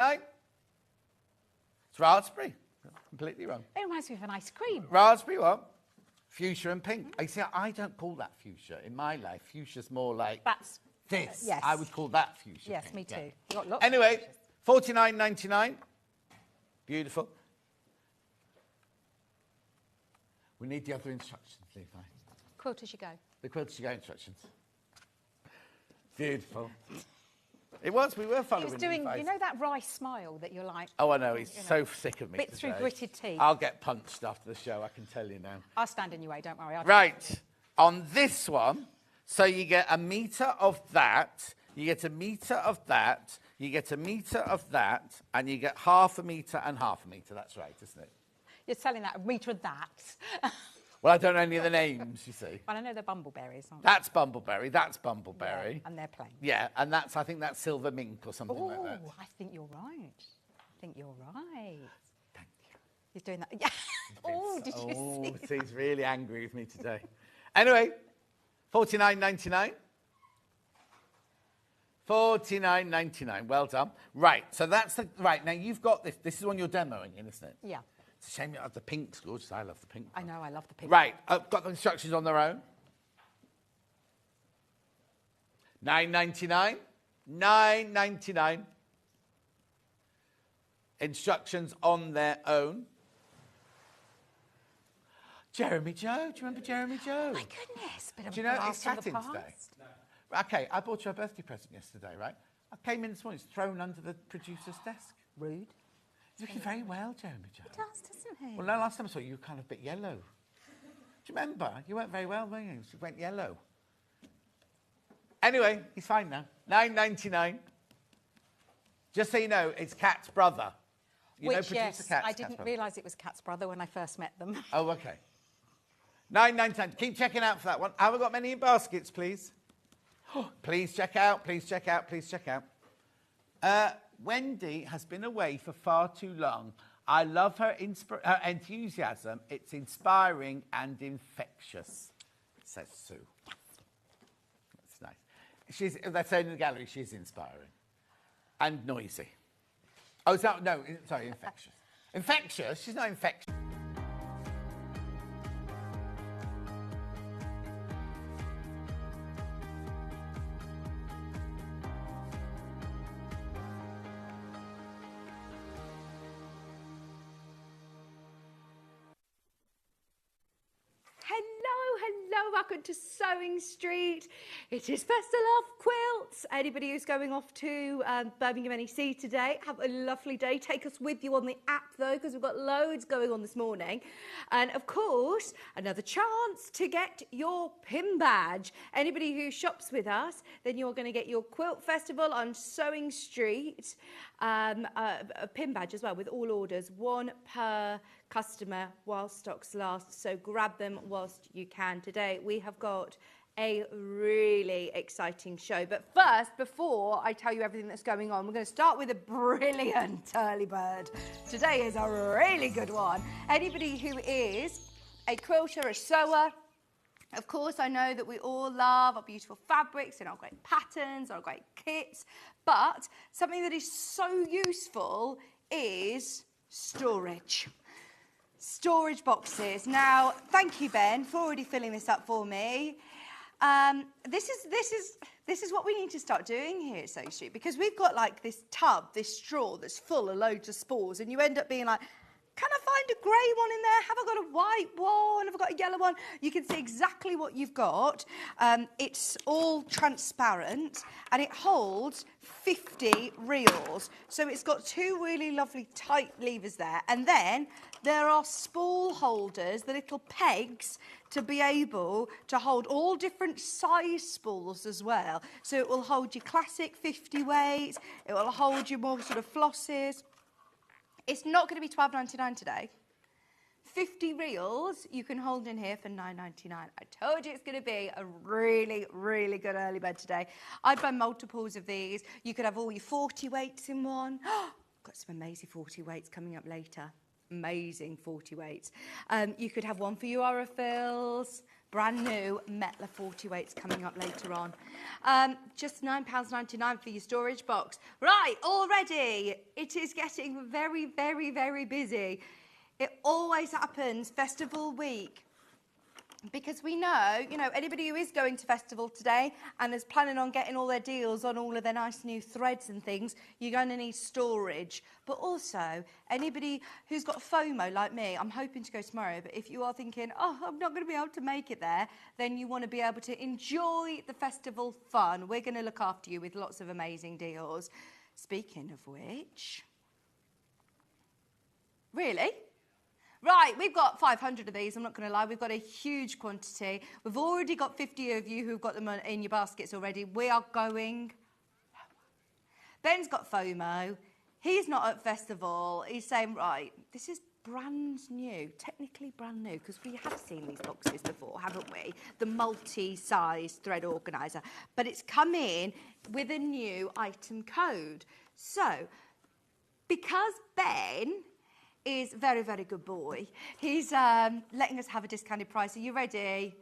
It's raspberry. Completely wrong. It reminds me of an ice cream. Raspberry what? Fuchsia and pink. I see. I don't call that fuchsia in my life. Fuchsia's more like That's this. yes. I would call that fuchsia. Yes, pink. me too. Yeah. Got lots Anyway, $49.99. Beautiful. We need the other instructions, Levi. Quilt as you go. The quilt as you go instructions. Beautiful. It was. We were following. He was doing, you know, that wry smile that you're like. Oh, I know. He's so sick of me. Bit through gritted teeth. I'll get punched after the show. I can tell you now. I'll stand in your way. Don't worry. Right. On this one, so you get a metre of that. You get a metre of that. You get a metre of that, and you get half a metre and half a metre. That's right, isn't it? You're selling that a metre of that. Well, I don't know any of the names, you see. Well, I know they're bumbleberries, aren't That's bumbleberry. That's bumbleberry. Yeah, and they're plain. Yeah, and that's, I think that's silver mink or something like that. Oh, I think you're right. I think you're right. Thank you. He's doing that. Yeah. Oh, did you see? He's really angry with me today. Anyway, $49.99. $49.99. Well done. Right, so that's the... Right, now you've got this. This is one you're demoing in, isn't it? Yeah. It's a shame you have the pink's gorgeous. I love the pink one. I know, I love the pink. Right, I've got the instructions on their own. $9.99. $9.99. Instructions on their own. Jeremy Joe. Do you remember Jeremy Joe? Oh my goodness. Bit of Do you know a it's blast from the chatting today? past. No. Okay, I bought you a birthday present yesterday, right? I came in this morning, it's thrown under the producer's desk. Rude. He's looking very well, Jeremy Joe. He does, doesn't he? Well, no, last time I saw you, you were kind of a bit yellow. Do you remember? You weren't very well, were you? You went yellow. Anyway, he's fine now. $9.99. Just so you know, it's Kat's brother. You know Which, producer yes, Kat's I didn't realise it was Kat's brother when I first met them. Oh, okay. $9.99. Keep checking out for that one. Have I got many in baskets, please? Please check out, please check out, please check out. Wendy has been away for far too long. I love her enthusiasm. It's inspiring and infectious, says Sue. That's nice. That's in the gallery. She's inspiring and noisy. Oh, sorry, infectious. Infectious? She's not infectious. Welcome to Sewing Street. It is Festival of Quilts. Anybody who's going off to Birmingham NEC today, have a lovely day. Take us with you on the app though, because we've got loads going on this morning. And of course, another chance to get your pin badge. Anybody who shops with us, then you're going to get your Quilt Festival on Sewing Street, a pin badge as well with all orders, one per customer while stocks last, so grab them whilst you can. Today we have got a really exciting show, but first, before I tell you everything that's going on, we're going to start with a brilliant early bird. Today is a really good one. Anybody who is a quilter, a sewer, of course, I know that we all love our beautiful fabrics and our great patterns, our great kits, but something that is so useful is storage. Storage boxes. Now, thank you, Ben, for already filling this up for me. This is what we need to start doing here at Sewing Street, because we've got like this tub, this straw that's full of loads of spools, and you end up being like, can I find a grey one in there? Have I got a white one? Have I got a yellow one? You can see exactly what you've got. It's all transparent and it holds 50 reels. So it's got two really lovely tight levers there. And then there are spool holders, the little pegs, to be able to hold all different size spools as well. So it will hold your classic 50 weights. It will hold your more sort of flosses. It's not going to be $12.99 today. 50 reels you can hold in here for $9.99. I told you it's going to be a really, really good early bird today. I'd buy multiples of these. You could have all your 40 weights in one. Got some amazing 40 weights coming up later. amazing 40 weights. You could have one for your Aurifils. Brand new Metla 40 weights coming up later on. Just £9.99 for your storage box. Right, already it is getting very, very, very busy. It always happens festival week. Because we know, anybody who is going to festival today and is planning on getting all their deals on all of their nice new threads and things, you're going to need storage. But also, anybody who's got FOMO like me, I'm hoping to go tomorrow, but if you are thinking, oh, I'm not going to be able to make it there, then you want to be able to enjoy the festival fun. We're going to look after you with lots of amazing deals. Speaking of which... Really? Right, we've got 500 of these, I'm not going to lie. We've got a huge quantity. We've already got 50 of you who've got them in your baskets already. We are going... Ben's got FOMO. He's not at festival. He's saying, right, this is brand new, technically brand new, because we have seen these boxes before, haven't we? The multi-size thread organiser. But it's come in with a new item code. So, because Ben... is a very, very good boy. He's letting us have a discounted price. Are you ready?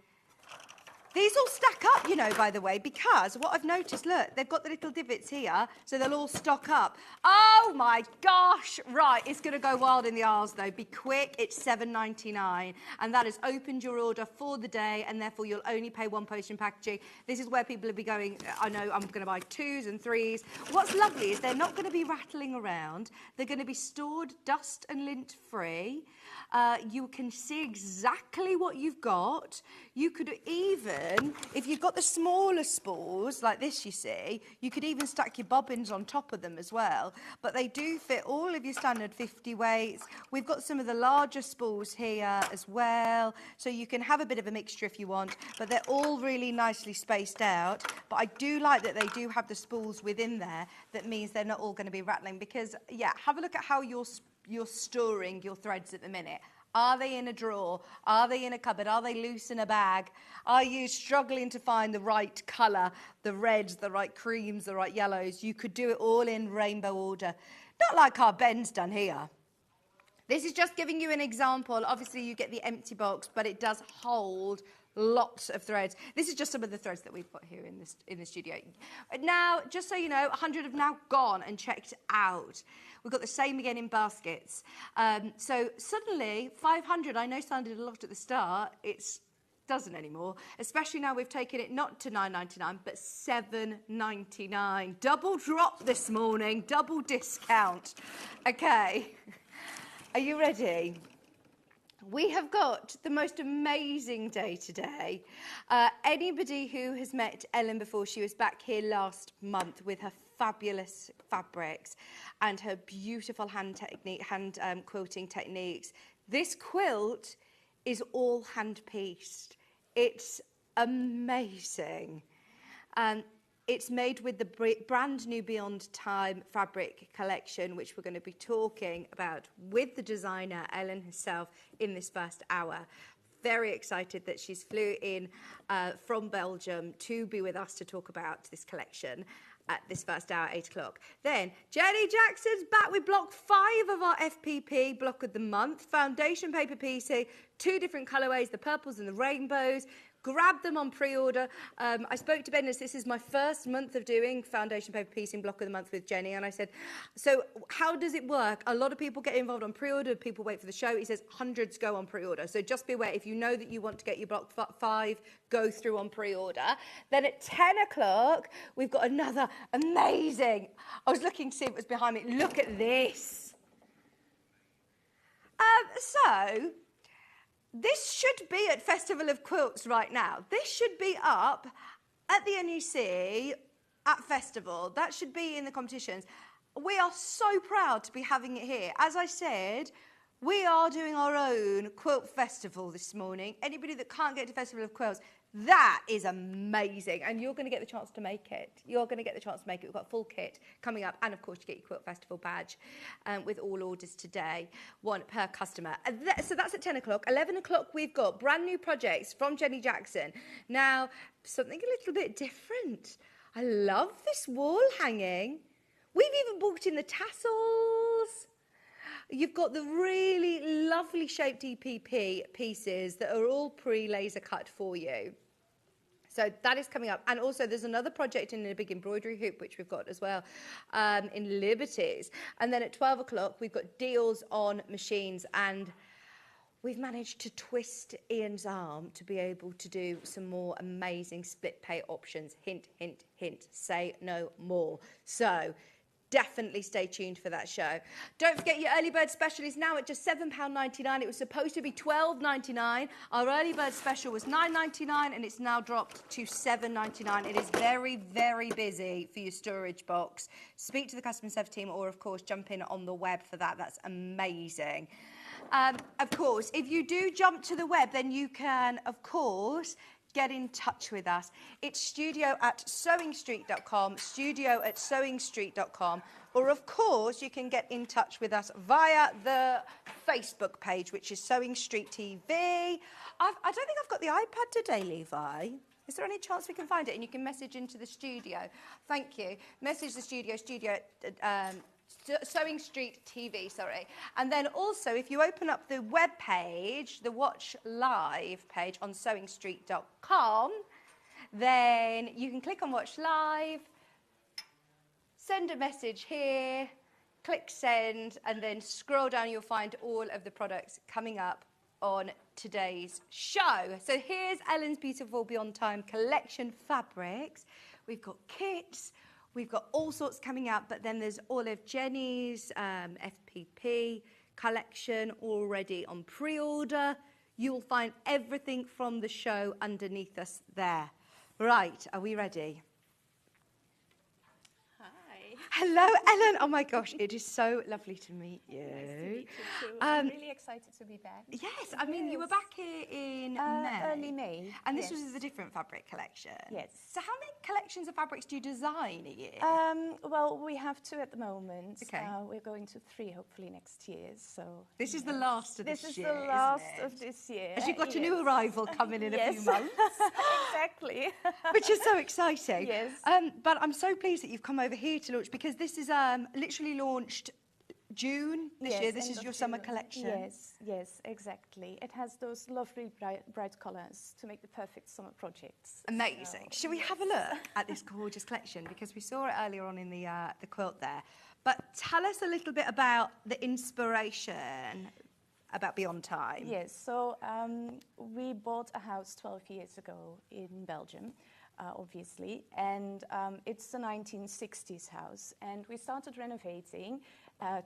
These all stack up, by the way, because what I've noticed, look, they've got the little divots here, so they'll all stock up. Oh, my gosh. Right, it's going to go wild in the aisles, though. Be quick. It's £7.99, and that has opened your order for the day, and therefore you'll only pay one postage and packaging. This is where people will be going, I know I'm going to buy 2s and 3s. What's lovely is they're not going to be rattling around. They're going to be stored dust and lint free. You can see exactly what you've got. You could even, if you've got the smaller spools, like this you see, you could even stack your bobbins on top of them as well. But they do fit all of your standard 50 weights. We've got some of the larger spools here as well. So you can have a bit of a mixture if you want, but they're all really nicely spaced out. But I do like that they do have the spools within there. That means they're not all going to be rattling because, yeah, have a look at how you're storing your threads at the minute. Are they in a drawer? Are they in a cupboard? Are they loose in a bag? Are you struggling to find the right colour, the reds, the right creams, the right yellows? You could do it all in rainbow order. Not like our Ben's done here. This is just giving you an example. Obviously, you get the empty box, but it does hold lots of threads. This is just some of the threads that we've got here in the studio. Now, just so you know, 100 have now gone and checked out. We've got the same again in baskets. So suddenly, 500, I know sounded a lot at the start. It doesn't anymore, especially now we've taken it not to £9.99, but £7.99. Double drop this morning, double discount. Okay, are you ready? We have got the most amazing day today. Anybody who has met Ellen before, she was back here last month with her fabulous fabrics and her beautiful hand quilting techniques. This quilt is all hand-pieced. It's amazing. It's made with the brand new Beyond Time fabric collection, which we're going to be talking about with the designer, Ellen herself, in this first hour. Very excited that she's flew in from Belgium to be with us to talk about this collection at this first hour, 8 o'clock. Then, Jenny Jackson's back with block 5 of our FPP, block of the month. Foundation paper piecing, 2 different colourways, the purples and the rainbows. Grab them on pre-order. I spoke to Ben as this is my first month of doing foundation paper piecing block of the month with Jenny, and I said, so how does it work? A lot of people get involved on pre-order, people wait for the show. He says hundreds go on pre-order. So just be aware, if you know that you want to get your block 5, go through on pre-order. Then at 10 o'clock, we've got another amazing, I was looking to see what was behind me. Look at this. This should be at Festival of Quilts right now. This should be up at the NEC at Festival. That should be in the competitions. We are so proud to be having it here. As I said, we are doing our own quilt festival this morning. Anybody that can't get to Festival of Quilts, that is amazing. And you're going to get the chance to make it. You're going to get the chance to make it. We've got a full kit coming up. And, of course, you get your Quilt Festival badge with all orders today, 1 per customer. So that's at 10 o'clock. 11 o'clock, we've got brand new projects from Jenny Jackson. Now, something a little bit different. I love this wall hanging. We've even brought in the tassels. You've got the really lovely shaped EPP pieces that are all pre-laser cut for you. So that is coming up. And also there's another project in a big embroidery hoop, which we've got as well, in Liberties. And then at 12 o'clock, we've got deals on machines, and we've managed to twist Ian's arm to be able to do some more amazing split pay options. Hint, hint, hint, say no more. So definitely stay tuned for that show. Don't forget your early bird special is now at just £7.99. It was supposed to be £12.99. Our early bird special was £9.99 and it's now dropped to £7.99. It is very, very busy for your storage box. Speak to the customer service team or, of course, jump in on the web for that. That's amazing. Of course, if you do jump to the web, then you can, of course, get in touch with us. It's studio@sewingstreet.com, studio@sewingstreet.com, or of course you can get in touch with us via the Facebook page, which is Sewing Street TV. I don't think I've got the iPad today, Levi. Is there any chance we can find it? And you can message into the studio. Thank you. Message the studio, Sewing Street TV, sorry. And then also, if you open up the web page, the Watch Live page on sewingstreet.com, then you can click on Watch Live, send a message here, click send, and then scroll down, you'll find all of the products coming up on today's show. So here's Ellen's beautiful Beyond Time collection fabrics. We've got kits. We've got all sorts coming out, but then there's all of Jenny's FPP collection already on pre-order. You'll find everything from the show underneath us there. Right, are we ready? Hi. Hello, Ellen. Oh my gosh, it is so lovely to meet you. Nice to meet you too. I'm really excited to be back. Yes, I mean, you were back here in May. Early May. And this was a different fabric collection. Yes. So how many collections of fabrics do you design a year? Well, we have 2 at the moment. Okay. We're going to 3 hopefully next year. So This is the last of this year, This is the last isn't it? of this year. As you've got a new arrival coming in a few months. Exactly. Which is so exciting. Yes. But I'm so pleased that you've come over here to launch, because this is literally launched June this year. This end is of your summer June. collection. Yes, exactly. It has those lovely bright colours to make the perfect summer projects. Amazing. Shall we have a look at this gorgeous collection? Because we saw it earlier on in the quilt there. But tell us a little bit about the inspiration about Beyond Time. Yes, so we bought a house 12 years ago in Belgium, obviously, and it's a 1960s house. And we started renovating,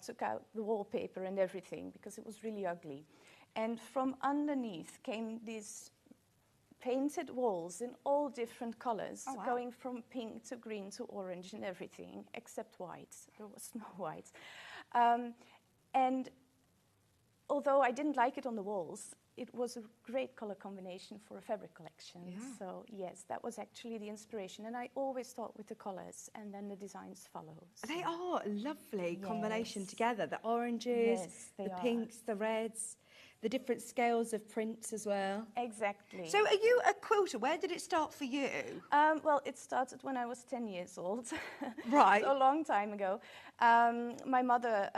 took out the wallpaper and everything because it was really ugly. And from underneath came these painted walls in all different colors, Oh, wow. going from pink to green to orange and everything, except white. There was no white. And although I didn't like it on the walls, it was a great color combination for a fabric collection. Yeah. So yes, that was actually the inspiration. And I always start with the colors and then the designs follow. They are a lovely combination Yes. together. The oranges, Yes, they the are. pinks, the reds, the different scales of prints as well. Exactly. So are you a quilter? Where did it start for you? Well, it started when I was 10 years old. Right. So a long time ago. My mother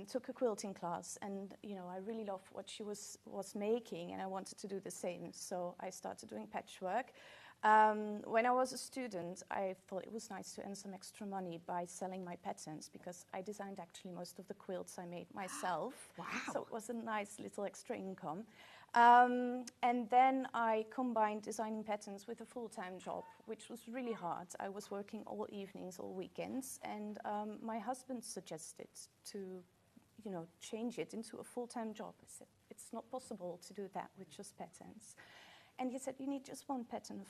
took a quilting class, and I really loved what she was making, and I wanted to do the same. So I started doing patchwork. When I was a student, I thought it was nice to earn some extra money by selling my patterns, because I designed actually most of the quilts I made myself. Wow. So it was a nice little extra income. And then I combined designing patterns with a full-time job, which was really hard. I was working all evenings, all weekends, and my husband suggested to, change it into a full-time job. I said, it's not possible to do that with just patterns. And he said, you need just one pattern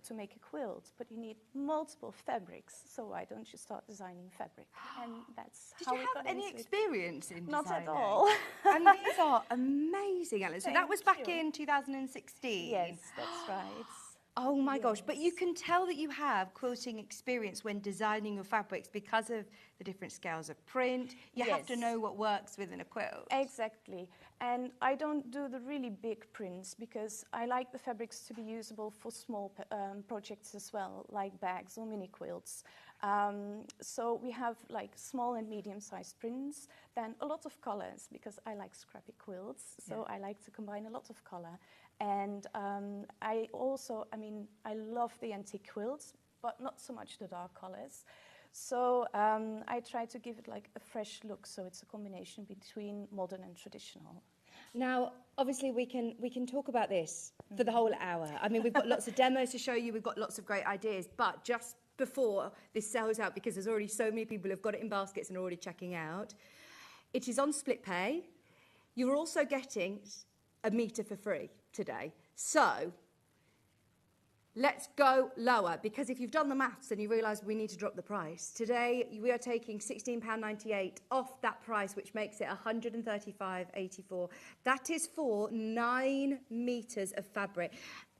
to make a quilt, but you need multiple fabrics, so why don't you start designing fabric? And that's Did how you we have got any into it. experience in Not designing? at all. And these are amazing, Ellen. So that Thank was back you. in 2016? Yes, that's right. Oh my gosh, but you can tell that you have quilting experience when designing your fabrics because of the different scales of print. You have to Yes. know what works within a quilt. Exactly. And I don't do the really big prints because I like the fabrics to be usable for small projects as well, like bags or mini quilts. So we have like small and medium-sized prints, then a lot of colors, because I like scrappy quilts, so I like to combine a lot of color. And I love the antique quilts, but not so much the dark colors. So I try to give it like a fresh look, so it's a combination between modern and traditional. Now, obviously, we can talk about this for the whole hour. I mean, we've got lots of demos to show you. We've got lots of great ideas. But just before this sells out, because there's already so many people who've got it in baskets and are already checking out, it is on split pay. You're also getting a metre for free today. So let's go lower, because if you've done the maths and you realise we need to drop the price, today we are taking £16.98 off that price, which makes it £135.84. That is for 9 metres of fabric.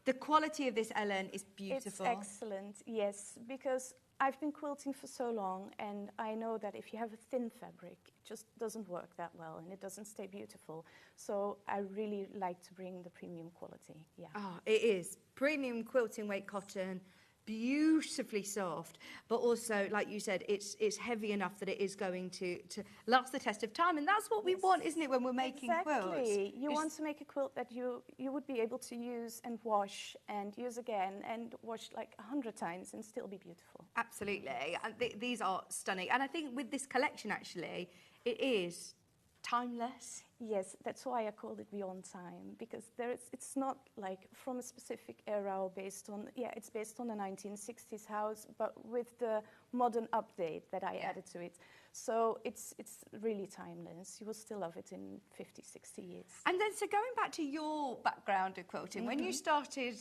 The quality of this, Ellen, is beautiful. It's excellent, yes, because I've been quilting for so long, and I know that if you have a thin fabric, it just doesn't work that well and it doesn't stay beautiful. So I really like to bring the premium quality. Yeah. Oh, it is premium quilting weight cotton, beautifully soft, but also, like you said, it's heavy enough that it is going to last the test of time, and that's what we want, isn't it, when we're making quilts? Exactly. You want to make a quilt that you would be able to use and wash and use again and wash like 100 times and still be beautiful. Absolutely. And these are stunning. And I think with this collection, actually, it is timeless. Yes, that's why I called it Beyond Time, because it's not like from a specific era or based on, it's based on a 1960s house, but with the modern update that I added to it. So it's really timeless. You will still love it in 50, 60 years. And then, so going back to your background of quilting, when you started,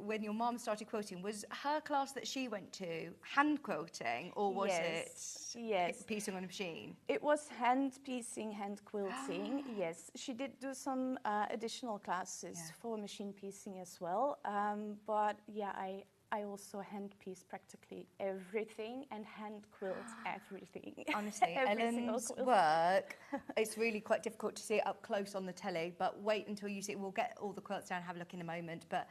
when your mom started quilting, was her class that she went to hand quilting, or was it piecing on a machine? It was hand piecing, hand quilting, yes. She did do some additional classes for machine piecing as well. But yeah, I also hand piece practically everything and hand quilt everything. Honestly, Ellen's work, it's really quite difficult to see it up close on the telly, but wait until you see it. We'll get all the quilts down and have a look in a moment. But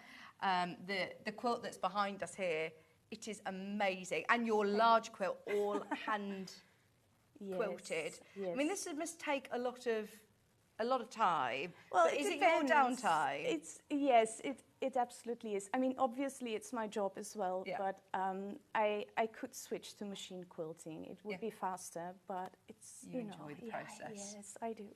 the quilt that's behind us here, it is amazing. And your large quilt, all hand quilted. Yes. I mean, this must take a lot of time. Well, is it your downtime? It absolutely is. I mean, obviously it's my job as well, but I could switch to machine quilting. It would be faster, but it's, you enjoy the process. Yes, I do.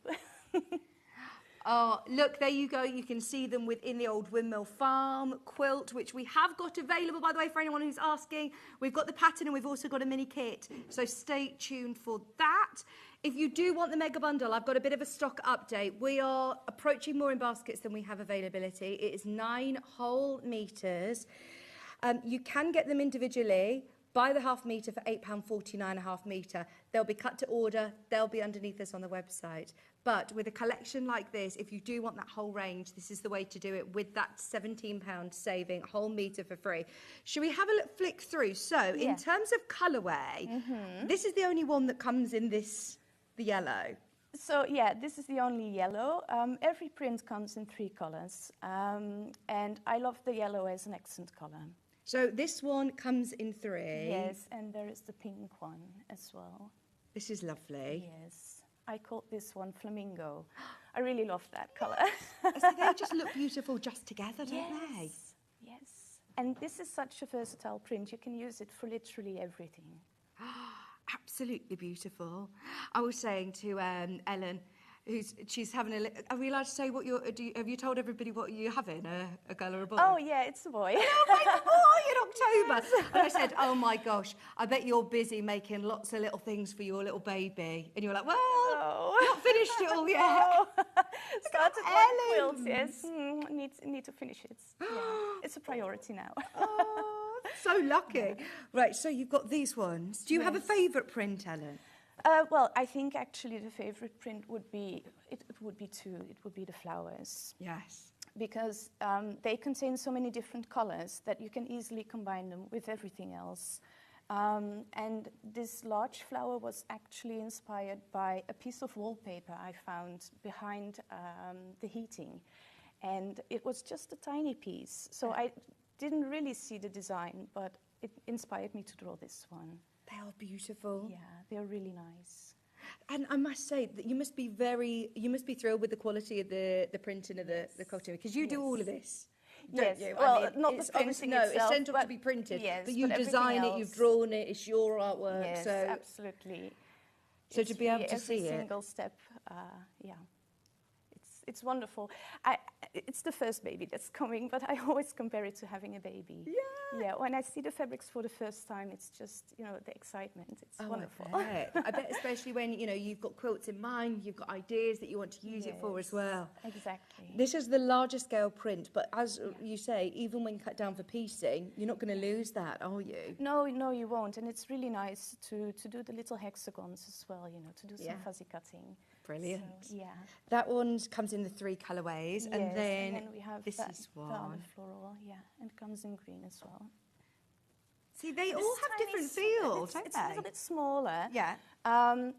Oh, look, there you go. You can see them within the old Windmill Farm quilt, which we have got available, by the way, for anyone who's asking. We've got the pattern and we've also got a mini kit, so stay tuned for that. If you do want the mega bundle, I've got a bit of a stock update. We are approaching more in baskets than we have availability. It is 9 whole metres. You can get them individually. Buy the half metre for £8.49 a half metre. They'll be cut to order. They'll be underneath us on the website. But with a collection like this, if you do want that whole range, this is the way to do it with that £17 saving, whole metre for free. Should we have a flick through? So in terms of colourway, this is the only one that comes in the yellow. So this is the only yellow. Every print comes in 3 colours. And I love the yellow as an accent colour. So this one comes in 3. Yes, and there is the pink one as well. This is lovely. Yes. I called this one Flamingo. I really love that colour. So they just look beautiful just together, don't they? Yes. And this is such a versatile print. You can use it for literally everything. Absolutely beautiful. I was saying to Ellen, she's having are we allowed to say what have you told everybody what you're having, a girl or a boy? Oh yeah, it's a boy. Oh my boy in October. And I said, oh my gosh, I bet you're busy making lots of little things for your little baby. And you were like, well, not finished it all yet. Started my quilt, yes. Need to finish it. Yeah. It's a priority now. Oh, so lucky. Right, so you've got these ones. Do you have a favourite print, Ellen? Well, I think actually the favourite print would be, it would be 2. It would be the flowers. Yes. Because they contain so many different colours that you can easily combine them with everything else. And this large flower was actually inspired by a piece of wallpaper I found behind the heating. And it was just a tiny piece. So I didn't really see the design, but it inspired me to draw this one. They are beautiful. Yeah, they're really nice. And I must say that you must be thrilled with the quality of the printing of the costume, because you do all of this. Don't Yes, you? well, I mean, not the it's obviously- printing no, itself, it's sent off to but- be printed, yes, but you but everything design it, you've else- drawn it, it's your artwork. Yes, so absolutely. So It's to be able really to every see it. single step, yeah, it's wonderful. It's the first baby that's coming, but I always compare it to having a baby. Yeah. When I see the fabrics for the first time, it's just, you know, the excitement. It's wonderful. I bet especially when, you know, you've got quilts in mind, you've got ideas that you want to use it for as well. Exactly. This is the larger scale print, but as you say, even when cut down for piecing, you're not going to lose that, are you? No, you won't. And it's really nice to do the little hexagons as well, you know, to do some fuzzy cutting. Brilliant. So, yeah. That one comes in the 3 colorways, and then we have this that, is the one. other floral, and it comes in green as well. See, they This all have tiny different s- feels, it's, don't it's a they? little bit smaller. Yeah.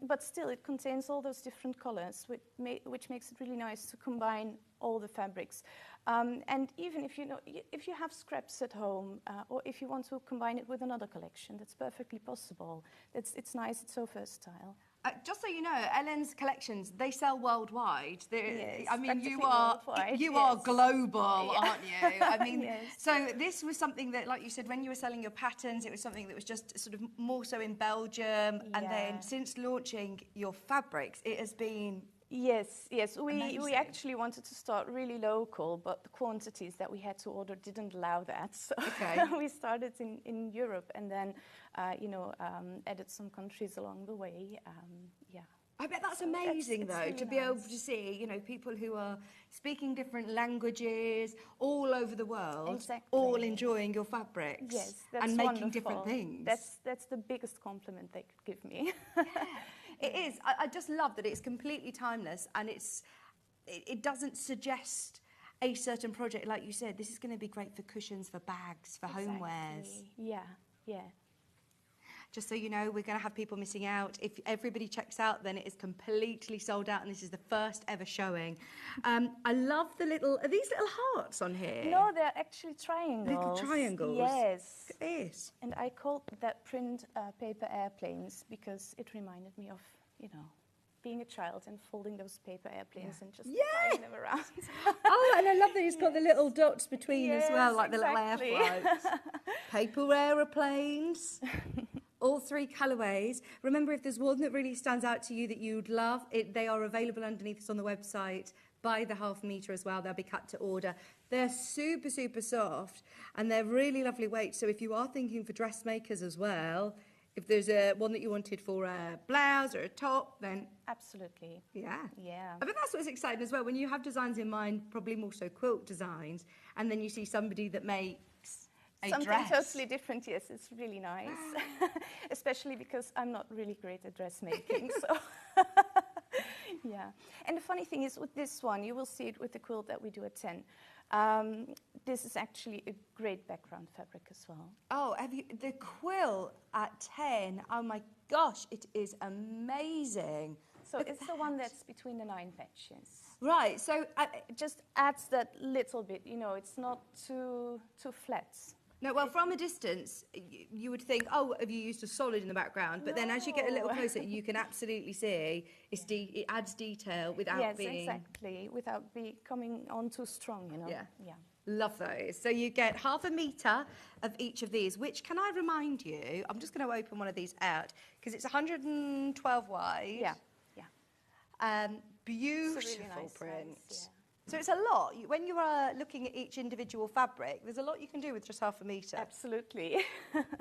But still, it contains all those different colors, which makes it really nice to combine all the fabrics. And even if you have scraps at home, or if you want to combine it with another collection, that's perfectly possible. It's nice. It's so versatile. Just so you know, Ellen's collections, they sell worldwide. Yes, I mean, you practically are worldwide, you are yes. global, aren't you? I mean, Yes. so this was something that, like you said, when you were selling your patterns, it was something that was just sort of more so in Belgium. And then Yeah. since launching your fabrics, it has been... Yes. We Amazing. actually wanted to start really local, but the quantities that we had to order didn't allow that. So Okay. we started in Europe, and then added some countries along the way. I bet that's So it's- amazing, it's though, really to be able nice. to see, you know, people who are speaking different languages all over the world, Exactly. all enjoying your fabrics Yes, that's and making wonderful. different things. That's the biggest compliment they could give me. It is. I just love that it's completely timeless, and it doesn't suggest a certain project. Like you said, this is going to be great for cushions, for bags, for homewares. Exactly. Yeah. Just so you know, we're going to have people missing out. If everybody checks out, then it is completely sold out, and this is the first ever showing. I love are these little hearts on here? No, they're actually triangles. Little triangles? Yes. It is. And I called that print paper airplanes because it reminded me of, you know, being a child and folding those paper airplanes and just flying them around. Oh, and I love that it's got the little dots between as well, Yes, like the exactly. little airfloats. Paper aeroplanes. All 3 colourways. Remember, if there's one that really stands out to you that you'd love, they are available underneath us on the website by the ½ metre as well. They'll be cut to order. They're super, super soft, and they're really lovely weight. So if you are thinking for dressmakers as well, if there's one that you wanted for a blouse or a top, then Absolutely. yeah. Yeah. I think that's what's exciting as well, when you have designs in mind, probably more so quilt designs, and then you see somebody that makes a Something dress. totally different, yes, it's really nice. Especially because I'm not really great at dressmaking, so... Yeah. And the funny thing is, with this one, you will see it with the quilt that we do at 10. This is actually a great background fabric as well. Oh, have you the quilt at 10? Oh my gosh, it is amazing. So it's the one that's between the 9 patches. Right, so It just adds that little bit, you know, it's not too flat. no, well, from a distance, you would think, oh, have you used a solid in the background? But then as you get a little No. closer, you can absolutely see it adds detail without Yes, being... exactly, without coming on too strong, you know. Yeah. Love those. So you get ½ metre of each of these, which, can I remind you, I'm just going to open one of these out, because it's 112 wide. Yeah. Beautiful It's a really nice print. size, So it's a lot. When you are looking at each individual fabric, there's a lot you can do with just ½ metre. Absolutely.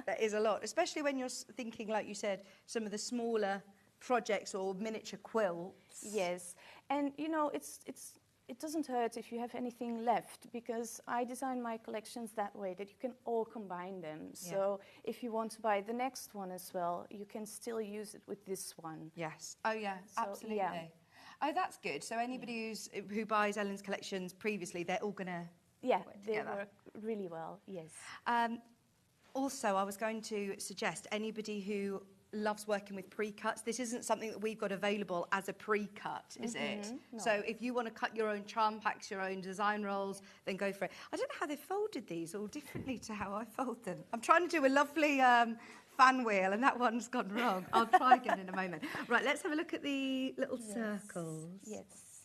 That is a lot, especially when you're thinking, like you said, some of the smaller projects or miniature quilts. Yes, and you know, it doesn't hurt if you have anything left, because I design my collections that way, that you can all combine them. So if you want to buy the next one as well, you can still use it with this one. Yes. Oh, yeah, So, absolutely. yeah. Oh, that's good. So anybody who buys Ellen's collections previously, they're all going to... Yeah, they together. work really well, yes. Also, I was going to suggest anybody who loves working with pre-cuts, this isn't something that we've got available as a pre-cut, is it? No. So if you want to cut your own charm packs, your own design rolls, then go for it. I don't know how they folded these all differently to how I fold them. I'm trying to do a lovely fan wheel, and that one's gone wrong. I'll try again in a moment. Right, let's have a look at the little circles. Yes.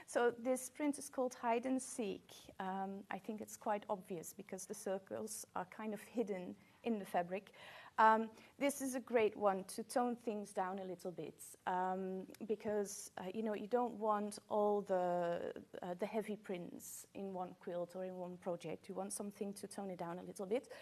So this print is called Hide and Seek. I think it's quite obvious because the circles are kind of hidden in the fabric. This is a great one to tone things down a little bit because you know, you don't want all the heavy prints in one quilt or in one project. You want something to tone it down a little bit,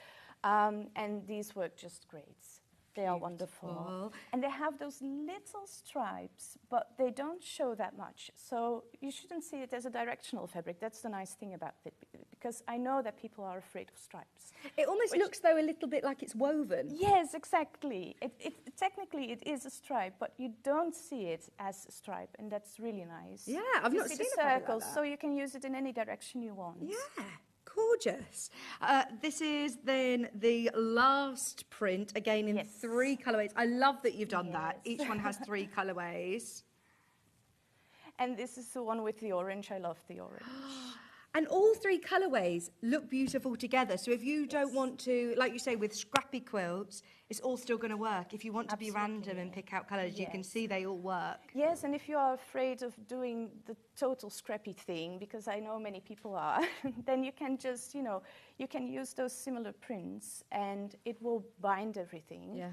and these work just great. They are wonderful. And they have those little stripes, but they don't show that much. So you shouldn't see it as a directional fabric. That's the nice thing about it, because I know that people are afraid of stripes. It almost looks, though, a little bit like it's woven. Yes, exactly. Technically, it is a stripe, but you don't see it as a stripe, and that's really nice. Yeah, I've not seen the a fabric circles, like that. so you can use it in any direction you want. Yeah. Gorgeous. This is then the last print, again in 3 colourways. I love that you've done that. Each one has 3 colourways. And this is the one with the orange. I love the orange. And all 3 colourways look beautiful together. So if you don't want to, like you say, with scrappy quilts, it's all still going to work. If you want to be random and pick out colours, you can see they all work. Yes, and if you are afraid of doing the total scrappy thing, because I know many people are, then you can just, you know, you can use those similar prints and it will bind everything. Yeah.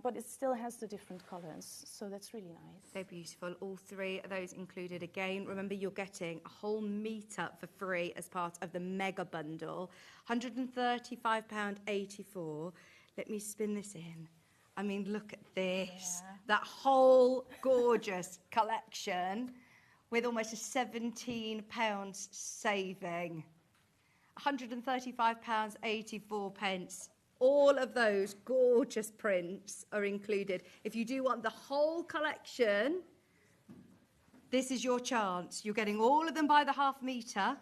But it still has the different colours, so that's really nice. They're beautiful. All 3 of those included. Again, remember you're getting a whole metre for free as part of the mega bundle. £135.84. Let me spin this in. I mean, look at this. Yeah. That whole gorgeous collection with almost a £17 saving. £135.84. All of those gorgeous prints are included. If you do want the whole collection, this is your chance. You're getting all of them by the half metre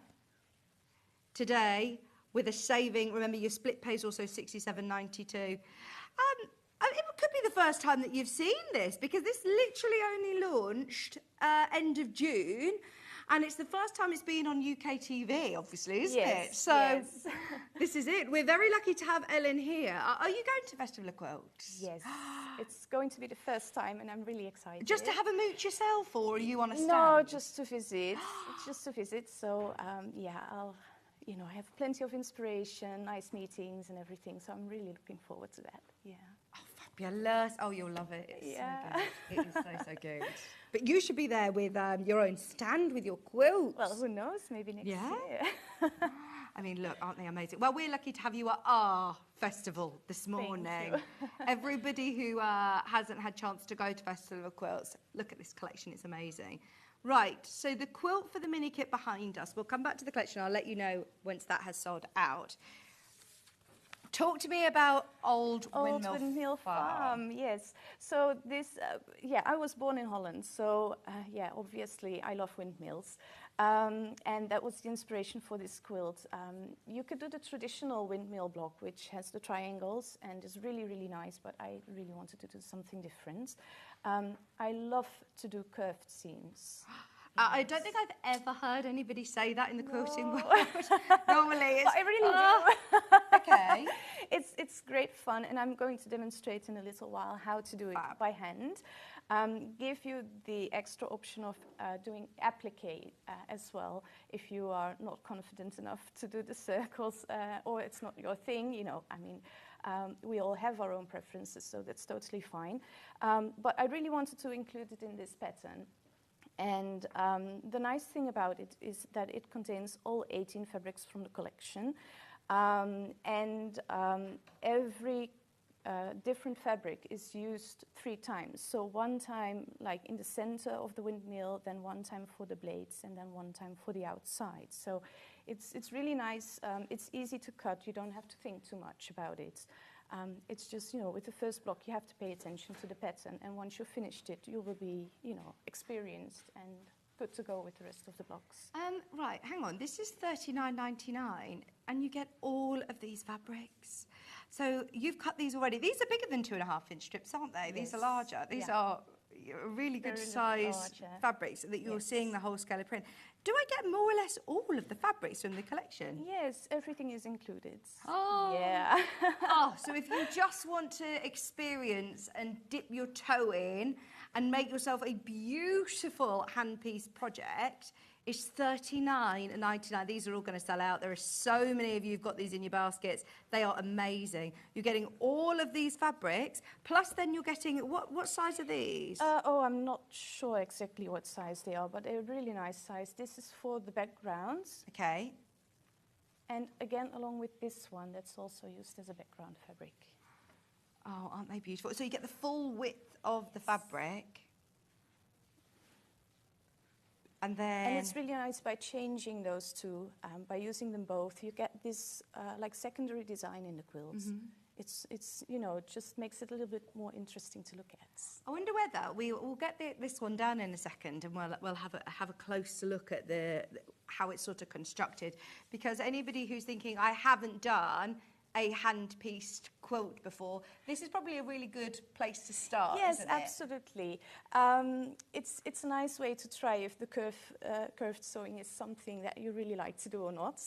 today with a saving. Remember, your split pay is also £67.92. It could be the first time that you've seen this because this literally only launched end of June. And it's the first time it's been on UK TV, obviously, isn't it? So this is it. We're very lucky to have Ellen here. Are you going to Festival of Quilts? Yes. It's going to be the first time, and I'm really excited. Just to have a mooch yourself, or are you on a stand? No, just to visit. Just to visit. So, yeah, I have plenty of inspiration, nice meetings and everything. So I'm really looking forward to that. Yeah. Oh, fabulous. Oh, you'll love it. It's so good. It is so good. But you should be there with your own stand with your quilts. Well, who knows? Maybe next year. I mean, look, aren't they amazing? Well, we're lucky to have you at our festival this morning. Everybody who hasn't had a chance to go to Festival of Quilts, look at this collection. It's amazing. Right, so the quilt for the mini kit behind us, we'll come back to the collection. I'll let you know once that has sold out. Talk to me about Old Windmill Farm. Yes. So this, I was born in Holland. So, obviously I love windmills. And that was the inspiration for this quilt. You could do the traditional windmill block, which has the triangles and is really, really nice, but I really wanted to do something different. I love to do curved seams. I don't think I've ever heard anybody say that in the quilting world. Normally it's... But I really do. Okay. It's great fun, and I'm going to demonstrate in a little while how to do it by hand. Give you the extra option of doing applique as well, if you are not confident enough to do the circles, or it's not your thing, you know, I mean, we all have our own preferences, so that's totally fine. But I really wanted to include it in this pattern. And the nice thing about it is that it contains all 18 fabrics from the collection. Every different fabric is used 3 times. So one time like in the center of the windmill, then one time for the blades, and then one time for the outside. So it's really nice. It's easy to cut. You don't have to think too much about it. It's just, you know, with the first block, you have to pay attention to the pattern. And once you've finished it, you will be, you know, experienced and good to go with the rest of the blocks. Right, hang on. This is $39.99, and you get all of these fabrics. So you've cut these already. These are bigger than 2.5-inch strips, aren't they? These are larger. These are, really good They're size larger. fabrics that you're Yes. seeing the whole scale of print. Do I get more or less all of the fabrics from the collection? Yes, everything is included. Oh. Yeah. Oh, so if you just want to experience and dip your toe in and make yourself a beautiful handpiece project, it's $39.99. These are all going to sell out. There are so many of you who've got these in your baskets. They are amazing. You're getting all of these fabrics, plus then you're getting, what size are these? I'm not sure exactly what size they are, but they're a really nice size. This is for the backgrounds. Okay. And again, along with this one, that's also used as a background fabric. Oh, aren't they beautiful? So you get the full width of the fabric. And then... And it's really nice by changing those two, by using them both, you get this like secondary design in the quilts. It's you know, it just makes it a little bit more interesting to look at. I wonder whether we'll get this one down in a second, and we'll have a closer look at how it's sort of constructed, because anybody who's thinking I haven't done a hand-pieced quilt before, this is probably a really good place to start. Yes, isn't it? absolutely. It's a nice way to try if the curved sewing is something that you really like to do or not.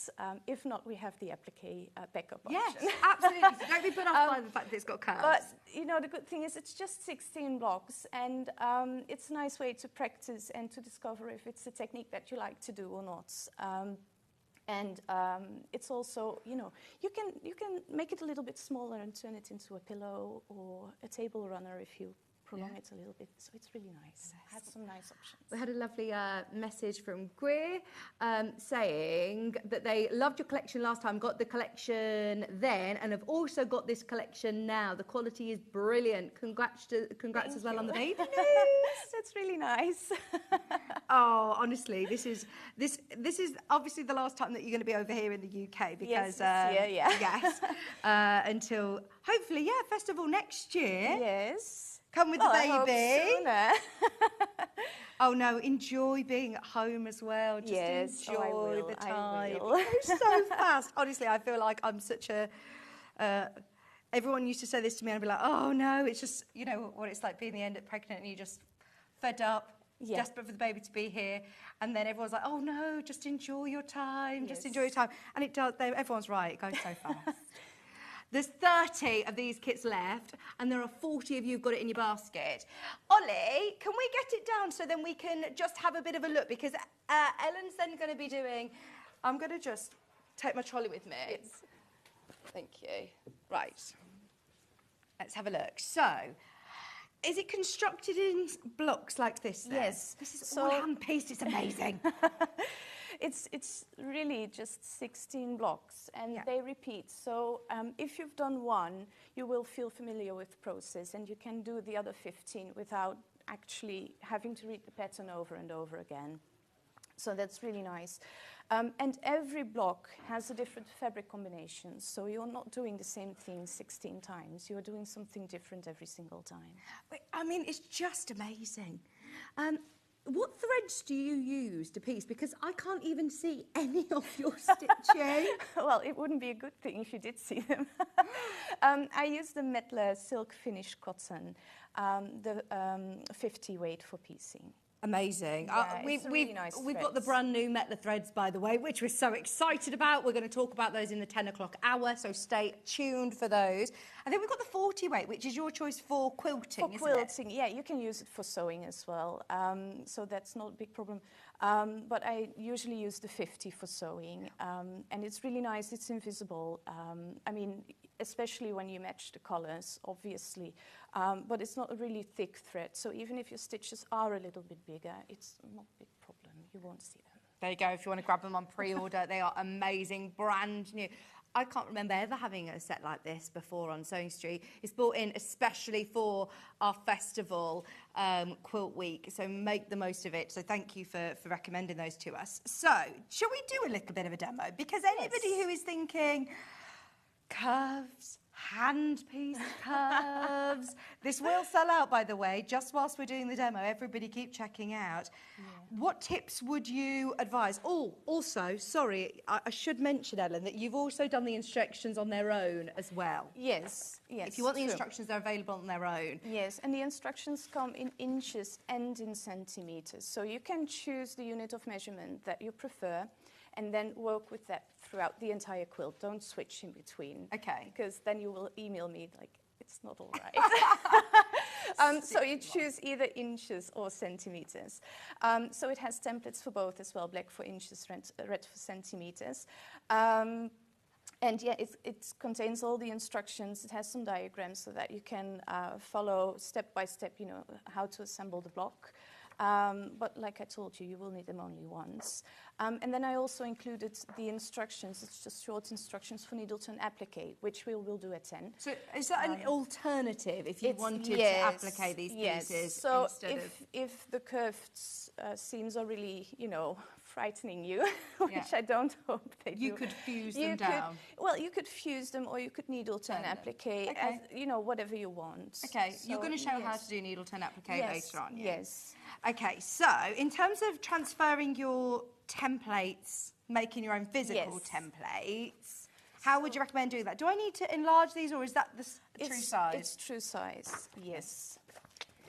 If not, we have the applique backup Yes, option. absolutely. So don't be put off by the fact that it's got curves. But, you know, the good thing is it's just 16 blocks, and it's a nice way to practice and to discover if it's a technique that you like to do or not. And it's also, you know, you can make it a little bit smaller and turn it into a pillow or a table runner if you prolong it a little bit. So it's really nice. It has some nice options. We had a lovely message from Greer saying that they loved your collection last time, got the collection then, and have also got this collection now. The quality is brilliant. Congrats as well on the baby news. That's really nice. Oh, honestly, this is obviously the last time that you're going to be over here in the UK, because yes, until hopefully festival next year. Yes. Come with the baby. I hope sooner. Oh no, enjoy being at home as well. Just Yes, enjoy the time. I will. It goes so fast. Honestly, I feel like I'm such a. Everyone used to say this to me, and I'd be like, "Oh no, it's just you know what it's like being the end of pregnant, and you're just fed up, desperate for the baby to be here." And then everyone's like, "Oh no, just enjoy your time, just enjoy your time." And it does. Everyone's right. It goes so fast. There's 30 of these kits left, and there are 40 of you who've got it in your basket. Ollie, can we get it down so then we can just have a bit of a look? Because Ellen's then going to be doing... I'm going to just take my trolley with me. Yes. Thank you. Right. Let's have a look. So, is it constructed in blocks like this then? Yes. This is all hand-pieced. It's amazing. It's really just 16 blocks, and they repeat. So if you've done one, you will feel familiar with the process, and you can do the other 15 without actually having to read the pattern over and over again. So that's really nice. And every block has a different fabric combination, so you're not doing the same thing 16 times. You're doing something different every single time. I mean, it's just amazing. What threads do you use to piece? Because I can't even see any of your stitching. Well, it wouldn't be a good thing if you did see them. I use the Metler Silk Finish Cotton, the 50 weight for piecing. Amazing. Yeah, it's really nice we've got the threads. brand new Metler threads, by the way, which we're so excited about. We're going to talk about those in the 10 o'clock hour, so stay tuned for those. And then we've got the 40 weight, which is your choice for quilting, For quilting, yeah, you can use it for sewing as well, so that's not a big problem. But I usually use the 50 for sewing, and it's really nice. It's invisible. I mean, especially when you match the colors, obviously. But it's not a really thick thread, so even if your stitches are a little bit bigger, it's not a big problem. You won't see them. There you go. If you want to grab them on pre-order, they are amazing, brand new. I can't remember ever having a set like this before on Sewing Street. It's brought in especially for our festival quilt week, so make the most of it. So thank you for recommending those to us. So, shall we do a little bit of a demo? Because anybody who is thinking, curves, hand-piece curves. This will sell out, by the way, just whilst we're doing the demo. Everybody keep checking out. What tips would you advise? Oh, also, sorry, I should mention, Ellen, that you've also done the instructions on their own as well. Yes, yes. If you want the true. instructions, they're available on their own. Yes, and the instructions come in inches and in centimeters. So you can choose the unit of measurement that you prefer and then work with that throughout the entire quilt. Don't switch in between. Okay. Because then you will email me like, it's not all right. So you choose either inches or centimeters. So it has templates for both as well, black for inches, red for centimeters. And yeah, it contains all the instructions. It has some diagrams so that you can follow step by step, you know, how to assemble the block. But like I told you, you will need them only once. And then I also included the instructions. It's just short instructions for needle turn applique, which we will do at 10. So is that an alternative if you wanted to applique these pieces? So instead if the curved seams are really, you know, frightening you, which I don't hope they do. You could fuse them down. Well, you could fuse them or you could needle turn applique, as, you know, whatever you want. Okay, So, you're going to show how to do needle turn applique later on. Yes. Okay, so in terms of transferring your templates, making your own physical templates, how would you recommend doing that? Do I need to enlarge these or is that the true size? It's true size, yes.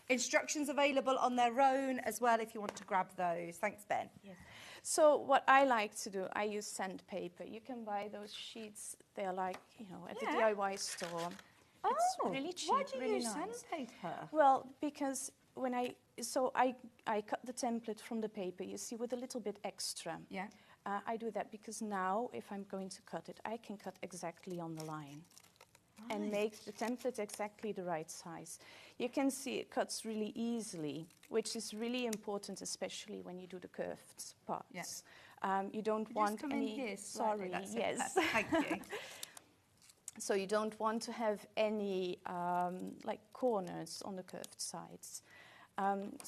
Instructions available on their own as well if you want to grab those. Thanks, Ben. Yes. So what I like to do, I use sandpaper. You can buy those sheets. They're like, you know, at the DIY store. It's really cheap, why do you really use nice. sandpaper? Well, because when I cut the template from the paper, you see, with a little bit extra. Yeah. I do that because now, if I'm going to cut it, I can cut exactly on the line and make the template exactly the right size. You can see it cuts really easily, which is really important, especially when you do the curved parts. Yes. You don't want any. Here Sorry, That's yes. Thank you. So you don't want to have any like corners on the curved sides. And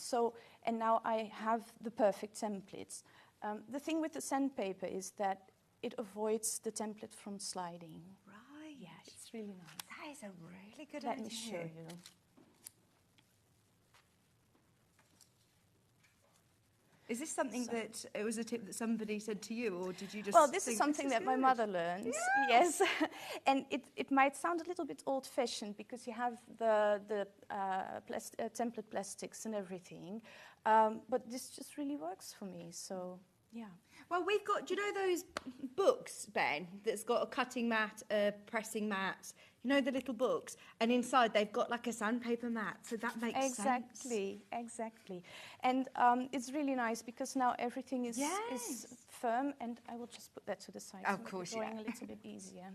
now I have the perfect templates. The thing with the sandpaper is that it avoids the template from sliding. Right. Yeah, it's really nice. That is a really good Let idea. me show you. Is this something that it was a tip that somebody said to you, or did you just? Well, this think, is something that my good? mother learned. Yes, and it might sound a little bit old-fashioned because you have the template plastics and everything, but this just really works for me. So yeah. Well, we've got. Do you know those books, Ben? That's got a cutting mat, a pressing mat. You know the little books, and inside they've got like a sandpaper mat. So that makes sense. Exactly. And it's really nice because now everything is firm, and I will just put that to the side. Of to make course, the drawing a little bit easier.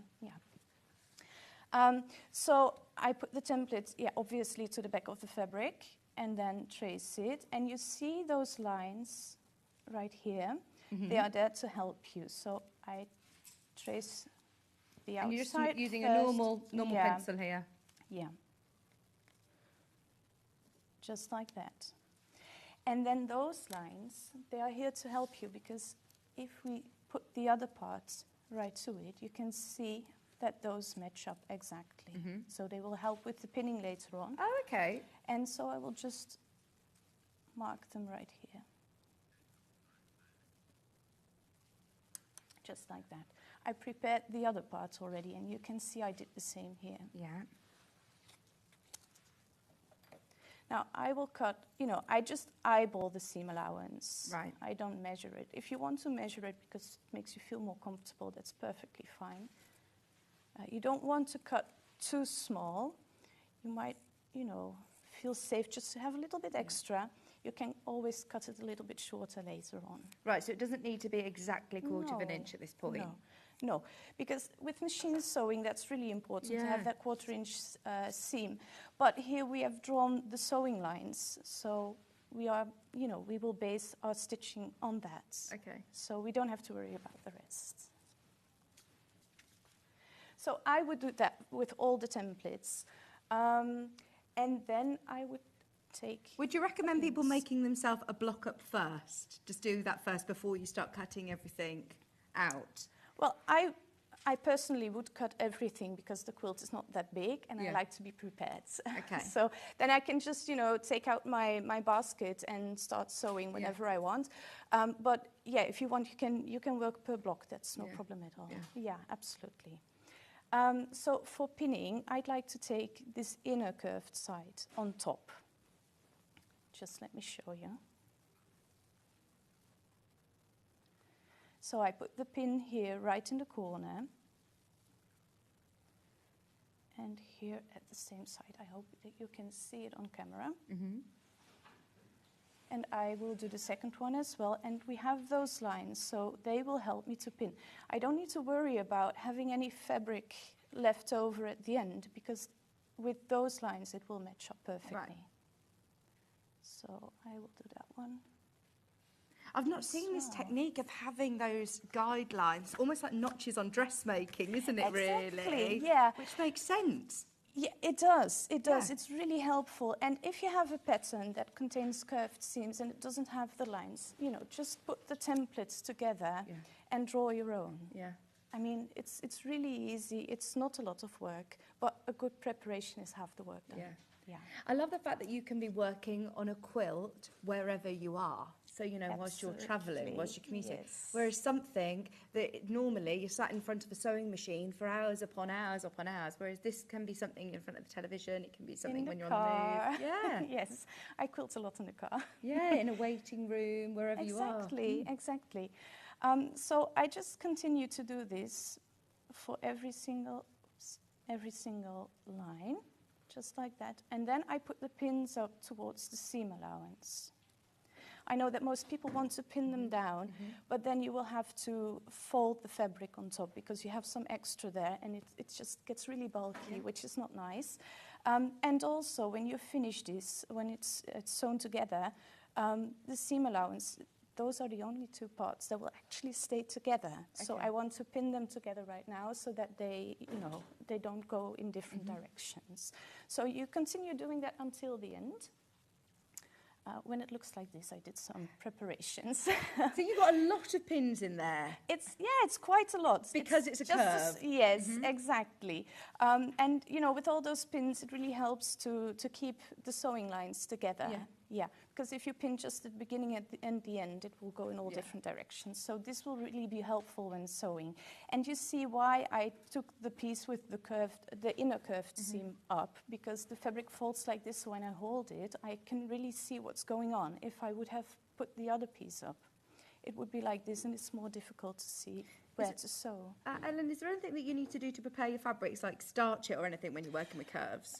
So I put the template, obviously to the back of the fabric, and then trace it, and you see those lines right here. They are there to help you. So I trace the outside. And you're just using first. a normal pencil here. Yeah. Just like that. And then those lines, they are here to help you because if we put the other parts right to it, you can see that those match up exactly. So they will help with the pinning later on. Oh, okay. And so I will just mark them right here. Just like that. I prepared the other parts already, and you can see I did the same here. Yeah. Now, I will cut, I just eyeball the seam allowance. Right. I don't measure it. If you want to measure it because it makes you feel more comfortable, that's perfectly fine. You don't want to cut too small. You might, feel safe just to have a little bit extra. You can always cut it a little bit shorter later on. Right, so it doesn't need to be exactly quarter of an inch at this point. No, because with machine sewing, that's really important to have that quarter-inch seam. But here we have drawn the sewing lines, so we are, we will base our stitching on that. Okay. So we don't have to worry about the rest. So I would do that with all the templates, and then I would take. Would you recommend people making themselves a block up first? Just do that first before you start cutting everything out. Well, I personally would cut everything because the quilt is not that big and Yeah. I like to be prepared. Okay. So then I can just, take out my basket and start sewing whenever I want. But yeah, if you want, you can work per block. That's no problem at all. Yeah, absolutely. So for pinning, I'd like to take this inner curved side on top. Just let me show you. So I put the pin here right in the corner. And here at the same side. I hope that you can see it on camera. And I will do the second one as well. And we have those lines, so they will help me to pin. I don't need to worry about having any fabric left over at the end, because with those lines it will match up perfectly. Right. So I will do that one. I've not seen this technique of having those guidelines, almost like notches on dressmaking, isn't it, Exactly, really? yeah. Which makes sense. Yeah, it does. It does. Yeah. It's really helpful. And if you have a pattern that contains curved seams and it doesn't have the lines, just put the templates together and draw your own. Yeah. I mean, it's really easy. It's not a lot of work, but a good preparation is half the work done. Yeah. Yeah. I love the fact that you can be working on a quilt wherever you are. So, whilst you're travelling, whilst you're commuting. Yes. Whereas something that normally you're sat in front of a sewing machine for hours upon hours upon hours, whereas this can be something in front of the television, it can be something when you're on the move. Yeah. Yes, I quilt a lot in the car. Yeah, in a waiting room, wherever you are. Exactly. So I just continue to do this for every single line, just like that. And then I put the pins up towards the seam allowance. I know that most people want to pin them down, but then you will have to fold the fabric on top because you have some extra there, and it just gets really bulky, which is not nice. And also, when you finish this, when it's sewn together, the seam allowance, those are the only two parts that will actually stay together. Okay. So I want to pin them together right now so that they, they don't go in different directions. So you continue doing that until the end. When it looks like this, I did some preparations. So you've got a lot of pins in there. It's quite a lot. Because it's a curve. Yes, exactly. And, with all those pins, it really helps to keep the sewing lines together. Yeah, because if you pin just at the beginning and the end, it will go in all different directions. So this will really be helpful when sewing. And you see why I took the piece with the inner curved seam up, because the fabric folds like this, so when I hold it, I can really see what's going on. If I would have put the other piece up, it would be like this, and it's more difficult to see where to sew. Ellen, is there anything that you need to do to prepare your fabrics, like starch it or anything when you're working with curves?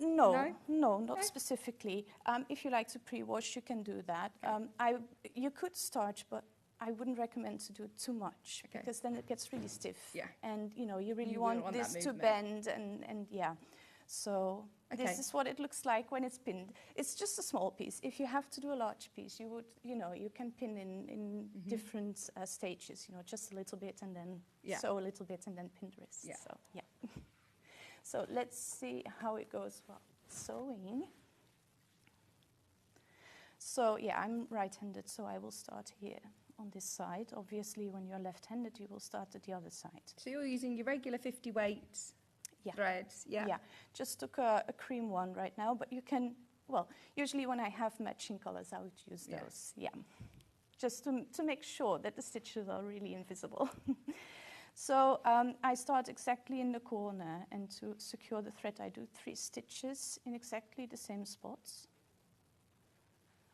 No, not specifically. If you like to pre-wash, you can do that. You could starch, but I wouldn't recommend to do it too much, because then it gets really stiff. Yeah. And, you really want this to bend and yeah. So this is what it looks like when it's pinned. It's just a small piece. If you have to do a large piece, you would, you can pin in different stages, just a little bit and then sew a little bit and then pin the rest. So, yeah. So let's see how it goes while sewing. So, yeah, I'm right-handed, so I will start here on this side. Obviously, when you're left-handed, you will start at the other side. So you're using your regular 50 weight threads? Yeah. Just took a cream one right now, but you can, usually when I have matching colors, I would use those. Yeah. Just to make sure that the stitches are really invisible. So I start exactly in the corner, and to secure the thread, I do 3 stitches in exactly the same spots.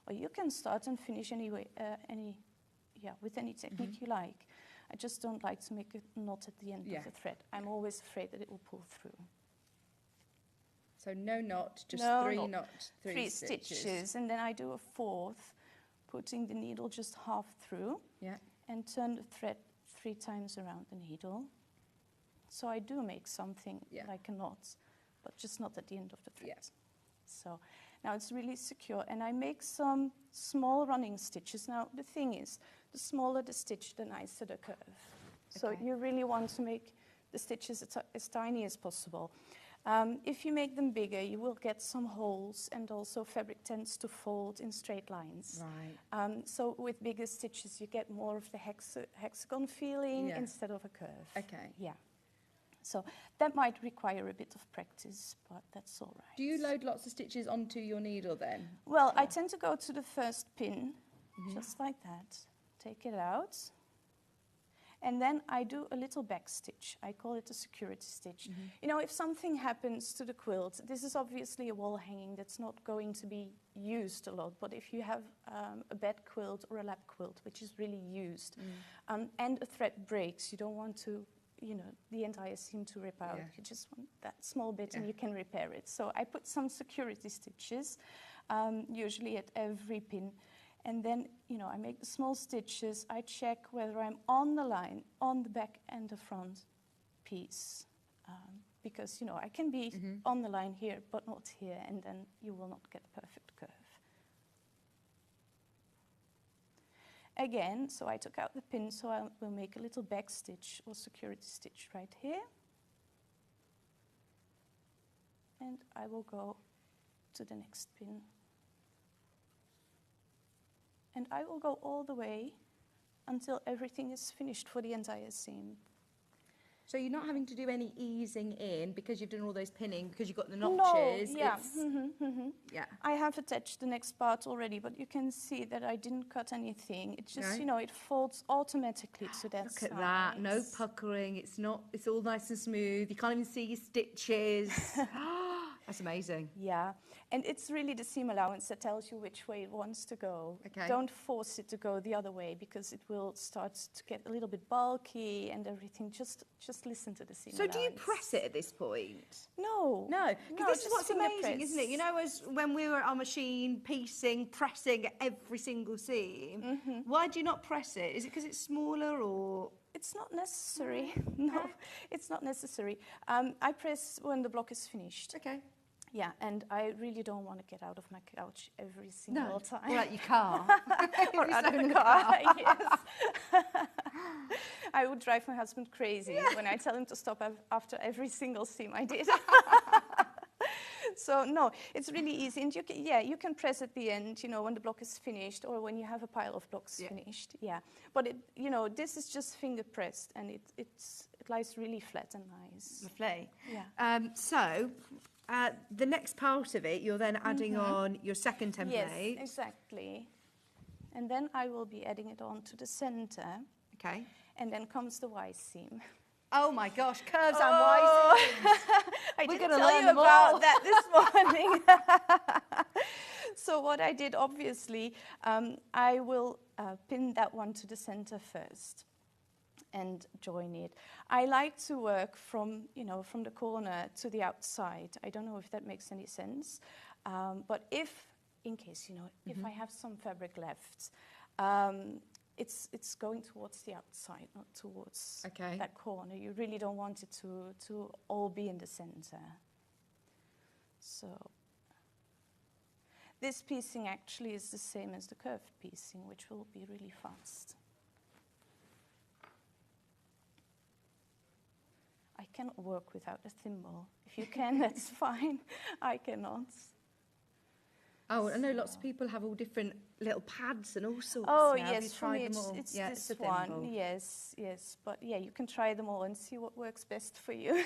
Or you can start and finish with any technique you like. I just don't like to make a knot at the end of the thread. I'm always afraid that it will pull through. So no knot, just three stitches. And then I do a 4th, putting the needle just half through, and turn the thread 3 times around the needle. So I do make something like a knot, but just not at the end of the thread. So now it's really secure, and I make some small running stitches. Now the thing is, the smaller the stitch, the nicer the curve. So you really want to make the stitches as tiny as possible. If you make them bigger, you will get some holes, and also fabric tends to fold in straight lines. Right. So with bigger stitches, you get more of the hexagon feeling instead of a curve. Okay. Yeah. So that might require a bit of practice, but that's all right. Do you load lots of stitches onto your needle then? Well, I tend to go to the first pin, just like that. Take it out. And then I do a little back stitch. I call it a security stitch. You know, if something happens to the quilt, this is obviously a wall hanging that's not going to be used a lot. But if you have a bed quilt or a lap quilt, which is really used, and a thread breaks, you don't want to, you know, the entire seam to rip out. You just want that small bit and you can repair it. So I put some security stitches, usually at every pin. And then, you know, I make the small stitches. I check whether I'm on the line, on the back and the front piece. Because, you know, I can be on the line here, but not here, and then you will not get a perfect curve. Again, so I took out the pin, so I will make a little back stitch or security stitch right here. And I will go to the next pin. And I will go all the way until everything is finished for the entire seam. So you're not having to do any easing in because you've done all those pinning, because you've got the notches. No, yeah. Yeah. I have attached the next part already, but you can see that I didn't cut anything. It's just, you know, it folds automatically to that Look at that, no puckering, it's all nice and smooth, you can't even see your stitches. That's amazing. Yeah, and it's really the seam allowance that tells you which way it wants to go. Okay. Don't force it to go the other way, because it will start to get a little bit bulky and everything. Just listen to the seam allowance. So do you press it at this point? No. No, because this is just what's finger amazing, isn't it? You know, as when we were at our machine, piecing, pressing every single seam, why do you not press it? Is it because it's smaller, or...? It's not necessary. No, it's not necessary. I press when the block is finished. Okay. Yeah, and I really don't want to get out of my couch every single time. Or like your car. Or out of the car, yes. I would drive my husband crazy when I tell him to stop after every single seam I did. So no, it's really easy, and you can press at the end, you know, when the block is finished or when you have a pile of blocks finished. Yeah, but it, you know, this is just finger pressed, and it lies really flat and nice. Lovely. Yeah. So the next part of it, you're then adding on your second template. Yes, exactly. And then I will be adding it on to the center. Okay. And then comes the Y seam. Oh my gosh, curves and Y seams. I We're didn't gonna tell learn you them about all. that this morning. So what I did, obviously, I will pin that one to the center first and join it. I like to work from, you know, from the corner to the outside. I don't know if that makes any sense, but if, in case, you know, if I have some fabric left, it's going towards the outside, not towards that corner. You really don't want it to all be in the center. So this piecing actually is the same as the curved piecing, which will be really fast. I cannot work without a thimble. If you can, that's fine. I cannot. Oh, I know lots of people have all different little pads and all sorts. Oh, now. Have you yes, for tried me them all? it's Yeah, this the one. thimble. Yes, yes. But yeah, you can try them all and see what works best for you.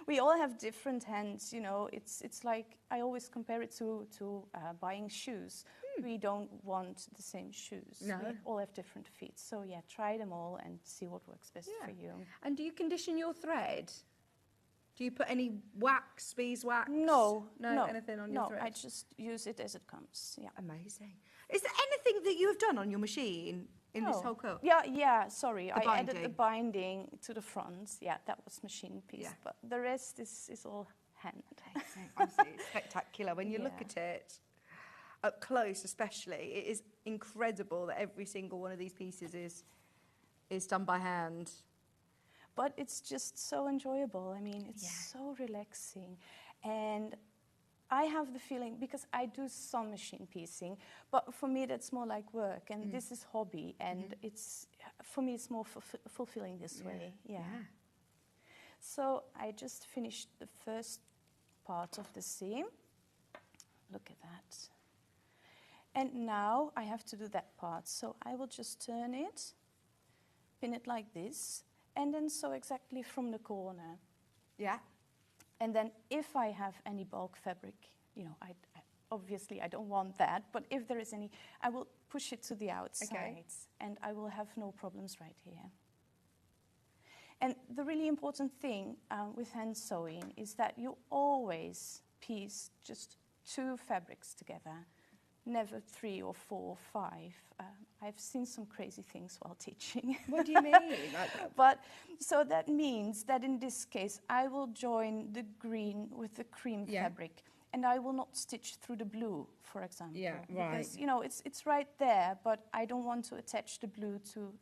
We all have different hands, you know. It's like, I always compare it to buying shoes. We don't want the same shoes. No. We all have different feet. So yeah, try them all and see what works best for you. And do you condition your thread? Do you put any wax, beeswax? No, anything on your thread? I just use it as it comes. Yeah. Amazing. Is there anything that you have done on your machine in this whole quilt? Yeah, sorry. I added the binding. binding to the front. Yeah, that was machine piece. Yeah. But the rest is all hand. Honestly, it's spectacular. When you look at it, up close especially, it is incredible that every single one of these pieces is done by hand. But it's just so enjoyable. I mean, it's so relaxing. And I have the feeling, because I do some machine piecing, but for me that's more like work, and this is hobby, and it's, for me it's more fulfilling this way. Yeah. So I just finished the first part of the seam. Look at that. And now I have to do that part. So I will just turn it, pin it like this, and then sew exactly from the corner. Yeah. And then if I have any bulk fabric, you know, obviously I don't want that, but if there is any, I will push it to the outside, and I will have no problems right here. And the really important thing with hand sewing is that you always piece just 2 fabrics together, never 3 or 4 or 5. I've seen some crazy things while teaching. What do you mean? But so that means that in this case, I will join the green with the cream fabric, and I will not stitch through the blue, for example. Yeah, right. Because, you know, it's right there, but I don't want to attach the blue to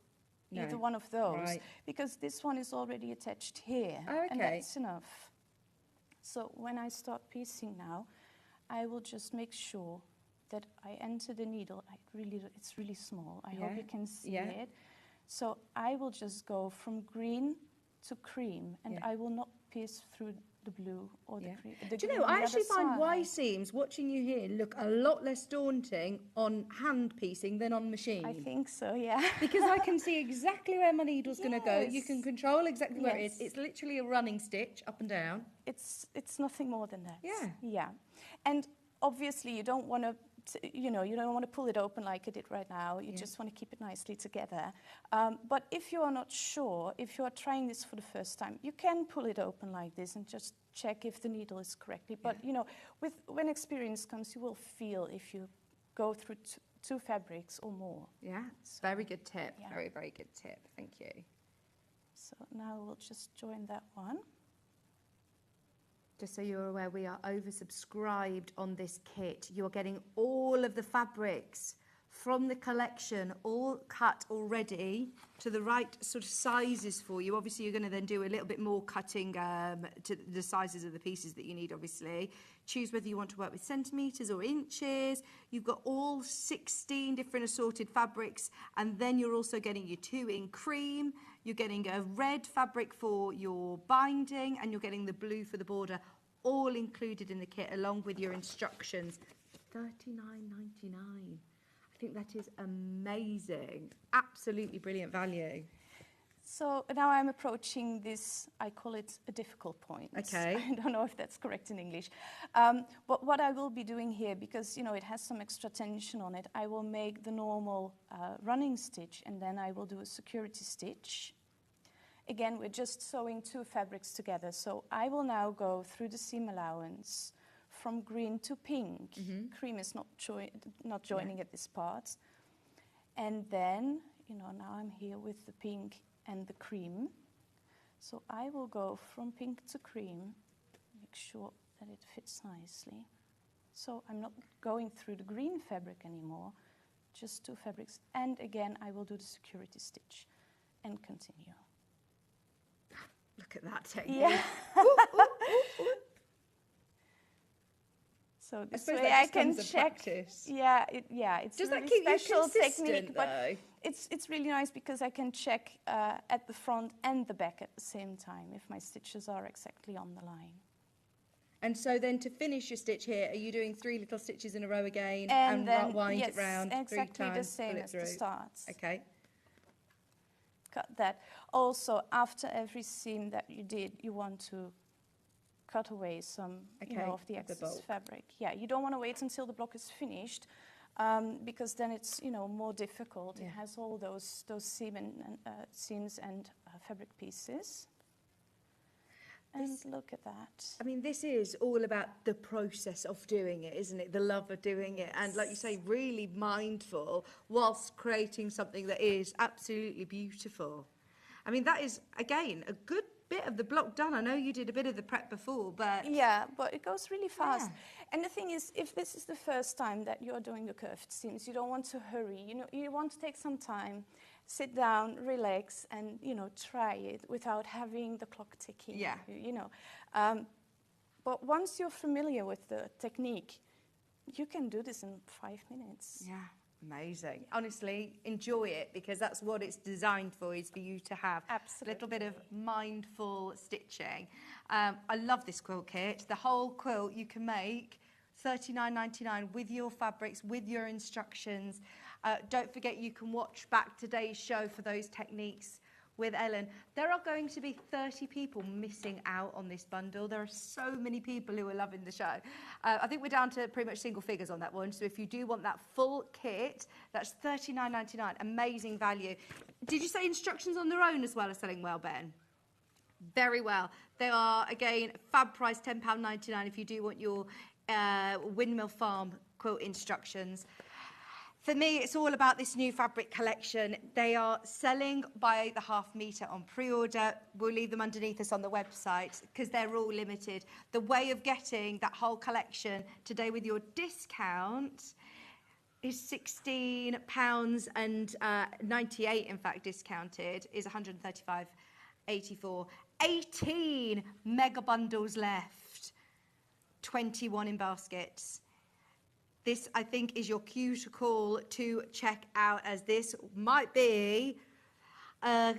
either one of those, because this one is already attached here, and that's enough. So when I start piecing now, I will just make sure that I enter the needle. It's really small. I hope you can see it. So I will just go from green to cream, and I will not pierce through the blue or the cream. Do you know, I actually find Y seams, watching you here, look a lot less daunting on hand piecing than on machine. I think so, yeah. Because I can see exactly where my needle's going to go. You can control exactly where it is. It's literally a running stitch up and down. It's nothing more than that. Yeah. Yeah. And obviously you don't want to, you know, you don't want to pull it open like I did right now. You just want to keep it nicely together. But if you are not sure, if you are trying this for the first time, you can pull it open like this and just check if the needle is correctly. But, you know, when experience comes, you will feel if you go through 2 fabrics or more. Yeah, very good tip. Yeah. Very, very good tip. Thank you. So now we'll just join that one. Just so you're aware, we are oversubscribed on this kit. You're getting all of the fabrics from the collection, all cut already to the right sort of sizes for you. Obviously, you're going to then do a little bit more cutting to the sizes of the pieces that you need, obviously. Choose whether you want to work with centimetres or inches. You've got all 16 different assorted fabrics, and then you're also getting your 2 in cream. You're getting a red fabric for your binding, and you're getting the blue for the border, all included in the kit, along with your instructions. $39.99. I think that is amazing. Absolutely brilliant value. So now I'm approaching this, I call it a difficult point. Okay. I don't know if that's correct in English. But what I will be doing here, because, you know, it has some extra tension on it, I will make the normal running stitch, and then I will do a security stitch. Again, we're just sewing 2 fabrics together. So I will now go through the seam allowance from green to pink. Cream is not joining at this part. And then, you know, now I'm here with the pink and the cream. So I will go from pink to cream, make sure that it fits nicely. So I'm not going through the green fabric anymore, just 2 fabrics. And again, I will do the security stitch and continue. Look at that technique. Yeah. So this way I can check. Practice. Yeah, it's Does a that really keep you special consistent, technique, but though? it's really nice because I can check at the front and the back at the same time if my stitches are exactly on the line. And so then to finish your stitch here, are you doing 3 little stitches in a row again And then, wind yes, it round 3 exactly times, the same pull it as through? the starts. Okay. Cut that. Also, after every seam that you did, you want to cut away some of the excess fabric. Yeah, you don't want to wait until the block is finished, because then it's more difficult. It has all those seams and fabric pieces. And look at that. I mean, this is all about the process of doing it, isn't it? The love of doing it. And like you say, really mindful whilst creating something that is absolutely beautiful. I mean, that is, again, a good bit of the block done. I know you did a bit of the prep before, but... Yeah, but it goes really fast. Yeah. And the thing is, if this is the first time that you're doing the curved seams, you don't want to hurry. You want to take some time, sit down, relax, and, try it without having the clock ticking. Yeah. But once you're familiar with the technique, you can do this in 5 minutes. Yeah. Amazing. Honestly, enjoy it because that's what it's designed for, is for you to have Absolutely. a little bit of mindful stitching. I love this quilt kit. The whole quilt you can make $39.99 with your fabrics, with your instructions. Don't forget you can watch back today's show for those techniques with Ellen. There are going to be 30 people missing out on this bundle. There are so many people who are loving the show. I think we're down to pretty much single figures on that one. So if you do want that full kit, that's $39.99. Amazing value. Did you say instructions on their own as well are selling well, Ben? Very well. They are, again, fab price £10.99 if you do want your Windmill Farm quilt instructions. For me, it's all about this new fabric collection. They are selling by the half metre on pre-order. We'll leave them underneath us on the website because they're all limited. The way of getting that whole collection today with your discount is £16 and 98, in fact, discounted, is £135.84. 18 mega bundles left, 21 in baskets. This, I think, is your cue to call to check out, as this might be a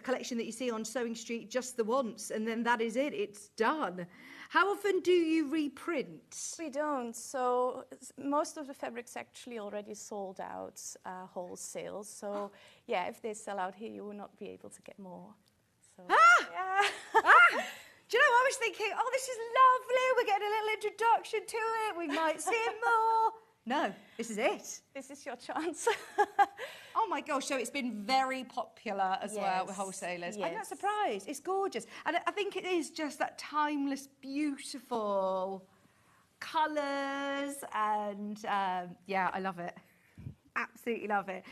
collection that you see on Sewing Street just the once, and then that is it. It's done. How often do you reprint? We don't. So most of the fabrics actually already sold out wholesale. So yeah, if they sell out here, you will not be able to get more. So, yeah. Do you know, I was thinking, oh, this is lovely. We're getting a little introduction to it. We might see it more. No, this is it. This is your chance. Oh my gosh, so it's been very popular as well with wholesalers. I'm not Yes. surprised. It's gorgeous. And I think it is just that timeless, beautiful colours. And yeah, I love it. Absolutely love it.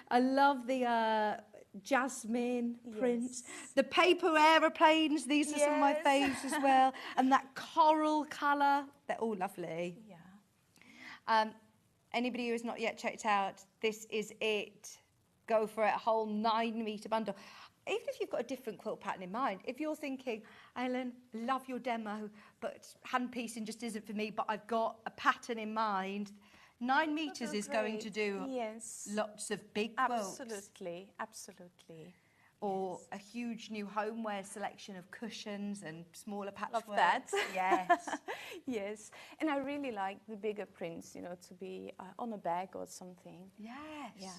I love the jasmine prints, the paper aeroplanes. These are some of my faves as well. And that coral colour. They're all lovely. Yeah. Anybody who has not yet checked out, this is it. Go for it, a whole 9 metre bundle. Even if you've got a different quilt pattern in mind, if you're thinking, Ellen, love your demo, but hand piecing just isn't for me, but I've got a pattern in mind, 9 metres is going to do lots of big quilts. Absolutely, absolutely. Or a huge new homeware selection of cushions and smaller patchwork. Love that. Yes. Yes, and I really like the bigger prints, you know, to be on a bag or something. Yes. Yeah.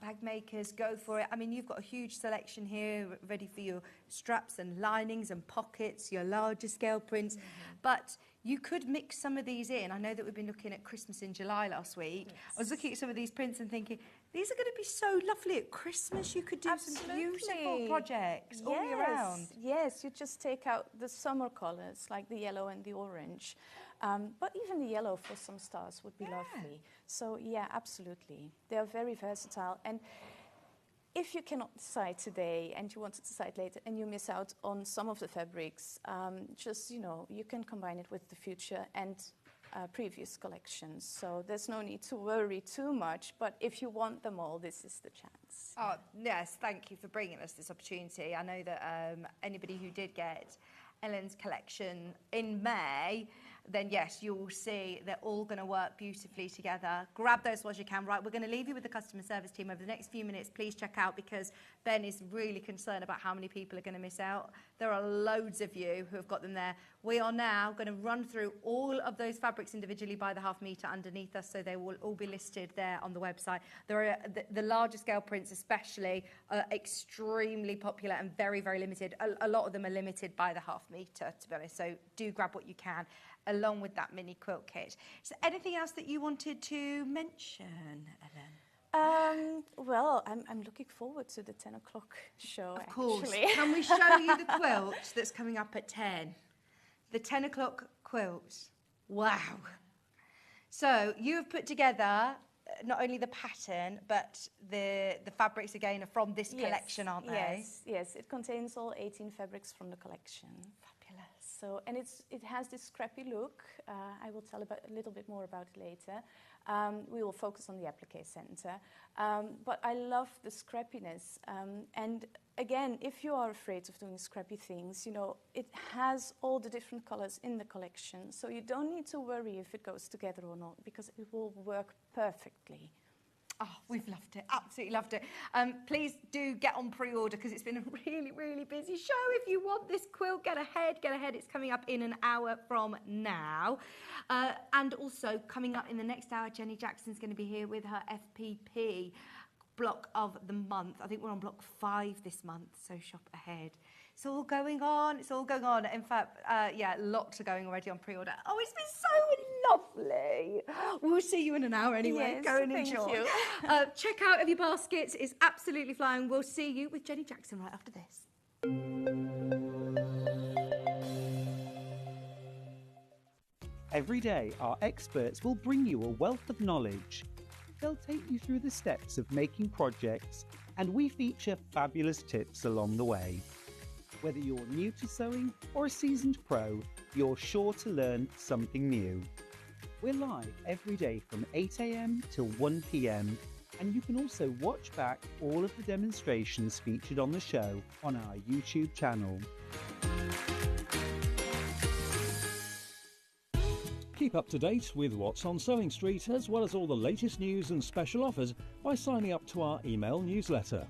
Bag makers, go for it. I mean, you've got a huge selection here ready for your straps and linings and pockets, your larger scale prints. But you could mix some of these in. I know that we've been looking at Christmas in July last week. Yes. I was looking at some of these prints and thinking, these are going to be so lovely at Christmas. You could do some beautiful projects all year round. Yes, you just take out the summer colours, like the yellow and the orange. But even the yellow for some stars would be lovely. So yeah, absolutely. They are very versatile. And if you cannot decide today and you want to decide later and you miss out on some of the fabrics, just, you know, you can combine it with the future and previous collections. So there's no need to worry too much. But if you want them all, this is the chance. Oh, yes, thank you for bringing us this opportunity. I know that anybody who did get Ellen's collection in May, then yes, you will see they're all going to work beautifully together. Grab those while you can. Right, we're going to leave you with the customer service team over the next few minutes. Please check out, because Ben is really concerned about how many people are going to miss out. There are loads of you who have got them there. We are now going to run through all of those fabrics individually by the half metre underneath us, so they will all be listed there on the website. There are the larger scale prints especially are extremely popular and very, very limited. A lot of them are limited by the half metre, to be honest, so do grab what you can, along with that mini quilt kit. Is there anything else that you wanted to mention, Ellen? Well, I'm looking forward to the 10 o'clock show, Of course. actually. Can we show you the quilt that's coming up at 10? The 10 o'clock quilt. Wow. So you have put together not only the pattern, but the fabrics again are from this collection, aren't they? Yes, yes. It contains all 18 fabrics from the collection. Fabulous. So, and it has this scrappy look. I will tell a little bit more about it later. We will focus on the Applique Centre. But I love the scrappiness. And again, if you are afraid of doing scrappy things, you know, it has all the different colors in the collection. So you don't need to worry if it goes together or not, because it will work perfectly. Oh, we've loved it. Absolutely loved it. Please do get on pre-order because it's been a really, really busy show. If you want this quilt, get ahead. Get ahead. It's coming up in an hour from now. And also coming up in the next hour, Jenny Jackson's going to be here with her FPP block of the month. I think we're on block 5 this month, so shop ahead. It's all going on. It's all going on. In fact, yeah, lots are going already on pre-order. Oh, it's been so lovely. We'll see you in an hour anyway. Yes, Go and thank enjoy. you. Check out Of Your Baskets. It's absolutely flying. We'll see you with Jenny Jackson right after this. Every day, our experts will bring you a wealth of knowledge. They'll take you through the steps of making projects, and we feature fabulous tips along the way. Whether you're new to sewing or a seasoned pro, you're sure to learn something new. We're live every day from 8 a.m. till 1 p.m, and you can also watch back all of the demonstrations featured on the show on our YouTube channel. Keep up to date with what's on Sewing Street, as well as all the latest news and special offers by signing up to our email newsletter.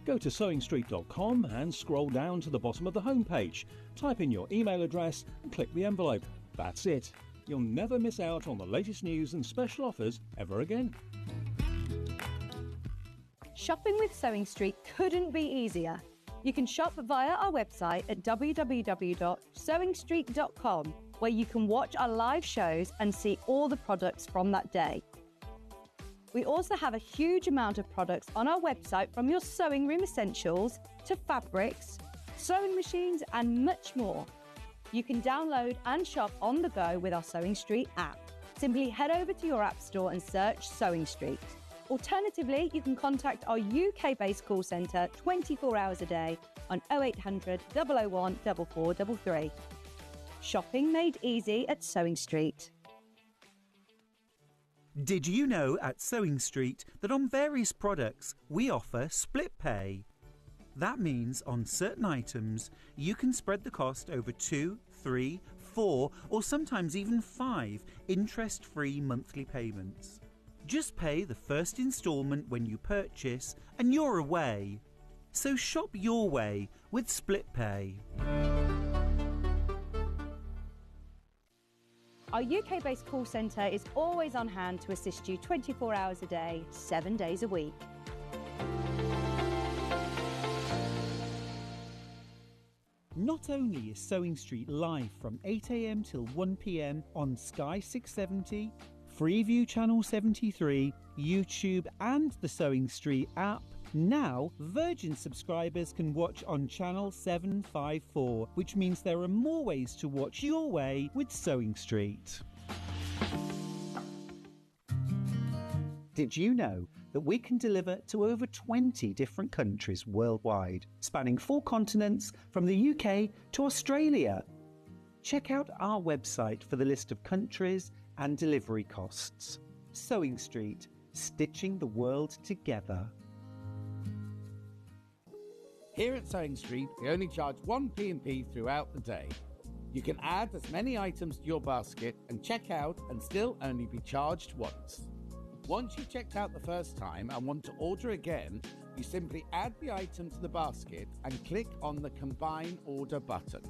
Go to sewingstreet.com and scroll down to the bottom of the homepage. Type in your email address and click the envelope. That's it. You'll never miss out on the latest news and special offers ever again. Shopping with Sewing Street couldn't be easier. You can shop via our website at www.sewingstreet.com, where you can watch our live shows and see all the products from that day. We also have a huge amount of products on our website, from your sewing room essentials to fabrics, sewing machines and much more. You can download and shop on the go with our Sewing Street app. Simply head over to your app store and search Sewing Street. Alternatively, you can contact our UK-based call centre 24 hours a day on 0800 001 4433. Shopping made easy at Sewing Street. Did you know at Sewing Street that on various products we offer split pay? That means on certain items you can spread the cost over 2, 3, 4 or sometimes even 5 interest-free monthly payments. Just pay the first instalment when you purchase and you're away. So shop your way with split pay. Our UK-based call centre is always on hand to assist you 24 hours a day, 7 days a week. Not only is Sewing Street live from 8 a.m. till 1 p.m. on Sky 670, Freeview Channel 73, YouTube and the Sewing Street app, now Virgin subscribers can watch on Channel 754, which means there are more ways to watch your way with Sewing Street. Did you know that we can deliver to over 20 different countries worldwide, spanning 4 continents from the UK to Australia? Check out our website for the list of countries and delivery costs. Sewing Street, stitching the world together. Here at Sewing Street, we only charge 1 P&P throughout the day. You can add as many items to your basket and check out and still only be charged once. Once you've checked out the first time and want to order again, you simply add the item to the basket and click on the Combine Order button.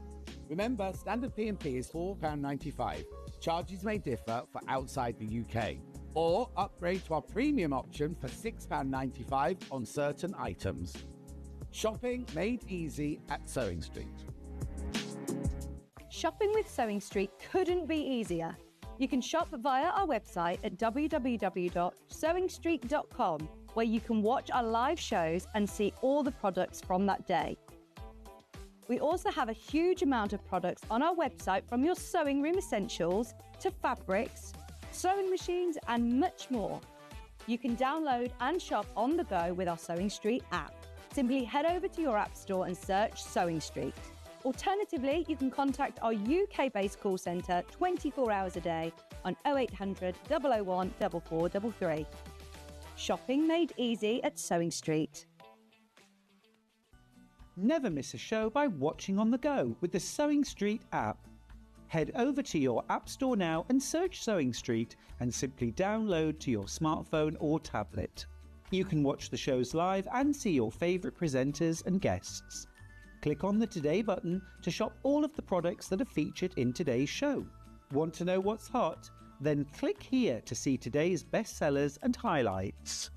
Remember, standard P&P is £4.95. Charges may differ for outside the UK. Or upgrade to our premium option for £6.95 on certain items. Shopping made easy at Sewing Street. Shopping with Sewing Street couldn't be easier. You can shop via our website at www.sewingstreet.com, where you can watch our live shows and see all the products from that day. We also have a huge amount of products on our website, from your sewing room essentials to fabrics, sewing machines and much more. You can download and shop on the go with our Sewing Street app. Simply head over to your app store and search Sewing Street. Alternatively, you can contact our UK-based call centre 24 hours a day on 0800 001 4433. Shopping made easy at Sewing Street. Never miss a show by watching on the go with the Sewing Street app. Head over to your App Store now and search Sewing Street and simply download to your smartphone or tablet. You can watch the shows live and see your favourite presenters and guests. Click on the Today button to shop all of the products that are featured in today's show. Want to know what's hot? Then click here to see today's bestsellers and highlights.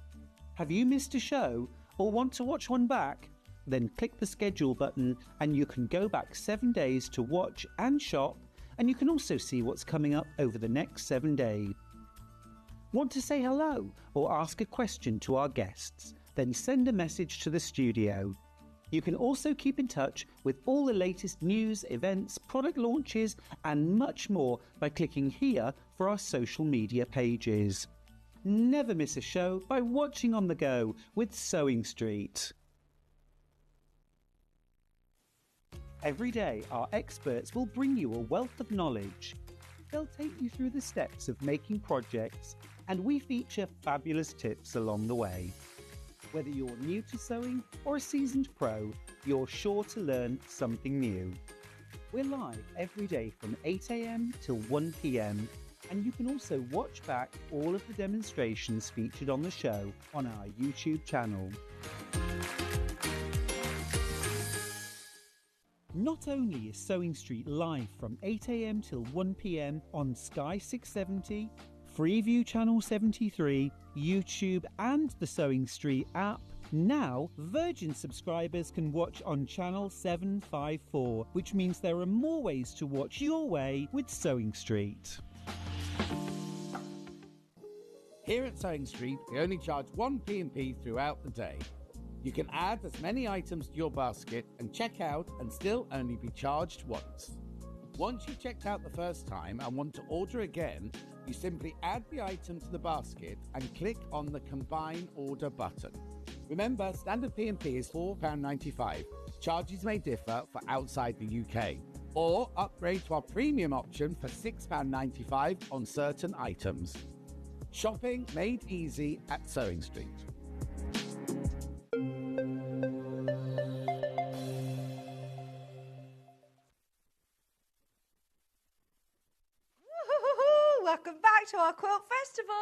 Have you missed a show or want to watch one back? Then click the schedule button and you can go back 7 days to watch and shop, and you can also see what's coming up over the next 7 days. Want to say hello or ask a question to our guests? Then send a message to the studio. You can also keep in touch with all the latest news, events, product launches and much more by clicking here for our social media pages. Never miss a show by watching on the go with Sewing Street. Every day, our experts will bring you a wealth of knowledge. They'll take you through the steps of making projects, and we feature fabulous tips along the way. Whether you're new to sewing or a seasoned pro, you're sure to learn something new. We're live every day from 8 AM till 1 PM, and you can also watch back all of the demonstrations featured on the show on our YouTube channel. Not only is Sewing Street live from 8 AM till 1 PM on Sky 670, Freeview Channel 73, YouTube and the Sewing Street app, now Virgin subscribers can watch on Channel 754, which means there are more ways to watch your way with Sewing Street. Here at Sewing Street, we only charge 1 P&P throughout the day. You can add as many items to your basket and check out and still only be charged once. Once you've checked out the first time and want to order again, you simply add the item to the basket and click on the Combine Order button. Remember, standard P&P is £4.95. Charges may differ for outside the UK. Or upgrade to our premium option for £6.95 on certain items. Shopping made easy at Sewing Street. Welcome back to our Quilt Festival.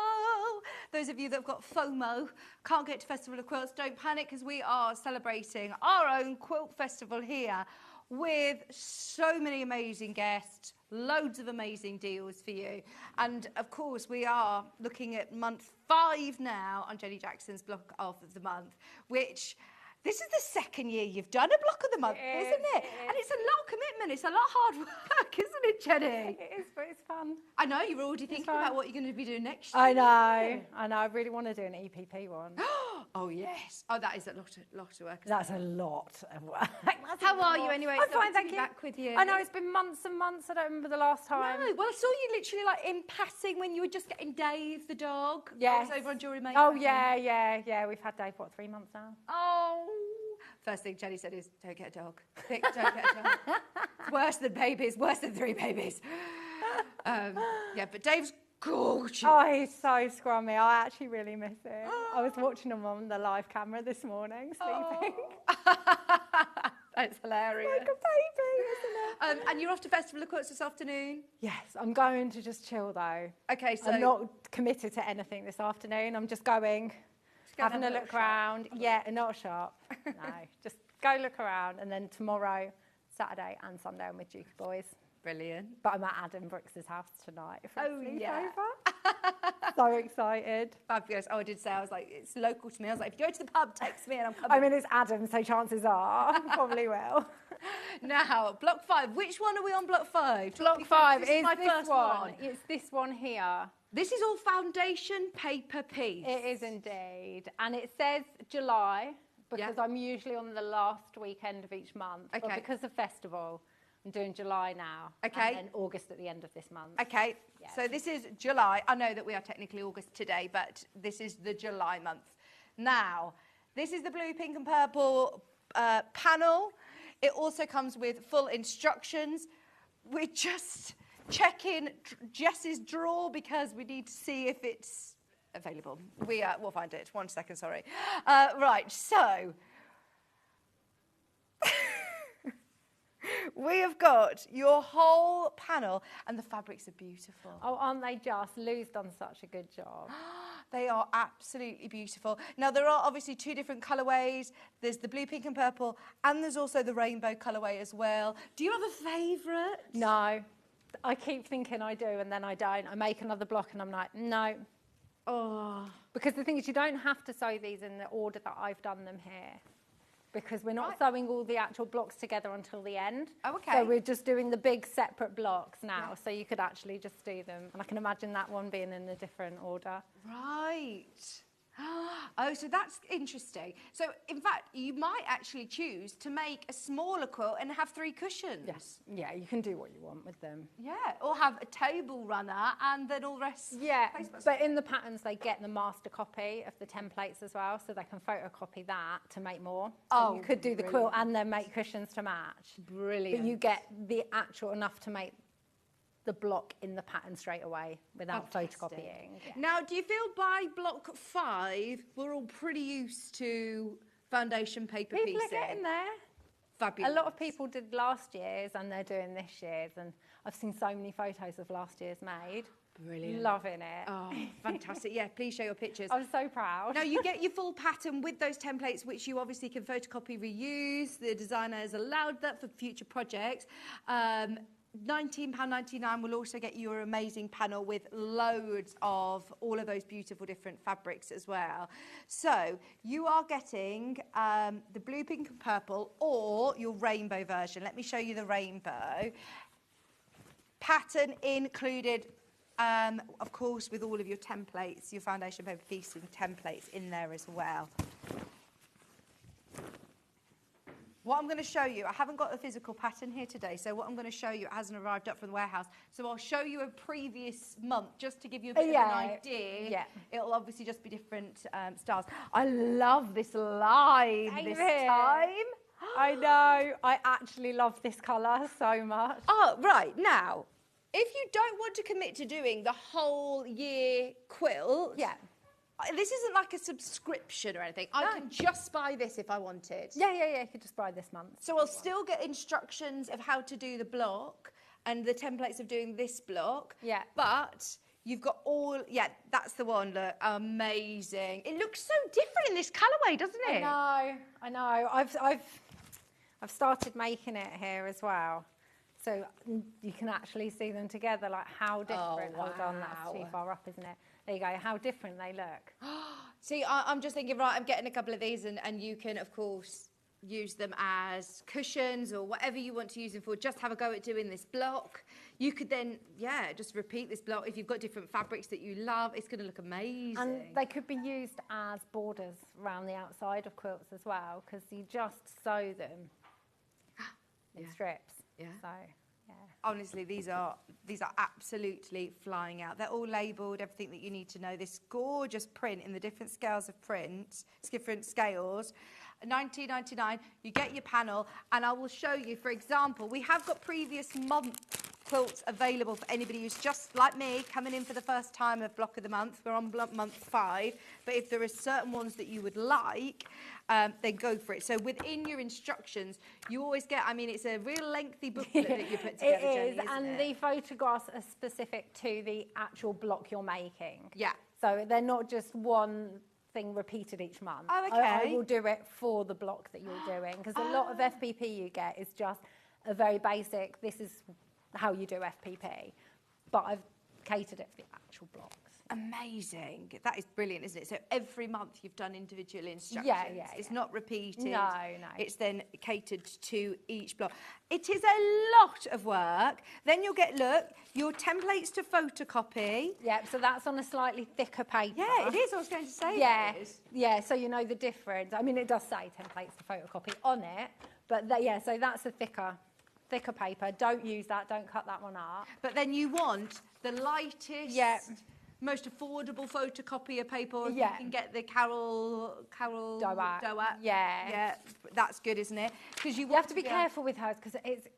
Those of you that have got FOMO, can't get to Festival of Quilts, don't panic, because we are celebrating our own Quilt Festival here with so many amazing guests, loads of amazing deals for you. And of course, we are looking at month 5 now on Jenny Jackson's Block of the Month, which this is the second year you've done a Block of the Month, isn't it? And it's a lot of commitment. It's a lot of hard work, isn't it, Jenny? It is, but it's fun. I know, you're already thinking about what you're going to be doing next year. I know. I really want to do an EPP one. Oh, yes. Oh, that is a lot of work. That's a lot of work. How are you anyway? I'm fine, thank you. you. Back with you. I know, it's been months and months. I don't remember the last time. No, well, I saw you literally like in passing when you were just getting Dave the dog. Yes. I was over on Jewellery Maker. Oh, yeah. We've had Dave, 3 months now? Oh. First thing Jenny said is, don't get a dog. Don't get a dog. It's worse than babies, worse than 3 babies. Yeah, but Dave's gorgeous. Oh, he's so scrummy. I actually really miss him. I was watching him on the live camera this morning, sleeping. That's hilarious. Like a baby, isn't it? And you're off to Festival of Quilts this afternoon? Yes, I'm going to just chill though. Okay, so... I'm not committed to anything this afternoon. I'm just going... having a look around. Yeah, not shop. No, just go look around. And then tomorrow, Saturday and Sunday, I'm with Duke Boys. Brilliant. But I'm at Adam Brooks's house tonight for a sleepover. Yeah. So excited. Fabulous. Oh, I did say, I was like, it's local to me. I was like, if you go to the pub, text me and I'm coming. I mean, it's Adam, so chances are I probably will. Now, Block 5. Which one are we on Block 5? Block 5 is is my this first one. It's this one here. This is all foundation paper piece. It is indeed. And it says July because I'm usually on the last weekend of each month. Okay. But because of festival, I'm doing July now. Okay. And then August at the end of this month. Okay. Yeah. So this is July. I know that we are technically August today, but this is the July month. Now, this is the blue, pink and purple panel. It also comes with full instructions. We're just checking Jess's drawer because we need to see if it's available. We'll find it. 1 second, sorry. Right, so we have got your whole panel, and the fabrics are beautiful. Oh, aren't they just? Lou's done such a good job. They are absolutely beautiful. Now, there are obviously 2 different colourways. There's the blue, pink and purple, and there's also the rainbow colourway as well. Do you have a favourite? No, I keep thinking I do, and then I don't. I make another block, and I'm like, no. Oh. Because the thing is, you don't have to sew these in the order that I've done them here. Because we're not sewing all the actual blocks together until the end. Oh, okay. So we're just doing the big separate blocks now. Yeah. So you could actually just do them. And I can imagine that one being in a different order. Right. Oh, so that's interesting. So, in fact, you might actually choose to make a smaller quilt and have 3 cushions. Yes. Yeah, you can do what you want with them. Yeah, or have a table runner and then all the rest. Yeah, but in the patterns, they get the master copy of the templates as well, so they can photocopy that to make more. So you could do the quilt and then make cushions to match. Brilliant. But you get the actual enough to make the block in the pattern straight away without photocopying. Yeah. Now, do you feel by block 5 we're all pretty used to foundation paper piecing? People are getting there. Fabulous. A lot of people did last year's and they're doing this year's, and I've seen so many photos of last year's made. Brilliant. Loving it. Oh, fantastic. Yeah, please show your pictures. I'm so proud. Now, you get your full pattern with those templates, which you obviously can photocopy, reuse. The designer has allowed that for future projects. £19.99 will also get you an amazing panel with loads of all of those beautiful different fabrics as well. So you are getting the blue, pink and purple, or your rainbow version. Let me show you the rainbow. Pattern included, of course, with all of your templates, your foundation paper piecing templates in there as well. What I'm going to show you, I haven't got the physical pattern here today, so what I'm going to show you, it hasn't arrived up from the warehouse. So I'll show you a previous month just to give you a bit of an idea. Yeah. It'll obviously just be different styles. I love this line this time. I know. I actually love this colour so much. Oh, right. Now, if you don't want to commit to doing the whole year quilt, yeah. This isn't like a subscription or anything. I can just buy this if I wanted. Yeah, you could just buy this month. So I'll still get instructions of how to do the block and the templates of doing this block. Yeah. But you've got all, that's the one, look, amazing. It looks so different in this colourway, doesn't it? I know. I've started making it here as well. So you can actually see them together, like how different. Oh, wow. Hold on, that's too far up, isn't it? There you go, how different they look. See, I'm just thinking, right, I'm getting a couple of these and you can, of course, use them as cushions or whatever you want to use them for. Just have a go at doing this block. You could then, just repeat this block. If you've got different fabrics that you love, it's going to look amazing. And they could be used as borders around the outside of quilts as well, because you just sew them in strips. Yeah. So, yeah. Honestly, these are absolutely flying out. They're all labelled, everything that you need to know. This gorgeous print in the different scales of print, different scales. £19.99, you get your panel, and I will show you, for example, we have got previous month quilts available for anybody who's just like me coming in for the first time of block of the month. We're on month 5, but if there are certain ones that you would like, then go for it. So within your instructions, you always get, I mean, it's a real lengthy booklet that you put together, Jenny, isn't and it? the photographs are specific to the actual block you're making. Yeah. So they're not just one thing repeated each month. Oh, okay. I will do it for the block that you're doing, because a lot of FPP you get is just a very basic, this is how you do FPP, but I've catered it for the actual blocks. Amazing. That is brilliant, isn't it? So every month you've done individual instructions. Yeah. It's not repeated. No. It's then catered to each block. It is a lot of work. Then you'll get, look, your templates to photocopy. Yeah, so that's on a slightly thicker paper. Yeah, it is. I was going to say yeah. it is. Yeah, so you know the difference. I mean, it does say templates to photocopy on it, but so that's a thicker paper. Don't use that. Don't cut that one up. But then you want the lightest most affordable photocopier paper. Or Yeah. You can get the Carol Doat. Doat. Yeah. Yeah, that's good, isn't it? Because You have to be careful with hers because it's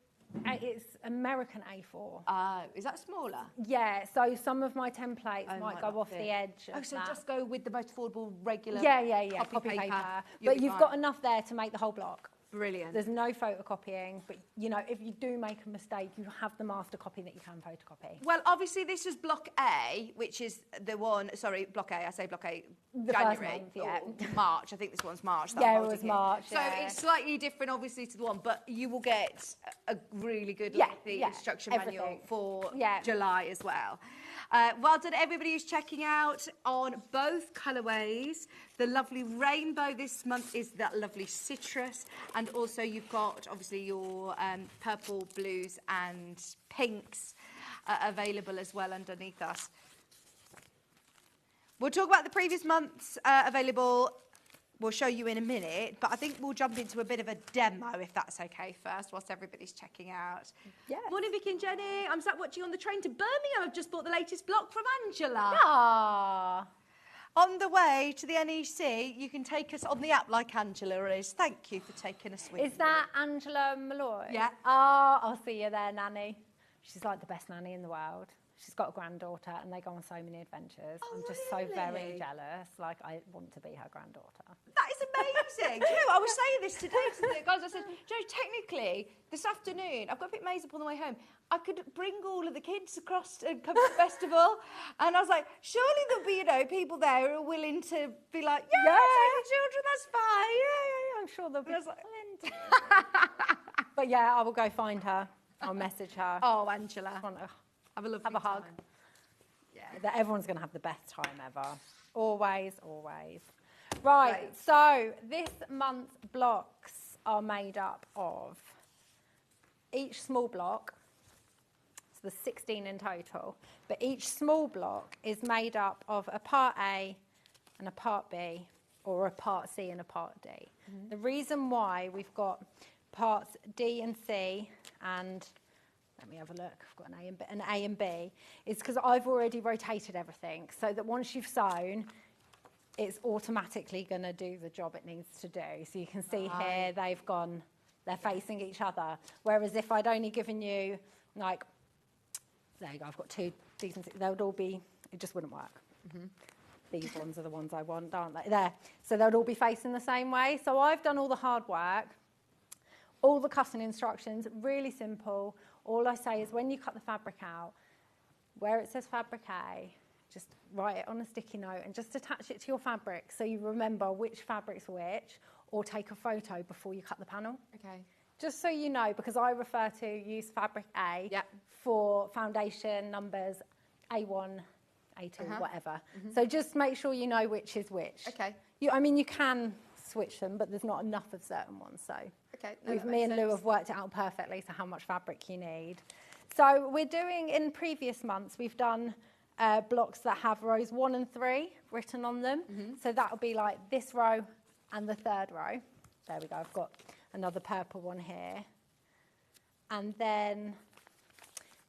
American A4. Is that smaller? Yeah, so some of my templates might might go not off fit. the edge. Oh, of so that. just go with the most affordable regular Yeah, copy paper. But you've got enough there to make the whole block. Brilliant. There's no photocopying, but you know, if you do make a mistake, you have the master copy that you can photocopy. Well, obviously this is block A, which is the one, sorry, block A, I say block A, The January, first month, yeah. or March, I think this one's March. that Yeah, I'm it holding was here. March, So yeah. it's slightly different, obviously, to the one, but you will get a really good instruction manual everything. for Yeah. July as well. Well done, everybody who's checking out on both colourways. The lovely rainbow this month is that lovely citrus, and also you've got obviously your purple, blues, and pinks available as well underneath us. We'll talk about the previous months available. We'll show you in a minute, but I think we'll jump into a bit of a demo if that's okay first, whilst everybody's checking out. Yes. Morning, Vicky and Jenny. I'm sat watching on the train to Birmingham. I've just bought the latest block from Angela. Ah, On the way to the NEC, you can take us on the app like Angela is. Thank you for taking us with is that Angela Malloy? Yeah. Oh, I'll see you there, Nanny. She's like the best nanny in the world. She's got a granddaughter and they go on so many adventures. Oh, I'm just so very really? jealous. Like, I want to be her granddaughter. That is amazing. Do you know, I was saying this today to the guys. I said, Joe, technically, this afternoon, I've got to pick Maze up on the way home. I could bring all of the kids across and come to the festival. And I was like, surely there'll be, you know, people there who are willing to be like, yeah, take the children, that's fine. I'm sure there'll be I was like, plenty. But yeah, I will go find her. I'll message her. oh, Angela. I want to Have a lovely have a hug. time. Yeah, that everyone's going to have the best time ever. Always, always. Right, Great. so this month's blocks are made up of each small block, so there's 16 in total, but each small block is made up of a part A and a part B, or a part C and a part D. The reason why we've got parts D and C and let me have a look. I've got an A and B. Is because I've already rotated everything so that once you've sewn, it's automatically going to do the job it needs to do. So you can see here they're facing each other. Whereas if I'd only given you, like, there you go, I've got two decent, they would all be, it just wouldn't work. These ones are the ones I want, aren't they? There. So they'd all be facing the same way. So I've done all the hard work, all the cutting instructions, really simple. All I say is when you cut the fabric out, where it says fabric A, just write it on a sticky note and just attach it to your fabric so you remember which fabric's which, or take a photo before you cut the panel. Okay. Just so you know, because I refer to use fabric A for foundation numbers A1, A2, whatever. So just make sure you know which is which. Okay. I mean, you can switch them, but there's not enough of certain ones, so. Okay. Me and Lou have worked it out perfectly, so how much fabric you need. So we're doing, in previous months, we've done blocks that have rows 1 and 3 written on them. So that'll be like this row and the third row. There we go, I've got another purple one here. And then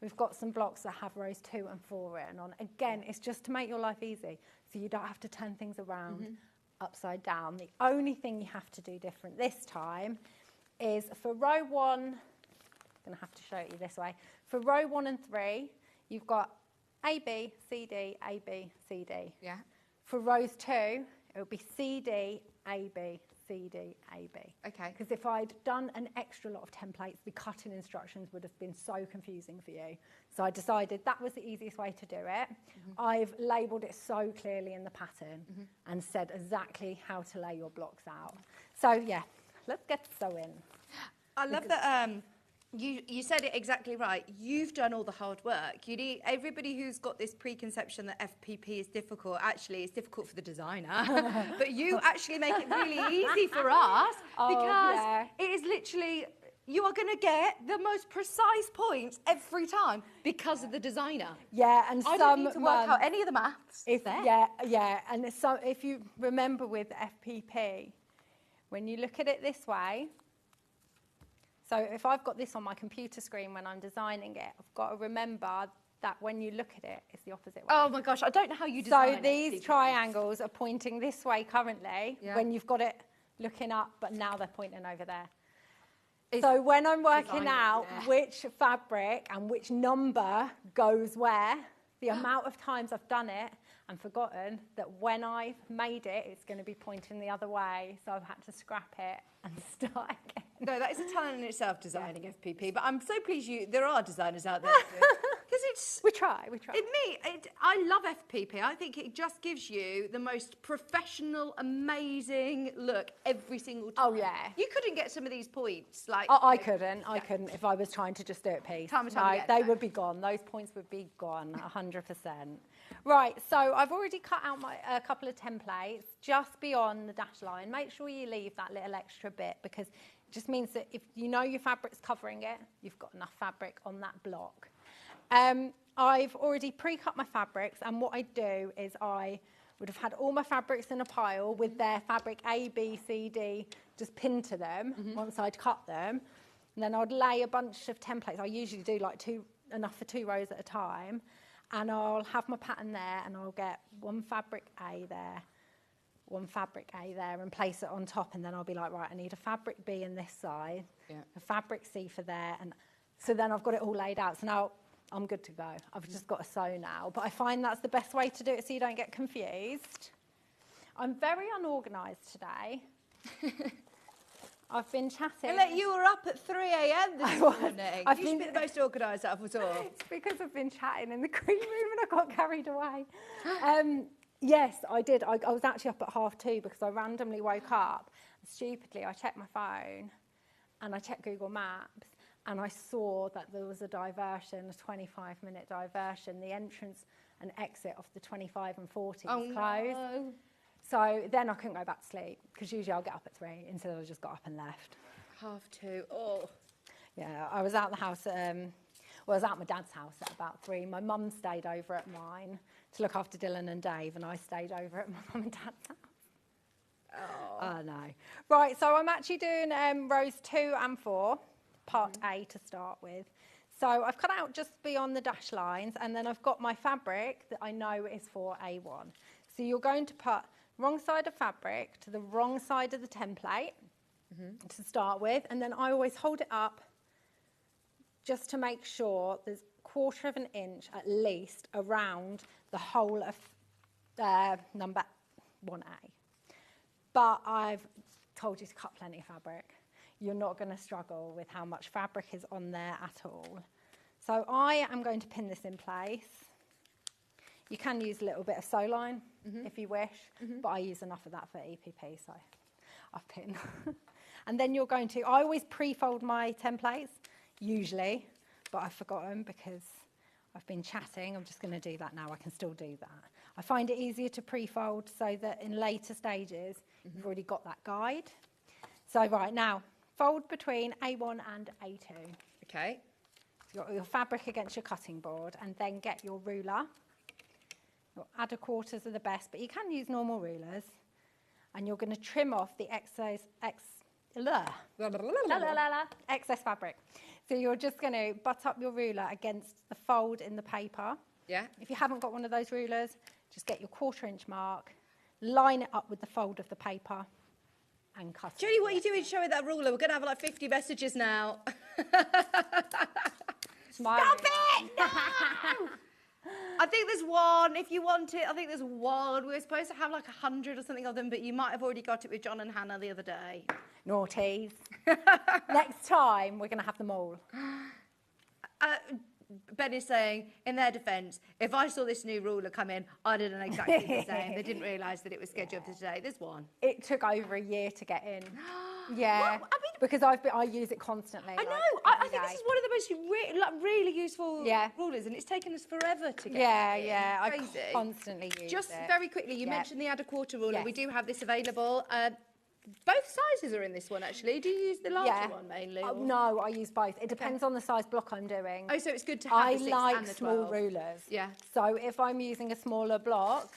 we've got some blocks that have rows 2 and 4 written on. Again, it's just to make your life easy, so you don't have to turn things around upside down. The only thing you have to do different this time is for row 1, I'm going to have to show it you this way. For row 1 and 3, you've got A, B, C, D, A, B, C, D. Yeah. For rows 2, it would be C, D, A, B, C, D, A, B. Okay. Because if I'd done an extra lot of templates, the cutting instructions would have been so confusing for you. So I decided that was the easiest way to do it. I've labelled it so clearly in the pattern and said exactly how to lay your blocks out. So yeah, let's get sewing. I love that you said it exactly right. You've done all the hard work. You need everybody who's got this preconception that FPP is difficult. Actually, it's difficult for the designer, but you actually make it really easy for us because it is literally you are going to get the most precise points every time because of the designer. Yeah, and I some don't need to work out months- any of the maths. If, there. yeah, and so if you remember with FPP, when you look at it this way, so if I've got this on my computer screen when I'm designing it, I've got to remember that when you look at it, it's the opposite way. Oh my gosh, I don't know how you design So these it. triangles are pointing this way currently when you've got it looking up, but now they're pointing over there. So when I'm working out which fabric and which number goes where, the amount of times I've done it and forgotten that when I've made it, it's going to be pointing the other way. So I've had to scrap it and start again. No, that is a talent in itself, designing FPP. But I'm so pleased there are designers out there. Because it's... We try. I love FPP. I think it just gives you the most professional, amazing look every single time. Oh, yeah. You couldn't get some of these points. Like I couldn't if I was trying to just do it piece. Time and time again, they would be gone. Those points would be gone, 100%. Right, so I've already cut out a couple of templates just beyond the dash line. Make sure you leave that little extra bit because it just means that if you know your fabric's covering it, you've got enough fabric on that block. I've already pre-cut my fabrics, and what I do is I would have had all my fabrics in a pile with their fabric A, B, C, D just pinned to them once I'd cut them. And then I'd lay a bunch of templates. I usually do like enough for 2 rows at a time. And I'll have my pattern there, and I'll get one fabric A there, one fabric A there, and place it on top. And then I'll be like, right, I need a fabric B in this side, a fabric C for there. And so then I've got it all laid out. So now I'm good to go. I've just got to sew now. But I find that's the best way to do it so you don't get confused. I'm very unorganised today. I've been chatting. You were up at 3 a.m. this morning. You should be the most organised out of us all. It's because I've been chatting in the green room and I got carried away. Yes, I did. I was actually up at 2:30 because I randomly woke up. Stupidly, I checked my phone and I checked Google Maps and I saw that there was a diversion, a 25-minute diversion. The entrance and exit of the 25 and 40 was closed. No. So then I couldn't go back to sleep because usually I'll get up at 3. Instead, I just got up and left. 2:30. Oh. Yeah, I was out the house. I was at my dad's house at about 3. My mum stayed over at mine to look after Dylan and Dave, and I stayed over at my mum and dad's house. Oh no. Right, so I'm actually doing rows 2 and 4, part A to start with. So I've cut out just beyond the dash lines, and then I've got my fabric that I know is for A1. So you're going to put wrong side of fabric to the wrong side of the template to start with, and then I always hold it up just to make sure there's 1/4 inch at least around the whole of number 1A. But I've told you to cut plenty of fabric. You're not going to struggle with how much fabric is on there at all. So I am going to pin this in place. You can use a little bit of sew line if you wish, but I use enough of that for EPP, so I've pinned. And then you're going to, I always pre-fold my templates, usually, but I've forgotten because I've been chatting. I'm just going to do that now. I can still do that. I find it easier to pre-fold so that in later stages, you've already got that guide. So right now, fold between A1 and A2. Okay. You've got your fabric against your cutting board, and then get your ruler. Your adder-quarters are the best, but you can use normal rulers. And you're going to trim off the excess fabric. So you're just going to butt up your ruler against the fold in the paper. Yeah. If you haven't got one of those rulers, just get your 1/4 inch mark, line it up with the fold of the paper, and cut it. Julie, what are you doing showing that ruler? We're going to have like 50 messages now. Stop it! No! I think there's one, if you want it, I think there's one. We were supposed to have like 100 or something of them, but you might have already got it with John and Hannah the other day. Naughties. Next time, we're going to have them all. Ben is saying, in their defence, if I saw this new ruler come in, I'd have done exactly the same. They didn't realise that it was scheduled for today. There's one. It took over a year to get in. Yeah, well, because I use it constantly. I know. I think this is one of the most really useful rulers, and it's taken us forever to get it. Yeah. I constantly use it. Just very quickly, you mentioned the adder-quarter ruler. Yes. We do have this available. Both sizes are in this one, actually. Do you use the larger one mainly? No, I use both. It depends on the size block I'm doing. Oh, so it's good to have the 6 and the 12. Small rulers. Yeah. So if I'm using a smaller block,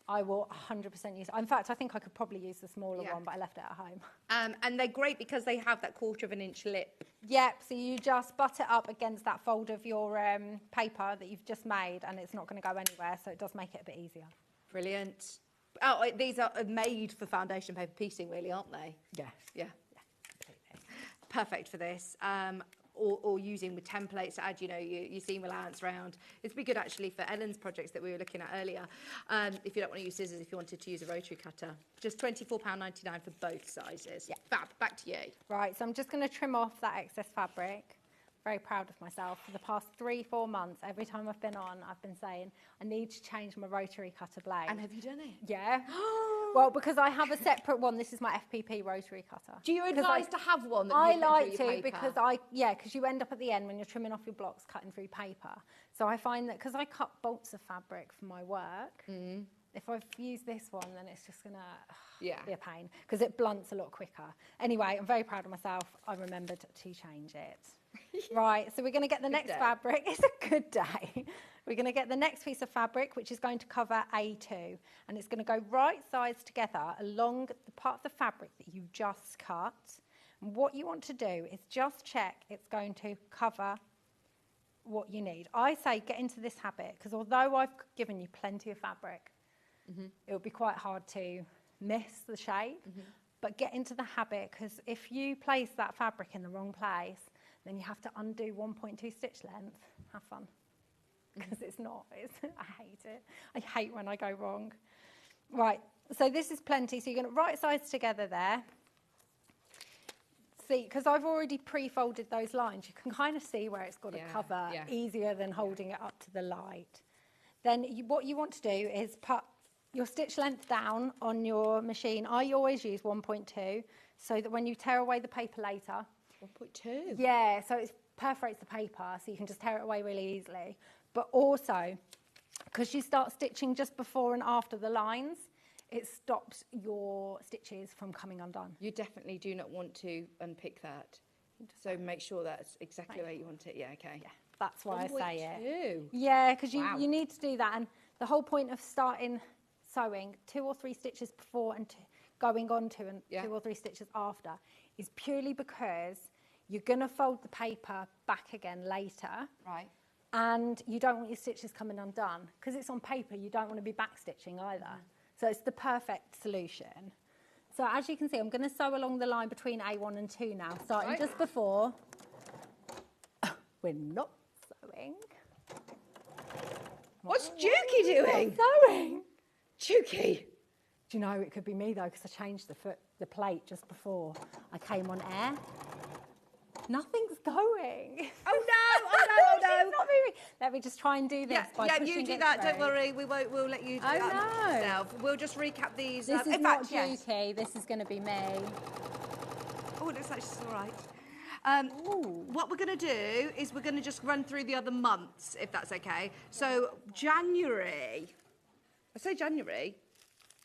I will 100% use it. In fact, I think I could probably use the smaller one, but I left it at home. And they're great because they have that 1/4 inch lip. Yep, so you just butt it up against that fold of your paper that you've just made, and it's not going to go anywhere, so it does make it a bit easier. Brilliant. Oh, these are made for foundation paper piecing, really, aren't they? Yes. Yeah. Completely. Perfect for this. Or using with templates to add, your seam allowance round. It'd be good actually for Ellen's projects that we were looking at earlier. If you don't want to use scissors, if you wanted to use a rotary cutter, just £24.99 for both sizes. Yeah. Fab. Back to you. Right, so I'm just going to trim off that excess fabric. Very proud of myself. For the past 3-4 months, every time I've been on, I've been saying, I need to change my rotary cutter blade. And have you done it? Yeah. Well, because I have a separate one. This is my FPP rotary cutter. Do you advise to have one that I you can like through to your paper? because you end up at the end when you're trimming off your blocks, cutting through paper. So I find that because I cut bolts of fabric for my work, if I've used this one, then it's just going to be a pain because it blunts a lot quicker. Anyway, I'm very proud of myself. I remembered to change it. Right, so we're going to get the next fabric. It's a good day. We're going to get the next piece of fabric, which is going to cover A2, and it's going to go right sides together along the part of the fabric that you just cut. And what you want to do is just check it's going to cover what you need. I say get into this habit, because although I've given you plenty of fabric, it would be quite hard to miss the shape, but get into the habit, because if you place that fabric in the wrong place, then you have to undo 1.2 stitch length. Have fun. Because it's not. I hate it. I hate when I go wrong. Right, so this is plenty. So you're going to right sides together there. See, because I've already pre-folded those lines, you can kind of see where it's got to cover easier than holding it up to the light. Then what you want to do is put your stitch length down on your machine. I always use 1.2 so that when you tear away the paper later, 1.2? Yeah, so it perforates the paper, so you can just tear it away really easily. But also, because you start stitching just before and after the lines, it stops your stitches from coming undone. You definitely do not want to unpick that. So make sure that's exactly where you want it. Yeah, okay. Yeah, that's why I say it. 1.2? Yeah, because you need to do that. And the whole point of starting sewing 2 or 3 stitches before and going on to and 2 or 3 stitches after is purely because you're going to fold the paper back again later. Right. And you don't want your stitches coming undone. Because it's on paper, you don't want to be back stitching either. So it's the perfect solution. So as you can see, I'm going to sew along the line between A1 and 2 now, starting just before. We're not sewing. What's Juki doing? Sewing. Juki. Do you know, it could be me though, because I changed the plate just before I came on air. Nothing's going. Oh no! She's not moving. Let me just try and do this. Yeah, you do that. Don't worry. We'll let you do that yourself. We'll just recap these. This is not Juki. This is going to be me. Oh, it looks like she's all right. What we're going to do is we're going to just run through the other months, if that's okay. So January. I say January.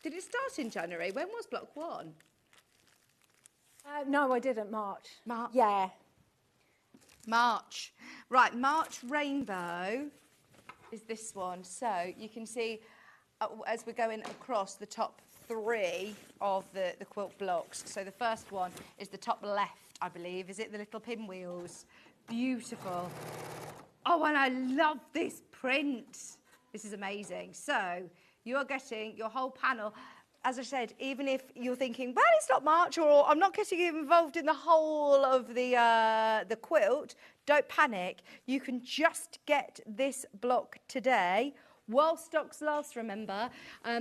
Did it start in January? When was block 1? No, I didn't. March. March. Yeah. March. Right, March Rainbow is this one. So you can see as we're going across the top 3 of the quilt blocks. So the first one is the top left, I believe. Is it the little pinwheels? Beautiful. Oh, and I love this print. This is amazing. So you are getting your whole panel. As I said, even if you're thinking, well, it's not March, or I'm not getting involved in the whole of the quilt, don't panic. You can just get this block today while stocks last, remember.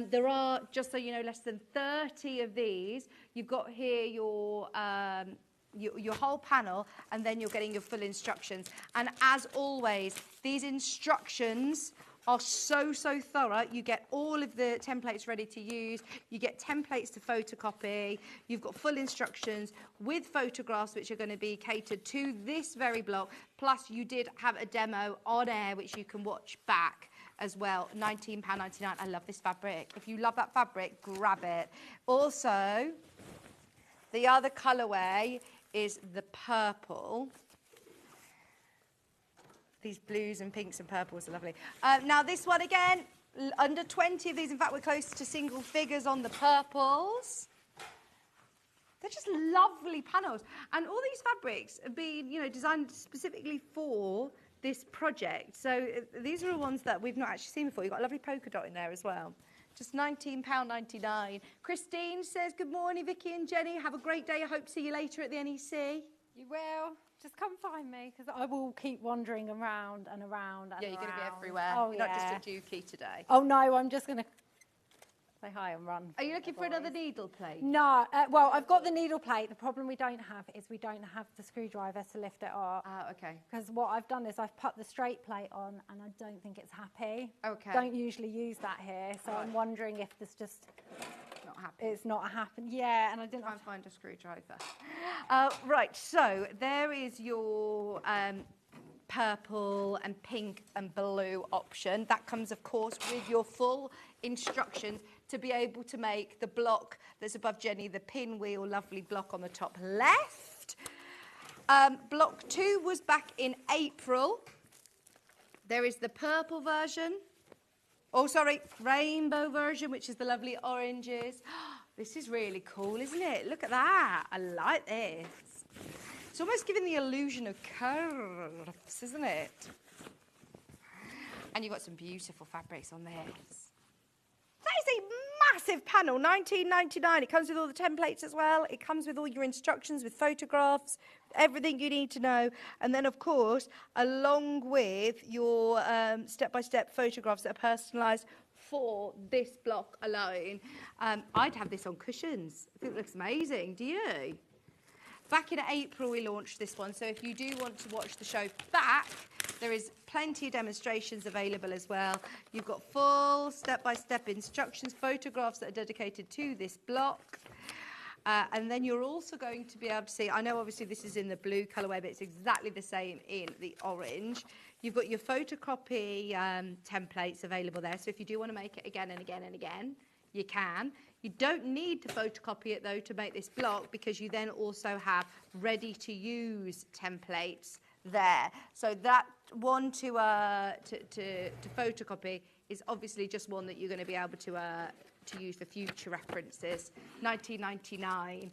There are, just so you know, less than 30 of these. You've got here your whole panel, and then you're getting your full instructions. And as always, these instructions are so thorough. You get all of the templates ready to use. You get templates to photocopy. You've got full instructions with photographs which are going to be catered to this very block. Plus you did have a demo on air which you can watch back as well. £19.99. I love this fabric. If you love that fabric, grab it. Also, the other colourway is the purple. These blues and pinks and purples are lovely. Now this one again, under 20 of these. In fact, we're close to single figures on the purples. They're just lovely panels. And all these fabrics have been, you know, designed specifically for this project. So these are the ones that we've not actually seen before. You've got a lovely polka dot in there as well. Just £19.99. Christine says, good morning, Vicky and Jenny. Have a great day. I hope to see you later at the NEC. You will. Just come find me, because I will keep wandering around and around and Yeah, you're going to be around. everywhere. Oh, You're yeah. not just at Dookie today. Oh, no, I'm just going to say hi and run. Are you looking for another needle plate? No, well, I've got the needle plate. The problem we don't have is we don't have the screwdriver to lift it up. Okay. Because what I've done is I've put the straight plate on and I don't think it's happy. Okay. Don't usually use that here, so I'm wondering if there's just... Not happy. It's not happened. Yeah, and I didn't Try and find a screwdriver. Right, so there is your purple and pink and blue option. That comes, of course, with your full instructions to be able to make the block that's above Jenny, the pinwheel, lovely block on the top left. Block 2 was back in April. There is the purple version. Oh, sorry, rainbow version, which is the lovely oranges. This is really cool, isn't it? Look at that. I like this. It's almost giving the illusion of curves, isn't it? And you've got some beautiful fabrics on this. That is a massive panel, £19.99. It comes with all the templates as well. It comes with all your instructions, with photographs, everything you need to know. And then, of course, along with your step-by-step photographs that are personalised for this block alone. I'd have this on cushions. I think it looks amazing. Do you? Back in April, we launched this one. So if you do want to watch the show back, there is plenty of demonstrations available as well. You've got full step-by-step instructions, photographs that are dedicated to this block. And then you're also going to be able to see, I know obviously this is in the blue colourway, but it's exactly the same in the orange. You've got your photocopy templates available there. So if you do want to make it again and again and again, you can. You don't need to photocopy it though to make this block, because you then also have ready-to-use templates there. So that one to photocopy is obviously just one that you're going to be able to use for future references. £19.99.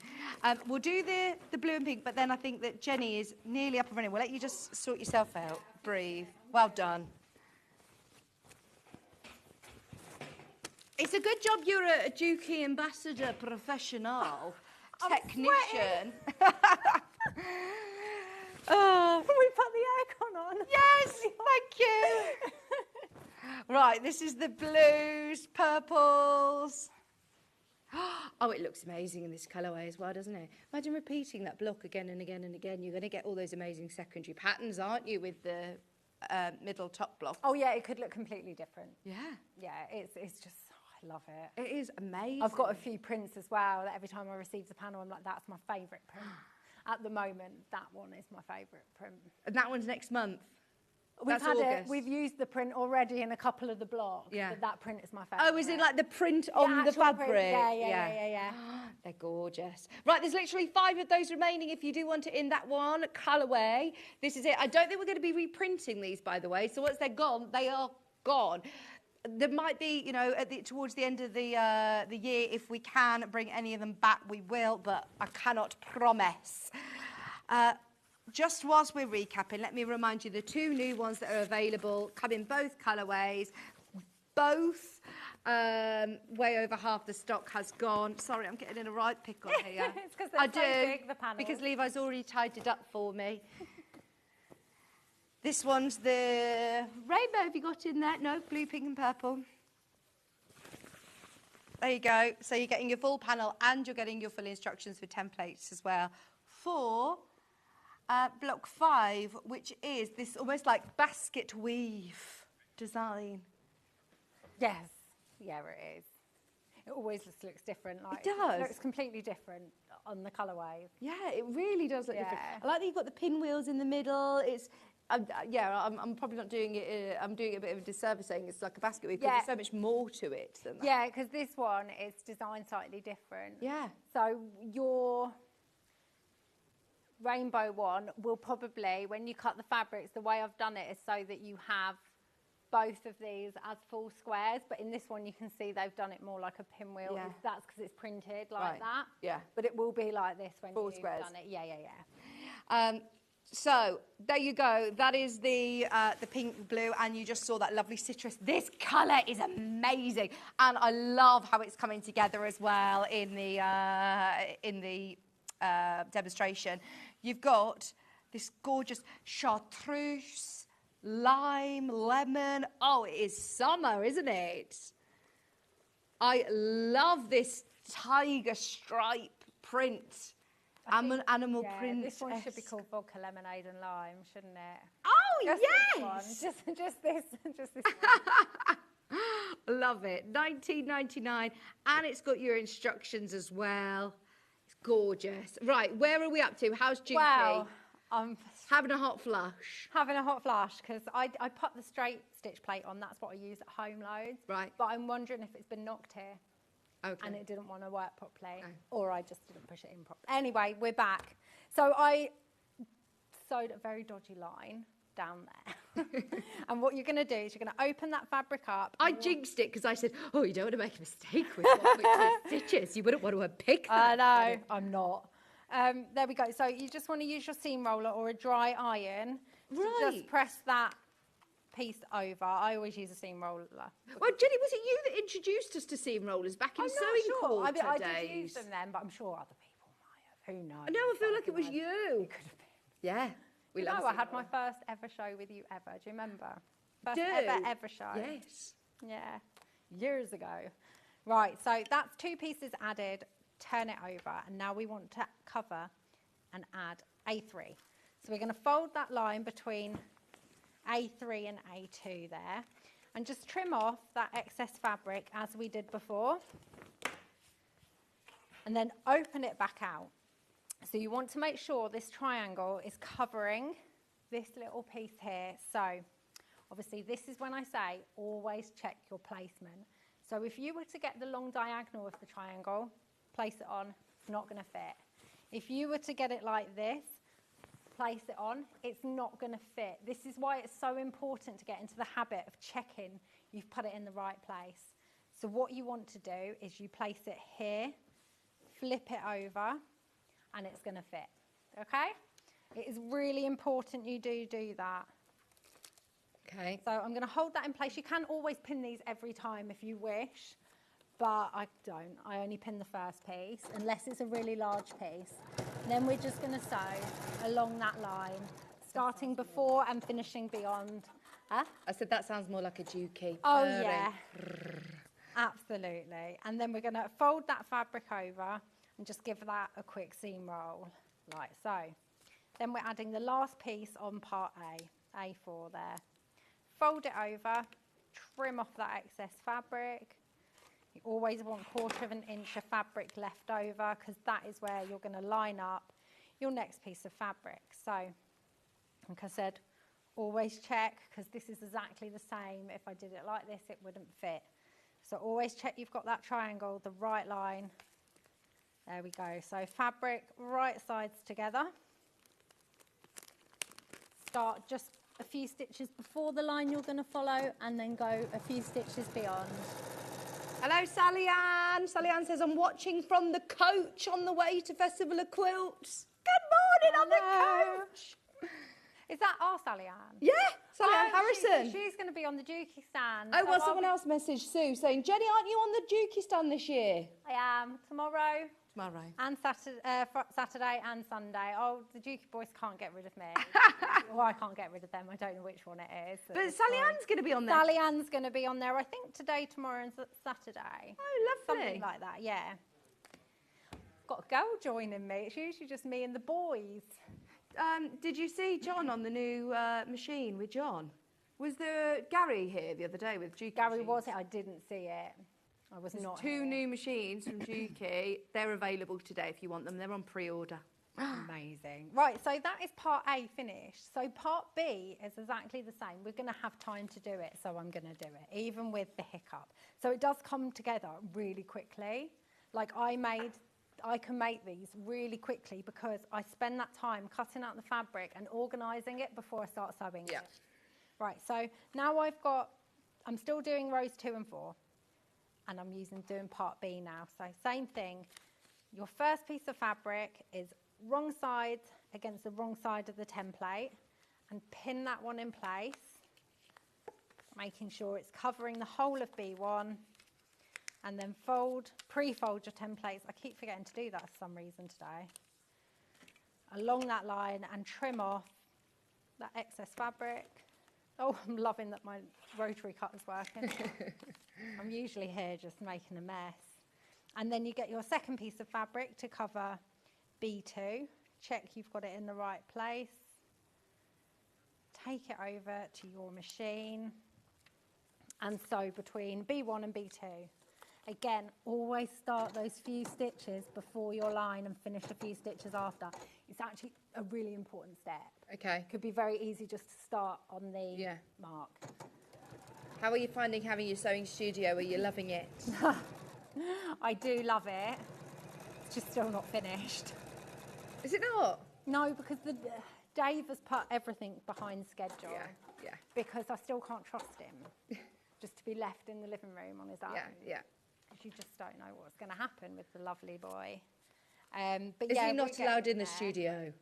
We'll do the blue and pink, but then I think that Jenny is nearly up and running. We'll let you just sort yourself out. Breathe. Well done. It's a good job you're a Dookie ambassador, professional, technician. Can we put the aircon on? Yes, thank you. Right, this is the blues, purples. Oh, it looks amazing in this colourway as well, doesn't it? Imagine repeating that block again and again and again. You're going to get all those amazing secondary patterns, aren't you, with the middle top block? Oh, yeah, it could look completely different. Yeah. Yeah, it's just, I love it. It is amazing. I've got a few prints as well that every time I receive the panel, I'm like, that's my favourite print. At the moment, that one is my favourite print. And that one's next month. We've had it. We've used the print already in a couple of the blocks. Yeah. But that print is my favourite. Oh, is it like the print on the actual fabric? print. Yeah. They're gorgeous. Right, there's literally 5 of those remaining if you do want it in that one colourway. This is it. I don't think we're going to be reprinting these, by the way. So once they're gone, they are gone. There might be, you know, towards the end of the year, if we can bring any of them back, we will, but I cannot promise. Just whilst we're recapping, let me remind you the 2 new ones that are available come in both colourways. Both, way over half the stock has gone. Sorry, I'm getting in a right pickle here. It's because they're so big, the panels. Because Levi's already tied it up for me. This one's the rainbow. Have you got in there? No, blue, pink and purple. There you go. So you're getting your full panel and you're getting your full instructions for templates as well. For block 5, which is this almost like basket weave design. Yes. Yeah, it is. It always just looks different. Like, It does. It looks completely different on the colourways. Yeah, it really does look different. Yeah. I like that you've got the pinwheels in the middle. It's I'm probably not doing it. I'm doing it a bit of a disservice saying it's like a basket weave, because there's so much more to it than that. Yeah, because this one is designed slightly different. Yeah. So your rainbow one will probably, when you cut the fabrics, the way I've done it is so that you have both of these as full squares, but in this one you can see they've done it more like a pinwheel. Yeah. That's because it's printed like that. Yeah. But it will be like this when Full you've squares. done it. Yeah. So there you go. That is the pink blue, and you just saw that lovely citrus. This colour is amazing, and I love how it's coming together as well in the demonstration. You've got this gorgeous chartreuse, lime, lemon. Oh, it is summer, isn't it? I love this tiger stripe print. Animal print. This one should be called vodka, lemonade and lime, shouldn't it? Oh, Just yes! this one. Just this one. Love it. $19.99, and it's got your instructions as well. It's gorgeous. Right, where are we up to? How's Juki? Well, I'm having a hot flush. having a hot flush because I put the straight stitch plate on. That's what I use at home loads. Right. But I'm wondering if it's been knocked here. Okay. And it didn't want to work properly, or I just didn't push it in properly. Anyway, we're back. So I sewed a very dodgy line down there. And what you're going to do is you're going to open that fabric up. I jinxed it because I said, oh, you don't want to make a mistake with the stitches. You wouldn't want to unpick that. I know, I'm not. There we go. So you just want to use your seam roller or a dry iron to just press that piece over. I always use a seam roller. Well, Jenny, was it you that introduced us to seam rollers back in sewing quarter days? I did use them then, but I'm sure other people might have. Who knows? No, I feel like it was you. It could have been. Yeah. We love I seam had my roller. first ever show with you ever. Do you remember? First Do. ever show. Yes. Yeah. Years ago. Right, so that's 2 pieces added. Turn it over, and now we want to cover and add A3. So we're going to fold that line between A3 and A2 there, and just trim off that excess fabric as we did before, and then open it back out. So you want to make sure this triangle is covering this little piece here. So obviously this is when I say always check your placement. So if you were to get the long diagonal of the triangle, place it on, it's not going to fit. If you were to get it like this, place it on, it's not going to fit. This is why it's so important to get into the habit of checking you've put it in the right place. So what you want to do is you place it here, flip it over, and it's going to fit. Okay? It is really important you do that. Okay. So I'm going to hold that in place. You can always pin these every time if you wish, but I don't. I only pin the first piece unless it's a really large piece. Then we're just going to sew along that line, starting before and finishing beyond. Huh? I said that sounds more like a dookie. Oh, yeah. Absolutely. And then we're going to fold that fabric over and just give that a quick seam roll, like so. Then we're adding the last piece on part A, A4 there. Fold it over, trim off that excess fabric. You always want 1/4 inch of fabric left over because that is where you're going to line up your next piece of fabric. So, like I said, always check, because this is exactly the same. If I did it like this, it wouldn't fit. So always check you've got that triangle, the right line. There we go. So fabric, right sides together. Start just a few stitches before the line you're going to follow, and then go a few stitches beyond. Hello, Sally Ann. Sally Ann says, I'm watching from the coach on the way to Festival of Quilts. Good morning on the coach. Is that our Sally Ann? Yeah, Sally Ann Harrison. She's going to be on the Dukey stand. Oh, so well, someone else messaged Sue saying, Jenny, aren't you on the Dukey stand this year? I am. Tomorrow. Tomorrow. And Saturday and Sunday. Oh, the Dukey boys can't get rid of me. Well, I can't get rid of them. I don't know which one it is. But Sally Ann's going to be on there. Sally Ann's going to be on there, I think, today, tomorrow and Saturday. Oh, lovely. Something like that, yeah. Got a girl joining me. It's usually just me and the boys. Did you see John on the new machine with John? Was there Gary here the other day with Dukey? Gary was it? I didn't see it. I was not Two here. new machines from Dukey. They're available today if you want them. They're on pre-order. Amazing. Right, so that is part A finished. So part B is exactly the same. We're going to have time to do it, so I'm going to do it, even with the hiccup. So it does come together really quickly. Like I can make these really quickly because I spend that time cutting out the fabric and organising it before I start sewing it. Right, so now I've got I'm still doing rows 2 and 4, and I'm doing part B now. So same thing. Your first piece of fabric is wrong side against the wrong side of the template, and pin that one in place, making sure it's covering the whole of B1, and then pre-fold your templates. I keep forgetting to do that for some reason today. Along that line, and trim off that excess fabric. Oh, I'm loving that my rotary cutter's working. I'm usually here just making a mess. And then you get your second piece of fabric to cover B2. Check you've got it in the right place. Take it over to your machine and sew between B1 and B2. Again, always start those few stitches before your line and finish a few stitches after. It's actually a really important step. Okay. Could be very easy just to start on the mark. How are you finding having your sewing studio? Are you loving it? I do love it. It's just still not finished. Is it not? No, because Dave has put everything behind schedule. Yeah. Because I still can't trust him just to be left in the living room on his own. Yeah. Because you just don't know what's going to happen with the lovely boy. But is he not allowed in the studio?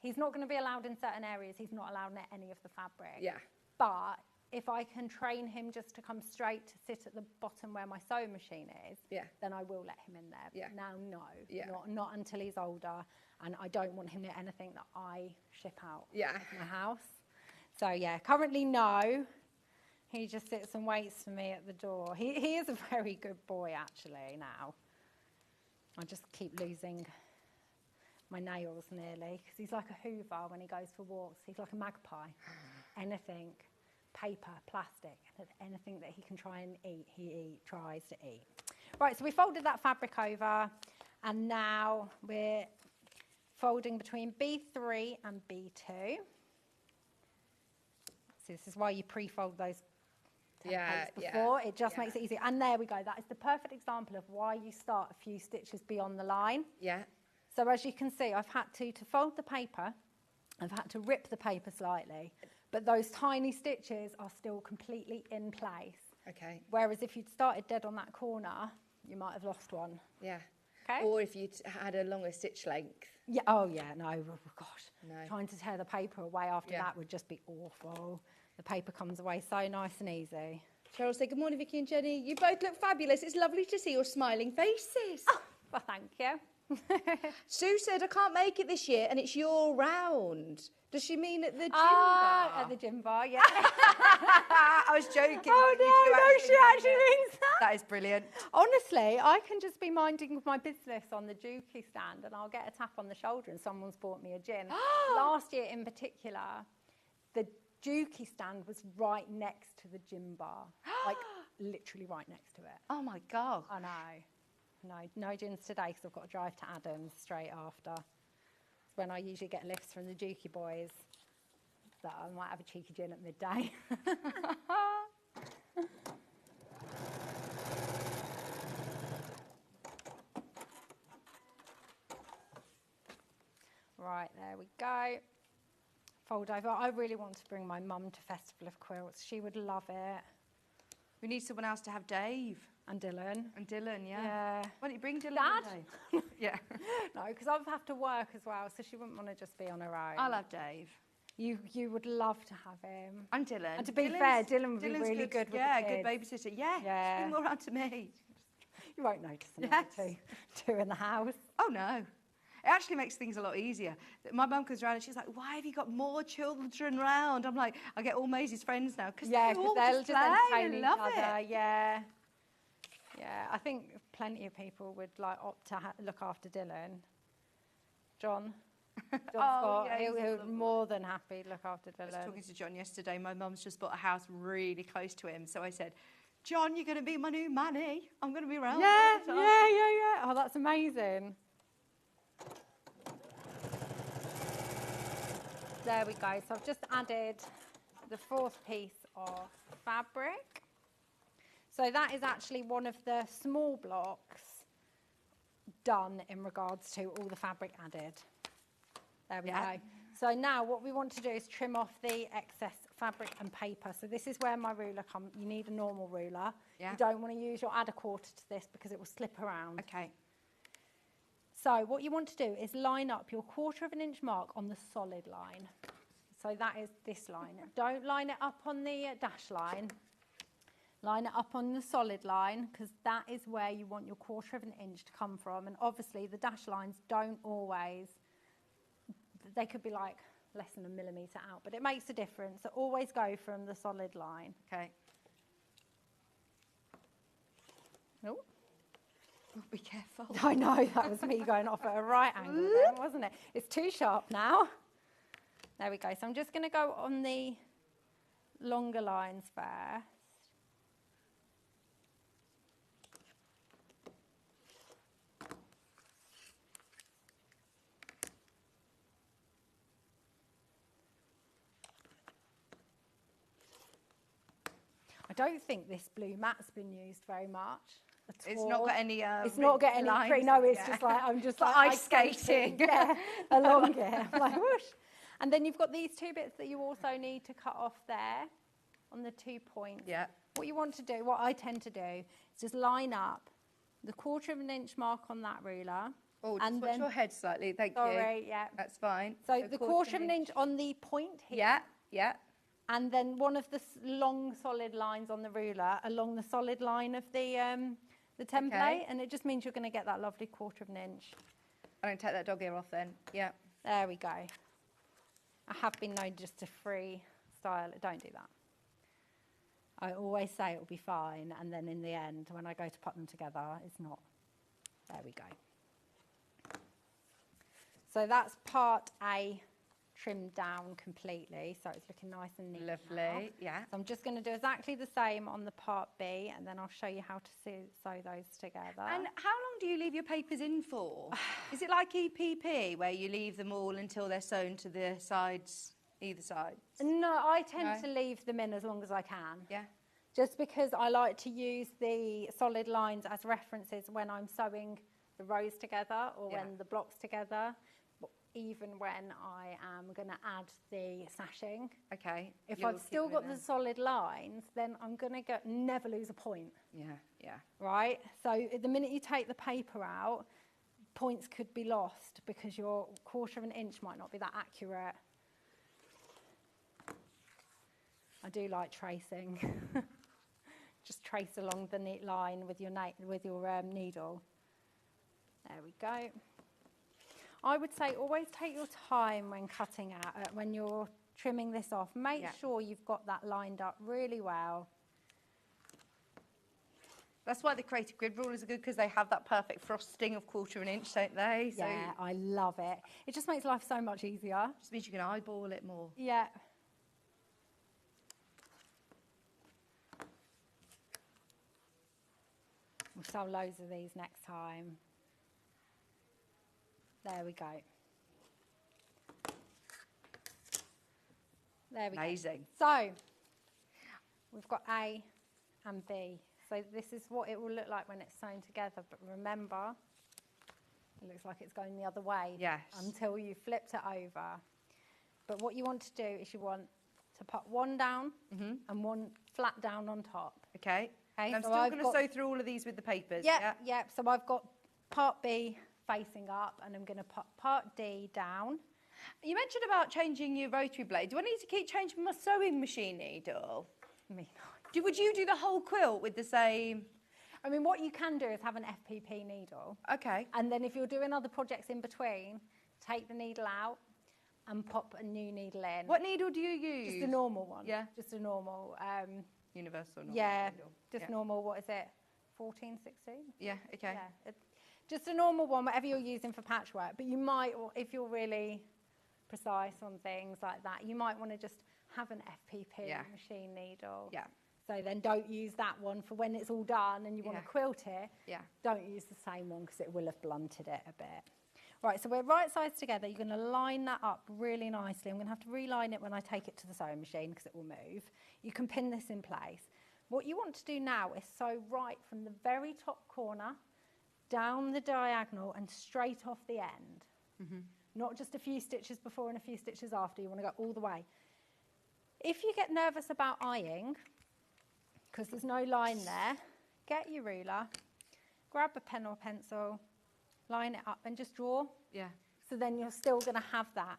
He's not going to be allowed in certain areas. He's not allowed in any of the fabric. Yeah. But if I can train him just to come straight to sit at the bottom where my sewing machine is, then I will let him in there. Yeah. Now, no, not until he's older, and I don't want him near anything that I ship out of my house. So yeah, currently no. He just sits and waits for me at the door. He is a very good boy actually now. I just keep losing my nails nearly because he's like a hoover when he goes for walks. He's like a magpie. Anything. Paper, plastic, anything that he can try and eat, he tries to eat. Right, so we folded that fabric over, and now we're folding between B3 and B2. So this is why you pre-fold those templates before. It just makes it easy. And there we go. That is the perfect example of why you start a few stitches beyond the line. Yeah. So as you can see, I've had to fold the paper, I've had to rip the paper slightly. But those tiny stitches are still completely in place. Okay. Whereas if you'd started dead on that corner, you might have lost one. Yeah. Okay. Or if you'd had a longer stitch length. Yeah. Oh, yeah. No. Oh, gosh. No. Trying to tear the paper away after that would just be awful. The paper comes away so nice and easy. Cheryl said, good morning, Vicky and Jenny. You both look fabulous. It's lovely to see your smiling faces. Oh, well, thank you. Sue said, I can't make it this year, and it's your round. Does she mean at the gym bar? At the gym bar, yeah. I was joking. Oh, no, she actually means that. That is brilliant. Honestly, I can just be minding my business on the Dukey stand and I'll get a tap on the shoulder and someone's bought me a gin. Last year in particular, the Dukey stand was right next to the gym bar. Like, literally right next to it. Oh, my God. I know. No gins today because I've got to drive to Adams straight after. It's when I usually get lifts from the Dukey boys. So I might have a cheeky gin at midday. Right, there we go. Fold over. I really want to bring my mum to Festival of Quilts. She would love it. We need someone else to have Dave. And Dylan. And Dylan, Yeah. Why don't you bring Dylan? Dad? Yeah. No, because I'll have to work as well, so she wouldn't want to just be on her own. I'll have Dave. You would love to have him. And Dylan. And to be fair, Dylan would be really good with the kids. Good babysitter. Yeah. Bring more around to me. You won't notice another two in the house. Oh, no. It actually makes things a lot easier. My mum comes around and she's like, why have you got more children round? I'm like, I get all Maisie's friends now. Cause they'll just entertain each love other. It. Yeah. Yeah, I think plenty of people would like opt to look after Dylan. John. He'll more than happy to look after Dylan. I was talking to John yesterday. My mum's just bought a house really close to him. So I said, John, you're going to be my new manny. I'm going to be around. Yeah. Oh, that's amazing. There we go. So I've just added the fourth piece of fabric. So that is actually one of the small blocks done in regards to all the fabric added. There we go. So now what we want to do is trim off the excess fabric and paper. So this is where my ruler comes. You need a normal ruler. Yeah. You don't want to use your add a quarter to this because it will slip around. Okay. So what you want to do is line up your 1/4 inch mark on the solid line. So that is this line. Don't line it up on the dash line. Line it up on the solid line because that is where you want your 1/4 inch to come from. And obviously the dash lines don't always, they could be like less than a millimetre out, but it makes a difference. So always go from the solid line. Okay. Oh. Be careful. I know, that was me going off at a right angle then, wasn't it? It's too sharp now. There we go. So I'm just going to go on the longer lines first. I don't think this blue mat's been used very much. It's not got any. It's not got any lines, cream. No, it's yeah. just like I'm just Like like ice skating. Yeah, along here. I'm like whoosh. And then you've got these 2 bits that you also need to cut off there on the 2 points. Yeah. What you want to do, what I tend to do, is just line up the 1/4 inch mark on that ruler. Oh, just and watch then, your head slightly. Thank you. sorry, yeah. That's fine. So the 1/4 inch on the point here. Yeah. Yeah. And then one of the long solid lines on the ruler along the solid line of the template, Okay. and it just means you're going to get that lovely 1/4 inch. I don't take that dog ear off then. Yeah. There we go. I have been known just to freestyle it. Don't do that. I always say it will be fine, and then in the end, when I go to put them together, it's not. There we go. So that's part A trimmed down completely, so it's looking nice and neat. Lovely. now. Yeah. So I'm just going to do exactly the same on the part B, and then I'll show you how to sew those together. And how long do you leave your papers in for? Is it like EPP where you leave them all until they're sewn to the sides, either side? No, I tend to leave them in as long as I can. Yeah. Just because I like to use the solid lines as references when I'm sewing the rows together or when the blocks together, even when I am going to add the sashing. Okay. If I've still got the solid lines, then I'm going to never lose a point. Yeah, yeah. Right? So the minute you take the paper out, points could be lost because your 1/4 inch might not be that accurate. I do like tracing. Just trace along the neat line with your needle. There we go. I would say always take your time when cutting out, when you're trimming this off. Make sure you've got that lined up really well. That's why the creative grid rulers are good, because they have that perfect frosting of 1/4 inch, don't they? So Yeah, I love it. It just makes life so much easier. just means you can eyeball it more. Yeah. We'll sell loads of these next time. There we go. There we Amazing. go. So, we've got A and B. So this is what it will look like when it's sewn together. But remember, it looks like it's going the other way until you flipped it over. But what you want to do is you want to put one down and one flat down on top. Okay. Okay, And I'm so still I've going to got- sew through all of these with the papers. Yep. So I've got part B facing up, and I'm going to put part D down. You mentioned about changing your rotary blade. Do I need to keep changing my sewing machine needle? Me. Would you do the whole quilt with the same? I mean, what you can do is have an FPP needle. Okay. And then if you're doing other projects in between, take the needle out and pop a new needle in. What needle do you use? Just a normal one. Yeah. Just a normal. Universal normal needle. Just normal. What is it? 14, 16? Yeah, okay. Yeah. Just a normal one, whatever you're using for patchwork. But you might, if you're really precise on things like that, you might want to just have an FPP machine needle. Yeah. So then don't use that one for when it's all done and you want to quilt it. Yeah. Don't use the same one because it will have blunted it a bit. Right, so we're right sides together. You're going to line that up really nicely. I'm going to have to reline it when I take it to the sewing machine because it will move. You can pin this in place. What you want to do now is sew right from the very top corner down the diagonal and straight off the end. Not just a few stitches before and a few stitches after. You want to go all the way. if you get nervous about eyeing, because there's no line there, get your ruler, grab a pen or pencil, line it up and just draw. Yeah. So then you're still going to have that.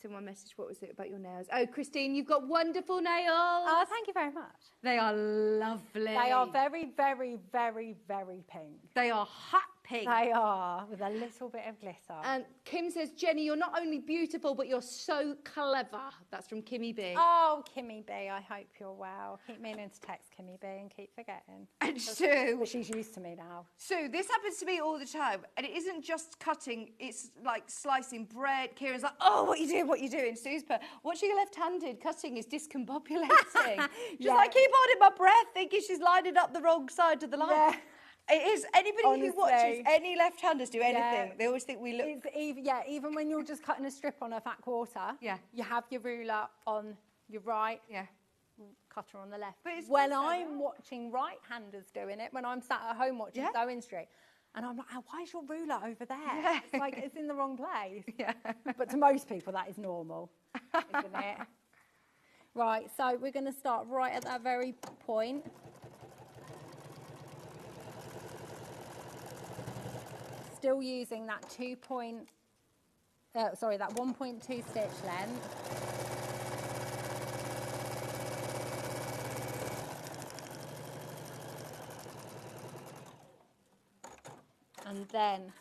Someone messaged, what was it about your nails? Oh, Christine, you've got wonderful nails. Oh, thank you very much. They are lovely. They are very, very, very, very pink. They are hot pink. They are, with a little bit of glitter. And Kim says, Jenny, you're not only beautiful, but you're so clever. That's from Kimmy B. Oh, Kimmy B, I hope you're well. Keep meaning to text Kimmy B and keep forgetting. And Sue. But she's used to me now. Sue, this happens to me all the time. And it isn't just cutting, it's like slicing bread. Kieran's like, oh, what you doing? Sue's put, watching left-handed cutting is discombobulating. She's like, keep holding my breath, thinking she's lining up the wrong side of the line. Yeah. It is. Anybody Honestly. who watches any left-handers do anything, Yeah. they always think we look... Even when you're just cutting a strip on a fat quarter, you have your ruler on your right, cutter on the left. But it's when also I'm watching right-handers doing it, when I'm sat at home watching Sewing Street, and I'm like, oh, why is your ruler over there? Yeah. It's like it's in the wrong place. Yeah. But to most people, that is normal, isn't it? Right, so we're going to start right at that very point. Still using that 1.2 stitch length. And then,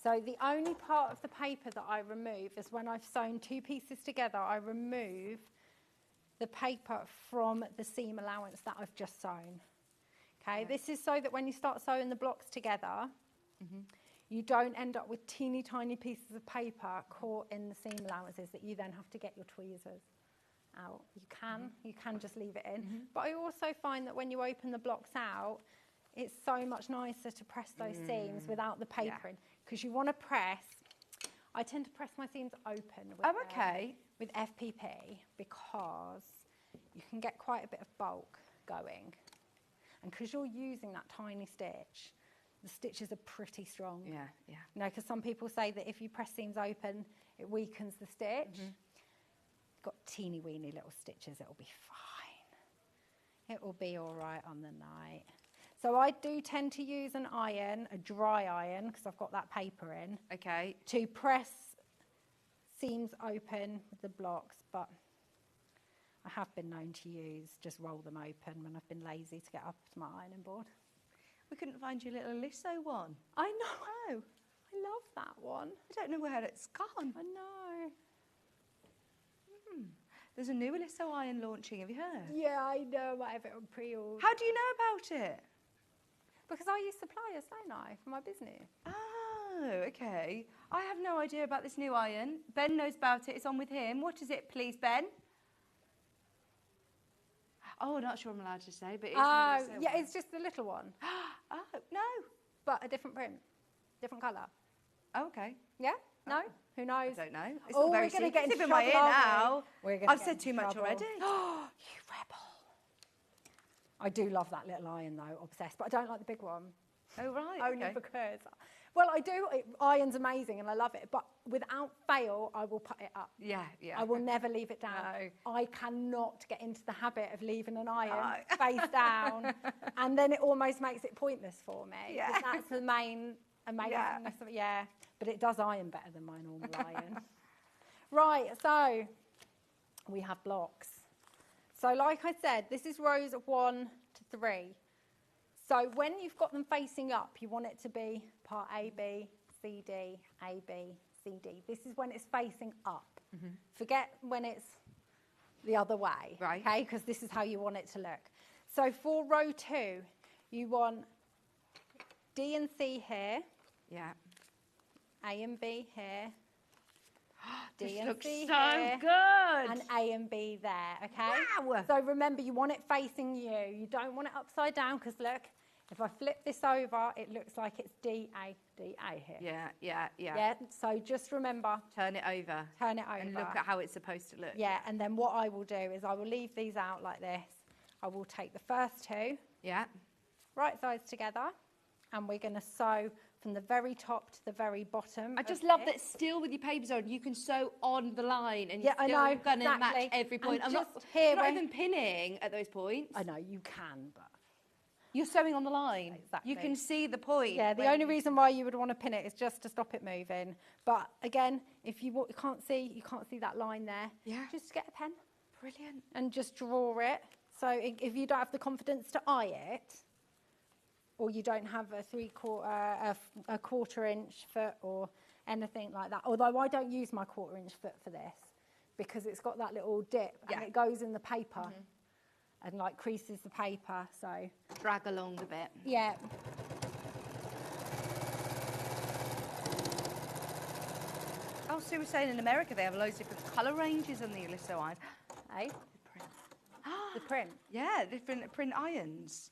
so the only part of the paper that I remove is when I've sewn two pieces together, I remove the paper from the seam allowance that I've just sewn. Okay, this is so that when you start sewing the blocks together, you don't end up with teeny tiny pieces of paper caught in the seam allowances that you then have to get your tweezers out. You can just leave it in. But I also find that when you open the blocks out, it's so much nicer to press those seams without the paper in, because you want to press. I tend to press my seams open with, with FPP, because you can get quite a bit of bulk going. And because you're using that tiny stitch, the stitches are pretty strong. Yeah. You know, because some people say that if you press seams open, it weakens the stitch. Got teeny weeny little stitches, it'll be fine. It will be all right on the night. So I do tend to use an iron, a dry iron, because I've got that paper in. Okay. To press seams open with the blocks, but I have been known to just roll them open when I've been lazy to get up to my ironing board. We couldn't find your little Lisso one. I know. I love that one. I don't know where it's gone. I know. There's a new Lisso iron launching, have you heard? Yeah, I know. I have it on pre-order. How do you know about it? Because I use suppliers, don't I, for my business. Oh, okay. I have no idea about this new iron. Ben knows about it. It's on with him. What is it, please, Ben? Oh, I'm not sure I'm allowed to say, but it's yeah, it's just the little one. Oh, no. But a different print, different colour. Oh, okay. Yeah? No? Who knows? I don't know. It's all very we're going to get into secretive in my ear trouble, now. aren't we? I've said too much already. Oh, you rebel. I do love that little iron, though, obsessed, but I don't like the big one. Oh, right. Only okay. because, well, I do. Iron's amazing and I love it, but without fail, I will put it up. Yeah. I will never leave it down. No. I cannot get into the habit of leaving an iron face down, and then it almost makes it pointless for me. Yeah. That's the main amazingness of it. Yeah, but it does iron better than my normal iron. Right, so we have blocks. So like I said, this is rows of 1 to 3. So when you've got them facing up, you want it to be part A, B, C, D, A, B, C, D. This is when it's facing up. Forget when it's the other way, right? Okay, because this is how you want it to look. So for row 2, you want D and C here. Yeah. A and B here. D This and looks C so here, good. and A and B there, okay? Wow. So remember, you want it facing you. You don't want it upside down, because look, if I flip this over, it looks like it's D, A here. Yeah. So just remember. Turn it over. Turn it over. And look at how it's supposed to look. Yeah, and then what I will do is I will leave these out like this. I will take the first 2. Yeah. Right sides together. and we're going to sew from the very top to the very bottom. I just love that still with your papers on, you can sew on the line and Yeah, you're still I know, going to match exactly. every point. And I'm not, just here you're not when- even pinning at those points. I know, you can, but... You're sewing on the line. Exactly. You can see the point. Yeah, the only reason why you would want to pin it is just to stop it moving. But again, if you can't see that line there, Yeah. just get a pen. Brilliant. And just draw it. So if you don't have the confidence to eye it, or you don't have a quarter inch foot or anything like that, although I don't use my quarter inch foot for this because it's got that little dip and it goes in the paper and like creases the paper, so. Drag along a bit. Yeah. Oh, Sue was saying in America they have loads of different colour ranges on the Ulysses iron. Hey? The print. The print. Yeah, different print irons.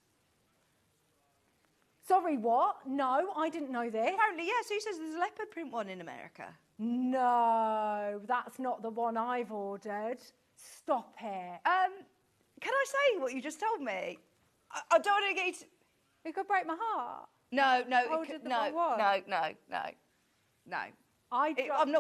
Sorry, what? No, I didn't know this. Apparently, yeah, Sue says there's a leopard print one in America. No, that's not the one I've ordered. Stop it. Can I say what you just told me? I don't want to get... It could break my heart. No, Ordered the wrong one. no.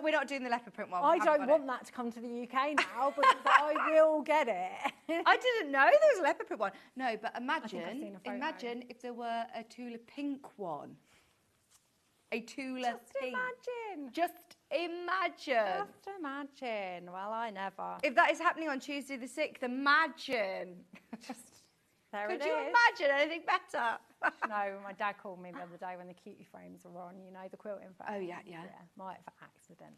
We're not doing the leopard print one. I don't want that to come to the UK now because I will get it. I didn't know there was a leopard print one. No, but think I've seen a photo. imagine if there were a Tula pink one. A Tula pink. Imagine. Just imagine. Just imagine. Well, I never. If that is happening on Tuesday the 6th, imagine. There Could it you is. imagine anything better? No, my dad called me the other day when the cutie frames were on, you know, the quilting frames. Oh, yeah. Might have accident.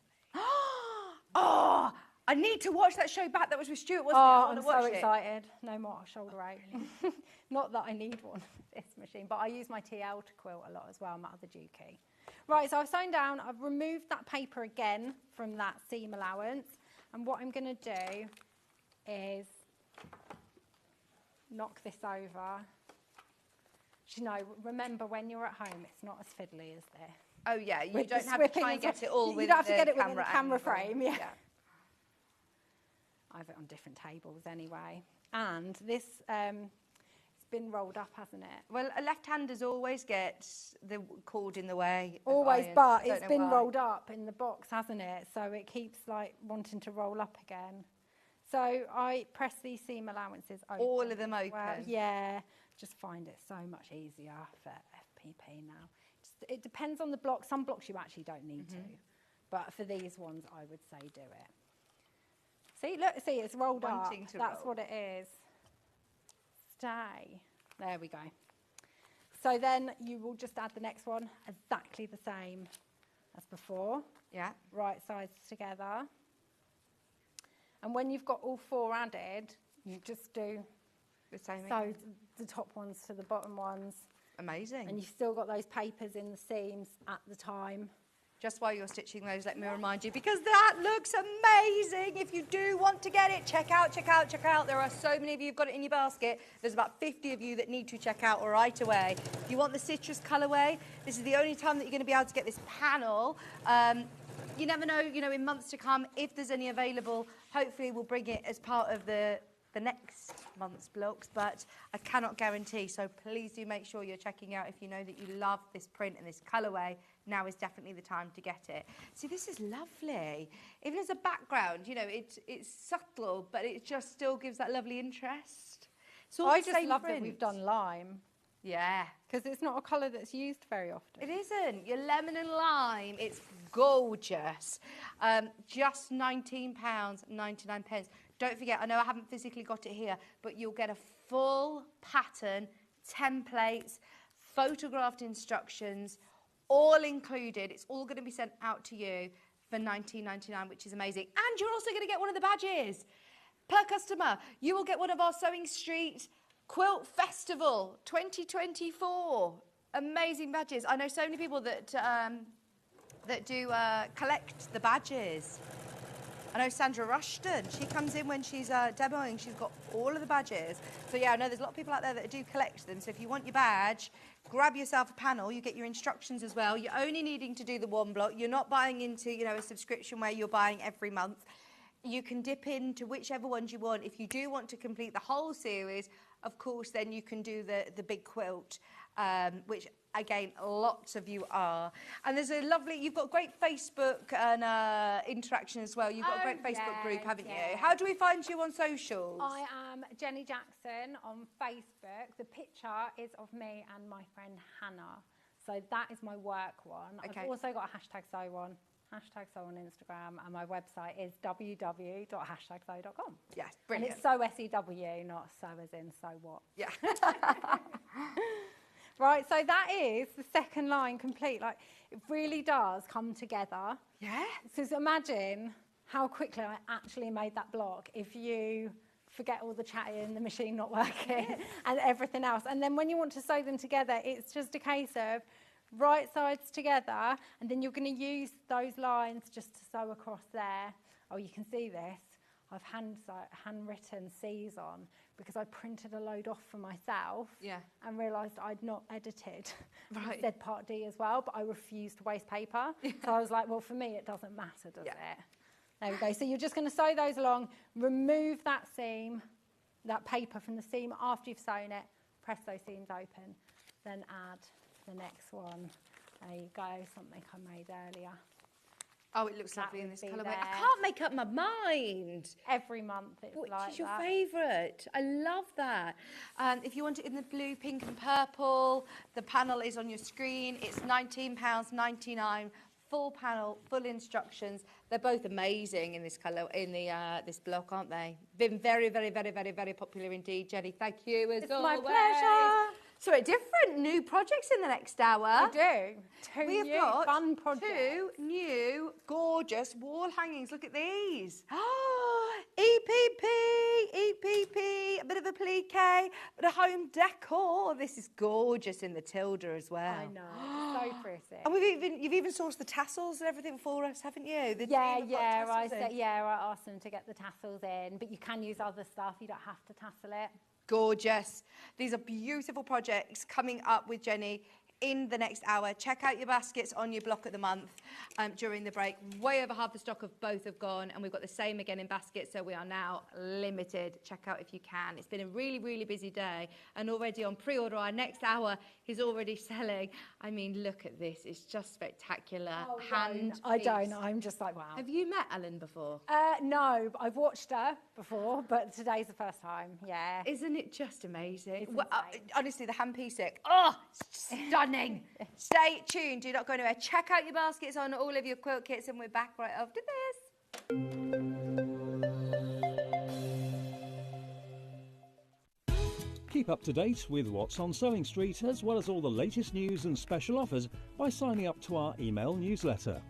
Oh, I need to watch that show back. That was with Stuart, wasn't it? Oh, I I'm wanna so watch it. excited. No more shoulder ache. Not that I need one of this machine, but I use my TL to quilt a lot as well, my other Dukey. Right, so I've sewn down. I've removed that paper again from that seam allowance. And what I'm going to do is knock this over. You know, remember when you're at home, it's not as fiddly as this. Oh, yeah, you With don't the have to swipping try and and get stuff. it all You with don't have to the get it within the camera camera angle. frame, yeah. I have it on different tables anyway. And this, it's been rolled up, hasn't it? Well, a left-handers always get the cord in the way. of Always, irons. but Don't it's know been why. rolled up in the box, hasn't it? So it keeps like wanting to roll up again. So I press these seam allowances open. All of them open? Well, yeah, just find it so much easier for FPP now. It depends on the block. Some blocks you actually don't need to. But for these ones, I would say do it. See, look, see, it's rolled Wanting up. to That's roll. what it is. Stay. There we go. So then you will just add the next one exactly the same as before. Yeah. Right sides together. And when you've got all four added, you just do The same. so the top ones to the bottom ones. Amazing. And you've still got those papers in the seams at the time. Just while you're stitching those, let me remind you, because that looks amazing. If you do want to get it, check out. There are so many of you who've got it in your basket. There's about 50 of you that need to check out right away. If you want the citrus colourway, this is the only time that you're going to be able to get this panel. You never know, you know, in months to come, if there's any available, hopefully we'll bring it as part of the next month's blocks, but I cannot guarantee, so please do make sure you're checking out. If you know that you love this print and this colourway, now is definitely the time to get it. See, this is lovely. Even as a background, you know, it's subtle, but it just still gives that lovely interest. So I just love that we've done lime. Yeah. Because it's not a colour that's used very often. It isn't. Your lemon and lime, it's gorgeous. Just £19.99. Don't forget, I know I haven't physically got it here, but you'll get a full pattern, templates, photographed instructions, all included. It's all going to be sent out to you for £19.99, which is amazing. And you're also going to get one of the badges. Per customer, you will get one of our Sewing Street Quilt Festival 2024. Amazing badges. I know so many people that do collect the badges. I know Sandra Rushton, she comes in when she's demoing, she's got all of the badges. So yeah, I know there's a lot of people out there that do collect them. So if you want your badge, grab yourself a panel, you get your instructions as well. You're only needing to do the one block. You're not buying into, you know, a subscription where you're buying every month. You can dip into whichever ones you want. If you do want to complete the whole series, of course, then you can do the big quilt, which Again, lots of you are. And there's a lovely, you've got great Facebook and interaction as well. You've got a great Facebook group, haven't you? How do we find you on socials? I am Jenny Jackson on Facebook. The picture is of me and my friend Hannah. So that is my work one. Okay. I've also got a #sew one. #sew on Instagram, and my website is www.#sew.com. Yes, brilliant. And it's sew, S-E-W, not sew as in so what. Yeah. Right, so that is the second line complete. Like, it really does come together. Yeah. So imagine how quickly I actually made that block if you forget all the chatting, the machine not working, and everything else. And then when you want to sew them together, it's just a case of right sides together, and then you're going to use those lines just to sew across there. Oh, you can see this. I've handwritten C's on because I printed a load off for myself and realised I'd not edited. Right. It said Part D as well, but I refused to waste paper. So I was like, well, for me, it doesn't matter, does it? There we go. So you're just going to sew those along, remove that seam, that paper from the seam after you've sewn it, press those seams open, then add the next one. There you go, something I made earlier. Oh, it looks lovely in this colourway. I can't make up my mind. Every month it's like that. Which is your favourite? I love that. If you want it in the blue, pink and purple, the panel is on your screen. It's £19.99. Full panel, full instructions. They're both amazing in this colour, in the this block, aren't they? Been very, very, very, very, very popular indeed. Jenny, thank you as always. It's my pleasure. So different new projects in the next hour. We do. We've Two got fun projects. 2 new gorgeous wall hangings. Look at these. EPP, a bit of applique, but a home decor. This is gorgeous in the Tilda as well. I know, so pretty. And you've even sourced the tassels and everything for us, haven't you? I asked them to get the tassels in, but you can use other stuff. You don't have to tassel it. Gorgeous. These are beautiful projects coming up with Jenny in the next hour. Check out your baskets on your block of the month during the break. Way over half the stock of both have gone, and we've got the same again in baskets, so we are now limited. Check out if you can. It's been a really, really busy day, and already on pre-order, our next hour is already selling. I mean, look at this. It's just spectacular. I don't. I'm just like, wow. Have you met Ellen before? No, I've watched her before, but today's the first time. Yeah. Isn't it just amazing? Well, honestly, the hand piecing. Oh, stunning. Stay tuned. Do not go anywhere. Check out your baskets on all of your quilt kits, and we're back right after this. Keep up to date with what's on Sewing Street, as well as all the latest news and special offers by signing up to our email newsletter.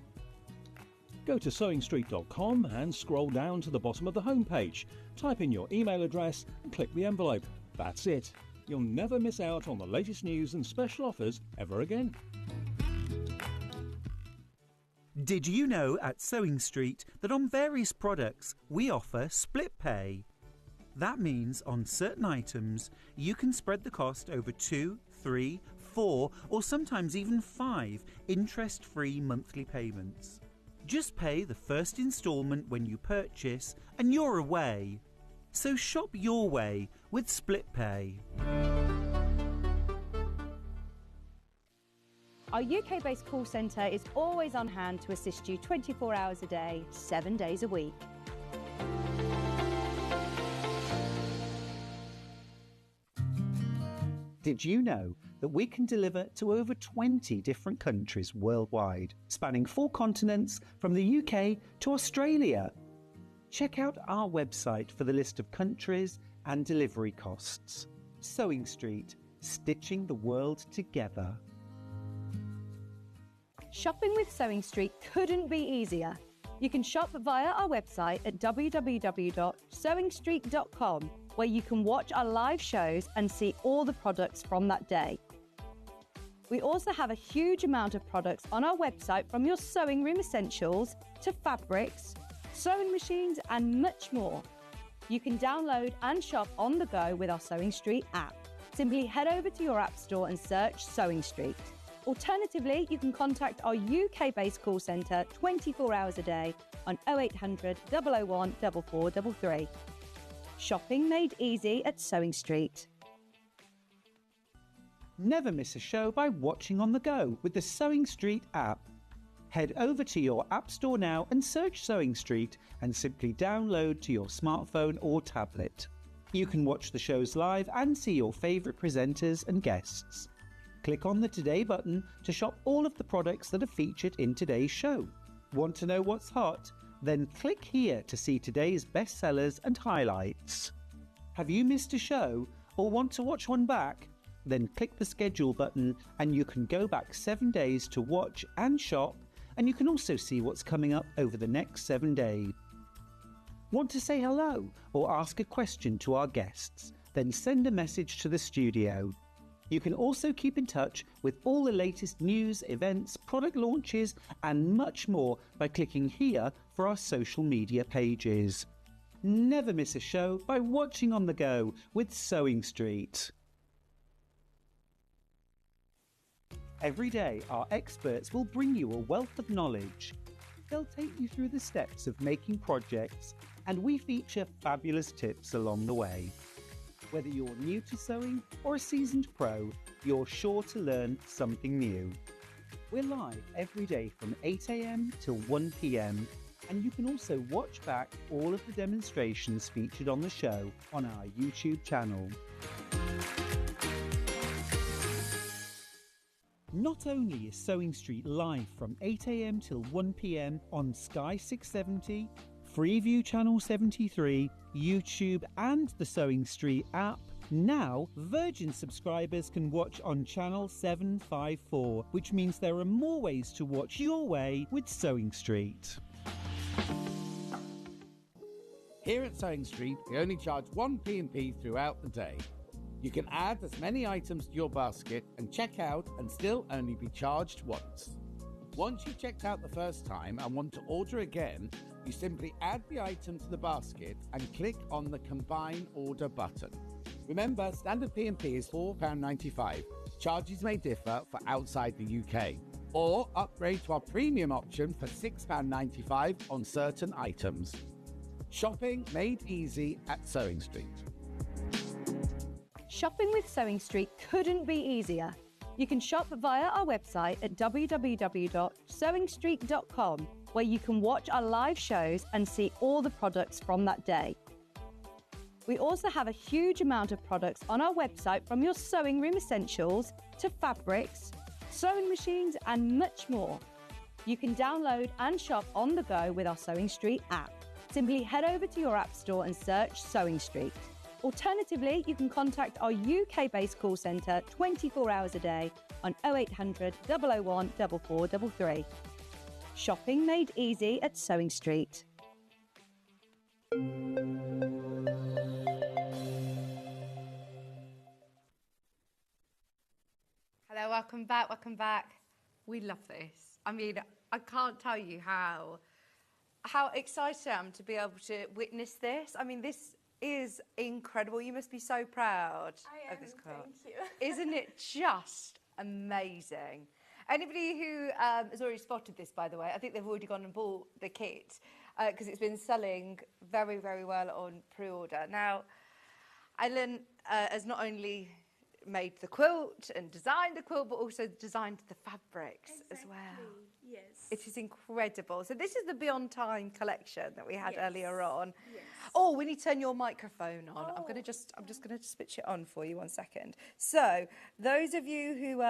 Go to sewingstreet.com and scroll down to the bottom of the homepage. Type in your email address and click the envelope. That's it. You'll never miss out on the latest news and special offers ever again. Did you know at Sewing Street that on various products we offer split pay? That means on certain items you can spread the cost over 2, 3, 4 or sometimes even 5 interest-free monthly payments. Just pay the first instalment when you purchase and you're away. So shop your way with split pay. Our UK-based call centre is always on hand to assist you 24 hours a day, 7 days a week. Did you know that we can deliver to over 20 different countries worldwide, spanning 4 continents from the UK to Australia? Check out our website for the list of countries and delivery costs. Sewing Street, stitching the world together. Shopping with Sewing Street couldn't be easier. You can shop via our website at www.sewingstreet.com, where you can watch our live shows and see all the products from that day. We also have a huge amount of products on our website, from your sewing room essentials to fabrics, sewing machines and much more. You can download and shop on the go with our Sewing Street app. Simply head over to your app store and search Sewing Street. Alternatively, you can contact our UK-based call centre 24 hours a day on 0800 001 4433. Shopping made easy at Sewing Street. Never miss a show by watching on the go with the Sewing Street app. Head over to your App Store now and search Sewing Street and simply download to your smartphone or tablet. You can watch the shows live and see your favourite presenters and guests. Click on the Today button to shop all of the products that are featured in today's show. Want to know what's hot? Then click here to see today's bestsellers and highlights. Have you missed a show or want to watch one back? Then click the schedule button and you can go back 7 days to watch and shop, and you can also see what's coming up over the next 7 days. Want to say hello or ask a question to our guests? Then send a message to the studio. You can also keep in touch with all the latest news, events, product launches and much more by clicking here for our social media pages. Never miss a show by watching on the go with Sewing Street. Every day, our experts will bring you a wealth of knowledge. They'll take you through the steps of making projects, and we feature fabulous tips along the way. Whether you're new to sewing or a seasoned pro, you're sure to learn something new. We're live every day from 8 a.m. till 1 p.m, and you can also watch back all of the demonstrations featured on the show on our YouTube channel. Not only is Sewing Street live from 8 a.m. till 1 p.m. on Sky 670, Freeview Channel 73, YouTube and the Sewing Street app, now Virgin subscribers can watch on Channel 754, which means there are more ways to watch your way with Sewing Street. Here at Sewing Street, we only charge one P&P throughout the day. You can add as many items to your basket and check out and still only be charged once. Once you've checked out the first time and want to order again, you simply add the item to the basket and click on the Combine Order button. Remember, standard P&P is £4.95. Charges may differ for outside the UK. Or upgrade to our premium option for £6.95 on certain items. Shopping made easy at Sewing Street. Shopping with Sewing Street couldn't be easier. You can shop via our website at www.sewingstreet.com, where you can watch our live shows and see all the products from that day. We also have a huge amount of products on our website, from your sewing room essentials to fabrics, sewing machines and much more. You can download and shop on the go with our Sewing Street app. Simply head over to your app store and search Sewing Street. Alternatively, you can contact our UK-based call centre 24 hours a day on 0800 001 4433. Shopping made easy at Sewing Street. Hello, welcome back, welcome back. We love this. I mean, I can't tell you how excited I am to be able to witness this. I mean, this is incredible. You must be so proud of this quilt. Thank you. Isn't it just amazing? Anybody who has already spotted this, by the way, I think they've already gone and bought the kit because it's been selling very, very well on pre-order. Now, Ellen has not only made the quilt and designed the quilt, but also designed the fabrics as well. Yes. It is incredible. So this is the Beyond Time collection that we had earlier on. Yes. Oh, we need to turn your microphone on. I'm just going to switch it on for you 1 second. So those of you who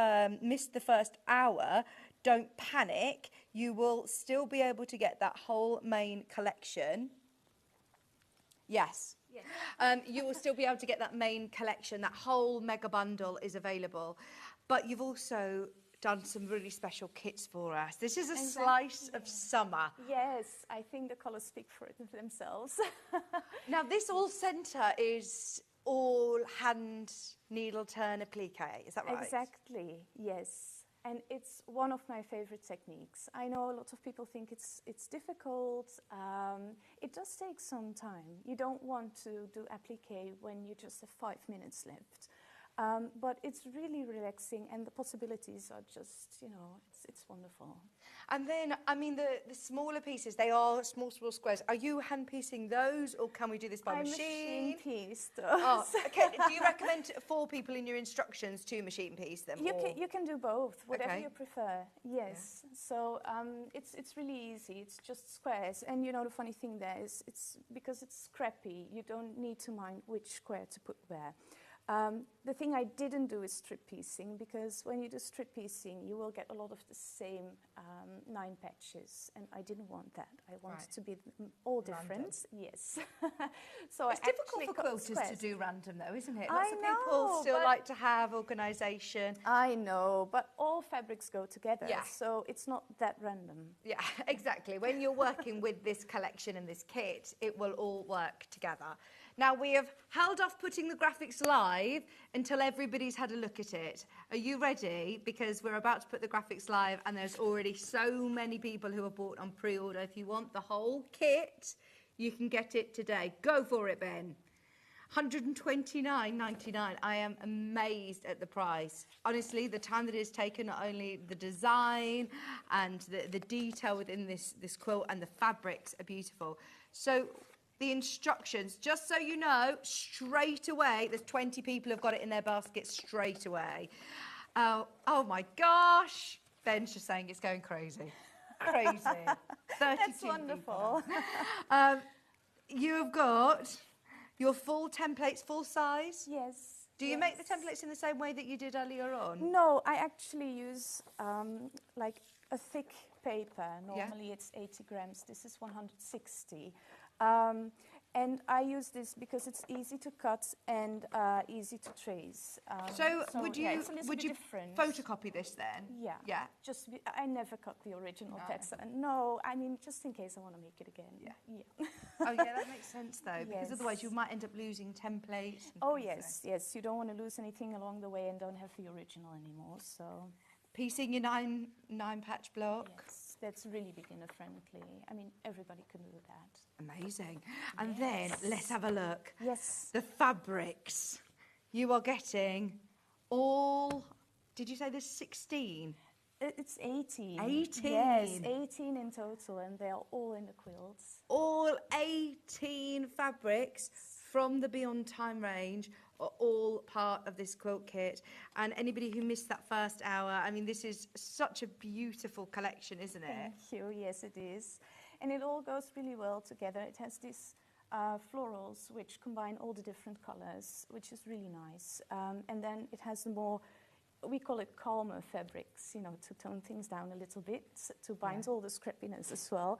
missed the first hour, don't panic. You will still be able to get that whole main collection. Yes. Yes. You will still be able to get that main collection. That whole mega bundle is available. But you've also done some really special kits for us. This is a slice of summer. Yes, I think the colours speak for themselves. Now, this all centre is all hand needle turn applique, is that right? Exactly, yes. And it's one of my favourite techniques. I know a lot of people think it's difficult. It does take some time. You don't want to do applique when you just have 5 minutes left. But it's really relaxing, and the possibilities are just, you know, it's wonderful. And then, I mean, the smaller pieces, they are small squares. Are you hand piecing those, or can we do this by I machine? piece those. Oh, okay. Do you recommend for people in your instructions to machine piece them? You can do both, whatever Okay. you prefer. Yes. Yeah. So it's really easy. It's just squares, and you know the funny thing there is it's because it's scrappy. You don't need to mind which square to put where. The thing I didn't do is strip piecing, because when you do strip piecing, you will get a lot of the same 9 patches, and I didn't want that. I wanted to be all different. Random. Yes. So it's difficult for quilters to do random, though, isn't it? Lots I of know, people still like to have organisation. I know, but all fabrics go together, yeah. So it's not that random. Yeah, exactly. When you're working with this collection and this kit, it will all work together. Now, we have held off putting the graphics live until everybody's had a look at it. Are you ready? Because we're about to put the graphics live, and there's already so many people who have bought on pre-order. If you want the whole kit, you can get it today. Go for it, Ben. $129.99. I am amazed at the price. Honestly, the time that it's taken, not only the design and the detail within this quilt, and the fabrics are beautiful. So the instructions, just so you know, straight away, there's 20 people who've got it in their basket straight away. Oh my gosh. Ben's just saying it's going crazy. Crazy. 32 That's wonderful. You have got your full templates, full size? Yes. Do you make the templates in the same way that you did earlier on? No, I actually use like a thick paper. Normally it's 80 grams. This is 160. And I use this because it's easy to cut and easy to trace. So would you different. photocopy this then? Yeah. Yeah. I never cut the original text. No, I mean, just in case I want to make it again. Yeah. Oh yeah, that makes sense though, because otherwise you might end up losing templates. Oh yes, yes. You don't want to lose anything along the way and don't have the original anymore. So piecing your nine patch block. Yes, that's really beginner friendly. I mean, everybody can do that. Amazing. And then let's have a look. Yes. The fabrics. You are getting all, did you say there's 16? It's 18. 18? Yes, 18 in total, and they are all in the quilts. All 18 fabrics from the Beyond Time range are all part of this quilt kit. And anybody who missed that first hour, I mean, this is such a beautiful collection, isn't it? Thank you. Yes, it is. And it all goes really well together. It has these florals which combine all the different colors, which is really nice. And then it has the more, we call it calmer fabrics, you know, to tone things down a little bit, to bind all the scrappiness as well.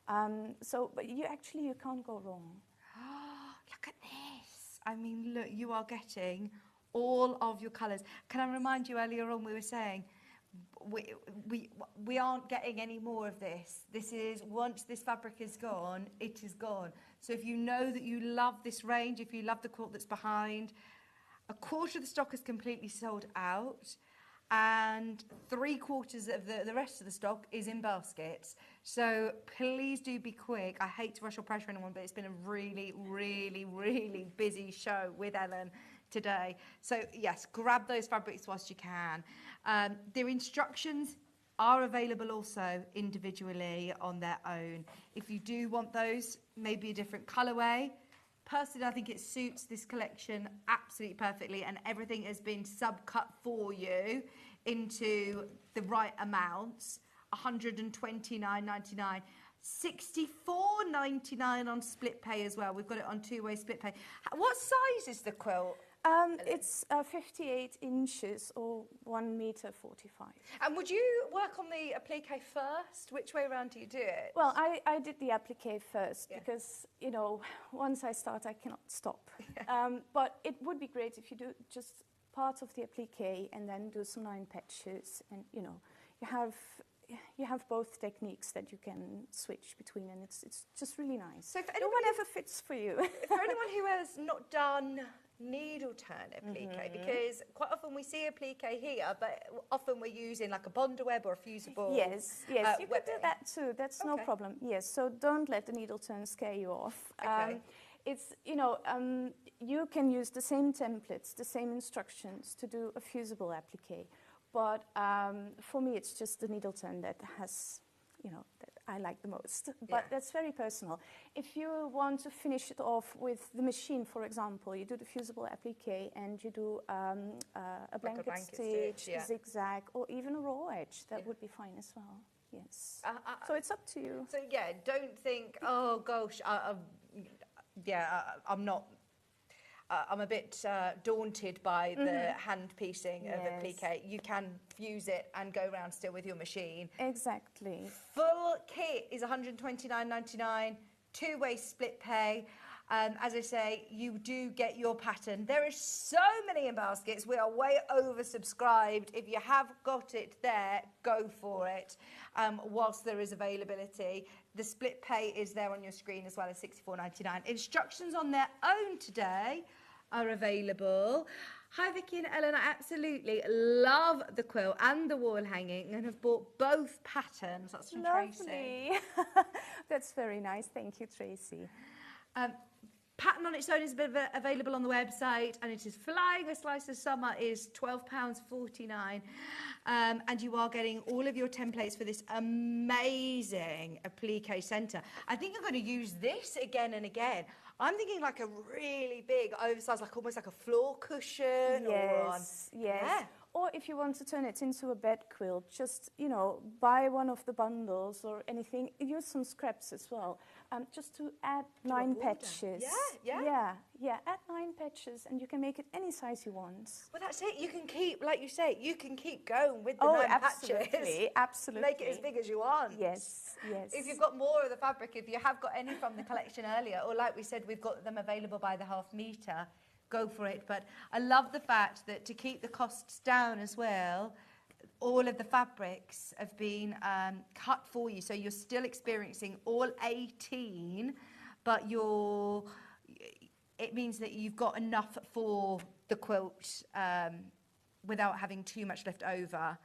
But you can't go wrong. Look at this. I mean, look, you are getting all of your colours. Can I remind you, earlier on we were saying, we aren't getting any more of this. This is, once this fabric is gone, it is gone. So if you know that you love this range, if you love the quilt that's behind, a quarter of the stock is completely sold out, and 3/4 of the rest of the stock is in baskets. So please do be quick. I hate to rush or pressure anyone, but it's been a really, really, really busy show with Ellen today. So yes, grab those fabrics whilst you can. Their instructions are available also individually on their own. If you do want those, maybe a different colourway. Personally, I think it suits this collection absolutely perfectly, and everything has been sub-cut for you into the right amounts. $129.99. $64.99 on split pay as well. We've got it on two-way split pay. What size is the quilt? It's 58 inches or 1 meter 45. And would you work on the applique first? Which way around do you do it? Well, I did the applique first because, you know, once I start, I cannot stop. But it would be great if you do just part of the applique and then do some 9 patches, and, you know, you have both techniques that you can switch between, and it's just really nice. So for whatever fits for you. For anyone who has not done needle turn applique, because quite often we see applique here, but often we're using like a bonder web or a fusible. Yes, you could do that too. That's no problem. Yes, so don't let the needle turn scare you off. it's, you can use the same templates, the same instructions to do a fusible applique. But for me, it's just the needle turn that has, that I like the most. But that's very personal. If you want to finish it off with the machine, for example, you do the fusible applique and you do a blanket stitch, zigzag, or even a raw edge, that would be fine as well. Yes. So it's up to you. So yeah, don't think, oh gosh, I'm not. I'm a bit daunted by the hand piecing of applique. You can fuse it and go around still with your machine. Exactly. Full kit is £129.99, two-way split pay. As I say, you do get your pattern. There are so many in baskets. We are way oversubscribed. If you have got it there, go for it whilst there is availability. The split pay is there on your screen as well as £64.99. Instructions on their own today are available. Hi Vicky and Ellen, I absolutely love the quilt and the wall hanging and have bought both patterns. That's from Tracy. That's very nice. Thank you, Tracy. Pattern on its own is available on the website, and it is Flying a Slice of Summer is £12.49, and you are getting all of your templates for this amazing applique centre. I think I'm going to use this again and again. I'm thinking like a really big, oversized, like almost like a floor cushion. Yes, yes. Or if you want to turn it into a bed quilt, just, buy one of the bundles or anything. Use some scraps as well, just to add 9 patches. Yeah, add 9 patches and you can make it any size you want. Well, that's it. You can keep, like you say, you can keep going with the 9 patches. Absolutely. Make it as big as you want. Yes, yes. If you've got more of the fabric, if you have got any from the collection earlier, or like we said, we've got them available by the half metre, go for it. But I love the fact that to keep the costs down as well, all of the fabrics have been cut for you, so you're still experiencing all 18, but it means that you've got enough for the quilt without having too much left over,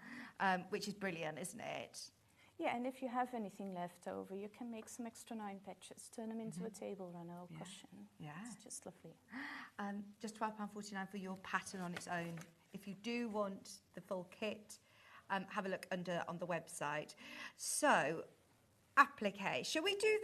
which is brilliant, isn't it? Yeah, and if you have anything left over, you can make some extra 9 patches, turn them into a table runner or cushion. Yeah. It's just lovely. Just £12.49 for your pattern on its own. If you do want the full kit, have a look on the website. So, applique. Shall we do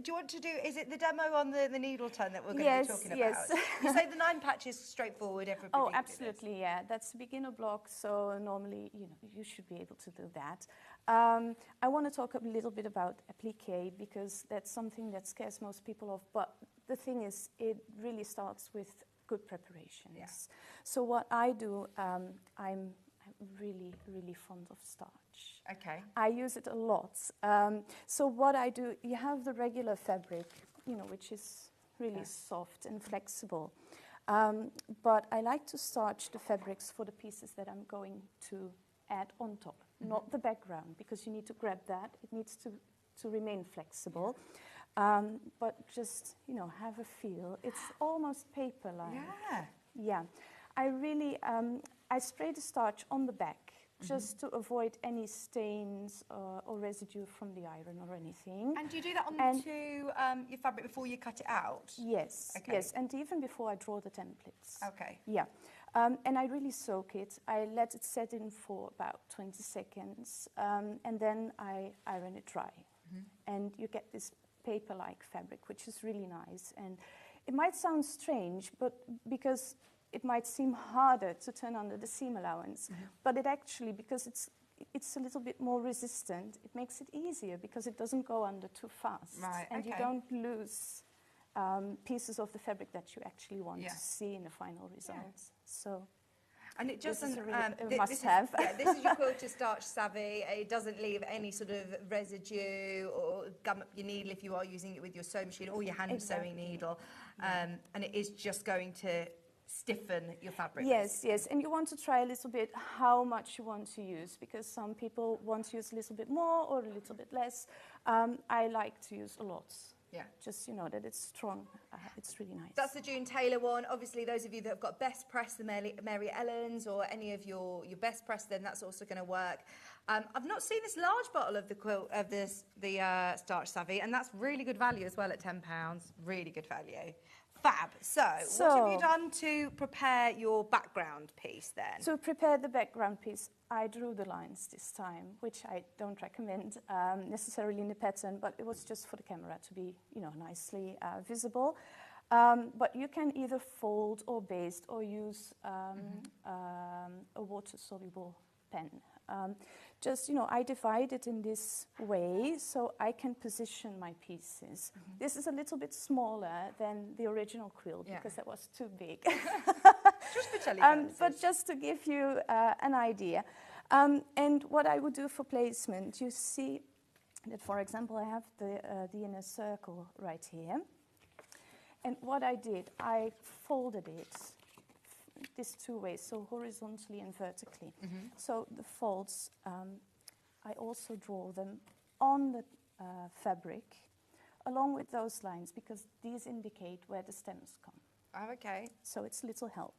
you want to do, is it the demo on the needle turn that we're going to be talking about? Yes. You say the 9 patches straightforward, everybody. Oh, absolutely, yeah. That's a beginner block, so normally, you should be able to do that. I want to talk a little bit about applique because that's something that scares most people off. But the thing is, it really starts with good preparations. Yeah. So what I do, I'm really, really fond of starch. Okay. I use it a lot. So what I do, you have the regular fabric, which is really soft and flexible. But I like to starch the fabrics for the pieces that I'm going to add on top, not the background, because you need to grab that. It needs to remain flexible. But just, have a feel. It's almost paper-like. Yeah. Yeah. I really, I spray the starch on the back just to avoid any stains or residue from the iron or anything. And do you do that onto your fabric before you cut it out? Yes, okay. Yes, and even before I draw the templates. Okay. Yeah, and I really soak it. I let it set in for about 20 seconds, and then I iron it dry. And you get this paper-like fabric, which is really nice. And it might sound strange, but because it might seem harder to turn under the seam allowance, but it actually, because it's a little bit more resistant, it makes it easier because it doesn't go under too fast. Right, and you don't lose pieces of the fabric that you actually want to see in the final results. So, and it doesn't, must-have. This is your quilter starch savvy. It doesn't leave any sort of residue or gum up your needle if you are using it with your sewing machine or your hand sewing needle. And it is just going to stiffen your fabric. Yes, yes, and you want to try a little bit how much you want to use, because some people want to use a little bit more or a little bit less. I like to use a lot. Yeah. Just, that it's strong. It's really nice. That's the June Taylor one. Obviously, those of you that have got Best Press, the Mary Ellens, or any of your Best Press, then that's also going to work. I've not seen this large bottle of the quilt of the Starch Savvy, and that's really good value as well at £10. Really good value. Fab. So what have you done to prepare your background piece then? To prepare the background piece, I drew the lines this time, which I don't recommend necessarily in the pattern, but it was just for the camera to be, nicely visible. But you can either fold or baste or use a water-soluble pen. I divide it in this way so I can position my pieces. This is a little bit smaller than the original quilt because that was too big. Just for telling but just to give you an idea. And what I would do for placement, you see that, for example, I have the inner circle right here. And what I did, I folded it this two ways, so horizontally and vertically. So the folds, I also draw them on the fabric along with those lines because these indicate where the stems come. Oh, okay. So it's little help.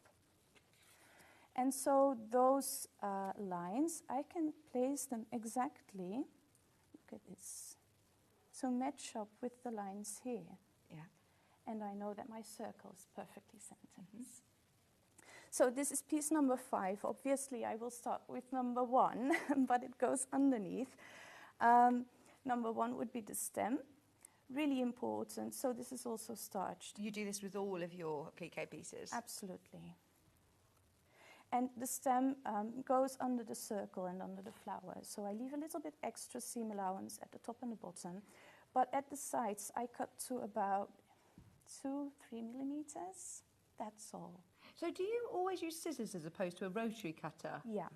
And so those lines, I can place them exactly, look at this, so match up with the lines here. Yeah. And I know that my circle is perfectly centered. So this is piece number 5. Obviously, I will start with number 1, but it goes underneath. Number 1 would be the stem. Really important. So this is also starched. You do this with all of your applique pieces? Absolutely. And the stem goes under the circle and under the flower. So I leave a little bit extra seam allowance at the top and the bottom. But at the sides, I cut to about 2-3 millimeters. That's all. So do you always use scissors as opposed to a rotary cutter? Yeah.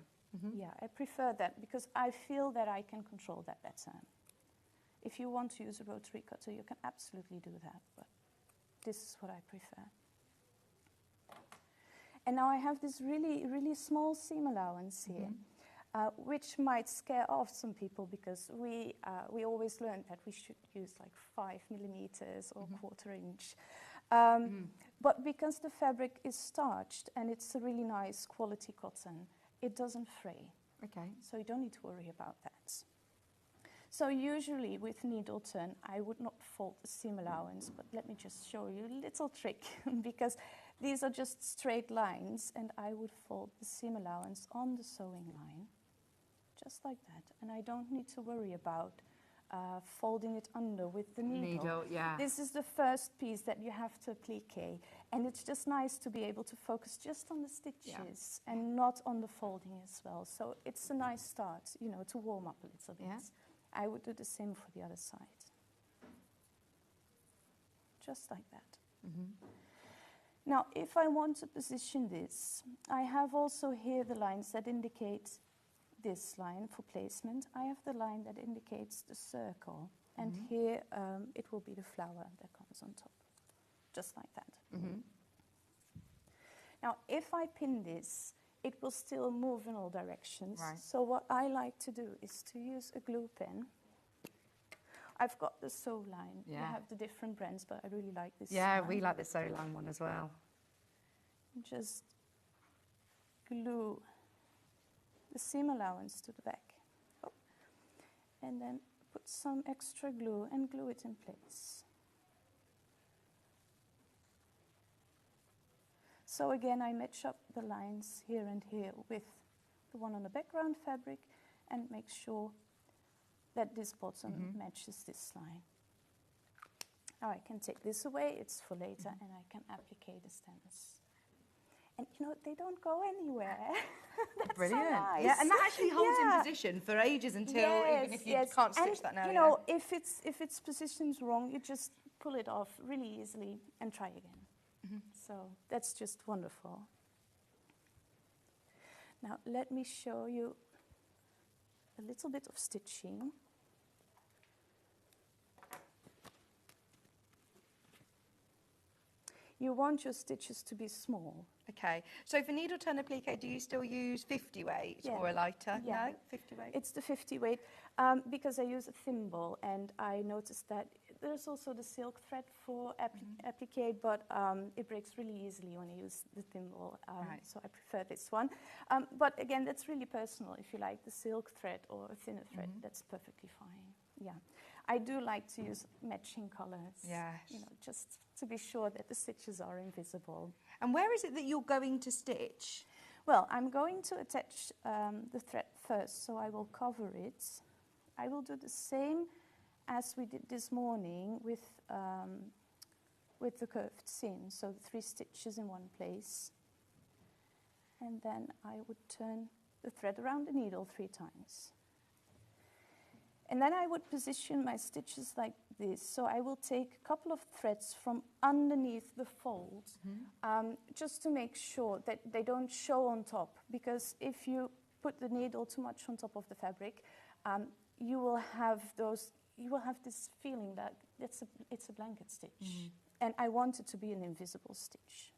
Yeah, I prefer that because I feel that I can control that better. If you want to use a rotary cutter, you can absolutely do that, but this is what I prefer. And now I have this really, really small seam allowance here, which might scare off some people because we always learned that we should use like 5 millimeters or 1/4 inch. But because the fabric is starched and it's a really nice quality cotton, it doesn't fray. Okay. So you don't need to worry about that. So usually with needle turn, I would not fold the seam allowance, but let me just show you a little trick because these are just straight lines and I would fold the seam allowance on the sewing line, just like that. And I don't need to worry about folding it under with the needle. This is the first piece that you have to applique, and it's just nice to be able to focus just on the stitches and not on the folding as well. So it's a nice start, to warm up a little bit. I would do the same for the other side. Just like that. Now, if I want to position this, I have also here the lines that indicate this line for placement. I have the line that indicates the circle, and here it will be the flower that comes on top, just like that. Now, if I pin this, it will still move in all directions. Right. So what I like to do is to use a glue pen. I've got the Sew Line. You have the different brands, but I really like this one. We like the Sew Line one as well. Just glue the seam allowance to the back. And then put some extra glue and glue it in place. So again, I match up the lines here and here with the one on the background fabric and make sure that this bottom matches this line. Now I can take this away, it's for later, and I can applique the stems. And they don't go anywhere. That's brilliant. So nice. Yeah, and that actually holds in position for ages until even if you can't stitch that now. If it's positioned wrong, you just pull it off really easily and try again. So that's just wonderful. Now let me show you a little bit of stitching. You want your stitches to be small. Okay, so for needle turn applique, do you still use 50 weight or a lighter? Yeah. No, 50 weight? It's the 50 weight because I use a thimble, and I noticed that there's also the silk thread for applique, but it breaks really easily when you use the thimble, so I prefer this one. But again, that's really personal. If you like the silk thread or a thinner thread, that's perfectly fine. Yeah, I do like to use matching colors. Yes. You know, just to be sure that the stitches are invisible. And where is it that you're going to stitch? Well, I'm going to attach the thread first, so I will cover it. I will do the same as we did this morning with the curved seam, so the 3 stitches in one place. And then I would turn the thread around the needle 3 times. And then I would position my stitches like this. So I will take a couple of threads from underneath the fold, just to make sure that they don't show on top. Because if you put the needle too much on top of the fabric, you will have this feeling that it's a blanket stitch. And I want it to be an invisible stitch.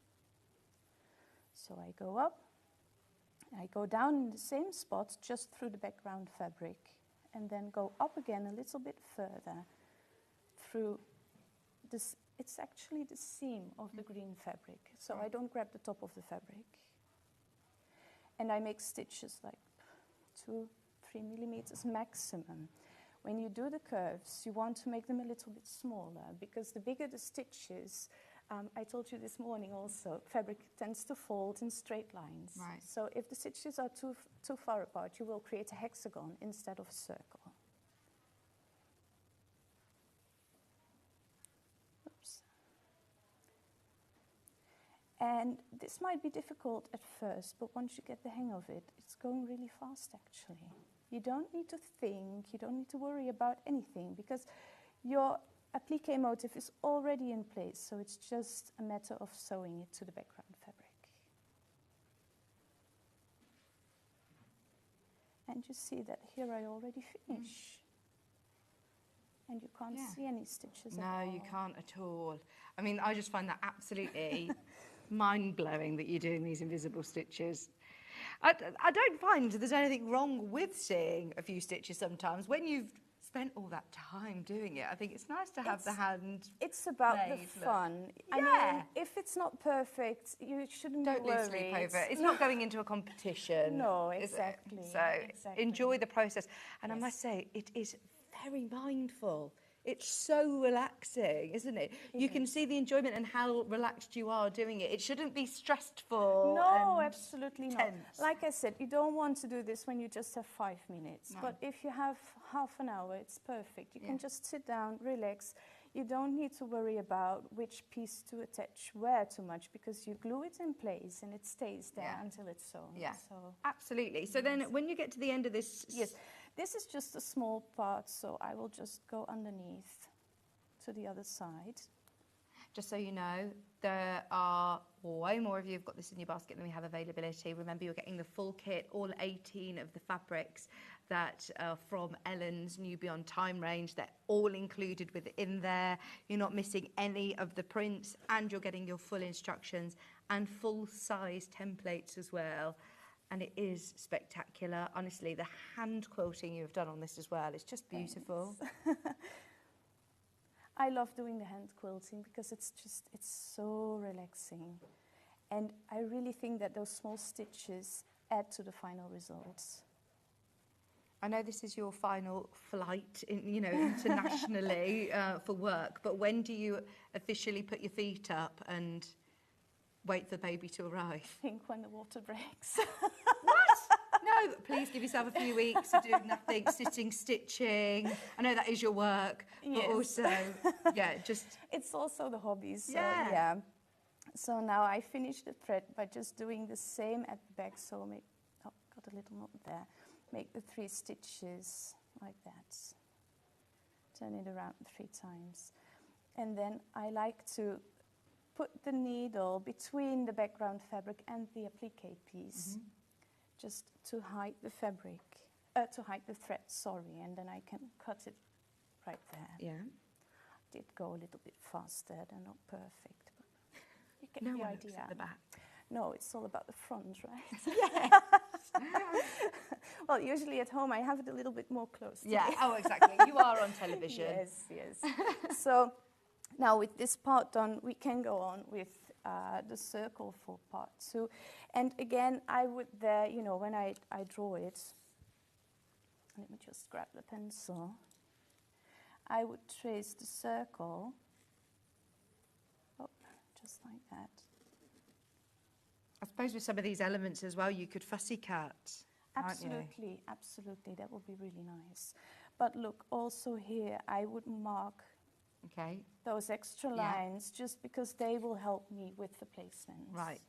So I go up, I go down in the same spot, just through the background fabric, and then go up again a little bit further through this. It's actually the seam of the green fabric, so I don't grab the top of the fabric. And I make stitches like 2-3 millimeters maximum. When you do the curves, you want to make them a little bit smaller, because the bigger the stitches, I told you this morning also, fabric tends to fold in straight lines. Right. So if the stitches are too far apart, you will create a hexagon instead of a circle. Oops. And this might be difficult at first, but once you get the hang of it, it's going really fast actually. You don't need to think, you don't need to worry about anything, because your applique motif is already in place, so it's just a matter of sewing it to the background fabric. And you see that here I already finish. And you can't see any stitches at all. No, you can't at all. I mean, I just find that absolutely mind-blowing that you're doing these invisible stitches. I don't find there's anything wrong with seeing a few stitches sometimes. When you've spent all that time doing it, I think it's nice to have the hand. It's about the fun. I mean, if it's not perfect, you shouldn't be worried. Don't lose sleep over it. It's not going into a competition. No, exactly. So enjoy the process. And I must say, it is very mindful. It's so relaxing, isn't it? You can see the enjoyment and how relaxed you are doing it. It shouldn't be stressful. No, absolutely tense. not. Like I said, you don't want to do this when you just have 5 minutes. No. But if you have half an hour, it's perfect. You can just sit down, relax. You don't need to worry about which piece to attach where too much, because you glue it in place and it stays there until it's sewn. Yeah, so, absolutely. So then when you get to the end of this... Yes. This is just a small part, so I will just go underneath to the other side. Just so you know, there are way more of you who've got this in your basket than we have availability. Remember, you're getting the full kit, all 18 of the fabrics that are from Ellen's New Beyond Time range. They're all included within there. You're not missing any of the prints, and you're getting your full instructions and full-size templates as well. And it is spectacular. Honestly, the hand quilting you've done on this as well is just beautiful. I love doing the hand quilting because it's so relaxing. And I really think that those small stitches add to the final results. I know this is your final flight, internationally for work, but when do you officially put your feet up and wait for the baby to arrive? I think when the water breaks. No, please give yourself a few weeks of doing nothing, sitting, stitching. I know that is your work, but also, just... It's also the hobbies. So, yeah. So now I finish the thread by just doing the same at the back. So got a little knot there. Make the 3 stitches like that. Turn it around 3 times. And then I like to put the needle between the background fabric and the applique piece, just to hide the fabric, to hide the thread, sorry, and then I can cut it right there. Yeah. Did go a little bit faster, they're not perfect, but you get No the one idea. looks at the back. No, it's all about the front, right? Well, usually at home I have it a little bit more close to Yeah, me. oh, exactly. You are on television. Yes, yes. So now with this part done, we can go on with the circle for part 2. And again, I would there, you know, when I draw it, let me just grab the pencil, I would trace the circle, just like that. I suppose with some of these elements as well, you could fussy cut. Absolutely, absolutely, that would be really nice. But look, also here, I would mark those extra lines just because they will help me with the placement. Right.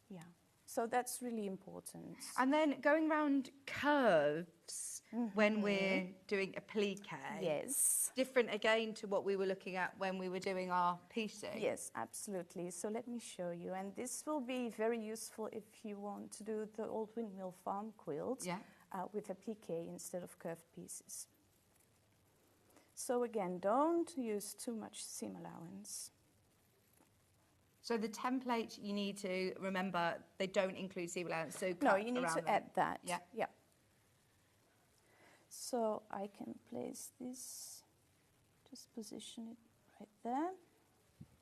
Yeah. So that's really important. And then going round curves when we're doing applique. Yes. Different again to what we were looking at when we were doing our piecing. Yes, absolutely. So let me show you. And this will be very useful if you want to do the old Windmill Farm quilt with applique instead of curved pieces. So again, don't use too much seam allowance. So the template, you need to remember they don't include seam allowance. So no, you need to add that. Yeah. Yeah. So I can place this, just position it right there.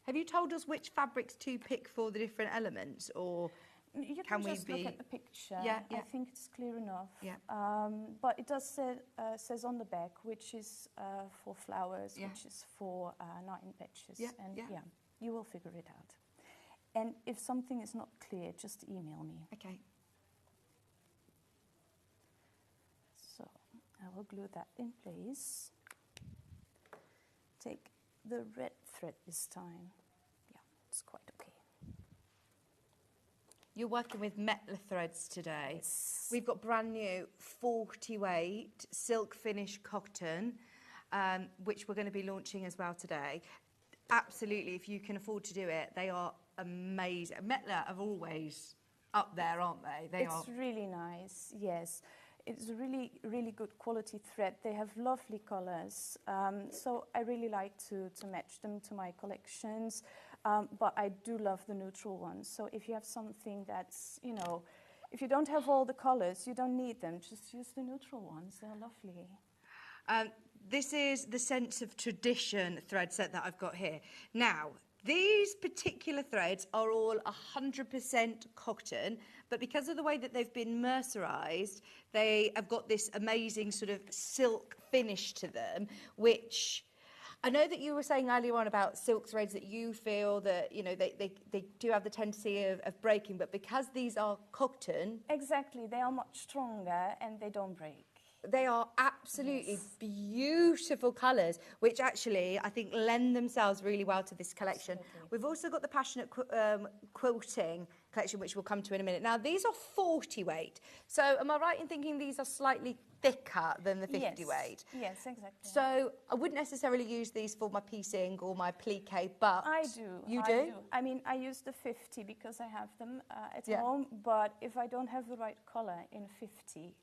Have you told us which fabrics to pick for the different elements, or you can just look at the picture? Yeah, yeah. I think it's clear enough. Yeah. But it does says on the back which is for flowers, which is for 9 patches. Yeah, and yeah. You will figure it out. And if something is not clear, just email me. Okay. So I will glue that in place. Take the red thread this time. Yeah, it's quite okay. You're working with Metler threads today. Yes. We've got brand new 40 weight silk finish cotton, which we're going to be launching as well today. Absolutely, if you can afford to do it, they are amazing. Metler are always up there, aren't they? It's really nice, yes. It's really, really good quality thread. They have lovely colors. So I really like to match them to my collections. But I do love the neutral ones. So if you have something that's, you know, if you don't have all the colors, you don't need them. Just use the neutral ones. They're lovely. This is the Sense of Tradition thread set that I've got here. Now, these particular threads are all 100% cotton, but because of the way that they've been mercerized, they have got this amazing sort of silk finish to them, which I know that you were saying earlier on about silk threads that you feel that, you know, they do have the tendency of breaking, but because these are cotton... Exactly, they are much stronger and they don't break. They are absolutely beautiful colours, which actually I think lend themselves really well to this collection. Absolutely. We've also got the Passionate Quilting collection, which we'll come to in a minute. Now, these are 40 weight. So am I right in thinking these are slightly thicker than the 50 weight? Yes, exactly. So I wouldn't necessarily use these for my piecing or my applique, but... I do. You do? I mean, I use the 50 because I have them at home, but if I don't have the right colour in 50,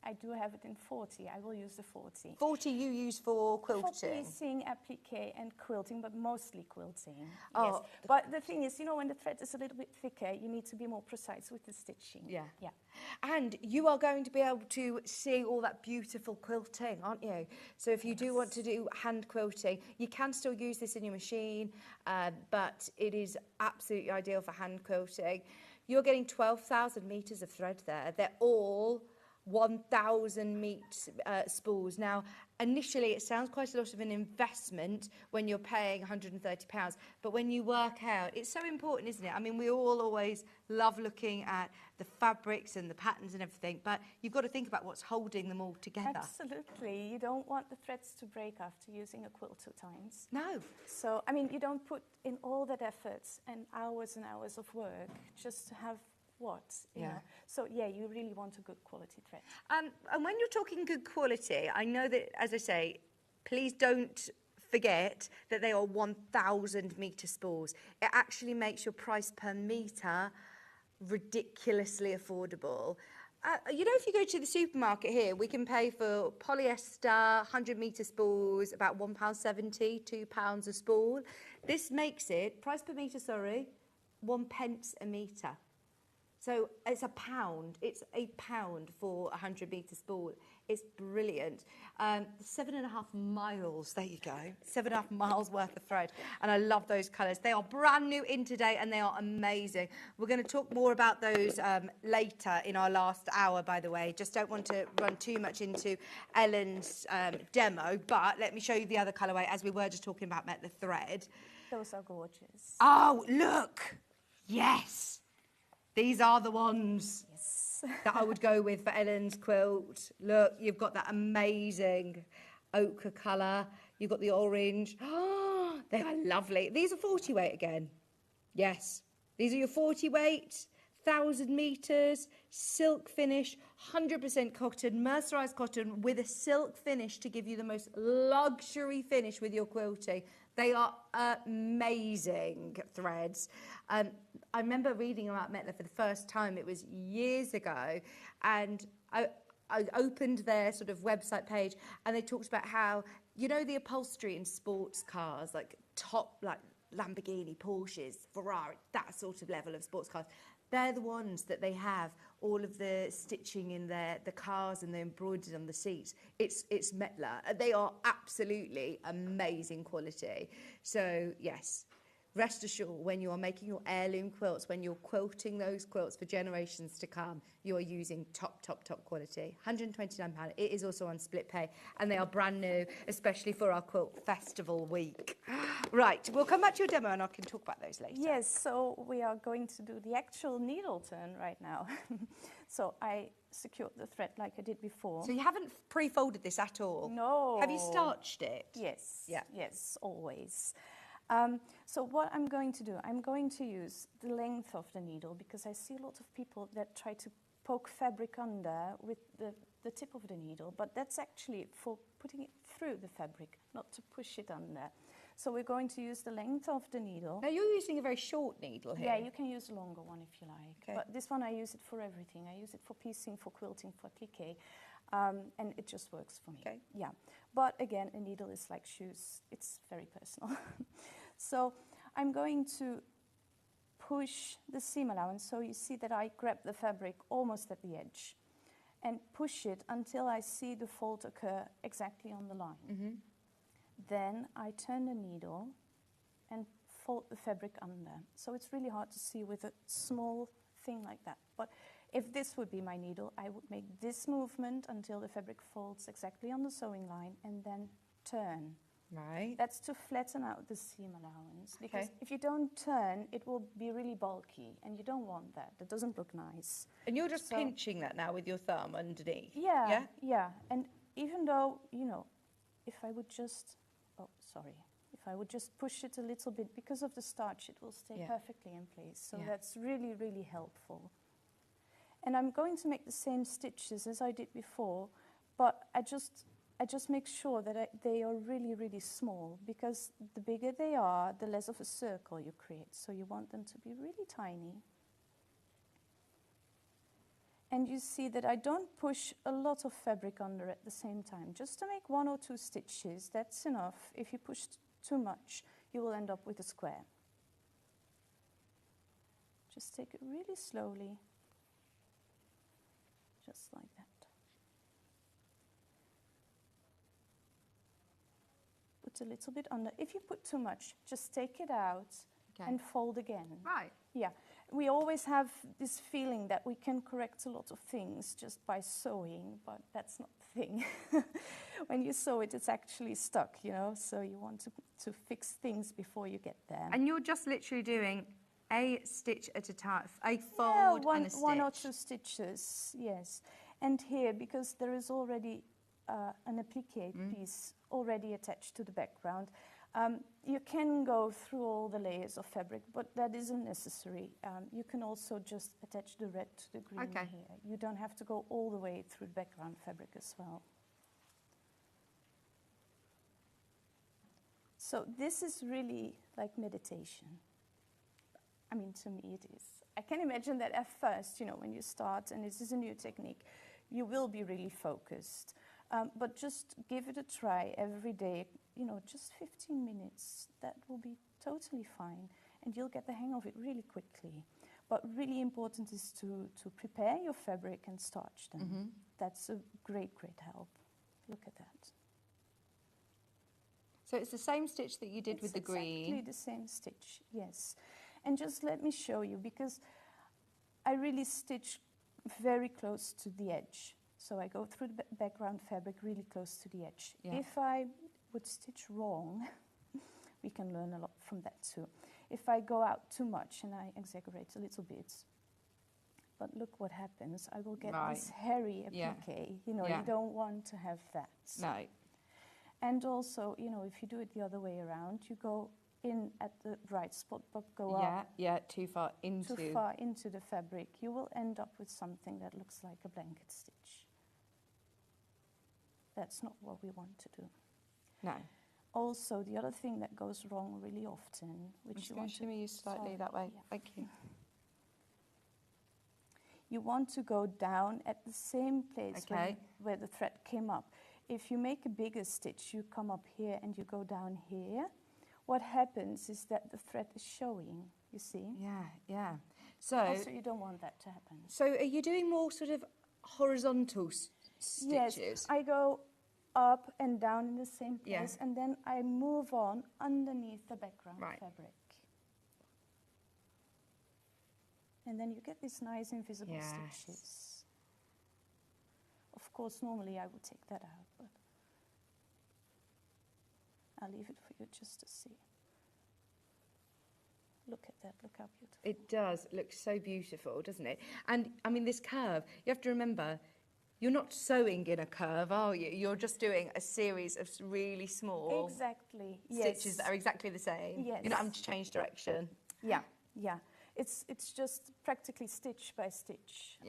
I do have it in 40. I will use the 40. 40 you use for quilting? For piecing, applique and quilting, but mostly quilting. Oh, yes. But the thing is, you know, when the thread is a little bit thicker, you need to be more precise with the stitching. Yeah. Yeah. And you are going to be able to see all that beautiful quilting, aren't you? So if you do want to do hand quilting, you can still use this in your machine, but it is absolutely ideal for hand quilting. You're getting 12,000 metres of thread there. They're all 1,000 spools. Now, initially, it sounds quite a lot of an investment when you're paying £130, but when you work out, it's so important, isn't it? I mean, we all always love looking at the fabrics and the patterns and everything, but you've got to think about what's holding them all together. Absolutely. You don't want the threads to break after using a quilt 2 times. No. So, I mean, you don't put in all that effort and hours of work just to have what, you know. So yeah, you really want a good quality thread. And when you're talking good quality, I know that, as I say, please don't forget that they are 1,000 metre spools. It actually makes your price per metre ridiculously affordable. You know, if you go to the supermarket here, we can pay for polyester 100 metre spools about £1.70, £2 a spool. This makes it, price per metre, sorry, 1 pence a metre. So it's £1. It's £1 for 100 metre spool. It's brilliant. 7.5 miles, there you go. 7.5 miles worth of thread. And I love those colours. They are brand new in today and they are amazing. We're going to talk more about those later in our last hour, by the way. Just don't want to run too much into Ellen's demo, but let me show you the other colourway as we were just talking about the thread. Those are gorgeous. Oh, look. Yes. These are the ones that I would go with for Ellen's quilt. Look, you've got that amazing ochre colour. You've got the orange. Oh, they are lovely. These are 40 weight again. Yes. These are your 40 weight, 1,000 metres, silk finish, 100% cotton, mercerised cotton with a silk finish to give you the most luxury finish with your quilting. They are amazing threads. I remember reading about Metler for the first time. It was years ago, and I opened their sort of website page, and they talked about how, you know, the upholstery in sports cars, like top, like Lamborghini, Porsches, Ferrari, that sort of level of sports cars. They're the ones that they have all of the stitching in the cars and the embroidered on the seats. It's Metler. They are absolutely amazing quality. So yes, rest assured, when you are making your heirloom quilts, when you're quilting those quilts for generations to come, you're using top quality. £129. It is also on split pay, and they are brand new, especially for our quilt festival week. Right, we'll come back to your demo and I can talk about those later. Yes, so we are going to do the actual needle turn right now. So I secured the thread like I did before. So you haven't pre-folded this at all? No. Have you starched it? Yes. Yeah. Yes, always. So what I'm going to do, I'm going to use the length of the needle, because I see a lot of people that try to poke fabric under with the tip of the needle, but that's actually for putting it through the fabric, not to push it under. So we're going to use the length of the needle. Now you're using a very short needle here. Yeah, you can use a longer one if you like. Okay. But this one I use it for everything. I use it for piecing, for quilting, for applique, and it just works for me. Okay. Yeah. But again, a needle is like shoes. It's very personal. So I'm going to push the seam allowance. So you see that I grab the fabric almost at the edge and push it until I see the fold occur exactly on the line. Mm-hmm. Then I turn the needle and fold the fabric under. So it's really hard to see with a small thing like that. But if this would be my needle, I would make this movement until the fabric folds exactly on the sewing line and then turn. Right. That's to flatten out the seam allowance. Because Okay. if you don't turn, it will be really bulky, and you don't want that. That doesn't look nice. And you're just So- pinching that now with your thumb underneath? Yeah, Yeah? yeah. And even though, you know, if I would just, if I would just push it a little bit, because of the starch, it will stay Yeah. perfectly in place. So Yeah. that's really, really helpful. And I'm going to make the same stitches as I did before, but I just make sure that they are really, really small, because the bigger they are, the less of a circle you create. So you want them to be really tiny. And you see that I don't push a lot of fabric under at the same time. Just to make 1 or 2 stitches, that's enough. If you push too much, you will end up with a square. Just take it really slowly, just like that. Put a little bit under. If you put too much, just take it out and fold again. Right. Yeah, we always have this feeling that we can correct a lot of things just by sewing, but that's not the thing. When you sew it, it's actually stuck, you know, so you want to fix things before you get there. And you're just literally doing a stitch at a time, a fold and a stitch. 1 or 2 stitches, yes. And here, because there is already an applique piece already attached to the background, you can go through all the layers of fabric, but that isn't necessary. You can also just attach the red to the green here. You don't have to go all the way through the background fabric as well. So this is really like meditation. I mean, to me it is. I can imagine that at first, you know, when you start, and this is a new technique, you will be really focused. But just give it a try every day, you know, just 15 minutes. That will be totally fine, and you'll get the hang of it really quickly. But really important is to prepare your fabric and starch them. That's a great, great help. Look at that. So it's the same stitch that you did with the green? Exactly the same stitch, yes. And just let me show you, because I really stitch very close to the edge. So I go through the background fabric really close to the edge. Yeah. If I would stitch wrong, we can learn a lot from that too. If I go out too much and I exaggerate a little bit, but look what happens, I will get this hairy applique. You know, you don't want to have that. No. And also, you know, if you do it the other way around, you go in at the right spot, but go up too far into the fabric, you will end up with something that looks like a blanket stitch. That's not what we want to do. No. Also, the other thing that goes wrong really often, which you want to shimmy you slightly that way. Thank you. You want to go down at the same place where the thread came up. If you make a bigger stitch, you come up here and you go down here. What happens is that the thread is showing, you see? Yeah. So you don't want that to happen. So are you doing more sort of horizontal stitches? Yes, I go up and down in the same place, and then I move on underneath the background fabric. And then you get these nice invisible stitches. Of course, normally I would take that out, but I'll leave it for you just to see. Look at that, look how beautiful. It does look so beautiful, doesn't it? And I mean, this curve, you have to remember, you're not sewing in a curve, are you? You're just doing a series of really small stitches that are exactly the same. Yes. You're not having to change direction. Yeah. It's just practically stitch by stitch.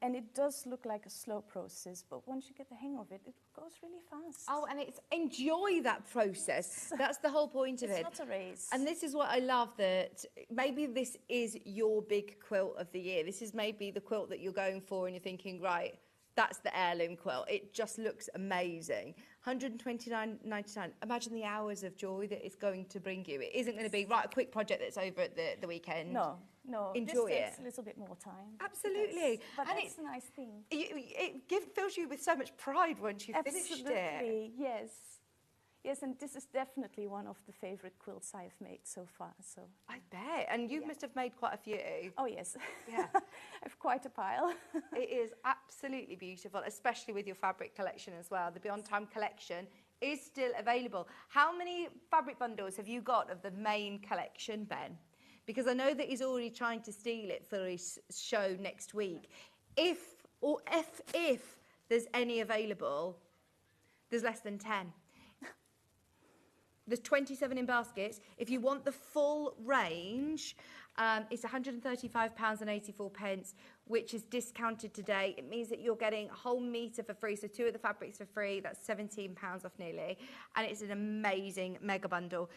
And it does look like a slow process, but once you get the hang of it, it goes really fast. Oh, and it's enjoy that process. That's the whole point of it. It's not a race. And this is what I love, that maybe this is your big quilt of the year. This is maybe the quilt that you're going for and you're thinking, right, that's the heirloom quilt. It just looks amazing. $129.99. Imagine the hours of joy that it's going to bring you. It isn't going to be, right, a quick project that's over at the weekend. No. Enjoy this takes a little bit more time. Absolutely. But that's a nice thing. It fills you with so much pride once you've finished it. Yes, and this is definitely one of the favourite quilts I've made so far. So I bet. And you must have made quite a few. Oh, yes. Yeah. I have quite a pile. It is absolutely beautiful, especially with your fabric collection as well. The Beyond Time collection is still available. How many fabric bundles have you got of the main collection, Ben? Because I know that he's already trying to steal it for his show next week. If there's any available, there's less than 10. There's 27 in baskets. If you want the full range, it's £135.84, which is discounted today. It means that you're getting a whole metre for free, so 2 of the fabrics for free. That's £17 off nearly, and it's an amazing mega bundle.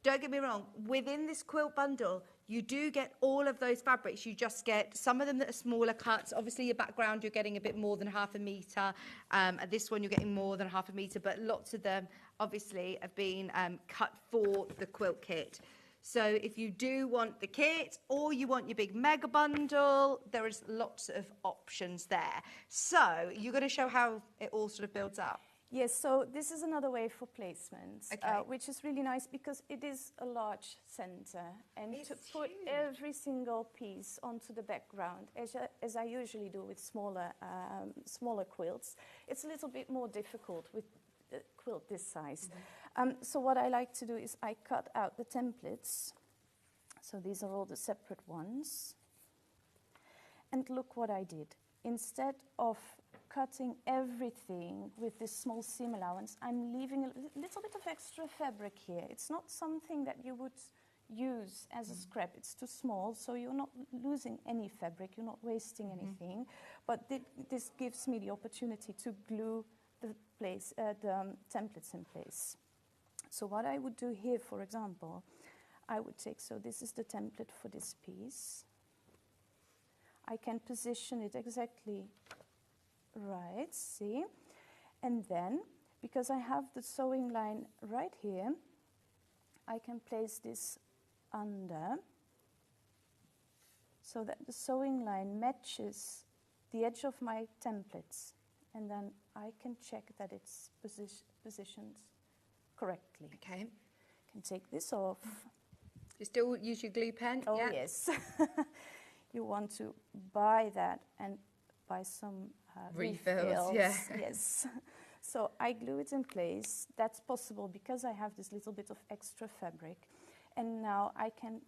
Don't get me wrong, within this quilt bundle, you do get all of those fabrics. You just get some of them that are smaller cuts. Obviously, your background, you're getting a bit more than half a metre. This one, you're getting more than half a metre, but lots of them, obviously, have been cut for the quilt kit. So if you do want the kit or you want your big mega bundle, there is lots of options there. So you're going to show how it all sort of builds up. Yes, so this is another way for placement, which is really nice because it is a large centre, and to put every single piece onto the background, as I usually do with smaller quilts, it's a little bit more difficult with a quilt this size. So what I like to do is I cut out the templates. So these are all the separate ones. And look what I did. Instead of cutting everything with this small seam allowance, I'm leaving a little bit of extra fabric here. It's not something that you would use as a scrap. It's too small, so you're not losing any fabric, you're not wasting anything. But this gives me the opportunity to glue the templates in place. So what I would do here, for example, I would take, so this is the template for this piece. I can position it exactly right, see? And then, because I have the sewing line right here, I can place this under. so that the sewing line matches the edge of my templates, and then I can check that it's positioned correctly. Okay. Can take this off. You still use your glue pen? Oh, yeah. yes. You want to buy that and buy some refills. Yeah. Yes. So I glue it in place. That's possible because I have this little bit of extra fabric. And now I can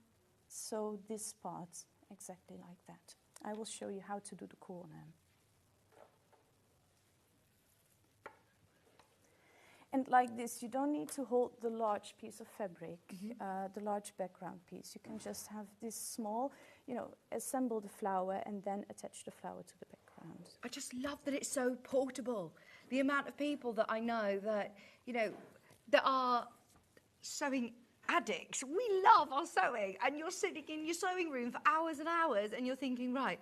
sew this part exactly like that. I will show you how to do the corner. And like this, you don't need to hold the large piece of fabric, the large background piece. You can just have this small, assemble the flower and then attach the flower to the background. I just love that it's so portable. The amount of people that I know that, that are sewing addicts. We love our sewing, and you're sitting in your sewing room for hours and hours and you're thinking, right,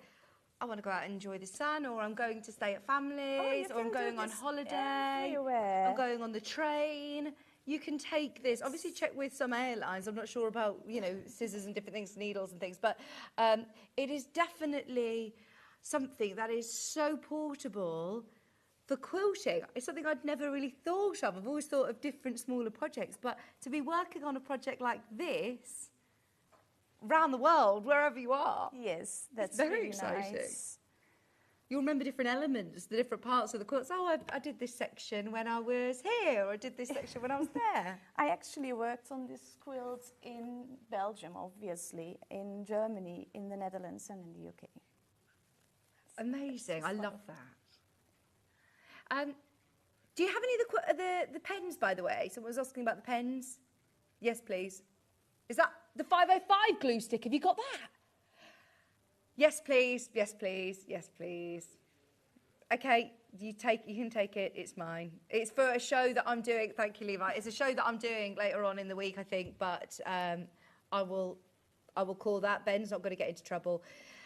I want to go out and enjoy the sun, or I'm going to stay at families, or I'm going on holiday, everywhere. I'm going on the train. You can take this, obviously check with some airlines. I'm not sure about, scissors and different things, needles and things, but it is definitely something that is so portable for quilting. It's something I'd never really thought of. I've always thought of different smaller projects, but to be working on a project like this, around the world, wherever you are. Yes, that's very really exciting. nice. You'll remember different elements, the different parts of the quilts. Oh, I did this section when I was here, or I did this section when I was there. I actually worked on this quilt in Belgium, obviously, in Germany, in the Netherlands, and in the UK. Amazing. I love that. Do you have any of the pens, by the way? Someone was asking about the pens. Yes, please. Is that the 505 glue stick? Have you got that? Yes, please. Yes, please. Yes, please. Okay, you can take it. It's mine. It's for a show that I'm doing. Thank you, Levi. It's a show that I'm doing later on in the week, I think. But I will call that. Ben's not going to get into trouble.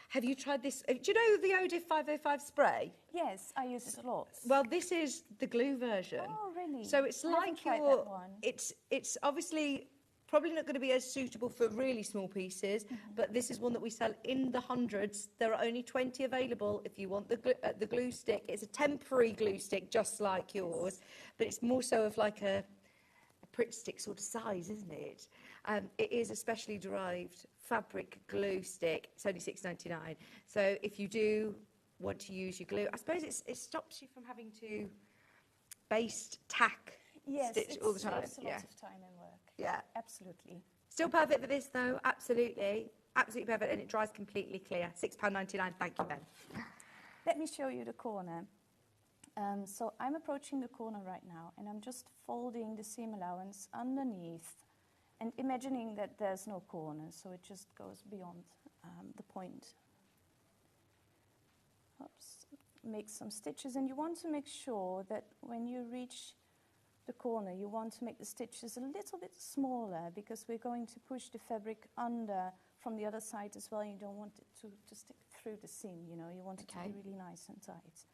Have you tried this? Do you know the Odif 505 spray? Yes, I use it a lot. Well, this is the glue version. Oh, really? So it's I like haven't tried your. that one. It's obviously probably not going to be as suitable for really small pieces, but this is one that we sell in the hundreds. There are only 20 available if you want the glue stick. It's a temporary glue stick, just like yours, but it's more so of like a Pritt stick sort of size, isn't it? It is a specially derived fabric glue stick. It's only $6.99. So if you do want to use your glue, I suppose it stops you from having to baste tack stitch all the time. Yes, it saves a lot of time and work. Yeah. Absolutely. Still perfect for this though, absolutely. Absolutely perfect, and it dries completely clear. £6.99, thank you, Ben. Let me show you the corner. So I'm approaching the corner right now, and I'm just folding the seam allowance underneath and imagining that there's no corner, so it just goes beyond the point. Oops. Make some stitches, and you want to make sure that when you reach the corner, you want to make the stitches a little bit smaller, because we're going to push the fabric under from the other side as well. You don't want it to stick through the seam, you want it to be really nice and tight.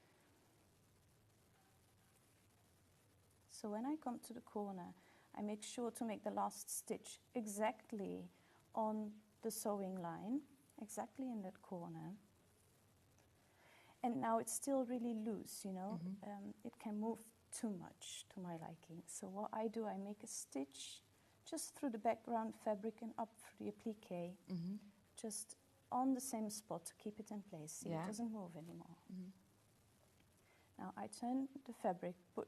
So when I come to the corner, I make sure to make the last stitch exactly on the sewing line, exactly in that corner. And now it's still really loose, it can move too much to my liking. So what I do, I make a stitch just through the background fabric and up through the applique, just on the same spot to keep it in place. See, it doesn't move anymore. Now I turn the fabric, put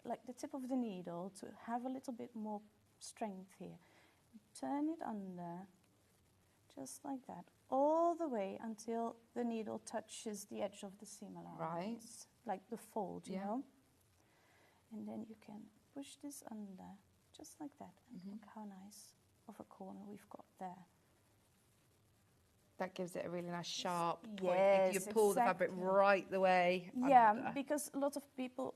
like the tip of the needle to have a little bit more strength here. Turn it under, just like that, all the way until the needle touches the edge of the seam allowance. Right. Like the fold, you know? And then you can push this under, just like that. And look how nice of a corner we've got there. That gives it a really nice sharp point. Yes, You pull the fabric right the way Yeah, under. because a lot of people,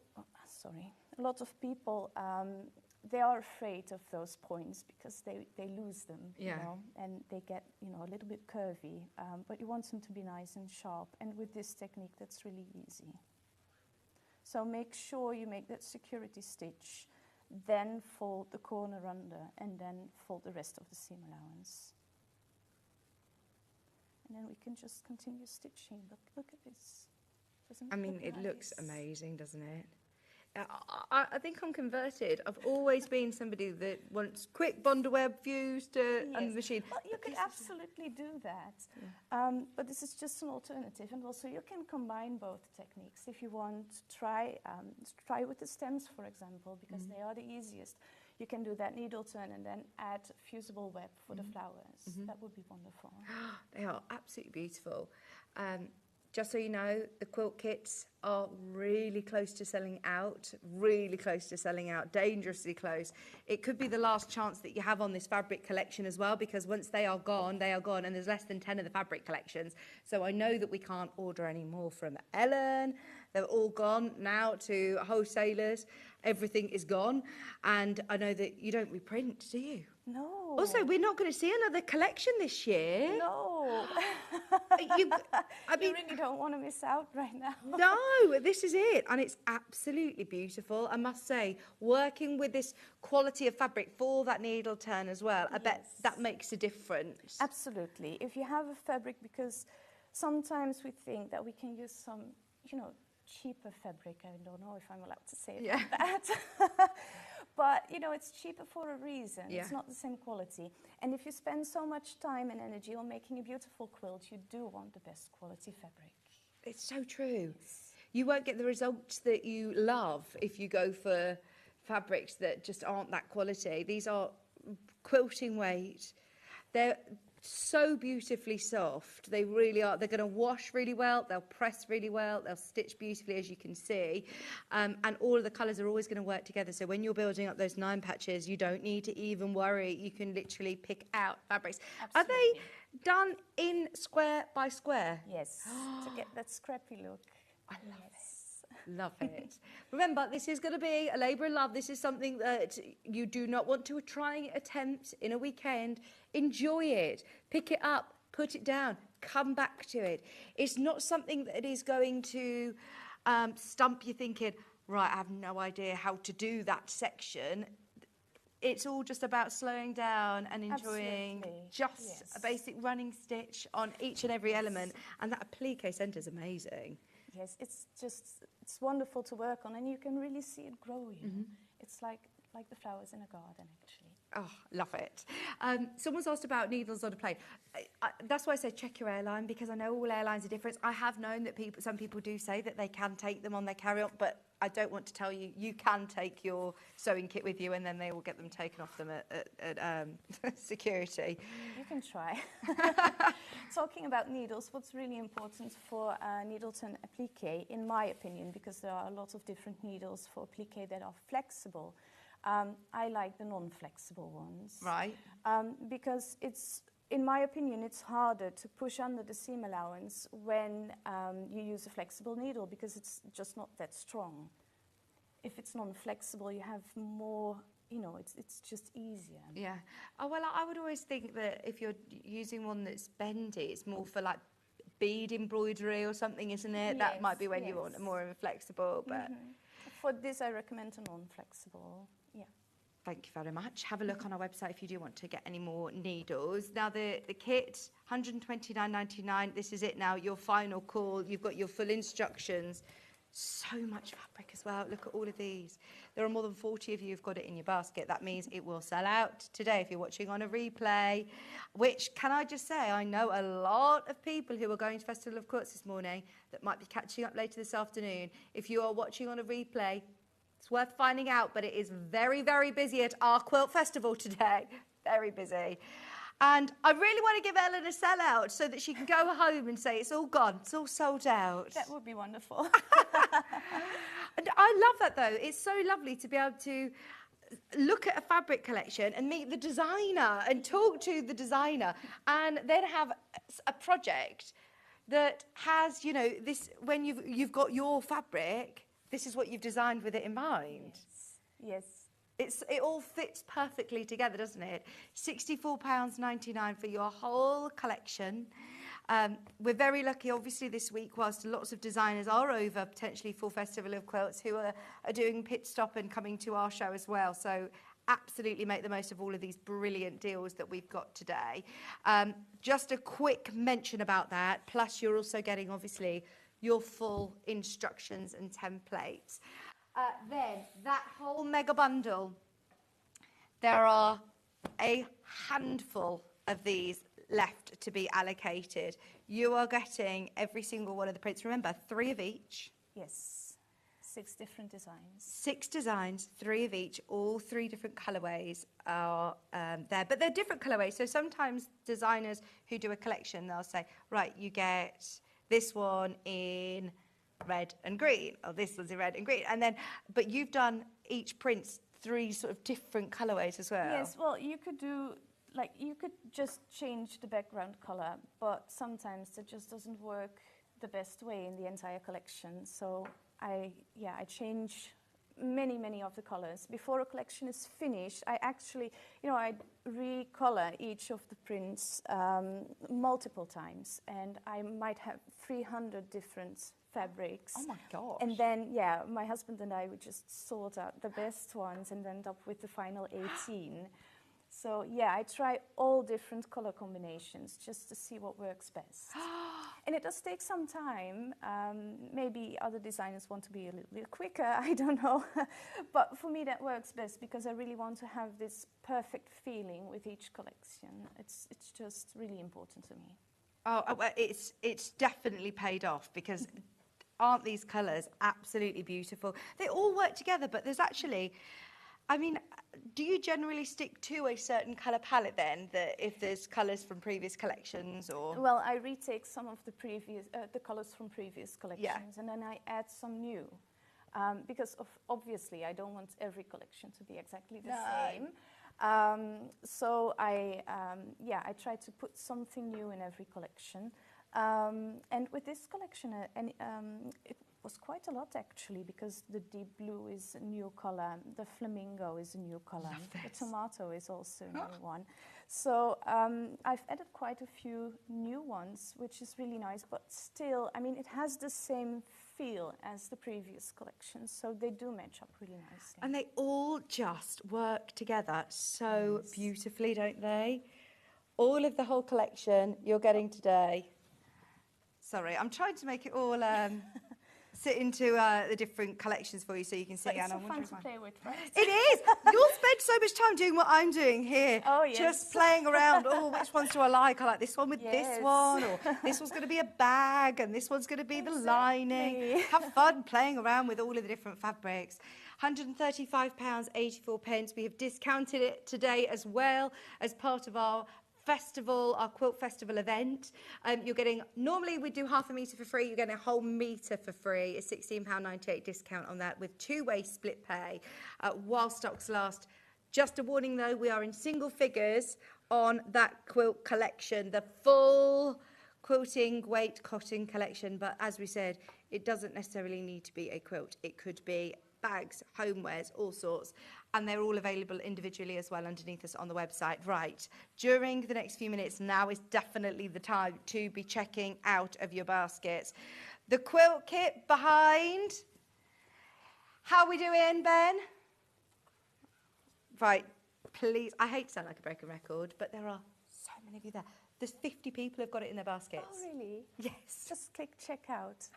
they are afraid of those points because they lose them, and they get, a little bit curvy. But you want them to be nice and sharp. And with this technique, that's really easy. So make sure you make that security stitch, then fold the corner under, and then fold the rest of the seam allowance. and then we can just continue stitching. Look at this. Doesn't I mean, look it looks nice? amazing, doesn't it? I think I'm converted. I've always been somebody that wants quick bondweb views to and the machine. Well, you could absolutely do that. But this is just an alternative. And also you can combine both techniques. If you want, try with the stems, for example, because they are the easiest. You can do that needle turn and then add fusible web for the flowers. That would be wonderful. They are absolutely beautiful. Just so you know, the quilt kits are really close to selling out, dangerously close. It could be the last chance that you have on this fabric collection as well, because once they are gone, and there's less than 10 of the fabric collections. So I know that we can't order any more from Ellen. They're all gone now to wholesalers. Everything is gone. And I know that you don't reprint, do you? No. Also, we're not going to see another collection this year. No. You really don't want to miss out right now. No, this is it. And it's absolutely beautiful. I must say, working with this quality of fabric for that needle turn as well, I bet that makes a difference. Absolutely. If you have a fabric, because sometimes we think that we can use some, cheaper fabric. I don't know if I'm allowed to say it like that. But, it's cheaper for a reason. Yeah. It's not the same quality. And if you spend so much time and energy on making a beautiful quilt, you do want the best quality fabric. It's so true. Yes. You won't get the results that you love if you go for fabrics that just aren't that quality. These are quilting weight. They're so beautifully soft. They really are. They're going to wash really well. They'll press really well. They'll stitch beautifully, as you can see. And all of the colours are always going to work together. So when you're building up those 9 patches, you don't need to even worry. You can literally pick out fabrics. Absolutely. Are they done in square by square? Yes, to get that scrappy look. I love it. Love it. Remember, this is going to be a labour of love. This is something that you do not want to try attempt in a weekend. Enjoy it. Pick it up. Put it down. Come back to it. It's not something that is going to stump you thinking, right, I have no idea how to do that section. It's all just about slowing down and enjoying a basic running stitch on each and every element. And that applique centre is amazing. Yes, it's wonderful to work on, and you can really see it grow. It's like the flowers in a garden, actually. Oh, love it. Someone's asked about needles on a plane. That's why I said check your airline, because I know all airlines are different. I have known that some people do say that they can take them on their carry-on, but I don't want to tell you, you can take your sewing kit with you and then they will get them taken off them at security. You can try. Talking about needles, what's really important for needle turn applique, in my opinion, because there are a lot of different needles for applique that are flexible, I like the non-flexible ones. Right. Because in my opinion, it's harder to push under the seam allowance when you use a flexible needle, because it's just not that strong. If it's non-flexible, you have more, it's just easier. Yeah. Oh, well, I would always think that if you're using one that's bendy, it's more for like bead embroidery or something, isn't it? Yes, that might be when you want a more flexible, but... For this, I recommend a non-flexible. Yeah. Thank you very much. Have a look on our website if you do want to get any more needles. Now, the kit, £129.99. This is it now, your final call. You've got your full instructions. So much fabric as well. Look at all of these. There are more than 40 of you who've got it in your basket. That means it will sell out today if you're watching on a replay, which, can I just say, I know a lot of people who are going to Festival of Quilts this morning that might be catching up later this afternoon. If you are watching on a replay, it's worth finding out, but it is very, very busy at our Quilt Festival today. Very busy. And I really want to give Ellen a sellout so that she can go home and say it's all gone, it's all sold out. That would be wonderful. And I love that, though. It's so lovely to be able to look at a fabric collection and meet the designer and talk to the designer, and then have a project that has, this, when you've got your fabric, this is what you've designed with it in mind. Yes. It all fits perfectly together, doesn't it? £64.99 for your whole collection. We're very lucky, obviously, this week, whilst lots of designers are over, potentially for Festival of Quilts, who are doing pit stop and coming to our show as well. So absolutely make the most of all of these brilliant deals that we've got today. Just a quick mention about that, plus you're also getting, obviously, your full instructions and templates. Then, that whole mega bundle, there are a handful of these left to be allocated. You are getting every single one of the prints. Remember, 3 of each. Yes, 6 different designs. 6 designs, 3 of each, all 3 different colourways are there. But they're different colourways, so sometimes designers who do a collection, they'll say, right, you get this one in red and green, or this one's in red and green. And then, but you've done each print's 3 sort of different colourways as well. Yes, well, you could do, like, you could just change the background colour, but sometimes it just doesn't work the best way in the entire collection. So I change many of the colours. Before a collection is finished, I actually, I recolor each of the prints multiple times, and I might have 300 different fabrics. Oh my gosh. And then, my husband and I would just sort out the best ones and end up with the final 18. So I try all different color combinations just to see what works best. And it does take some time. Maybe other designers want to be a little bit quicker, I don't know. But for me that works best because I really want to have this perfect feeling with each collection. It's just really important to me. Oh, well, it's definitely paid off because aren't these colours absolutely beautiful? They all work together, but there's actually, I mean, do you generally stick to a certain colour palette then, that if there's colours from previous collections or? Well, I retake some of the previous, the colours from previous collections, and then I add some new. Because obviously I don't want every collection to be exactly the same. So I try to put something new in every collection. And with this collection, it was quite a lot actually, because the deep blue is a new color, the flamingo is a new color, the tomato is also a new one. So I've added quite a few new ones, which is really nice, but still, I mean, it has the same feel as the previous collection, so they do match up really nicely. And they all just work together so beautifully, don't they? All of the whole collection you're getting today. Sorry, I'm trying to make it all sit into the different collections for you so you can see. It's so fun to play with, right? It is! You'll spend so much time doing what I'm doing here. Oh, yes. Just playing around. Oh, which ones do I like? I like this one with this one, or this one's going to be a bag, and this one's going to be the lining. Have fun playing around with all of the different fabrics. £135.84. We have discounted it today as well as part of our festival, our Quilt Festival event. You're getting, normally we do half a metre for free, you're getting a whole metre for free, a £16.98 discount on that with 2-way split pay while stocks last. Just a warning though, we are in single figures on that quilt collection, the full quilting weight cotton collection, but as we said, it doesn't necessarily need to be a quilt. It could be bags, homewares, all sorts, and they're all available individually as well underneath us on the website. Right, during the next few minutes, now is definitely the time to be checking out of your baskets. The quilt kit behind. How are we doing, Ben? Right, please, I hate to sound like a broken record, but there are so many of you there. There's 50 people who've got it in their baskets. Oh, really? Yes. Just click checkout.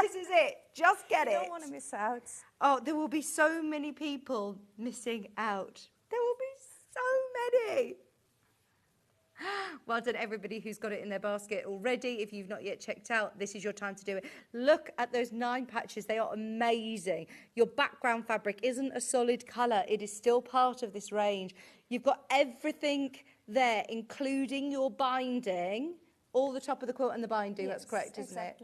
This is it. Just get it. I don't want to miss out. Oh, there will be so many people missing out. There will be so many. Well done, everybody who's got it in their basket already. If you've not yet checked out, this is your time to do it. Look at those 9 patches. They are amazing. Your background fabric isn't a solid colour. It is still part of this range. You've got everything there, including your binding, all the top of the quilt and the binding. Yes, that's correct, isn't it?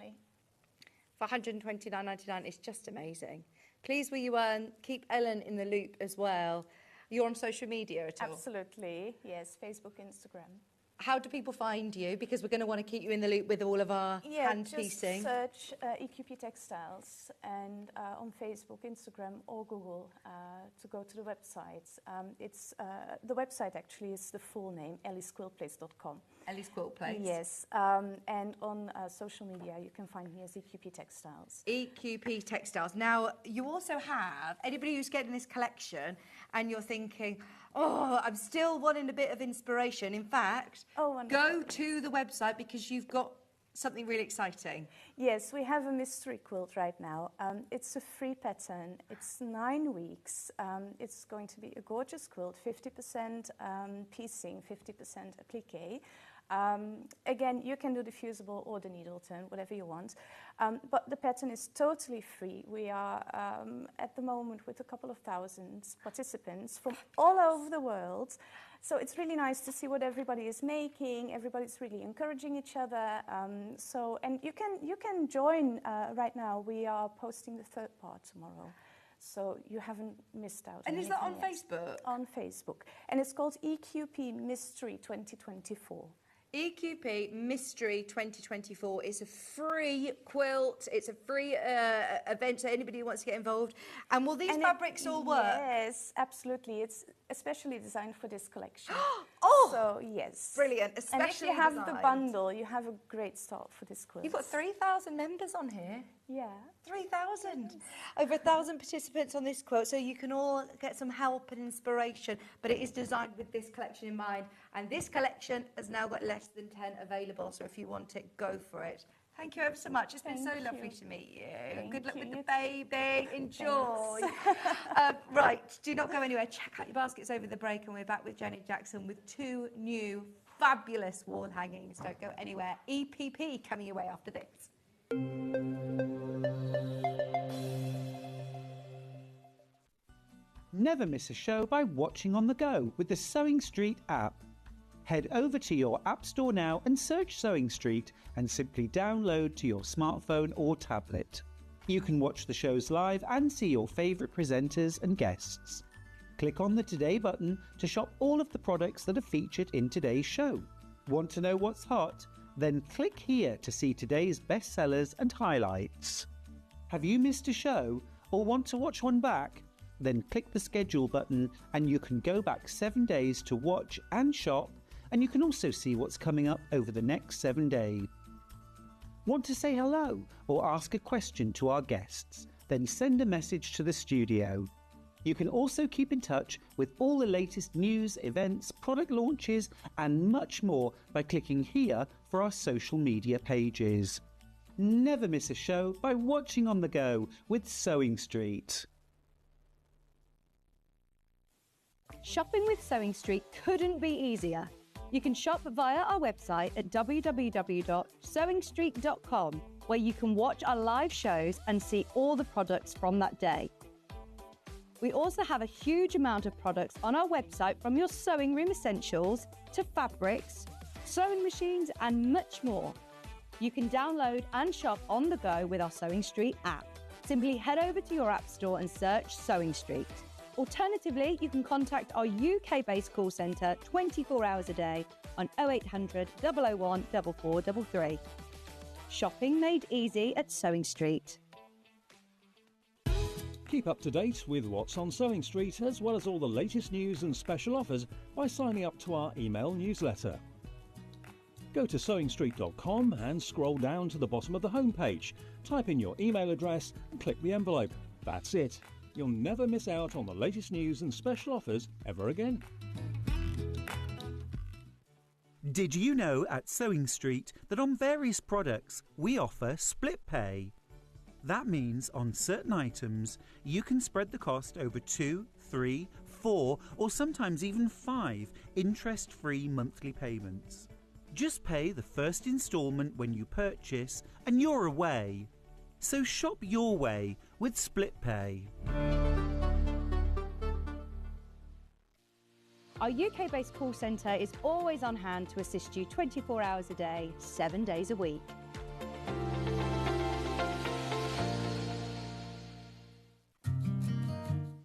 For £129.99, it's just amazing. Please, will you keep Ellen in the loop as well? You're on social media at all? Absolutely, yes, Facebook, Instagram. how do people find you? Because we're going to want to keep you in the loop with all of our hand just piecing. search EQP Textiles and on Facebook, Instagram or Google to go to the website. The website actually is the full name, ellisquiltplace.com. Ellie's Quilt Place. Yes, and on social media you can find me as EQP Textiles. EQP Textiles. Now, you also have, anybody who's getting this collection and you're thinking, oh, I'm still wanting a bit of inspiration. In fact, go to the website because you've got something really exciting. Yes, we have a mystery quilt right now. It's a free pattern. It's 9 weeks. It's going to be a gorgeous quilt, 50% piecing, 50% applique. Again, you can do the fusible or the needle turn, whatever you want. But the pattern is totally free. We are at the moment with a couple of thousand participants from all over the world. So it's really nice to see what everybody is making. Everybody's really encouraging each other. And you can join right now. We are posting the third part tomorrow. So you haven't missed out. And is that on yet. Facebook? On Facebook. And it's called EQP Mystery 2024. EQP Mystery 2024 is a free quilt. It's a free event, so anybody who wants to get involved. And will these fabrics all work? Yes, absolutely. It's especially designed for this collection. Oh! So, yes. Brilliant. Especially and if you have the designed. bundle, you have a great start for this quilt. You've got 3,000 members on here. Yeah. 3,000. Over 1,000 participants on this quilt, so you can all get some help and inspiration. But it is designed with this collection in mind. And this collection has now got less than 10 available, so if you want it, go for it. Thank you ever so much. It's been so lovely to meet you. Good luck with the baby. Enjoy. Right, do not go anywhere. Check out your baskets over the break, and we're back with Jenny Jackson with 2 new fabulous wall hangings. Don't go anywhere. EPP coming your way after this. Never miss a show by watching on the go with the Sewing Street app. Head over to your app store now and search Sewing Street and simply download to your smartphone or tablet. You can watch the shows live and see your favourite presenters and guests. Click on the Today button to shop all of the products that are featured in today's show. Want to know what's hot? Then click here to see today's bestsellers and highlights. Have you missed a show or want to watch one back? Then click the schedule button and you can go back 7 days to watch and shop, and you can also see what's coming up over the next 7 days. Want to say hello or ask a question to our guests? Then send a message to the studio. You can also keep in touch with all the latest news, events, product launches and much more by clicking here for our social media pages. Never miss a show by watching on the go with Sewing Street. Shopping with Sewing Street couldn't be easier. You can shop via our website at www.sewingstreet.com, where you can watch our live shows and see all the products from that day. We also have a huge amount of products on our website, from your sewing room essentials to fabrics, sewing machines and much more. You can download and shop on the go with our Sewing Street app. Simply head over to your app store and search Sewing Street. Alternatively, you can contact our UK-based call centre 24 hours a day on 0800 001 4433. Shopping made easy at Sewing Street. Keep up to date with what's on Sewing Street, as well as all the latest news and special offers by signing up to our email newsletter. Go to sewingstreet.com and scroll down to the bottom of the homepage. Type in your email address and click the envelope. That's it. You'll never miss out on the latest news and special offers ever again. Did you know at Sewing Street that on various products we offer split pay? That means on certain items you can spread the cost over 2, 3, 4 or sometimes even 5 interest-free monthly payments. Just pay the first instalment when you purchase and you're away. So shop your way with split pay. Our UK-based call centre is always on hand to assist you 24 hours a day, 7 days a week.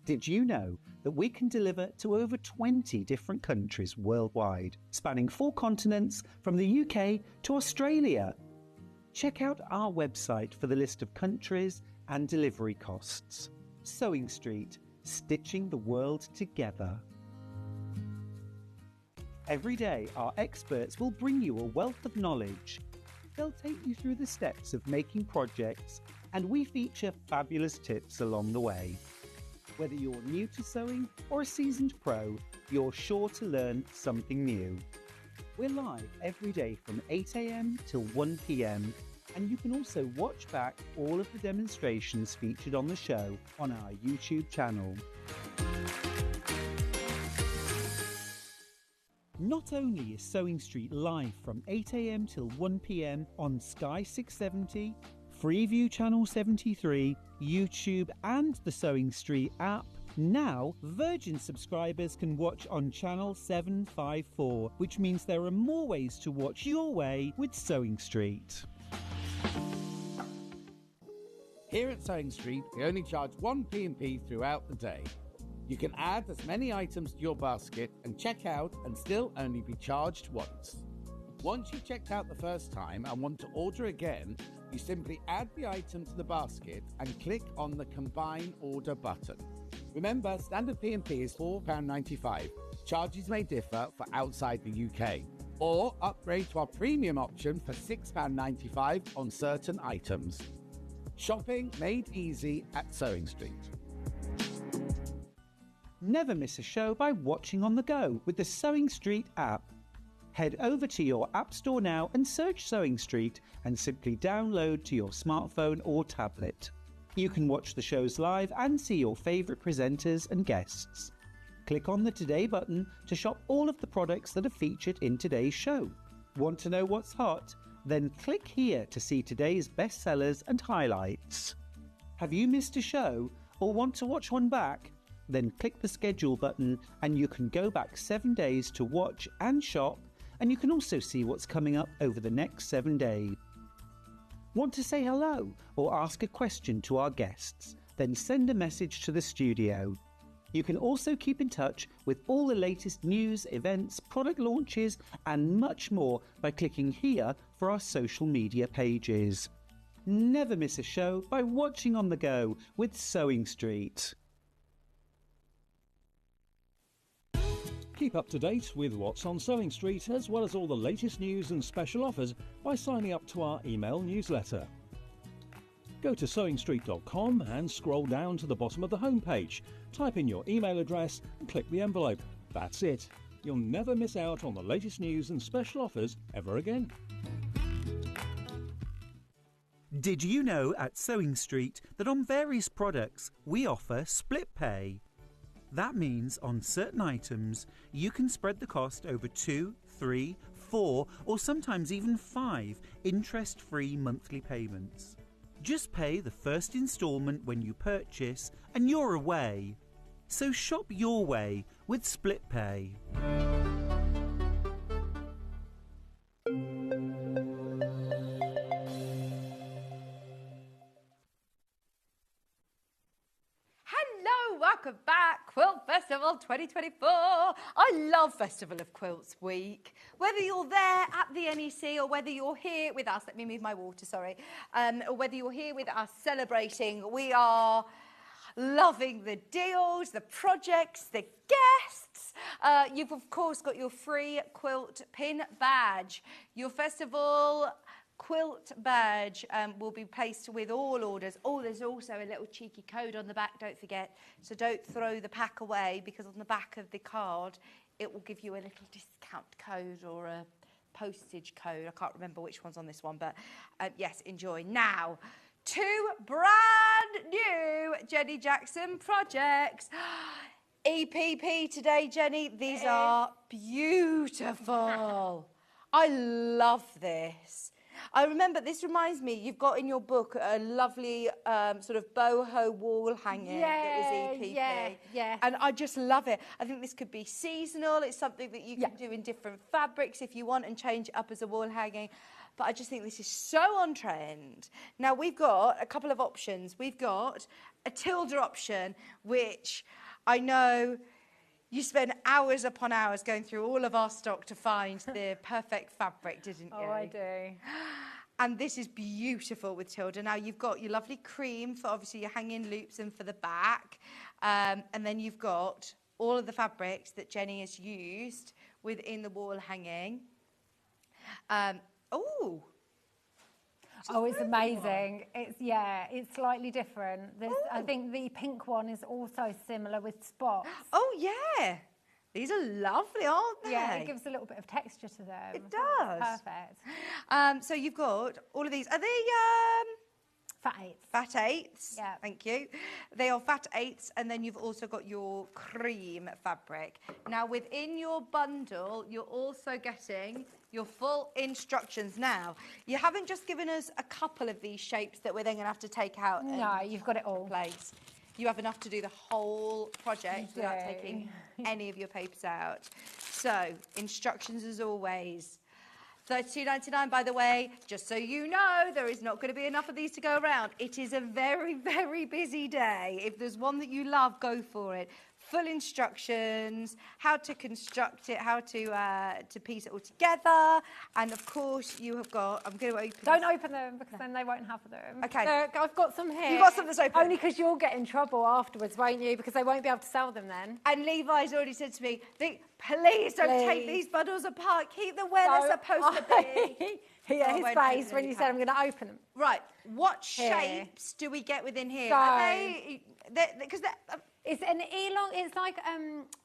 Did you know that we can deliver to over 20 different countries worldwide, spanning 4 continents from the UK to Australia? Check out our website for the list of countries and delivery costs. Sewing Street, stitching the world together. Every day, our experts will bring you a wealth of knowledge. They'll take you through the steps of making projects, and we feature fabulous tips along the way. Whether you're new to sewing or a seasoned pro, you're sure to learn something new. We're live every day from 8 a.m. till 1 p.m. and you can also watch back all of the demonstrations featured on the show on our YouTube channel. Not only is Sewing Street live from 8 a.m. till 1 p.m. on Sky 670, Freeview Channel 73, YouTube and the Sewing Street app, now Virgin subscribers can watch on Channel 754, which means there are more ways to watch your way with Sewing Street. Here at Sewing Street, we only charge 1 P&P throughout the day. You can add as many items to your basket and check out and still only be charged once. Once you've checked out the first time and want to order again, you simply add the item to the basket and click on the Combine Order button. Remember, standard P&P is £4.95. Charges may differ for outside the UK. Or upgrade to our premium option for £6.95 on certain items. Shopping made easy at Sewing Street. Never miss a show by watching on the go with the Sewing Street app. Head over to your App Store now and search Sewing Street and simply download to your smartphone or tablet. You can watch the shows live and see your favourite presenters and guests. Click on the Today button to shop all of the products that are featured in today's show. Want to know what's hot? Then click here to see today's bestsellers and highlights. Have you missed a show or want to watch one back? Then click the schedule button and you can go back 7 days to watch and shop, and you can also see what's coming up over the next 7 days. Want to say hello or ask a question to our guests? Then send a message to the studio. You can also keep in touch with all the latest news, events, product launches and much more by clicking here for our social media pages. Never miss a show by watching on the go with Sewing Street. Keep up to date with what's on Sewing Street, as well as all the latest news and special offers by signing up to our email newsletter. Go to sewingstreet.com and scroll down to the bottom of the homepage. Type in your email address and click the envelope. That's it. You'll never miss out on the latest news and special offers ever again. Did you know at Sewing Street that on various products we offer split pay? That means on certain items you can spread the cost over 2, 3, 4 or sometimes even 5 interest-free monthly payments. Just pay the first instalment when you purchase and you're away. So shop your way with split pay. Hello, welcome back, Quilt Festival 2024. I love Festival of Quilts Week. Whether you're there at the NEC or whether you're here with us, let me move my water, sorry, or whether you're here with us celebrating, we are loving the deals, the projects, the guests. You've of course got your free quilt pin badge. Your festival quilt badge will be placed with all orders. Oh, there's also a little cheeky code on the back, don't forget. So don't throw the pack away, because on the back of the card, it will give you a little discount code or a postage code. I can't remember which one's on this one, but yes, enjoy. Now, 2 brand new Jenny Jackson projects. EPP today, Jenny. These are beautiful. I love this. I remember, this reminds me, you've got in your book a lovely sort of boho wall hanging that was EPP. Yeah. And I just love it. I think this could be seasonal. It's something that you can do in different fabrics if you want and change it up as a wall hanging. But I just think this is so on trend. Now, we've got a couple of options. We've got a Tilda option, which I know you spent hours upon hours going through all of our stock to find the perfect fabric, didn't you? Oh, I do. And this is beautiful with Tilda. Now, you've got your lovely cream for obviously your hanging loops and for the back. And then you've got all of the fabrics that Jenny has used within the wall hanging. Oh, it's amazing. It's slightly different. I think the pink one is also similar with spots. Oh, yeah. These are lovely, aren't they? Yeah, it gives a little bit of texture to them. It does. Perfect. So you've got all of these. Are they Fat eighths. fat eighths? Yeah. Thank you. They are fat eighths, and then you've also got your cream fabric. Now, within your bundle, you're also getting your full instructions. Now, you haven't just given us a couple of these shapes that we're then going to have to take out. No, you've got it all. Place. You have enough to do the whole project without taking any of your papers out. So, instructions as always. $32.99, by the way, just so you know, there is not going to be enough of these to go around. It is a very, very busy day. If there's one that you love, go for it. Full instructions, how to construct it, how to piece it all together, and of course you have got. I'm going to open. Don't open them because then they won't have them. Okay. I've got some here. You've got some that's open. Only because you'll get in trouble afterwards, won't you? Because they won't be able to sell them then. And Levi's already said to me, please don't take these bundles apart. Keep them where they're supposed to be. His face when you said I'm going to open them. Right. What shapes do we get within here? So, Are they? Because it's an it's like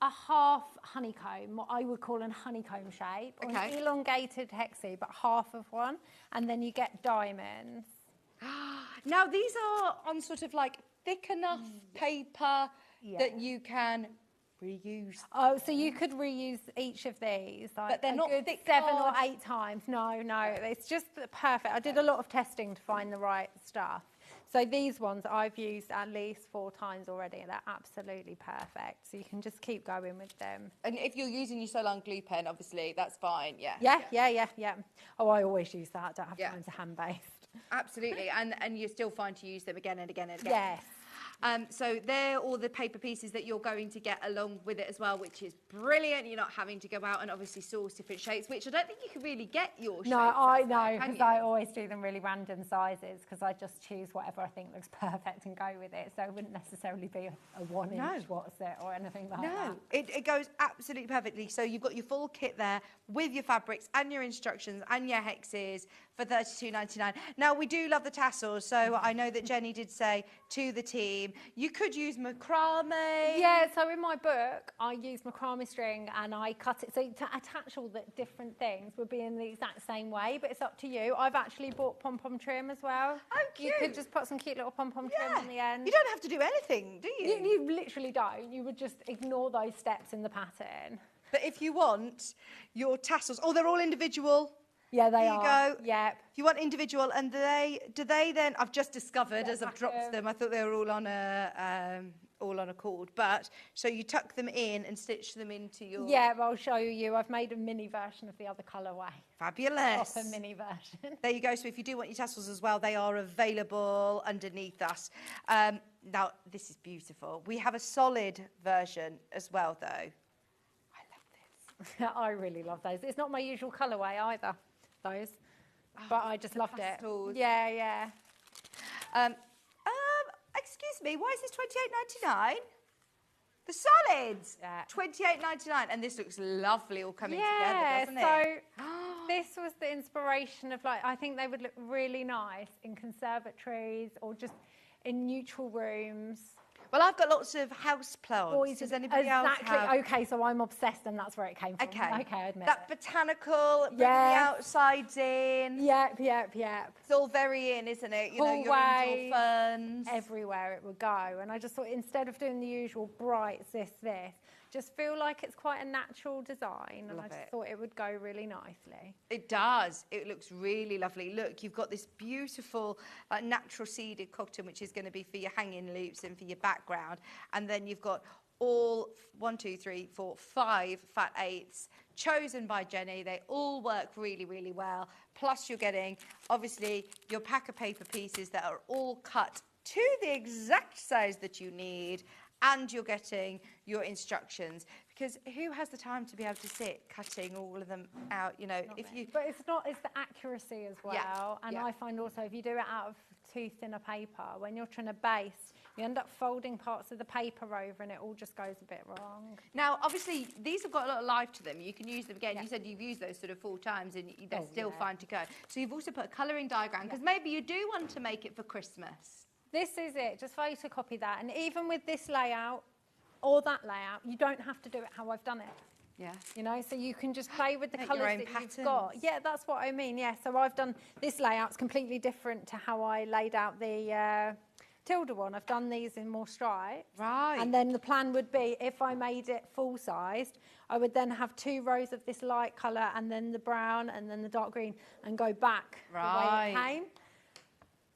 a half honeycomb, what I would call a honeycomb shape, or an elongated hexie, but half of one, and then you get diamonds. Now these are on sort of like thick enough paper that you can reuse. Oh, so you could reuse each of these, like but they're not good thick 7 card. or 8 times. No, it's just perfect. I did a lot of testing to find the right stuff. So these ones I've used at least 4 times already, and they're absolutely perfect. So you can just keep going with them. And if you're using your so-long glue pen, obviously, that's fine, yeah. Yeah. Oh, I always use that. I don't have time to hand-based. Absolutely, and you're still fine to use them again and again and again. Yes. So they're all the paper pieces that you're going to get along with it as well, which is brilliant. You're not having to go out and obviously source different shapes, which I don't think you can really get your shapes. No, I know, because I always do them really random sizes because I just choose whatever I think looks perfect and go with it. So it wouldn't necessarily be a 1-inch what's it or anything like that. No, it goes absolutely perfectly. So you've got your full kit there with your fabrics and your instructions and your hexes for $32.99. Now, we do love the tassels, so I know that Jenny did say to the team, you could use macrame. Yeah, so in my book, I use macrame string and I cut it. So to attach all the different things would be in the exact same way, but it's up to you. I've actually bought pom-pom trim as well. Oh, cute. You could just put some cute little pom-pom trim on the end. You don't have to do anything, do you? You literally don't. You would just ignore those steps in the pattern. But if you want your tassels, they're all individual. Yeah, they are. There you go. Yep. If you want individual, and do they then? I've just discovered as I've dropped them. I thought they were all on a cord, but so you tuck them in and stitch them into your. Yeah, I'll show you. I've made a mini version of the other colourway. Fabulous. Proper mini version. There you go. So if you do want your tassels as well, they are available underneath us. Now this is beautiful. We have a solid version as well, though. I really love those. It's not my usual colourway either, those, but I just loved pastels. it. Yeah. Excuse me, why is this $28.99? The solids, $28.99, and this looks lovely all coming together, doesn't it? So this was the inspiration of I think they would look really nice in conservatories or just in neutral rooms. Well, I've got lots of house plants. Does anybody else have? Okay, so I'm obsessed, and that's where it came from. Okay, I admit that botanical, bring the outsides in. Yep. It's all very in, isn't it? You know, your indoor ferns. Everywhere it would go. And I just thought, instead of doing the usual brights, this, just feel like it's quite a natural design, and I Love just it. thought it would go really nicely. It does. It looks really lovely. Look, you've got this beautiful like natural seeded cotton, which is going to be for your hanging loops and for your background. And then you've got all 5 fat 8s chosen by Jenny. They all work really, really well. Plus you're getting, obviously, your pack of paper pieces that are all cut to the exact size that you need. And you're getting your instructions, because who has the time to be able to sit cutting all of them out, you know, if you... But it's the accuracy as well. Yeah, And yeah. I find also if you do it out of too thin a paper, when you're trying to base, you end up folding parts of the paper over and it all just goes a bit wrong. Now, obviously, these have got a lot of life to them. You can use them again. Yeah. You said you've used those sort of 4 times and they're Oh, still yeah. fine to go. So you've also put a colouring diagram, because maybe you do want to make it for Christmas. This is it, just photocopy that. And even with this layout or that layout, you don't have to do it how I've done it. Yeah. You know, so you can just play with the Make your colours own that you've got. patterns. Yeah, that's what I mean. Yeah, so I've done this layout's completely different to how I laid out the Tilda one. I've done these in more stripes. Right. And then the plan would be, if I made it full-sized, I would then have 2 rows of this light colour and then the brown and then the dark green and go back the way Right. it came.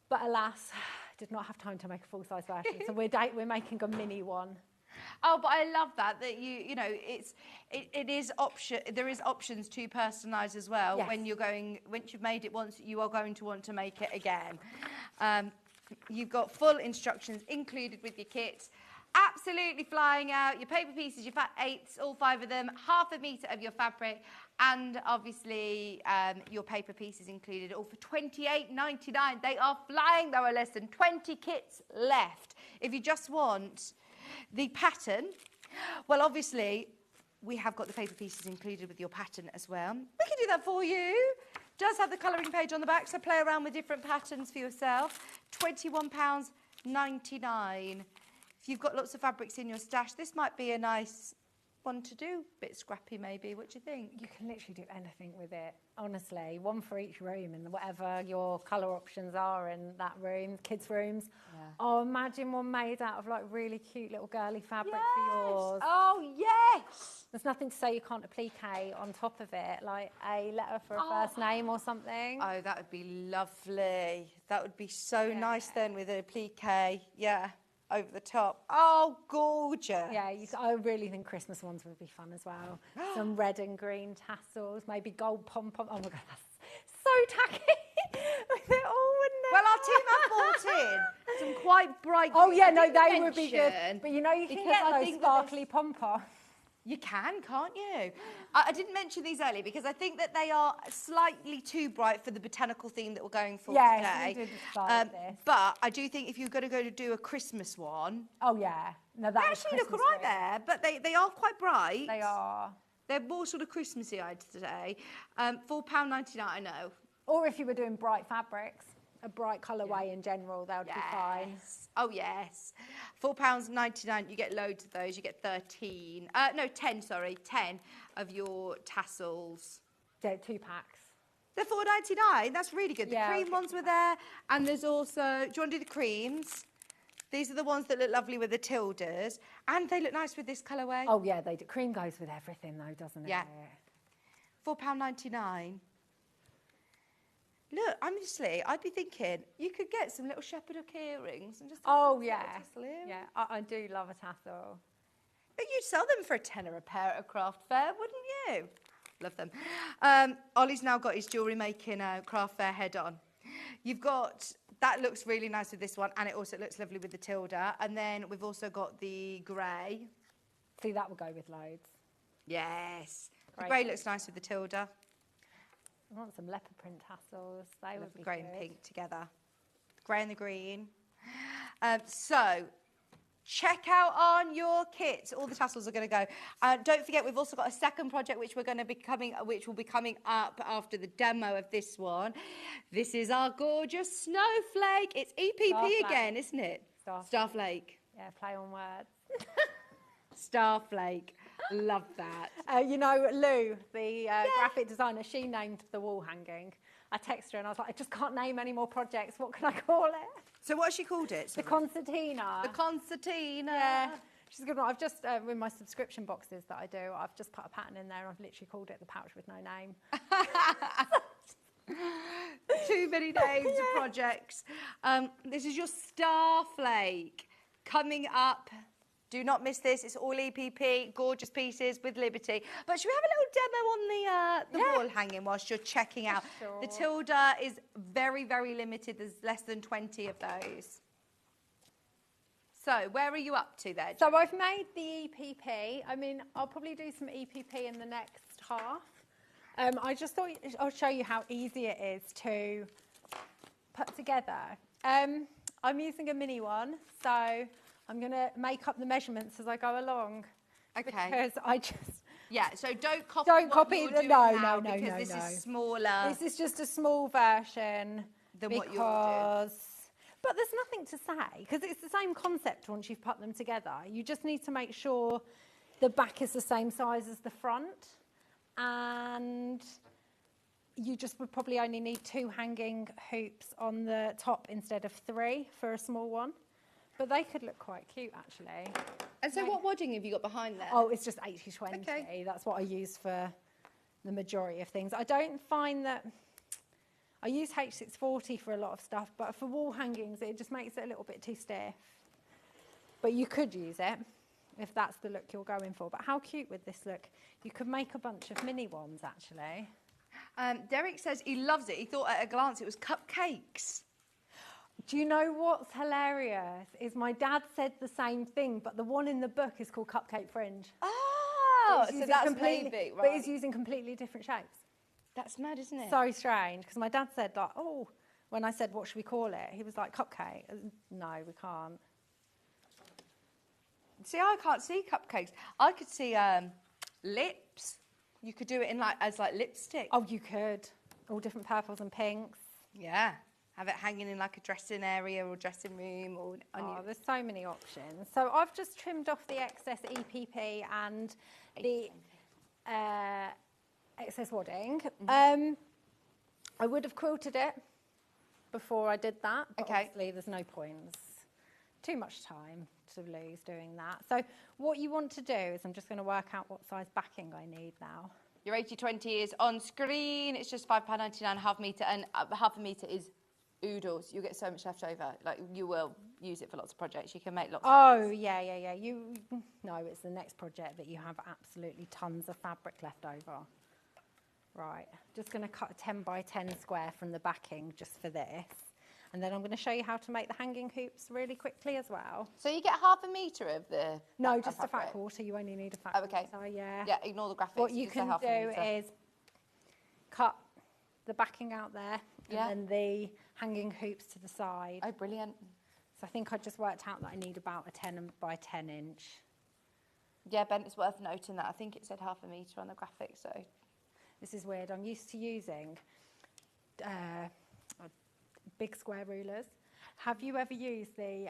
But alas, I did not have time to make a full-size version, so we're making a mini one. Oh, but I love that you know, it is option. There is options to personalise as well. Yes. When once you've made it once, you are going to want to make it again. You've got full instructions included with your kit. Absolutely flying out. Your paper pieces, your fat 8s, all 5 of them, half a metre of your fabric, and obviously your paper pieces included, all for $28.99. They are flying. There are less than 20 kits left. If you just want the pattern, well, obviously, we have got the paper pieces included with your pattern as well. We can do that for you. Does have the colouring page on the back, so play around with different patterns for yourself. £21.99. If you've got lots of fabrics in your stash, this might be a nice one to do. Bit scrappy, maybe. What do you think? You can literally do anything with it, honestly. One for each room and whatever your colour options are in that room, kids' rooms. Yeah. Oh, imagine one made out of like really cute little girly fabric for yours. Oh, yes! There's nothing to say you can't applique on top of it, like a letter for a first name or something. Oh, that would be lovely. That would be so nice then with an applique, yeah, over the top. Oh, gorgeous. Yeah, I really think Christmas ones would be fun as well. Some red and green tassels, maybe gold pom-pom. Oh my God, that's so tacky with it all, wouldn't it? Well, our team have bought in some quite bright... Oh yeah, no, I they didn't would be good. mention, But you know, you can because get I those think that there's- sparkly pom-poms. You can, can't you? I didn't mention these earlier because I think that they are slightly too bright for the botanical theme that we're going for Yes, today. we did decide this. But I do think if you're going to go to do a Christmas one, Oh yeah, no, they that is actually look all Christmas right wear. there, but they are quite bright. They are. They're more sort of Christmassy-eyed today. £4.99, I know. Or if you were doing bright fabrics, a bright colourway in general, that would be fine. Yes. Oh, yes. £4.99, you get loads of those. You get 10 of your tassels. Yeah, 2 packs. They're £4.99. That's really good. The Yeah, cream okay. ones were there. And there's also, do you want to do the creams? These are the ones that look lovely with the tildes. And they look nice with this colourway. Oh yeah, they do. Cream goes with everything though, doesn't it? Yeah. £4.99. Look, honestly, I'd be thinking you could get some little shepherd hook earrings and just Oh put a yeah. tassel in. Yeah, I do love a tassel. But you'd sell them for £10 a pair at a craft fair, wouldn't you? Love them. Ollie's now got his jewellery making craft fair head on. You've got, that looks really nice with this one, and it also looks lovely with the tilde. And then we've also got the grey. See, that will go with loads. Yes. The Grey. grey looks nice with the tilde. I want some leopard print tassels. They would be Grey good. and pink together. Grey and the green. So, check out on your kit. All the tassels are going to go. Don't forget, we've also got a second project which will be coming up after the demo of this one. This is our gorgeous snowflake. It's EPP Starflake. again, isn't it? Starflake. Yeah, play on words. Starflake. Love that. You know, Lou, the graphic designer, she named the wall hanging. I texted her and I was like, I just can't name any more projects. What can I call it? So what has she called it? The concertina. The concertina. Yeah. She's good. I've just, with my subscription boxes that I do, I've just put a pattern in there and I've literally called it the pouch with no name. Too many names of projects. This is your Star Flake coming up. Do not miss this. It's all EPP, gorgeous pieces with Liberty. But should we have a little demo on the wall hanging whilst you're checking out? Sure. The Tilda is very, very limited. There's less than 20 of those. So where are you up to there? So I've made the EPP. I mean, I'll probably do some EPP in the next half. I just thought I'll show you how easy it is to put together. I'm using a mini one, so I'm going to make up the measurements as I go along. Okay. Because I just... Yeah, so don't copy the... No, because this is smaller. This is just a small version than what you'll do. But there's nothing to say, because it's the same concept once you've put them together. You just need to make sure the back is the same size as the front, and you just would probably only need 2 hanging hoops on the top instead of 3 for a small one. But they could look quite cute, actually. And so what wadding have you got behind there? Oh, it's just 80/20. Okay. That's what I use for the majority of things. I don't find that... I use H640 for a lot of stuff, but for wall hangings, it just makes it a little bit too stiff. But you could use it if that's the look you're going for. But how cute would this look? You could make a bunch of mini ones, actually. Derek says he loves it. He thought at a glance it was cupcakes. Do you know what's hilarious? Is my dad said the same thing, but the one in the book is called Cupcake Fringe. Oh, so that's maybe, right. But it's using completely different shapes. That's mad, isn't it? So strange, because my dad said, like, oh, when I said, what should we call it? He was like, cupcake. No, we can't. See, I can't see cupcakes. I could see lips. You could do it in as lipstick. Oh, you could. All different purples and pinks. Yeah. Have it hanging in like a dressing area or dressing room. Or there's so many options. So I've just trimmed off the excess EPP and the... excess wadding. I would have quilted it before I did that, but obviously there's no point. Too much time to lose doing that. So what you want to do is I'm just going to work out what size backing I need now. Your 80/20 is on screen. It's just £5.99, half metre, and half a metre is oodles. You'll get so much left over. Like, you will use it for lots of projects. You can make lots of things. Yeah. No, it's the next project that you have absolutely tons of fabric left over. Right, just going to cut a 10 by 10 square from the backing just for this. And then I'm going to show you how to make the hanging hoops really quickly as well. So you get half a metre of the... No, just a fat quarter. You only need a fat quarter. Okay. Yeah. Yeah, ignore the graphics. What you can do is cut the backing out there and then the hanging hoops to the side. Oh, brilliant. So I think I just worked out that I need about a 10 by 10 inch. Yeah, Ben, it's worth noting that. I think it said half a metre on the graphic, so... This is weird. I'm used to using big square rulers. Have you ever used the,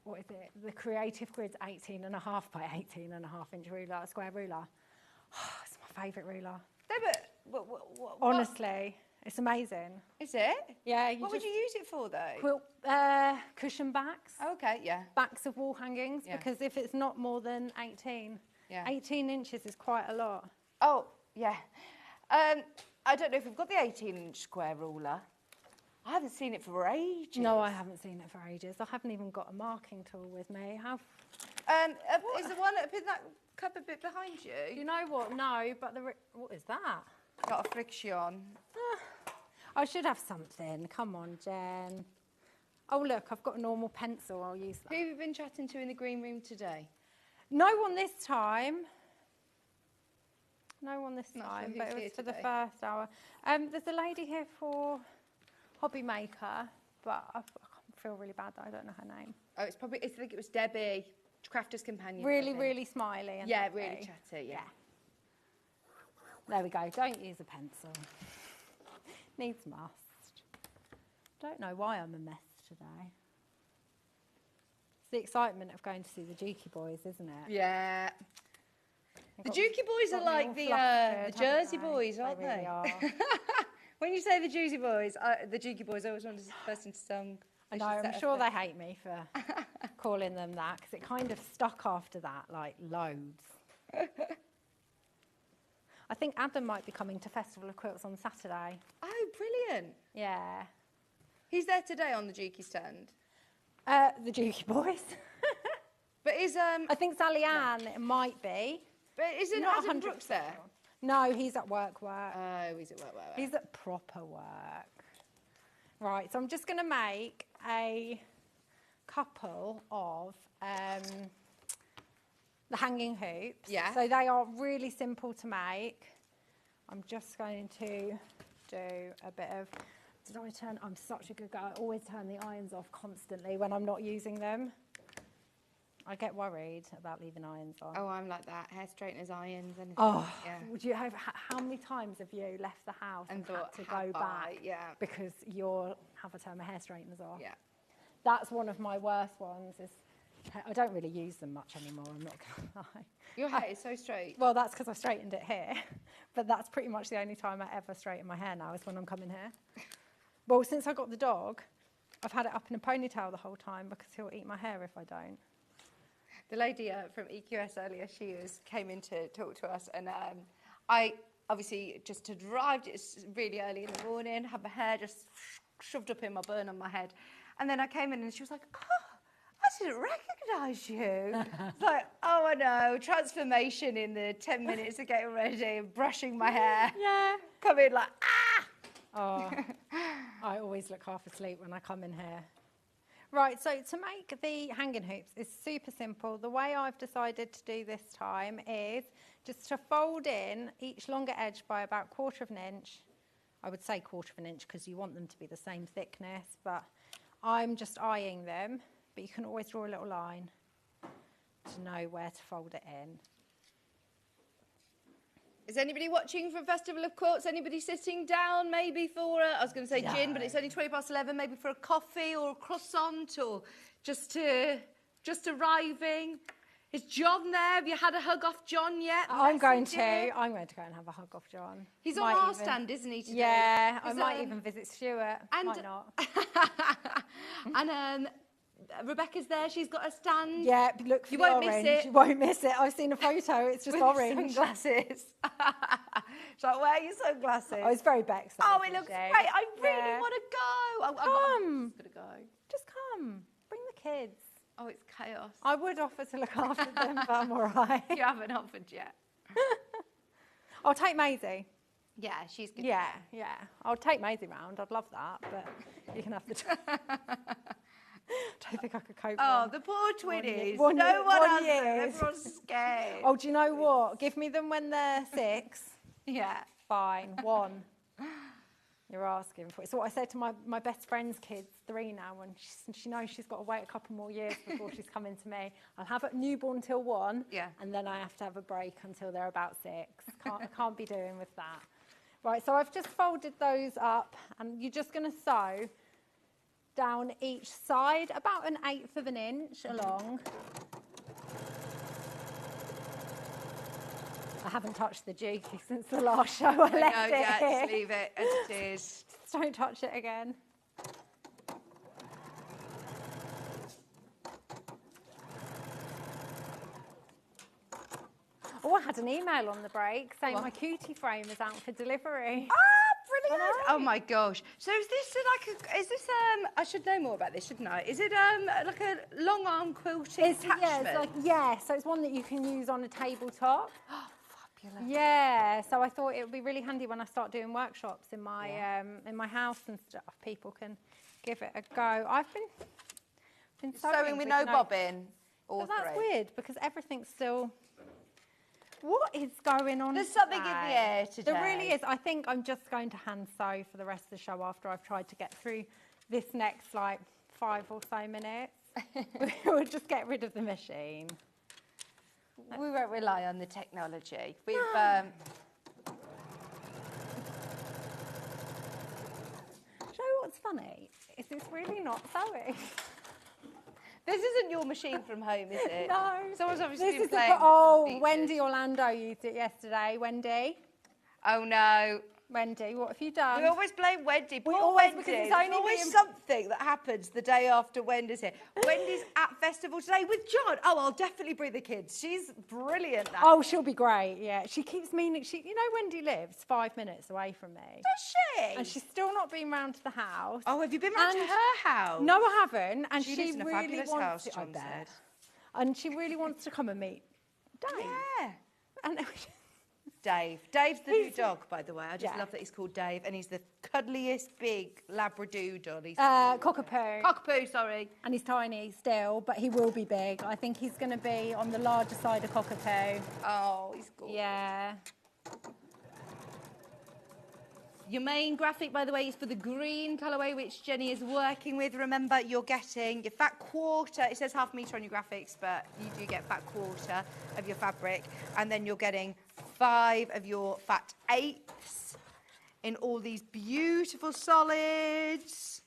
what is it? The Creative Grids 18.5 by 18.5 inch ruler, square ruler? Oh, it's my favourite ruler. No, but what? Honestly, it's amazing. Is it? Yeah. What would you use it for, though? Quilt, cushion backs. Oh, okay, yeah. Backs of wall hangings, because if it's not more than 18, 18 inches is quite a lot. Oh, yeah. I don't know if we've got the 18-inch square ruler. I haven't seen it for ages. No, I haven't seen it for ages. I haven't even got a marking tool with me. Is the one in that cupboard bit behind you? You know what? No, but what is that? Got a friction. I should have something. Come on, Jen. Oh, look, I've got a normal pencil. I'll use that. Who have you been chatting to in the green room today? No one this time. No one this time, but it was for the first hour. There's a lady here for Hobby Maker, but I feel really bad that I don't know her name. Oh, I think it was Debbie, Crafter's Companion. Really smiley. And lovely. Really chatty, yeah. There we go. Don't use a pencil. Needs must. Don't know why I'm a mess today. It's the excitement of going to see the Jukey Boys, isn't it? Yeah. The Jukey Boys are like the Jersey Boys, aren't they? Really are. When you say the Jukey Boys, I always want the person to song. I know, I'm sure they hate me for calling them that because it kind of stuck after that, like loads. I think Adam might be coming to Festival of Quilts on Saturday. Oh, brilliant. Yeah. He's there today on the Dukey stand. The Dukey boys. But is I think Sally Ann it might be. But isn't Not Adam 100% Brooks there? sure. No, he's at work. Oh, he's at work. He's at proper work. Right, so I'm just going to make a couple of the hanging hoops. Yeah. So they are really simple to make. I'm just going to do a bit of... I'm such a good girl. I always turn the irons off constantly when I'm not using them. I get worried about leaving irons on. Oh, I'm like that. Hair straighteners, irons, anything. Oh, yeah. would you have? How many times have you left the house and thought, had to go back? Yeah. Because you're have to turn my hair straighteners off. Yeah. That's one of my worst ones. Is I don't really use them much anymore. I'm not gonna lie. Your hair is so straight. Well, that's because I straightened it here, but that's pretty much the only time I ever straighten my hair now is when I'm coming here. Well, since I got the dog, I've had it up in a ponytail the whole time because he'll eat my hair if I don't. The lady from EQS earlier, came in to talk to us, and I obviously just had arrived. It's really early in the morning, had my hair just shoved up in my bun on my head, and then I came in and she was like, "Oh, I didn't recognise you." It's like, oh, I know, transformation in the 10 minutes of getting ready and brushing my hair. Yeah. Come in like, ah! Oh, I always look half asleep when I come in here. Right, so to make the hanging hoops is super simple. The way I've decided to do this time is just to fold in each longer edge by about 1/4 of an inch. I would say 1/4 of an inch because you want them to be the same thickness, but I'm just eyeing them. But you can always draw a little line to know where to fold it in. Is anybody watching from Festival of Quilts? Anybody sitting down maybe for, I was going to say gin, but it's only 11:20, maybe for a coffee or a croissant or just arriving? Is John there? Have you had a hug off John yet? I'm going to go and have a hug off John. He's on our stand, isn't he, today? Yeah, I might even visit Stuart. And, might not. And Rebecca's there. She's got a stand. Yeah, look for you the won't orange. miss it. You won't miss it. I've seen a photo. It's just with orange. Sunglasses. She's like, where are your sunglasses? Oh, it's very Bex. Oh, it looks great. I really want to go. Come. I'm just going to go. Just come. Bring the kids. Oh, it's chaos. I would offer to look after them, but I'm all right. You haven't offered yet. I'll take Maisie. Yeah, she's good. Yeah. I'll take Maisie round. I'd love that, but you can have the... Don't think I could cope with Oh, the poor twinnies. One no one has year. them. Everyone's scared. Oh, do you know what? Give me them when they're 6. Yeah. Fine. 1. You're asking for it. So what I said to my best friend's kids, 3 now, and she knows she's got to wait a couple more years before she's coming to me. I'll have a newborn till 1, and then I have to have a break until they're about 6. I can't be doing with that. Right, so I've just folded those up, and you're just going to sew down each side about 1/8 of an inch along. I haven't touched the Dukey since the last show. I left it here. Just leave it as it is. Just don't touch it again. Oh, I had an email on the break saying my cutie frame is out for delivery. Brilliant. Oh my gosh. So is this I should know more about this, shouldn't I? Is it like a long arm quilting attachment? So it's one that you can use on a tabletop. Oh, fabulous. Yeah, so I thought it would be really handy when I start doing workshops in my house and stuff. People can give it a go. I've been sewing with no bobbin. But that's weird because everything's still... What is going on? There's something in the air today. There really is. I think I'm just going to hand sew for the rest of the show after I've tried to get through this next 5 or so minutes. We'll just get rid of the machine. We won't rely on the technology. We've what's funny? Is it's really not sewing. This isn't your machine from home, is it? No. Someone's obviously This is Wendy Orlando used it yesterday. Wendy. Oh no. Wendy, what have you done? We always blame Wendy. Poor always, Wendy. because it's There's only always being- something that happens the day after Wendy's here. Wendy's at festival today with John. Oh, I'll definitely bring the kids. She's brilliant. That Oh, she'll be great, yeah. She keeps meaning, you know Wendy lives 5 minutes away from me. Does she? And she's still not been round to the house. Oh, have you been round to And- her house? No, I haven't. And She she lives in a really fabulous wants house, to, John I bet. said. And she really wants to come and meet Dave. Yeah. And Dave. Dave's the new He's- dog, by the way. I just Yeah. love that he's called Dave, and he's the cuddliest big Labradoodle. He's Cockapoo. Cockapoo, sorry. And he's tiny still, but he will be big. I think he's going to be on the larger side of Cockapoo. Oh, he's gorgeous. Yeah. Your main graphic, by the way, is for the green colourway, which Jenny is working with. Remember, you're getting your fat quarter. It says ½ metre on your graphics, but you do get fat quarter of your fabric. And then you're getting 5 of your fat 8ths in all these beautiful solids.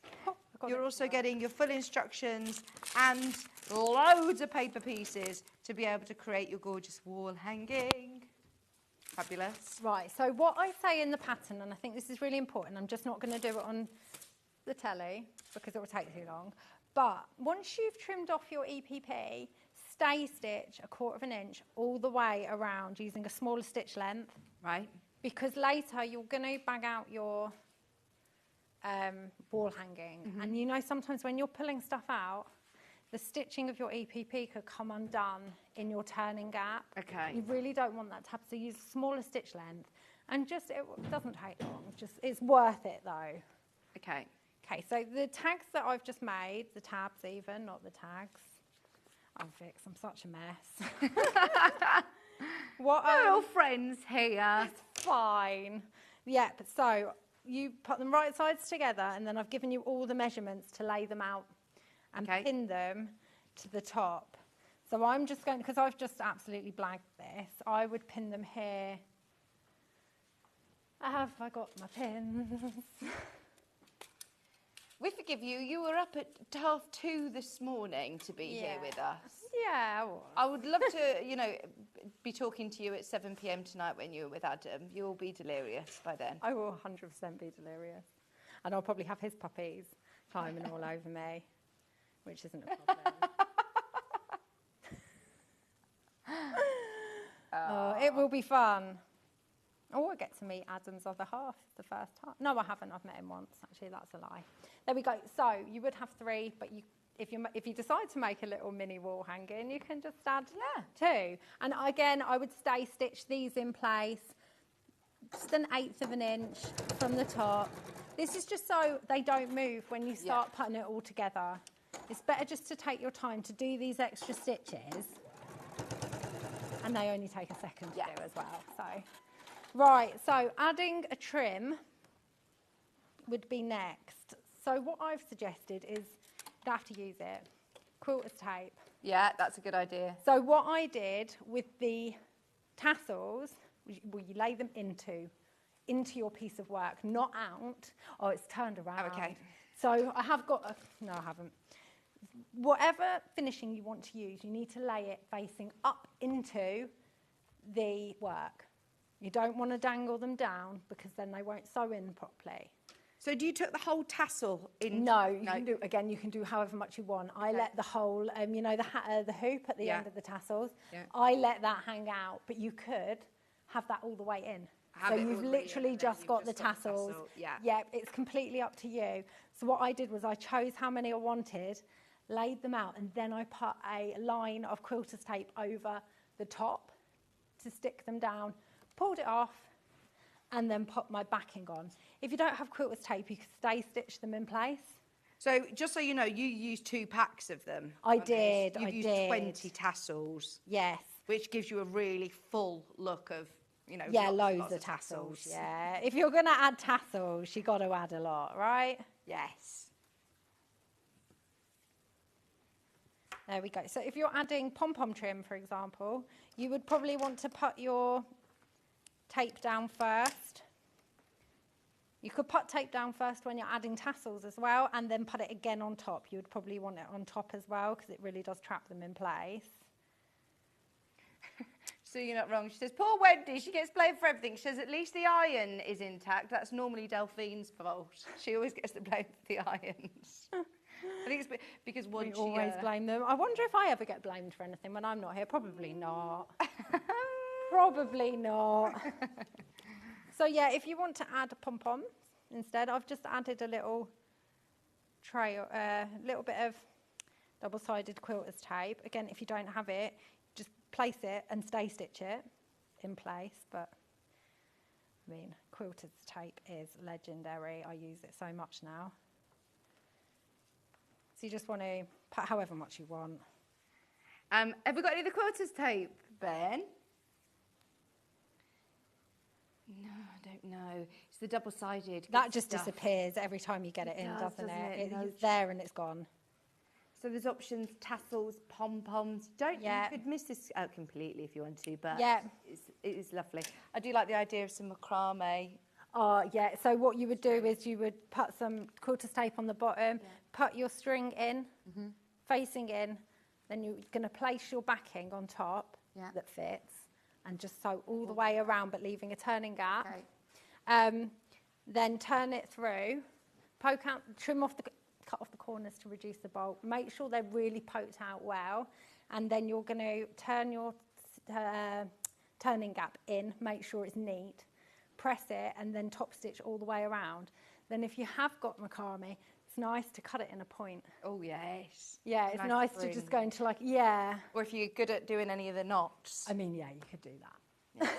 You're also getting your full instructions and loads of paper pieces to be able to create your gorgeous wall hanging. Fabulous. Right, so what I say in the pattern, and I think this is really important, I'm just not going to do it on the telly because it will take too long, but once you've trimmed off your EPP, stay stitch 1/4 inch all the way around using a smaller stitch length. Right. Because later you're going to bag out your wall hanging. And you know sometimes when you're pulling stuff out, the stitching of your EPP could come undone in your turning gap. Okay. You really don't want that to happen, so use a smaller stitch length. And just, it doesn't take long, just it's worth it though. Okay. Okay, so the tags that I've just made, the tabs even, not the tags. Oh, Vix, I'm such a mess. What We're all friends here. It's fine. Yeah, but so you put them right sides together, and then I've given you all the measurements to lay them out and Okay. pin them to the top. So I'm just going, because I've just absolutely blanked this, I would pin them here. Have I got my pins? We forgive you. You were up at 2:30 this morning to be here with us. Yeah, I was. I would love to, be talking to you at 7 p.m. tonight when you were with Adam. You'll be delirious by then. I will 100% be delirious. And I'll probably have his puppies climbing all over me, which isn't a problem. Oh, it will be fun. Oh, I get to meet Adam's other half the first time. No, I haven't. I've met him once. Actually, that's a lie. There we go. So you would have 3, but if you decide to make a little mini wall hanging, you can just add 2. And again, I would stay stitch these in place, just 1/8 inch from the top. This is just so they don't move when you start putting it all together. It's better just to take your time to do these extra stitches, and they only take a second to do as well. So, right, so adding a trim would be next. So what I've suggested is, you don't have to use it, quilter's tape. Yeah, that's a good idea. So what I did with the tassels, well, you lay them into your piece of work, not out. Oh, it's turned around. Oh, okay. So I have got, no, I haven't. Whatever finishing you want to use, you need to lay it facing up into the work. You don't want to dangle them down because then they won't sew in properly. So do you took the whole tassel in? No, you can do however much you want. I let the whole, the hoop at the end of the tassels, I let that hang out, but you could have that all the way in. So you've literally just got the tassels. Yeah, it's completely up to you. So what I did was I chose how many I wanted, laid them out, and then I put a line of quilter's tape over the top to stick them down, pulled it off, and then put my backing on. If you don't have quilter's tape, you can stay stitch them in place. So just so you know, you used 2 packs of them. I did. You've used 20 tassels. Yes. Which gives you a really full look of, loads of tassels. Yeah. If you're going to add tassels, you got to add a lot, right? Yes. There we go. So if you're adding pom-pom trim, for example, you would probably want to put your tape down first. You could put tape down first when you're adding tassels as well, and then put it again on top. You would probably want it on top as well, because it really does trap them in place. Just absolutely not wrong. She says, poor Wendy, she gets blamed for everything. She says, at least the iron is intact. That's normally Delphine's fault. She always gets the blame for the irons. I think it's because once We always blame them. I wonder if I ever get blamed for anything when I'm not here. Probably not. Probably not. So yeah, if you want to add pom-poms instead, I've just added a little tray, a little bit of double-sided quilter's tape. Again, if you don't have it, just place it and stay stitch it in place. But I mean, quilter's tape is legendary. I use it so much now. So you just want to put however much you want. Have we got any of the quilter's tape, Ben? No, I don't know. It's the double-sided. That just disappears every time you get it in, doesn't it? It's there and it's gone. So there's options, tassels, pom-poms. You could miss this out completely if you want to, but it is lovely. I do like the idea of some macrame. Oh, yeah. So what you would do is you would put some quilter's tape on the bottom, put your string in, facing in, then you're going to place your backing on top that fits, and just sew all the way around, but leaving a turning gap. Okay. Then turn it through, poke out, cut off the corners to reduce the bulk. Make sure they're really poked out well, and then you're going to turn your turning gap in. Make sure it's neat. Press it and then top stitch all the way around. Then if you have got macrame, it's nice to cut it in a point. Oh, yes. Yeah, it's nice to just go into like, Or if you're good at doing any of the knots. I mean, yeah, you could do that. Yeah.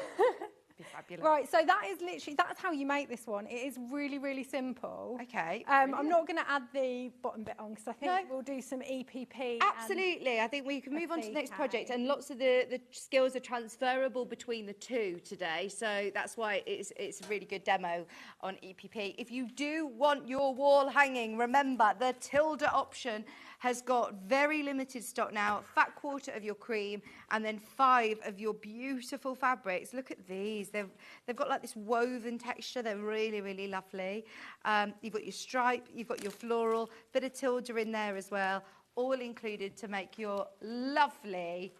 Be fabulous. Right, so that is literally, that's how you make this one. It is really, really simple. Okay. I'm not going to add the bottom bit on because I think we'll do some EPP. Absolutely. I think we can move on to the next project, and lots of the skills are transferable between the two today. So that's why it's a really good demo on EPP. If you do want your wall hanging, remember the tilde option has got very limited stock now. Fat quarter of your cream and then 5 of your beautiful fabrics. Look at these. They've got like this woven texture. They're really, really lovely. You've got your stripe, you've got your floral, bit of tilde in there as well, all included to make your lovely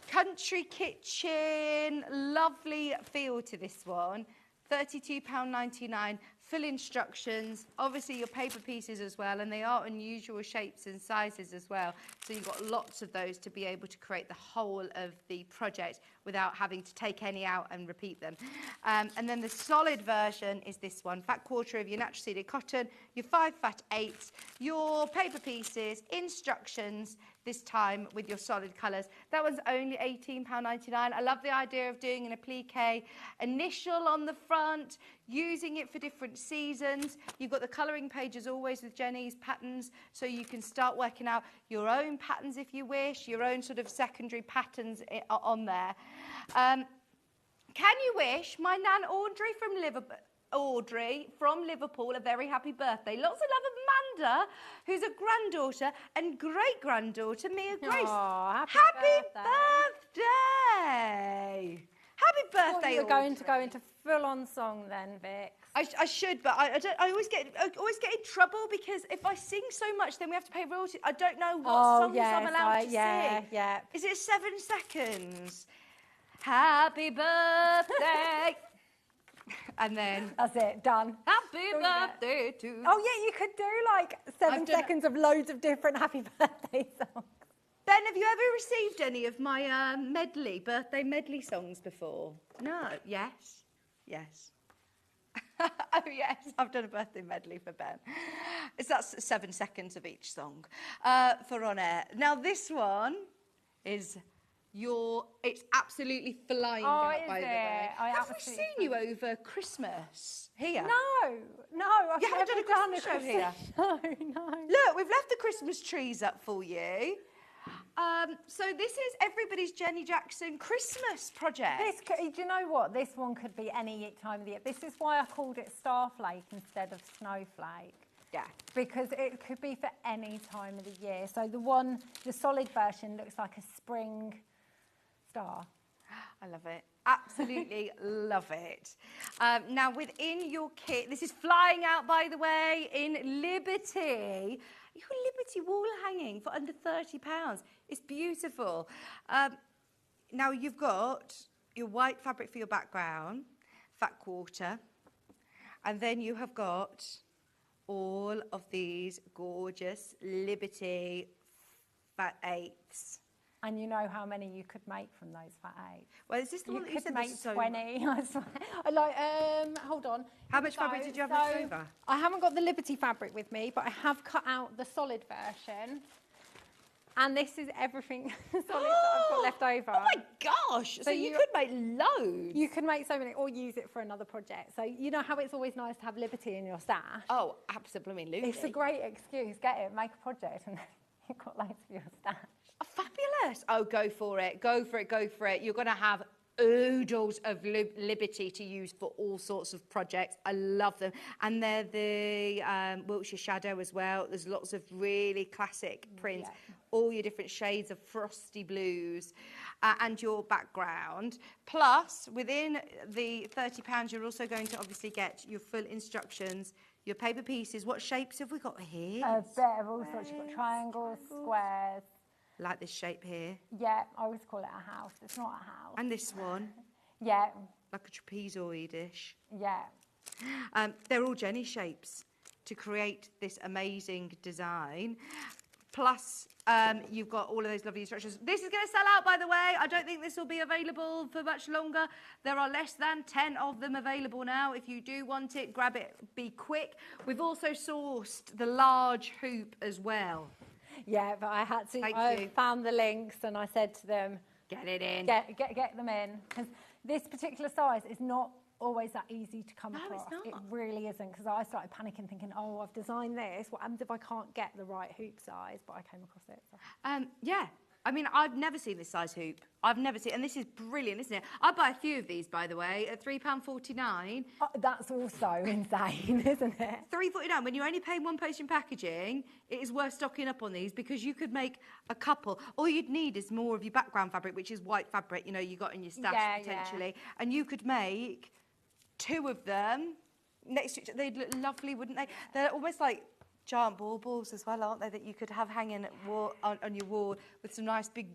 country kitchen, lovely feel to this one. £32.99, full instructions, obviously your paper pieces as well, and they are unusual shapes and sizes as well. So you've got lots of those to be able to create the whole of the project without having to take any out and repeat them. And then the solid version is this one, fat quarter of your natural seeded cotton, your 5 fat 8s, your paper pieces, instructions, this time with your solid colours. That one's only £18.99. I love the idea of doing an applique initial on the front, using it for different seasons. You've got the colouring pages always with Jenny's patterns, so you can start working out your own patterns if you wish, your own sort of secondary patterns on there. Can you wish my Nan Audrey from Liverpool a very happy birthday? Lots of love, Amanda, who's a granddaughter and great-granddaughter, Mia Grace. Aww, happy birthday! Happy birthday, You're going to go into full-on song then, Vic. I should, but I always get in trouble because if I sing so much, then we have to pay royalties. I don't know what songs I'm allowed to sing. Yeah. Is it 7 seconds? Happy birthday. And then that's it, done. Happy birthday to you. Oh yeah, you could do like 7 seconds of loads of different happy birthday songs. Ben, have you ever received any of my birthday medley songs before? No. Yes. Oh yes, I've done a birthday medley for Ben. That's 7 seconds of each song for on air. Now this one is it's absolutely flying out, by the way. Have we seen you over Christmas here? No, I've you haven't done a Christmas show here. No. Look, we've left the Christmas trees up for you. So this is everybody's Jenny Jackson Christmas project. Do you know what? This one could be any time of the year. This is why I called it Starflake instead of Snowflake. Yeah. Because it could be for any time of the year. So the solid version looks like a spring star. I love it. Absolutely love it. Now, within your kit, this is flying out, by the way, in Liberty. Your Liberty wall hanging for under £30. It's beautiful. now you've got your white fabric for your background, fat quarter, and then you have got all of these gorgeous Liberty fat eighths. And you know how many you could make from those fat eights? Well, is this the You one that you could said make was so... 20. I swear. I like, hold on. How much fabric did you have left over? I haven't got the Liberty fabric with me, but I have cut out the solid version. And this is everything solid that I've got left over. Oh my gosh! So you could make loads. You could make so many, or use it for another project. So you know how it's always nice to have Liberty in your stash? Oh, absolutely. It's a great excuse. Get it, make a project, and then you've got loads for your stash. Oh, fabulous. Oh, go for it. Go for it. Go for it. You're going to have oodles of Liberty to use for all sorts of projects. I love them. And they're the Wiltshire Shadow as well. There's lots of really classic prints. Yeah. All your different shades of frosty blues and your background. Plus, within the £30, you're also going to obviously get your full instructions, your paper pieces. What shapes have we got here? A bit of all sorts. You've got triangles, squares. Like this shape here. Yeah, I always call it a house. It's not a house. And this one. Yeah. Like a trapezoid-ish. Yeah. They're all Jenny shapes to create this amazing design. Plus, you've got all of those lovely instructions. This is going to sell out, by the way. I don't think this will be available for much longer. There are less than 10 of them available now. If you do want it, grab it, be quick. We've also sourced the large hoop as well. Yeah, but I had to. I found the links and I said to them, get it in. Get them in. Because this particular size is not always that easy to come across. It's not. It really isn't. Because I started panicking thinking, oh, I've designed this. What happens if I can't get the right hoop size? But I came across it. So. Yeah. I mean, I've never seen this size hoop. I've never seen, and this is brilliant, isn't it? I'd buy a few of these, by the way, at £3.49. Oh, that's also insane, isn't it? £3.49. When you're only paying £1 post in packaging, it is worth stocking up on these because you could make a couple. All you'd need is more of your background fabric, which is white fabric, you know, you got in your stash potentially. Yeah. And you could make 2 of them next to each other. They'd look lovely, wouldn't they? They're almost like giant baubles as well, aren't they, that you could have hanging on your wall with some nice big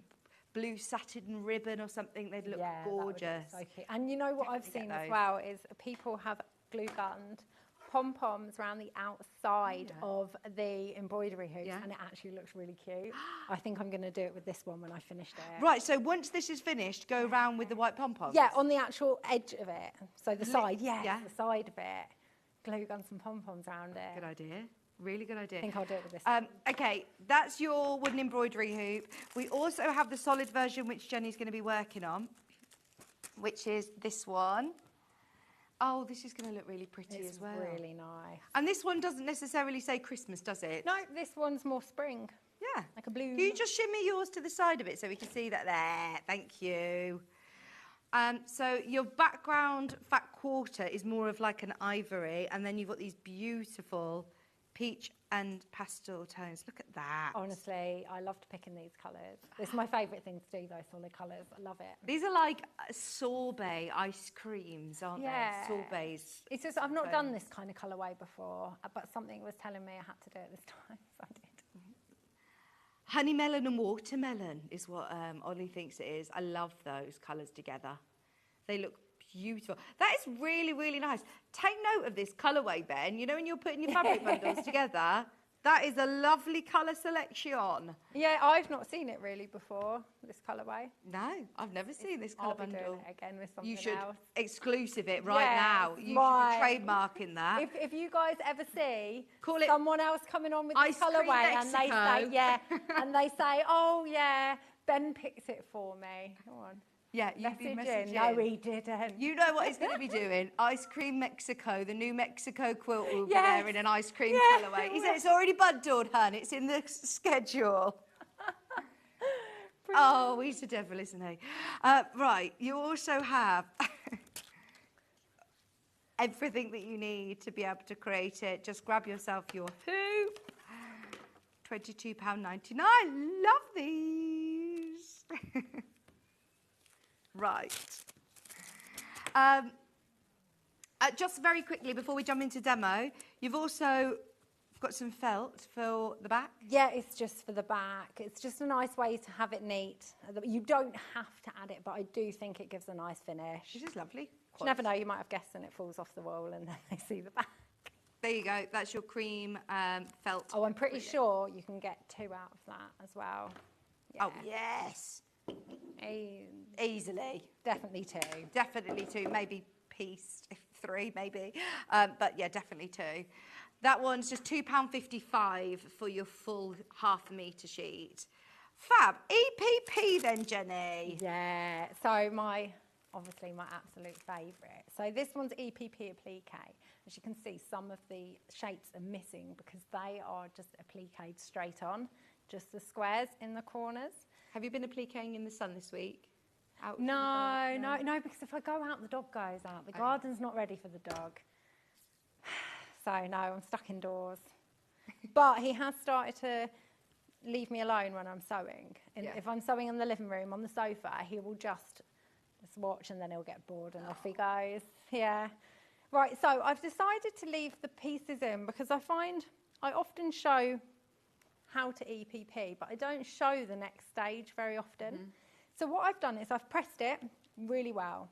blue satin ribbon or something. They'd look gorgeous. That would look so cute. And you know what I've seen as well is people have glue gunned pom-poms around the outside of the embroidery hoops, and it actually looks really cute. I think I'm going to do it with this one when I finished it. Right, so once this is finished, go around with the white pom-poms? Yeah, on the actual edge of it. So the side, the side of it. Glue gun some pom-poms around it. Good idea. Really good idea. I think I'll do it with this. Okay, that's your wooden embroidery hoop. We also have the solid version, which Jenny's going to be working on, which is this one. Oh, this is going to look really pretty as well. It's really nice. And this one doesn't necessarily say Christmas, does it? No, this one's more spring. Yeah. Like a blue. Can you just shimmy yours to the side of it so we can see that there? Thank you. So your background fat quarter is more of like an ivory, and then you've got these beautiful peach and pastel tones. Look at that. Honestly, I loved picking these colours. It's my favourite thing to do, those solid colours. I love it. These are like sorbet ice creams, aren't they? Sorbets. It's just, I've not done this kind of colourway before, but something was telling me I had to do it this time, so I did. Honey melon and watermelon is what Ollie thinks it is. I love those colours together. They look beautiful. That is really, really nice. Take note of this colourway, Ben. You know when you're putting your fabric bundles together, that is a lovely colour selection. Yeah, I've not seen it really before, this colourway. No, I've never seen this colour bundle. I'll be doing it again with something else. You should exclusive it right now. You should be trademarking that. If you guys ever see Call it someone else coming on with this colourway and they say, and they say, oh yeah, Ben picked it for me. Come on. Yeah, you'd be messaging. No, he didn't. You know what he's going to be doing? Ice Cream Mexico, the new Mexico quilt will be there in an ice cream colourway. He said it's already bundled, hun. It's in the schedule. Oh, he's a devil, isn't he? Right, you also have everything that you need to be able to create it. Just grab yourself your hoop. £22.99. Love these. Right. Just very quickly before we jump into demo, you've also got some felt for the back. Yeah, it's just for the back. It's just a nice way to have it neat. You don't have to add it, but I do think it gives a nice finish. Which is lovely. You never know, you might have guests and it falls off the wall and then they see the back. There you go. That's your cream felt. Oh, I'm pretty sure you can get 2 out of that as well. Yeah. Oh, yes. E- Easily. Definitely 2. Definitely 2, maybe pieced, 3 maybe. But yeah, definitely 2. That one's just £2.55 for your full half metre sheet. Fab. EPP then, Jenny. Yeah, so obviously my absolute favourite. So this one's EPP Applique. As you can see, some of the shapes are missing because they are just appliqued straight on, just the squares in the corners. Have you been appliquing in the sun this week? No, because if I go out, the dog goes out. The garden's not ready for the dog. So no, I'm stuck indoors. But he has started to leave me alone when I'm sewing. And if I'm sewing in the living room on the sofa, he will just watch and then he'll get bored and off he goes. Yeah. Right, so I've decided to leave the pieces in because I find I often show how to EPP, but I don't show the next stage very often. So what I've done is I've pressed it really well,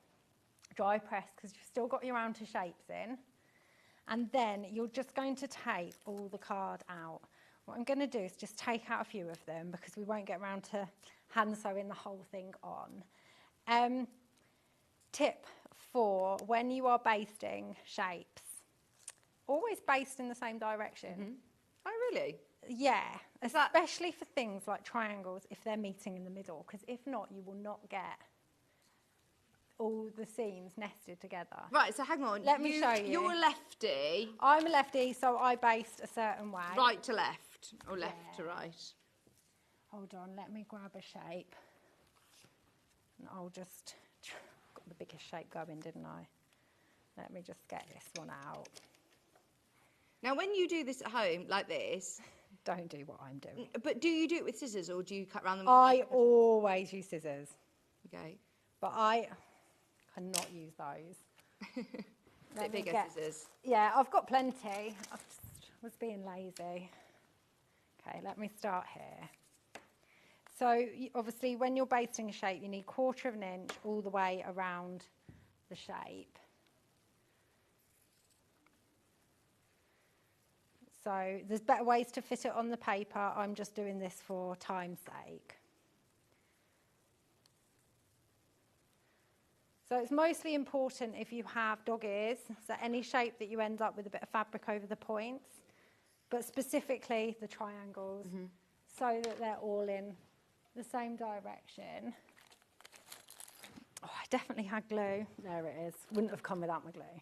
dry press, because you've still got your outer shapes in. And then you're just going to take all the card out. What I'm going to do is just take out a few of them because we won't get around to hand sewing the whole thing on. Tip for when you are basting shapes, always baste in the same direction. Oh, really? Yeah, especially for things like triangles if they're meeting in the middle, because if not, you will not get all the seams nested together. Right, so hang on. Let me show you. You're a lefty. I'm a lefty, so I baste a certain way. Right to left, or left to right. Hold on, let me grab a shape. And I'll just, got the biggest shape going, didn't I? Let me just get this one out. Now, when you do this at home, like this... Don't do what I'm doing. But do you do it with scissors, or do you cut around them? I always use scissors. Okay. But I cannot use those. Bit bigger scissors. Yeah, I've got plenty. I just was being lazy. Okay, let me start here. So obviously when you're basting a shape, you need 1/4 of an inch all the way around the shape. So there's better ways to fit it on the paper. I'm just doing this for time's sake. So it's mostly important if you have dog ears, so any shape that you end up with a bit of fabric over the points, but specifically the triangles, so that they're all in the same direction. Oh, I definitely had glue. There it is. Wouldn't have come without my glue.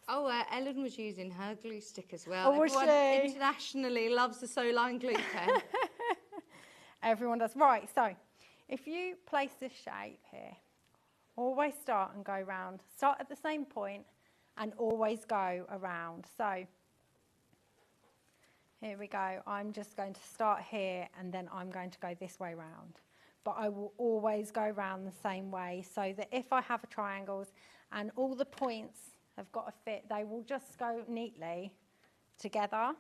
Oh, Ellen was using her glue stick as well. Oh, was she? Everyone internationally loves the Sew Line glue pen. Everyone does. Right, so if you place this shape here, always start and go round. Start at the same point and always go around. So here we go. I'm just going to start here and then I'm going to go this way round. But I will always go round the same way so that if I have a triangles and all the points have got to fit, they will just go neatly together.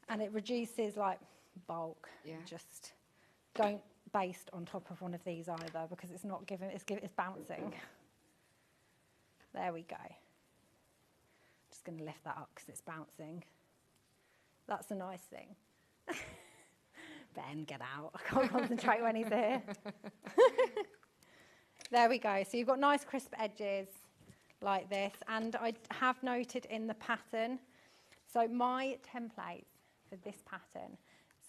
And it reduces like bulk. Yeah. Just don't baste on top of one of these either because it's not giving, it's bouncing. There we go. Just going to lift that up because it's bouncing. That's a nice thing. Ben, get out. I can't concentrate when he's here. There we go. So you've got nice crisp edges like this. And I have noted in the pattern, so my templates for this pattern,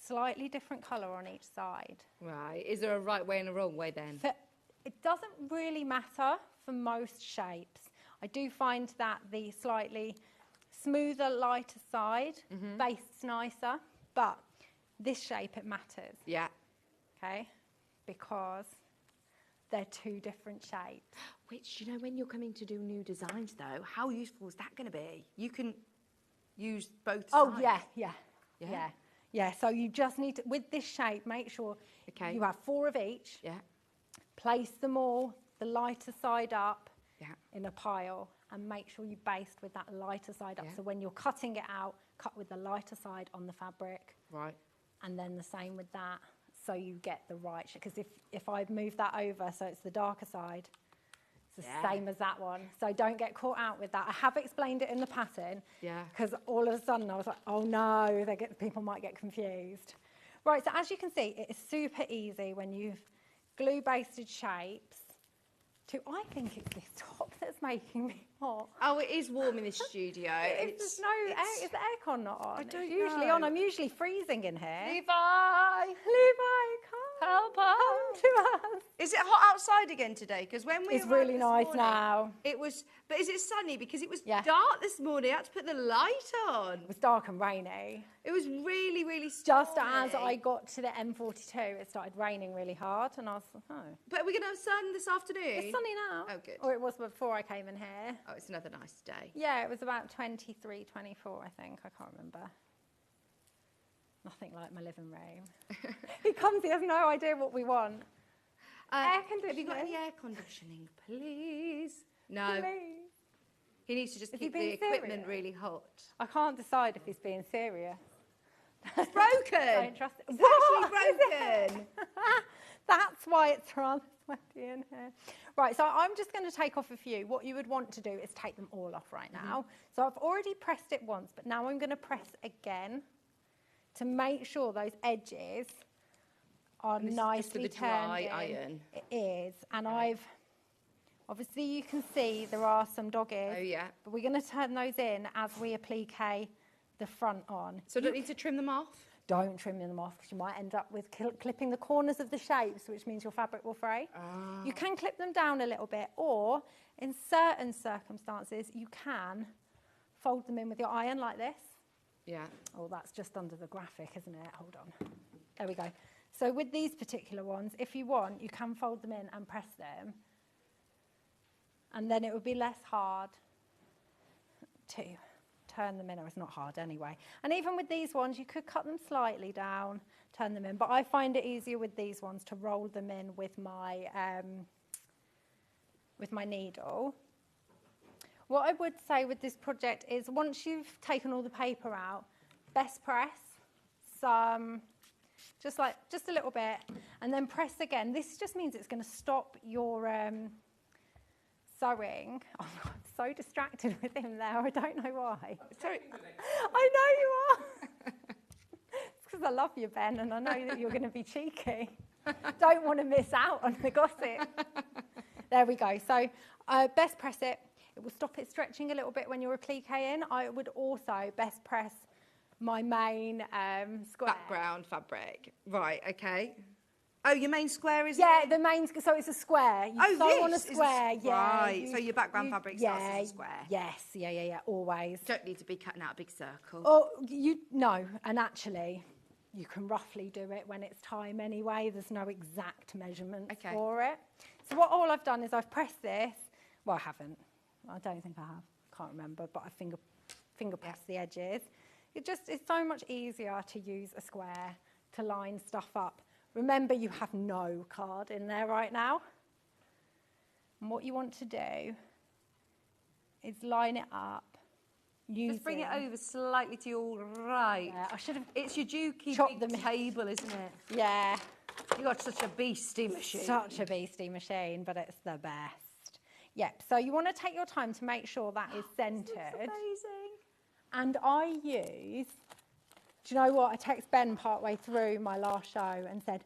slightly different colour on each side. Right. Is there a right way and a wrong way then? It doesn't really matter for most shapes. I do find that the slightly smoother, lighter side bastes nicer, but this shape, it matters. Yeah. Okay? Because they're two different shapes. Which, you know, when you're coming to do new designs, though, how useful is that going to be? You can use both sides. Oh, yeah. So you just need to, with this shape, make sure you have 4 of each. Yeah. Place them all, the lighter side up. Yeah. in a pile and make sure you baste with that lighter side up. So when you're cutting it out, cut with the lighter side on the fabric. Right. And then the same with that, so you get the right shape. Because if I move that over so it's the darker side, it's the same as that one. So don't get caught out with that. I have explained it in the pattern. Yeah. Because all of a sudden I was like, oh no, people might get confused. Right, so as you can see, it is super easy when you've glue basted shapes. I think it's this top that's making me hot. Oh, it is warm in the studio. Is the aircon not on? I don't It's usually know. on. I'm usually freezing in here. Levi, come help us. come to us. Is it hot outside again today? Because when we It's arrived really this nice morning, now. It was, but is it sunny? Because it was Yeah. dark this morning. I had to put the light on. It was dark and rainy. It was really, really Just stormy. as I got to the M42, it started raining really hard, and I was like, oh. But are we going to have sun this afternoon? It's sunny now. Oh, good. Or it was before I came in here. Oh, it's another nice day. Yeah, it was about 23, 24, I think. I can't remember. Nothing like my living room. He comes, he has no idea what we want. Air Have you got conditioning. any air conditioning, please? No. Please. He needs to just Is he keep the being equipment serious? really hot. I can't decide if he's being serious. It's broken. Don't trust it. It's What? actually broken. That's why it's rather sweaty in here. Right, so I'm just going to take off a few. What you would want to do is take them all off right now. So I've already pressed it once, but now I'm going to press again to make sure those edges are And this is just nicely with the dry turned in. iron. It is, and obviously you can see there are some doggies. Oh, yeah. But we're going to turn those in as we applique the front on. So I don't need to trim them off? Don't trim them off because you might end up with clipping the corners of the shapes, which means your fabric will fray. You can clip them down a little bit, or in certain circumstances, you can fold them in with your iron like this. Yeah. Oh, that's just under the graphic, isn't it? Hold on. There we go. So with these particular ones, if you want, you can fold them in and press them. And then it would be less hard to turn them in, or it's not hard anyway. And even with these ones, you could cut them slightly down, turn them in. But I find it easier with these ones to roll them in with my needle. What I would say with this project is once you've taken all the paper out, best press some, just a little bit, and then press again. This just means it's going to stop your sewing. Oh, I'm so distracted with him there. I don't know why. Sorry. I know you are. It's because I love you, Ben, and I know that you're going to be cheeky. Don't want to miss out on the gossip. There we go. So best press it. It will stop it stretching a little bit when you're appliquing. I would also best press my main square. Background fabric. Right, okay. Oh, your main square is Yeah, the main, so it's a square. You sew on a this is square, yeah. Right, so your background fabric starts as a square. Yes, yeah, always. Don't need to be cutting out a big circle. Oh, no, and actually, you can roughly do it when it's time anyway. There's no exact measurements for it. So all I've done is I've pressed this. Well, I haven't. I don't think I have. Can't remember, but I finger pressed the edges. It's so much easier to use a square to line stuff up. Remember, you have no card in there right now. And what you want to do is line it up. Just bring it over slightly to your right. Yeah, I should have. It's your dukey chopped big them. table, isn't it? Yeah. You got such a beastie machine. Such a beastie machine, but it's the best. Yep. So you want to take your time to make sure that is centred. Amazing. And I use. Do you know what? I text Ben partway through my last show and said,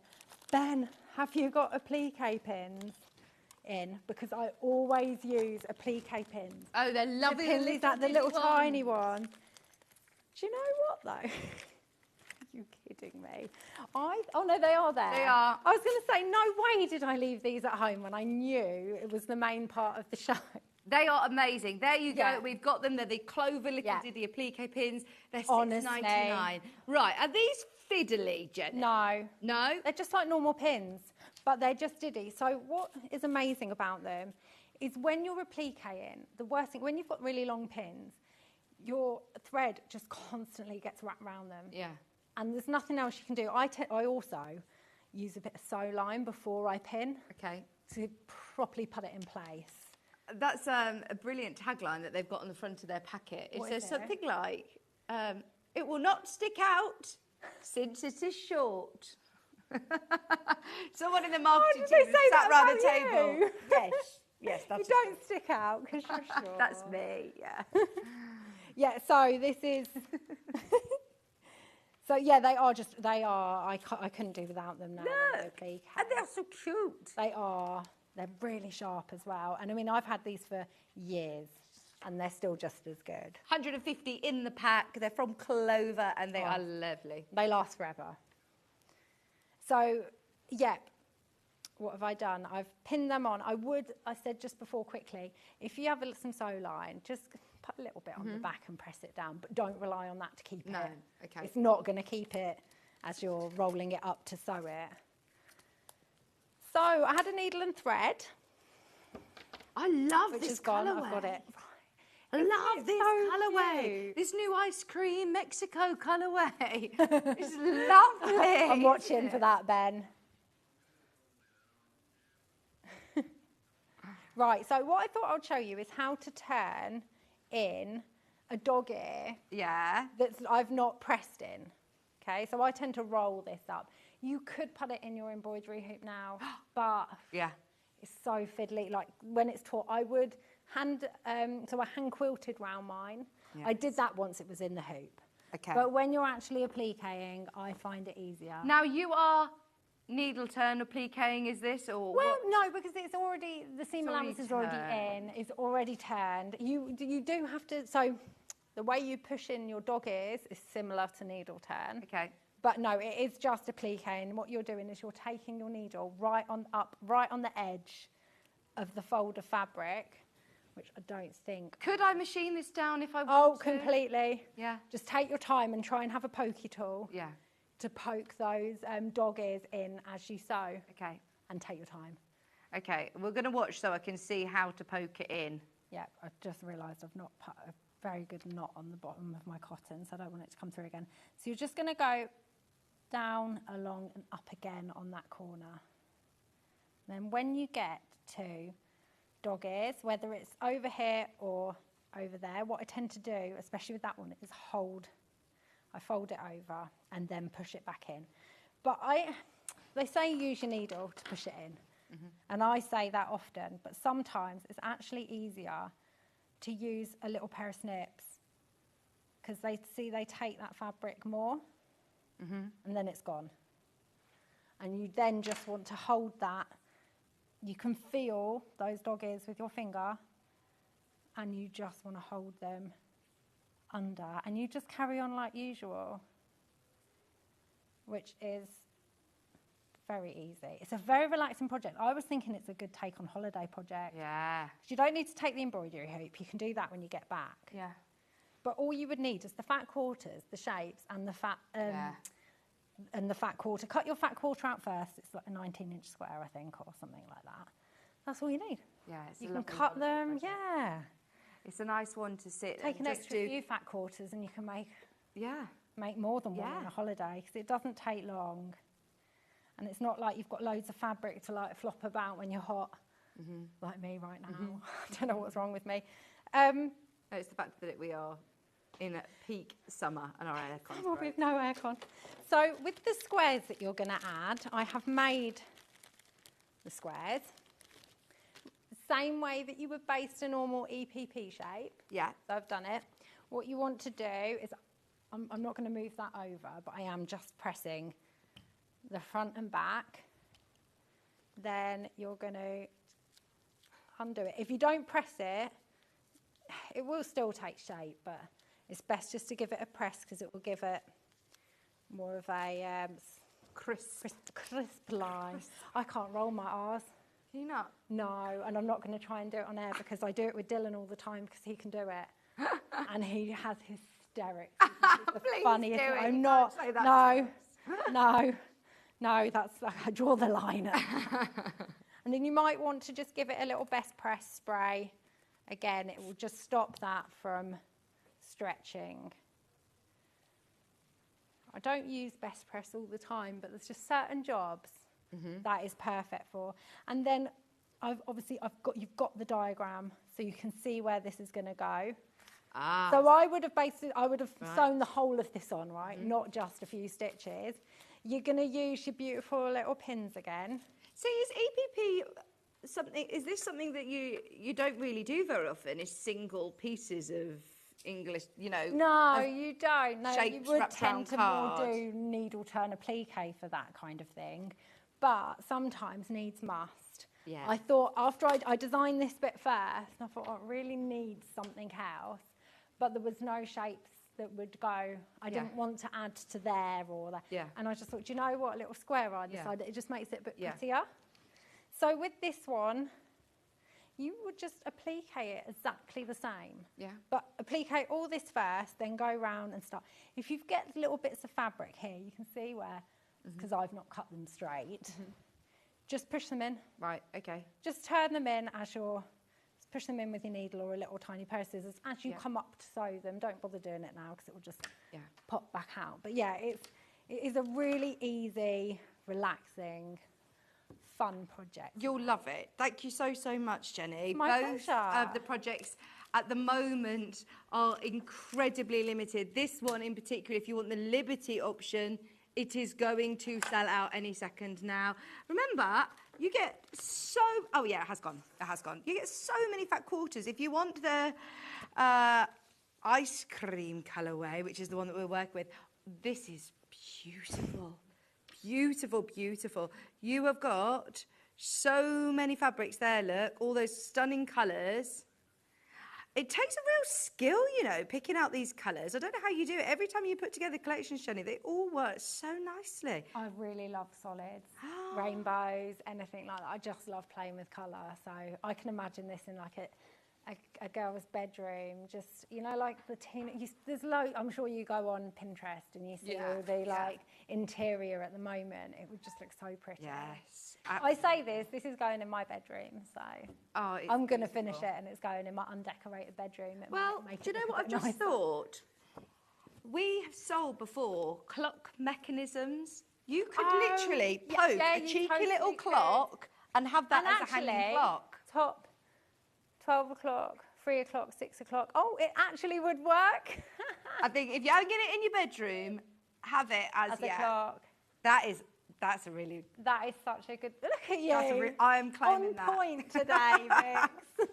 Ben, have you got applique pins in? Because I always use applique pins. Oh, they're lovely. The little tiny one. Do you know what though? Are you kidding me? Oh no, they are there. They are. I was going to say, no way did I leave these at home when I knew it was the main part of the show. They are amazing. There you go. Yeah. We've got them. They're the Clover Little Yeah. Diddy applique pins. They're Honestly. $6.99. Right. Are these fiddly, Jenny? No. No? They're just like normal pins, but they're just diddy. So what is amazing about them is when you're appliquing, the worst thing, when you've got really long pins, your thread just constantly gets wrapped around them. Yeah. And there's nothing else you can do. I also use a bit of sew line before I pin Okay. to properly put it in place. That's a brilliant tagline that they've got on the front of their packet. It What says is it? something like, it will not stick out since it is short. Someone in the marketing did they team say sat that round the about table. you? Yes, You that's don't stick out because you're short. That's me, yeah. Yeah, so this is... So, yeah, they are, I couldn't do without them now. Look, Applique. and they're so cute. They are. They're really sharp as well. And, I mean, I've had these for years, and they're still just as good. 150 in the pack. They're from Clover, and they are lovely. They last forever. So, yeah, what have I done? I've pinned them on. I said just before quickly, if you have some sew line, just put a little bit on the back and press it down, but don't rely on that to keep it. Okay. It's not going to keep it as you're rolling it up to sew it. So I had a needle and thread, I love which this is gone. colourway. I've got it. I love this so colourway. cute? This new ice cream Mexico colourway. It's lovely. I'm watching for that, Ben. Right, so what I thought I'd show you is how to turn in a dog ear Yeah. that I've not pressed in. Okay, so I tend to roll this up. You could put it in your embroidery hoop now, but Yeah. it's so fiddly. Like when it's taut, I would hand quilted round mine. I did that once it was in the hoop. Okay. But when you're actually appliquing, I find it easier. Now you are needle turn appliquing, is this, or Well, what? no, because it's already, the seam already allowance is already in, it's already turned. You do have to, so the way you push in your dog ears is similar to needle turn. Okay. But no, it is just appliquing. What you're doing is you're taking your needle right on the edge of the fold of fabric, which I don't think. Could I machine this down if I want Oh, to? completely. Yeah. Just take your time and try and have a pokey tool Yeah. to poke those dog ears in as you sew, Okay. and take your time. Okay. We're going to watch so I can see how to poke it in. Yeah, I've just realised I've not put a very good knot on the bottom of my cotton, so I don't want it to come through again. So you're just going to go down, along and up again on that corner. Then when you get to dog ears, whether it's over here or over there, what I tend to do, especially with that one, is I fold it over and then push it back in. But they say use your needle to push it in. And I say that often, but sometimes it's actually easier to use a little pair of snips because they take that fabric more and then it's gone. And you then just want to hold that. You can feel those dog ears with your finger and you just want to hold them under and you just carry on like usual, which is very easy. It's a very relaxing project. I was thinking it's a good take on holiday project. Yeah. You don't need to take the embroidery hoop. You can do that when you get back. Yeah. But all you would need is the fat quarters, the shapes, and the fat and the fat quarter. Cut your fat quarter out first. It's like a 19-inch square, I think, or something like that. That's all you need. Yeah. It's You a can lovely cut holiday them. project. Yeah. It's a nice one to sit Take an and just extra do. few fat quarters, and you can Yeah. make more than one on Yeah. a holiday because it doesn't take long. And it's not like you've got loads of fabric to like flop about when you're hot, like me right now. I don't know what's wrong with me. No, it's the fact that we are in a peak summer and our aircon's broke. With no aircon. So with the squares that you're going to add, I have made the squares the same way that you would baste a normal EPP shape. Yeah. So I've done it. What you want to do is, I'm not going to move that over, but I am just pressing the front and back. Then you're going to undo it. If you don't press it, it will still take shape, but it's best just to give it a press because it will give it more of a crisp line. I can't roll my R's. Can you not? No, and I'm not going to try and do it on air because I do it with Dylan all the time because he can do it. And he has hysterics. It's the Please funniest do thing. it. I'm You not. can't say that No, that's like I draw the line. And then you might want to just give it a little best press spray. Again, it will just stop that from stretching. I don't use best press all the time, but there's just certain jobs that is perfect for. And then you've got the diagram, so you can see where this is going to go. Ah. So I would have sewn the whole of this on, right? Not just a few stitches. You're going to use your beautiful little pins again. So is EPP something? Is this something that you don't really do very often? Is single pieces of English, No, you don't. No, you shapes would wrapped tend to around more card. do needle turn applique for that kind of thing. But sometimes needs must. Yeah. I thought after I designed this bit first, I thought I really need something else, but there was no shapes that would go. I didn't want to add to there or that. Yeah. And I just thought, do you know what, a little square I Yeah. decided, it just makes it a bit Yeah. prettier. So with this one, you would just applique it exactly the same. Yeah. But applique all this first, then go round and start. If you get little bits of fabric here, you can see where, because I've not cut them straight, just push them in. Right, okay. Just turn them in as you're, just push them in with your needle or a little tiny pair of scissors. As you come up to sew them, don't bother doing it now because it will just pop back out. But yeah, it is a really easy, relaxing, fun project. You'll love it. Thank you so much, Jenny. My Both pleasure. of the projects at the moment are incredibly limited. This one in particular, if you want the Liberty option, it is going to sell out any second now. Remember, you get so... Oh, yeah, it has gone. It has gone. You get so many fat quarters. If you want the ice cream colourway, which is the one that we're working with, this is beautiful. Beautiful, beautiful. You have got so many fabrics there, look. All those stunning colours. It takes a real skill, picking out these colours. I don't know how you do it. Every time you put together collections, Jenny, they all work so nicely. I really love solids, rainbows, anything like that. I just love playing with colour. So I can imagine this in like a girl's bedroom, just, like the there's I'm sure you go on Pinterest and you see all the interior at the moment. It would just look so pretty. Yes. I say this is going in my bedroom, so I'm going to finish it and it's going in my undecorated bedroom. Well, do you know what I've just thought? We have sold before clock mechanisms. You could literally poke a cheeky little clock and have that as a hanging clock. Top 12 o'clock, 3 o'clock, 6 o'clock. Oh, it actually would work. I think if you're getting it in your bedroom, have it as a clock. That's a really... That is such a good... Look at you. I am claiming that. On point today, Vix.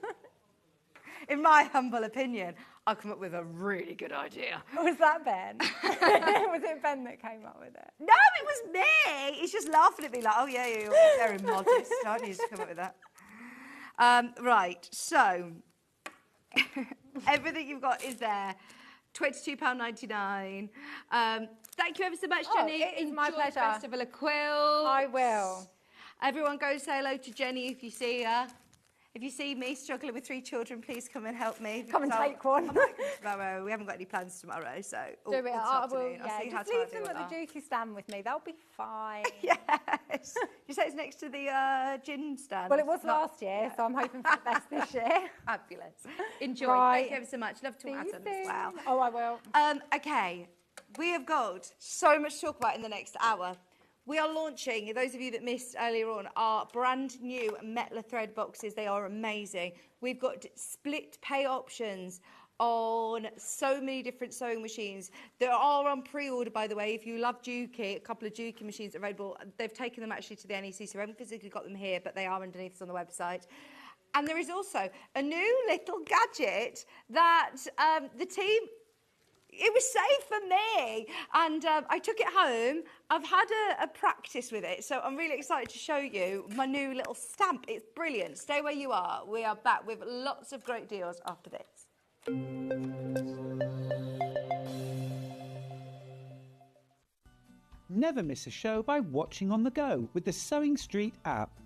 In my humble opinion, I've come up with a really good idea. Was that Ben? Was it Ben that came up with it? No, it was me. He's just laughing at me like, oh yeah, you're very modest, aren't you? Just come up with that. Right, so everything you've got is there. £22.99. Thank you ever so much, Jenny. It is my pleasure. Festival of Quilts. I will. Everyone go say hello to Jenny if you see her. If you see me struggling with 3 children, please come and help me. Come and take one. I might come tomorrow. We haven't got any plans tomorrow, so... Do it. I will, I'll see how just leave tired them you at the are. juicy stand with me. They'll be fine. Yes. You say it's next to the gin stand. Well, it was last year, so I'm hoping for the best this year. Fabulous. Enjoy. Right. Thank you ever so much. Love to See you Adam as soon. well. Oh, I will. Okay, we have got so much to talk about in the next hour. We are launching, those of you that missed earlier on, our brand new Metla thread boxes. They are amazing. We've got split pay options on so many different sewing machines. They are on pre-order, by the way. If you love Juki, a couple of Juki machines are available. They've taken them actually to the NEC, so we haven't physically got them here, but they are underneath us on the website. And there is also a new little gadget that the team... It was safe for me, and I took it home. I've had a practice with it, so I'm really excited to show you my new little stamp. It's brilliant. Stay where you are. We are back with lots of great deals after this. Never miss a show by watching on the go with the Sewing Street app.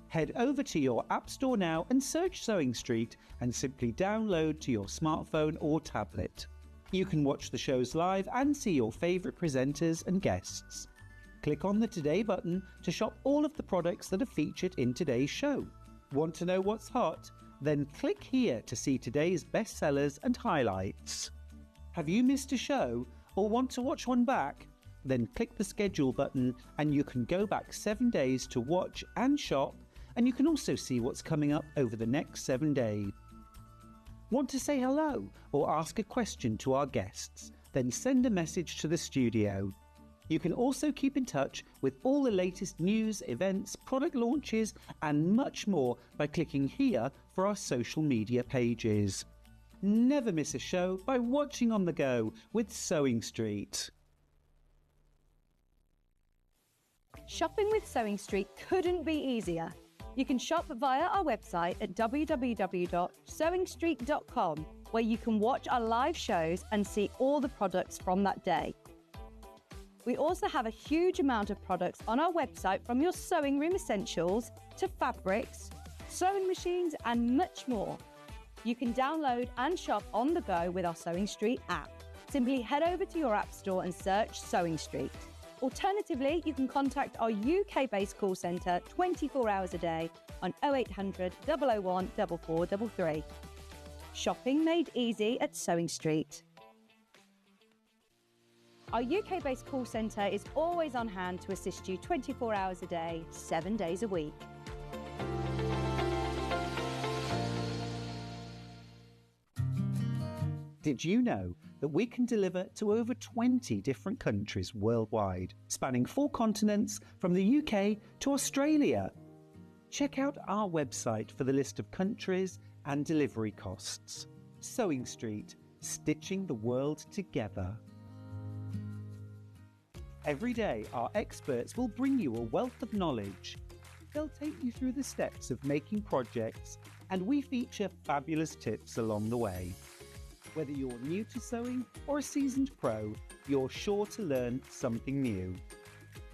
Head over to your app store now and search Sewing Street and simply download to your smartphone or tablet. You can watch the shows live and see your favourite presenters and guests. Click on the Today button to shop all of the products that are featured in today's show. Want to know what's hot? Then click here to see today's bestsellers and highlights. Have you missed a show or want to watch one back? Then click the schedule button and you can go back 7 days to watch and shop and you can also see what's coming up over the next 7 days. Want to say hello or ask a question to our guests? Then send a message to the studio. You can also keep in touch with all the latest news, events, product launches and much more by clicking here for our social media pages. Never miss a show by watching on the go with Sewing Street. Shopping with Sewing Street couldn't be easier. You can shop via our website at www.sewingstreet.com, where you can watch our live shows and see all the products from that day. We also have a huge amount of products on our website, from your sewing room essentials to fabrics, sewing machines and much more. You can download and shop on the go with our Sewing Street app. Simply head over to your app store and search Sewing Street. Alternatively, you can contact our UK-based call centre 24 hours a day on 0800 001 4433. Shopping made easy at Sewing Street. Our UK-based call centre is always on hand to assist you 24 hours a day, 7 days a week. Did you know that we can deliver to over 20 different countries worldwide, spanning 4 continents from the UK to Australia? Check out our website for the list of countries and delivery costs. Sewing Street, stitching the world together. Every day, our experts will bring you a wealth of knowledge. They'll take you through the steps of making projects, and we feature fabulous tips along the way. Whether you're new to sewing or a seasoned pro, you're sure to learn something new.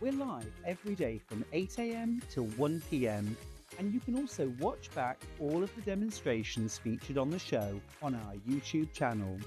We're live every day from 8 AM till 1 PM, and you can also watch back all of the demonstrations featured on the show on our YouTube channel.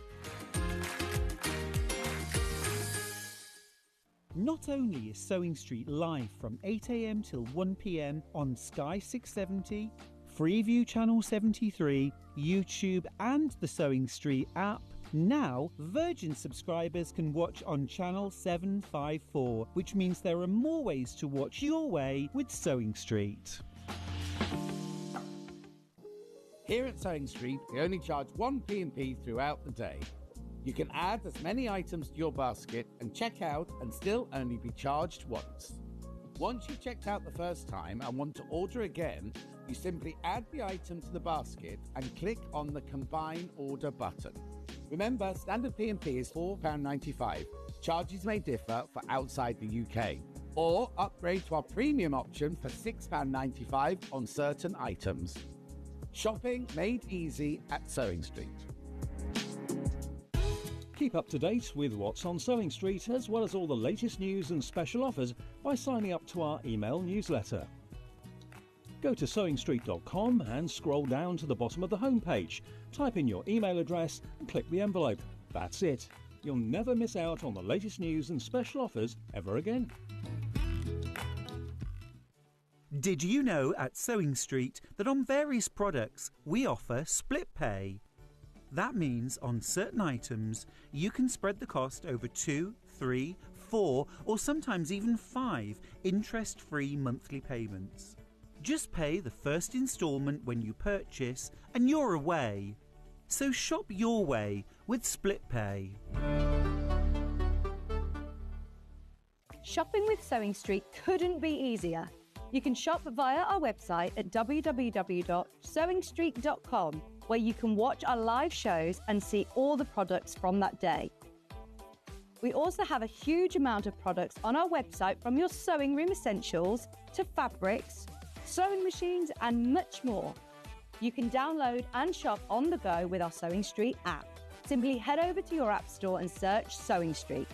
Not only is Sewing Street live from 8 AM till 1 PM on Sky 670, Freeview Channel 73, YouTube and the Sewing Street app, now Virgin subscribers can watch on Channel 754, which means there are more ways to watch your way with Sewing Street. Here at Sewing Street, we only charge 1 P&P throughout the day. You can add as many items to your basket and check out and still only be charged once. Once you've checked out the first time and want to order again, you simply add the item to the basket and click on the Combine Order button. Remember, standard P&P is £4.95. Charges may differ for outside the UK. Or upgrade to our premium option for £6.95 on certain items. Shopping made easy at Sewing Street. Keep up to date with what's on Sewing Street, as well as all the latest news and special offers by signing up to our email newsletter. Go to sewingstreet.com and scroll down to the bottom of the homepage. Type in your email address and click the envelope. That's it. You'll never miss out on the latest news and special offers ever again. Did you know at Sewing Street that on various products we offer split pay? That means on certain items you can spread the cost over 2, 3, 4 or sometimes even 5 interest-free monthly payments. Just pay the first instalment when you purchase and you're away. So shop your way with split pay. Shopping with Sewing Street couldn't be easier. You can shop via our website at www.sewingstreet.com, where you can watch our live shows and see all the products from that day. We also have a huge amount of products on our website, from your sewing room essentials to fabrics, sewing machines and much more. You can download and shop on the go with our Sewing Street app. Simply head over to your app store and search Sewing Street.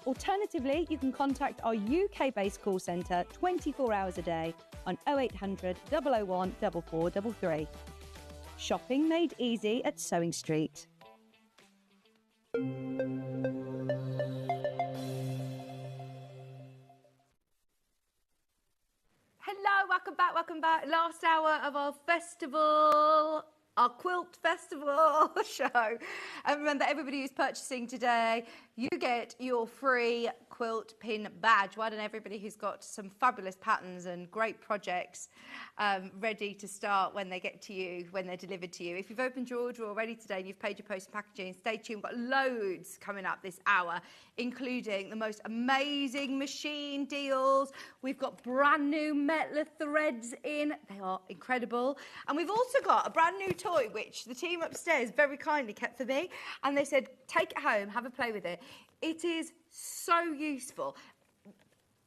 Alternatively, you can contact our UK-based call centre 24 hours a day on 0800 001 4433. Shopping made easy at Sewing Street. Hello, welcome back. Last hour of our festival. our Quilt Festival show. And remember, everybody who's purchasing today, you get your free quilt pin badge. Why don't everybody who's got some fabulous patterns and great projects ready to start when they get to you, when they're delivered to you. If you've opened your order already today and you've paid your post and packaging, stay tuned. We've got loads coming up this hour, including the most amazing machine deals. We've got brand new metal threads in. They are incredible. And we've also got a brand new toy, which the team upstairs very kindly kept for me. And they said, take it home, have a play with it. It is so useful.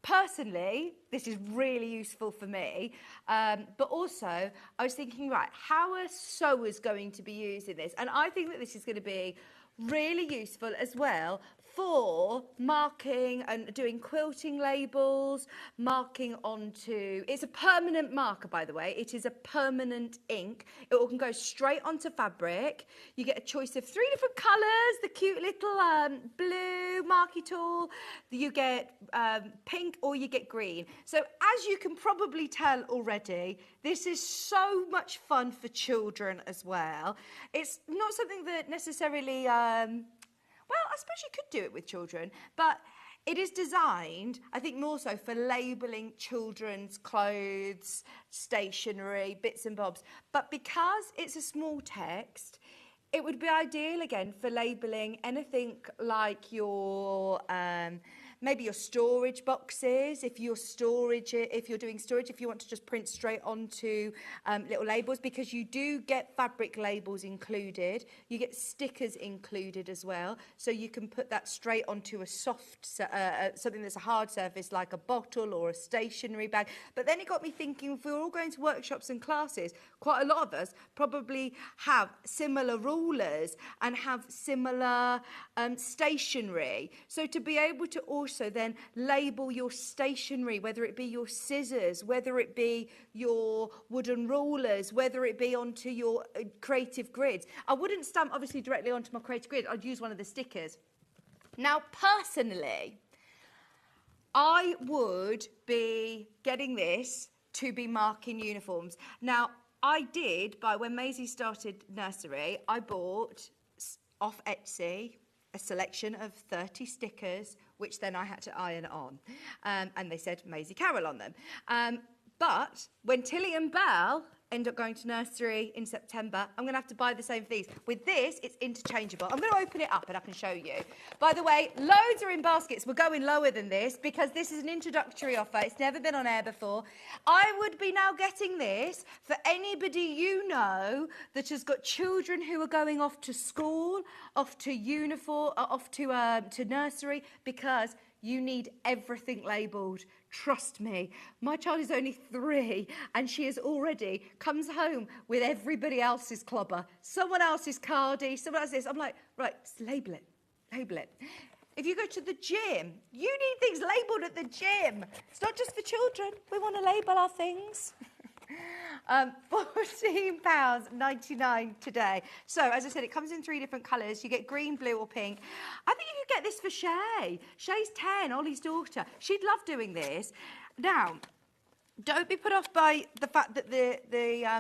Personally, this is really useful for me, but also I was thinking, right, how are sewers going to be using this? And I think that this is going to be really useful as well for marking and doing quilting labels, marking onto, it's a permanent marker, by the way. It is a permanent ink. It can go straight onto fabric. You get a choice of 3 different colours, the cute little blue marky tool, you get pink, or you get green. So as you can probably tell already, this is so much fun for children as well. It's not something that necessarily well, I suppose you could do it with children, but it is designed, I think, more so for labelling children's clothes, stationery, bits and bobs. But because it's a small text, it would be ideal, again, for labelling anything like your maybe your storage boxes, if you're doing storage, if you want to just print straight onto little labels, because you do get fabric labels included, you get stickers included as well, so you can put that straight onto a soft, something that's a hard surface like a bottle or a stationery bag. But then it got me thinking, if we're all going to workshops and classes, quite a lot of us probably have similar rulers and have similar stationery. So to be able to also then label your stationery, whether it be your scissors, whether it be your wooden rulers, whether it be onto your creative grids. I wouldn't stamp obviously directly onto my creative grid. I'd use one of the stickers. Now, personally, I would be getting this to be marking uniforms. Now, I did, when Maisie started nursery, I bought off Etsy a selection of 30 stickers, which then I had to iron on. And they said Maisie Carroll on them. But when Tilly and Belle end up going to nursery in September, I'm going to have to buy the same things. With this, it's interchangeable. I'm going to open it up and I can show you. By the way, loads are in baskets. We're going lower than this because this is an introductory offer. It's never been on air before. I would be now getting this for anybody you know that has got children who are going off to school, off to uniform, off to nursery, because you need everything labelled. Trust me, my child is only 3 and she has already comes home with everybody else's clobber, someone else's cardie, someone else's. I'm like, right, label it, label it. If you go to the gym, you need things labelled at the gym. It's not just for children. We want to label our things. £14.99 today. So, as I said, it comes in 3 different colours. You get green, blue or pink. I think you could get this for Shay. Shay's 10, Ollie's daughter. She'd love doing this. Now, don't be put off by the fact that the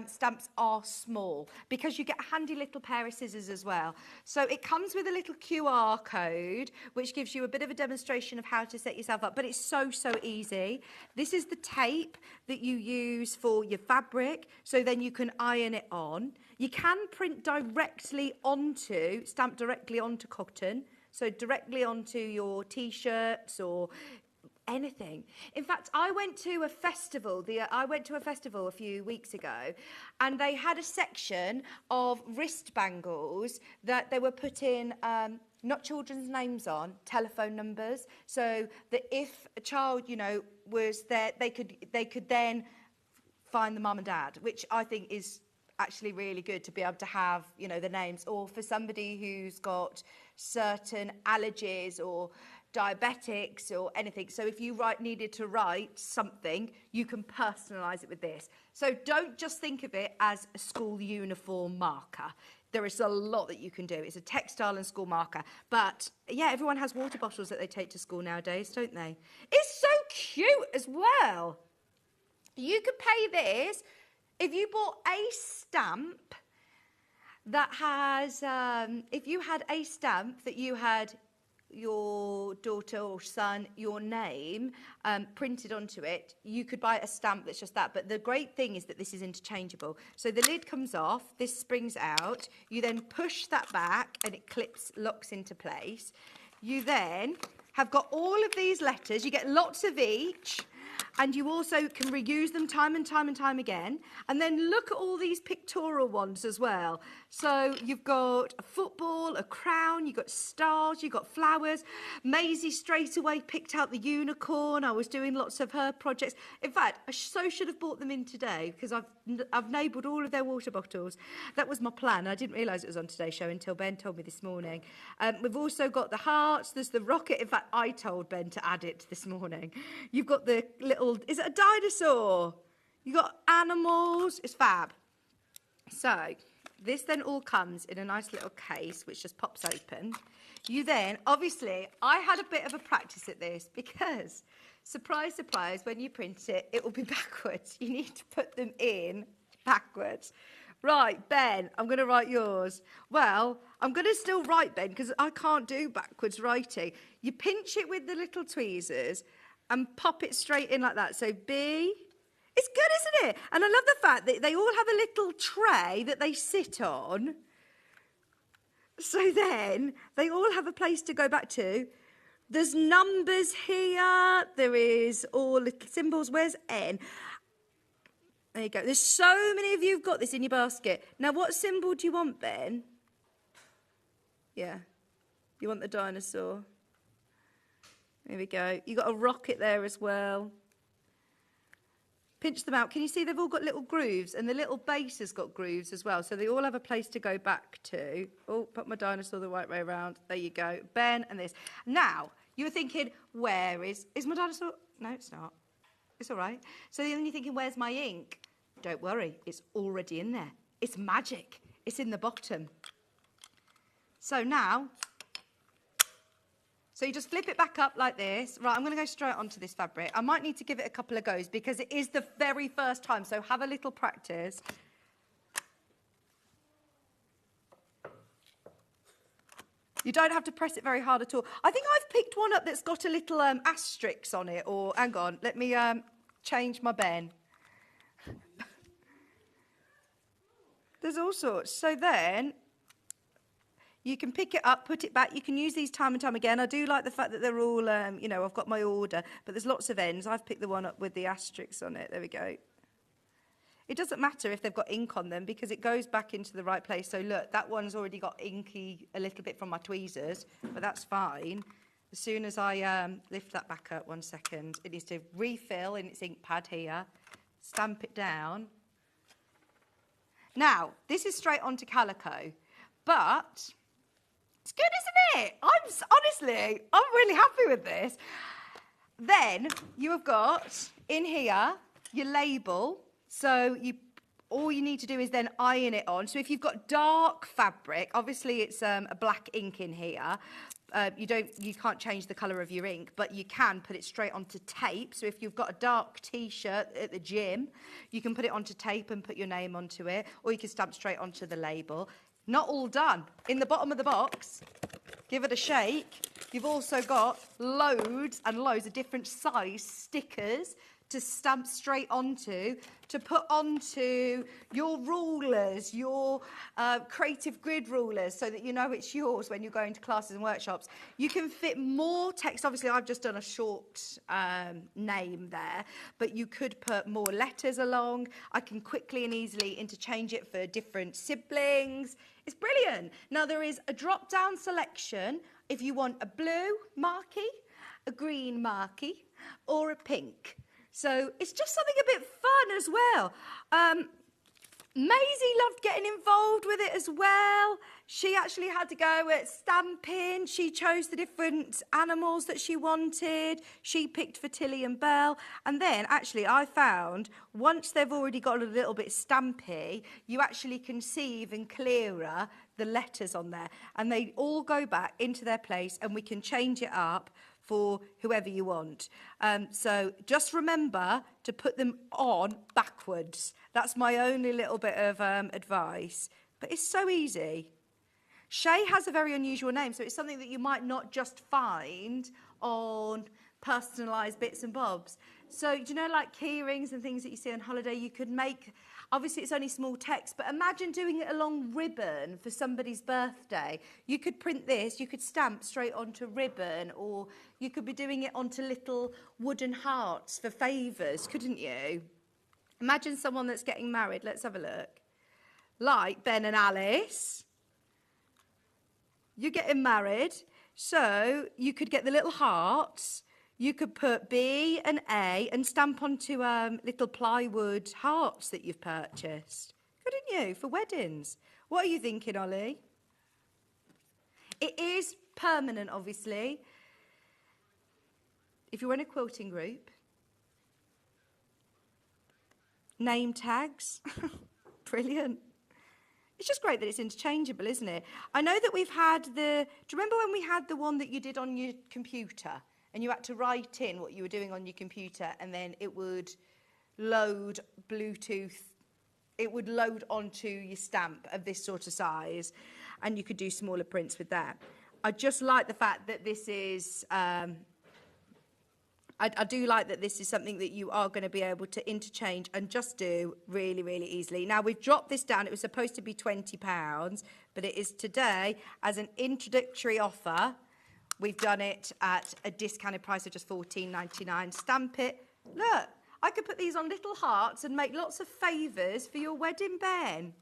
stamps are small, because you get a handy little pair of scissors as well. So it comes with a little QR code, which gives you a bit of a demonstration of how to set yourself up, but it's so easy. This is the tape that you use for your fabric, so then you can iron it on. You can print stamp directly onto cotton, so directly onto your T-shirts or anything. In fact, I went to a festival a few weeks ago, and they had a section of wrist bangles that they were putting not children's names on, telephone numbers, so that if a child, was there, they could then find the mum and dad, which I think is actually really good to be able to have, the names, or for somebody who's got certain allergies or diabetics or anything. So if you needed to write something, you can personalise it with this. So don't just think of it as a school uniform marker. There is a lot that you can do. It's a textile and school marker. But yeah, everyone has water bottles that they take to school nowadays, don't they? It's so cute as well. You could pay this if you bought a stamp that has, if you had a stamp that you had your daughter or son, your name printed onto it, you could buy a stamp that's just that. But the great thing is that this is interchangeable. So the lid comes off, this springs out, you then push that back and it locks into place. You then have got all of these letters, you get lots of each, and you also can reuse them time and time and time again. And then look at all these pictorial ones as well. So you've got a football, a crown, you've got stars, you've got flowers. Maisie straight away picked out the unicorn. I was doing lots of her projects. In fact, I so should have bought them in today because I've labelled all of their water bottles. That was my plan. I didn't realise it was on today's show until Ben told me this morning. We've also got the hearts. There's the rocket. In fact, I told Ben to add it this morning. You've got the little, is it a dinosaur? You've got animals. It's fab. So this then all comes in a nice little case which just pops open. You then, obviously, I had a bit of a practice at this because, surprise, surprise, when you print it, it will be backwards. You need to put them in backwards. Right, Ben, I'm going to write yours. Well, I'm going to still write, Ben, because I can't do backwards writing. You pinch it with the little tweezers and pop it straight in like that. So B. It's good, isn't it? And I love the fact that they all have a little tray that they sit on. So then they all have a place to go back to. There's numbers here. There is all little symbols. Where's N? There you go. There's so many of you who've got this in your basket. Now, what symbol do you want, Ben? Yeah. You want the dinosaur? There we go. You got a rocket there as well. Pinch them out. Can you see they've all got little grooves, and the little base has got grooves as well, so they all have a place to go back to. Oh, put my dinosaur the right way around. There you go. Ben and this. Now, you were thinking, where is my dinosaur? No, it's not. It's all right. So then you're thinking, where's my ink? Don't worry, it's already in there. It's magic. It's in the bottom. So now, so you just flip it back up like this. Right, I'm going to go straight onto this fabric. I might need to give it a couple of goes because it is the very first time, so have a little practice. You don't have to press it very hard at all. I think I've picked one up that's got a little asterisk on it, or hang on, let me change my Ben. There's all sorts. So then you can pick it up, put it back. You can use these time and time again. I do like the fact that they're all, you know, I've got my order, but there's lots of ends. I've picked the one up with the asterisks on it. There we go. It doesn't matter if they've got ink on them because it goes back into the right place. So look, that one's already got inky a little bit from my tweezers, but that's fine. As soon as I lift that back up, 1 second, it needs to refill in its ink pad here, stamp it down. Now, this is straight onto calico, but it's good, isn't it? Honestly, I'm really happy with this. Then you have got in here your label. So all you need to do is then iron it on. So if you've got dark fabric, obviously it's a black ink in here. You can't change the colour of your ink, but you can put it straight onto tape. So if you've got a dark T-shirt at the gym, you can put it onto tape and put your name onto it, or you can stamp straight onto the label. Not all done. In the bottom of the box, give it a shake. You've also got loads and loads of different size stickers to stamp straight onto, to put onto your rulers, your creative grid rulers, so that you know it's yours when you're going to classes and workshops. You can fit more text. Obviously, I've just done a short name there, but you could put more letters along. I can quickly and easily interchange it for different siblings. It's brilliant. Now, there is a drop-down selection if you want a blue marquee, a green marquee, or a pink. So it's just something a bit fun as well. Maisie loved getting involved with it as well. She actually had to go at stamping. She chose the different animals that she wanted. She picked for Tilly and Belle. And then actually I found once they've already got a little bit stampy, you actually can see even clearer the letters on there. And they all go back into their place and we can change it up for whoever you want. So just remember to put them on backwards. That's my only little bit of advice. But it's so easy. Shay has a very unusual name, so it's something that you might not just find on personalised bits and bobs. So, do you know, like key rings and things that you see on holiday, you could make, obviously it's only small text, but imagine doing it along ribbon for somebody's birthday. You could print this, you could stamp straight onto ribbon, or you could be doing it onto little wooden hearts for favours, couldn't you? Imagine someone that's getting married, let's have a look. Like Ben and Alice. You're getting married, so you could get the little hearts. You could put B and A and stamp onto little plywood hearts that you've purchased. Couldn't you, for weddings? What are you thinking, Ollie? It is permanent, obviously. If you're in a quilting group, name tags, brilliant. It's just great that it's interchangeable, isn't it? I know that we've had do you remember when we had the one that you did on your computer and you had to write in what you were doing on your computer and then it would load Bluetooth, it would load onto your stamp of this sort of size and you could do smaller prints with that. I just like the fact that this is, I do like that this is something that you are going to be able to interchange and just do really, really easily. Now, we've dropped this down. It was supposed to be £20, but it is today as an introductory offer. We've done it at a discounted price of just $14.99. Stamp it. Look, I could put these on little hearts and make lots of favours for your wedding, Ben.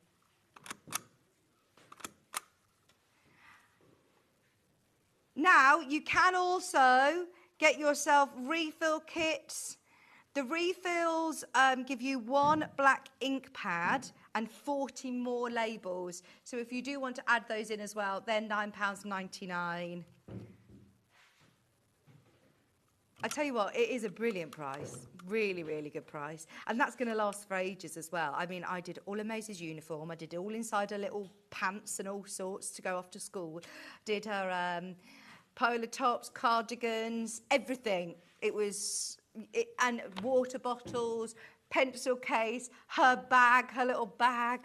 Now, you can also get yourself refill kits. The refills give you one black ink pad and 40 more labels. So if you do want to add those in as well, they're £9.99. I tell you what, it is a brilliant price. Really, really good price. And that's going to last for ages as well. I mean, I did all of Maisie's uniform. I did it all inside her little pants and all sorts to go off to school. Did her polar tops, cardigans, everything. And water bottles, pencil case, her bag, her little bag.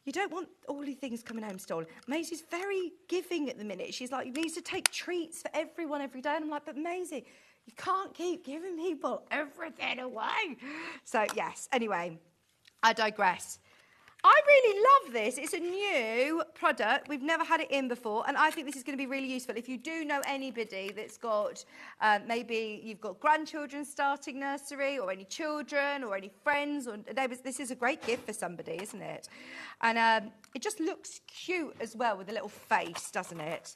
You don't want all these things coming home stolen. Maisie's very giving at the minute. She's like, needs to take treats for everyone every day. And I'm like, but Maisie, you can't keep giving people everything away. So, yes, anyway, I digress. I really love this. It's a new product. We've never had it in before, and I think this is going to be really useful. If you do know anybody that's got, maybe you've got grandchildren starting nursery, or any children, or any friends, or neighbours, this is a great gift for somebody, isn't it? And it just looks cute as well with a little face, doesn't it?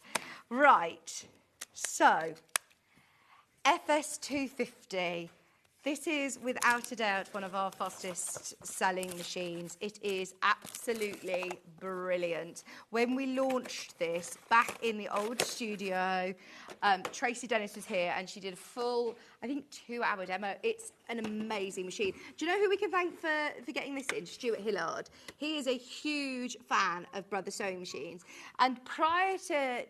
Right, so FS250. This is, without a doubt, one of our fastest selling machines. It is absolutely brilliant. When we launched this back in the old studio, Tracy Dennis was here and she did a full, I think, 2-hour demo. It's an amazing machine. Do you know who we can thank for getting this in? Stuart Hillard. He is a huge fan of Brother Sewing Machines. And prior to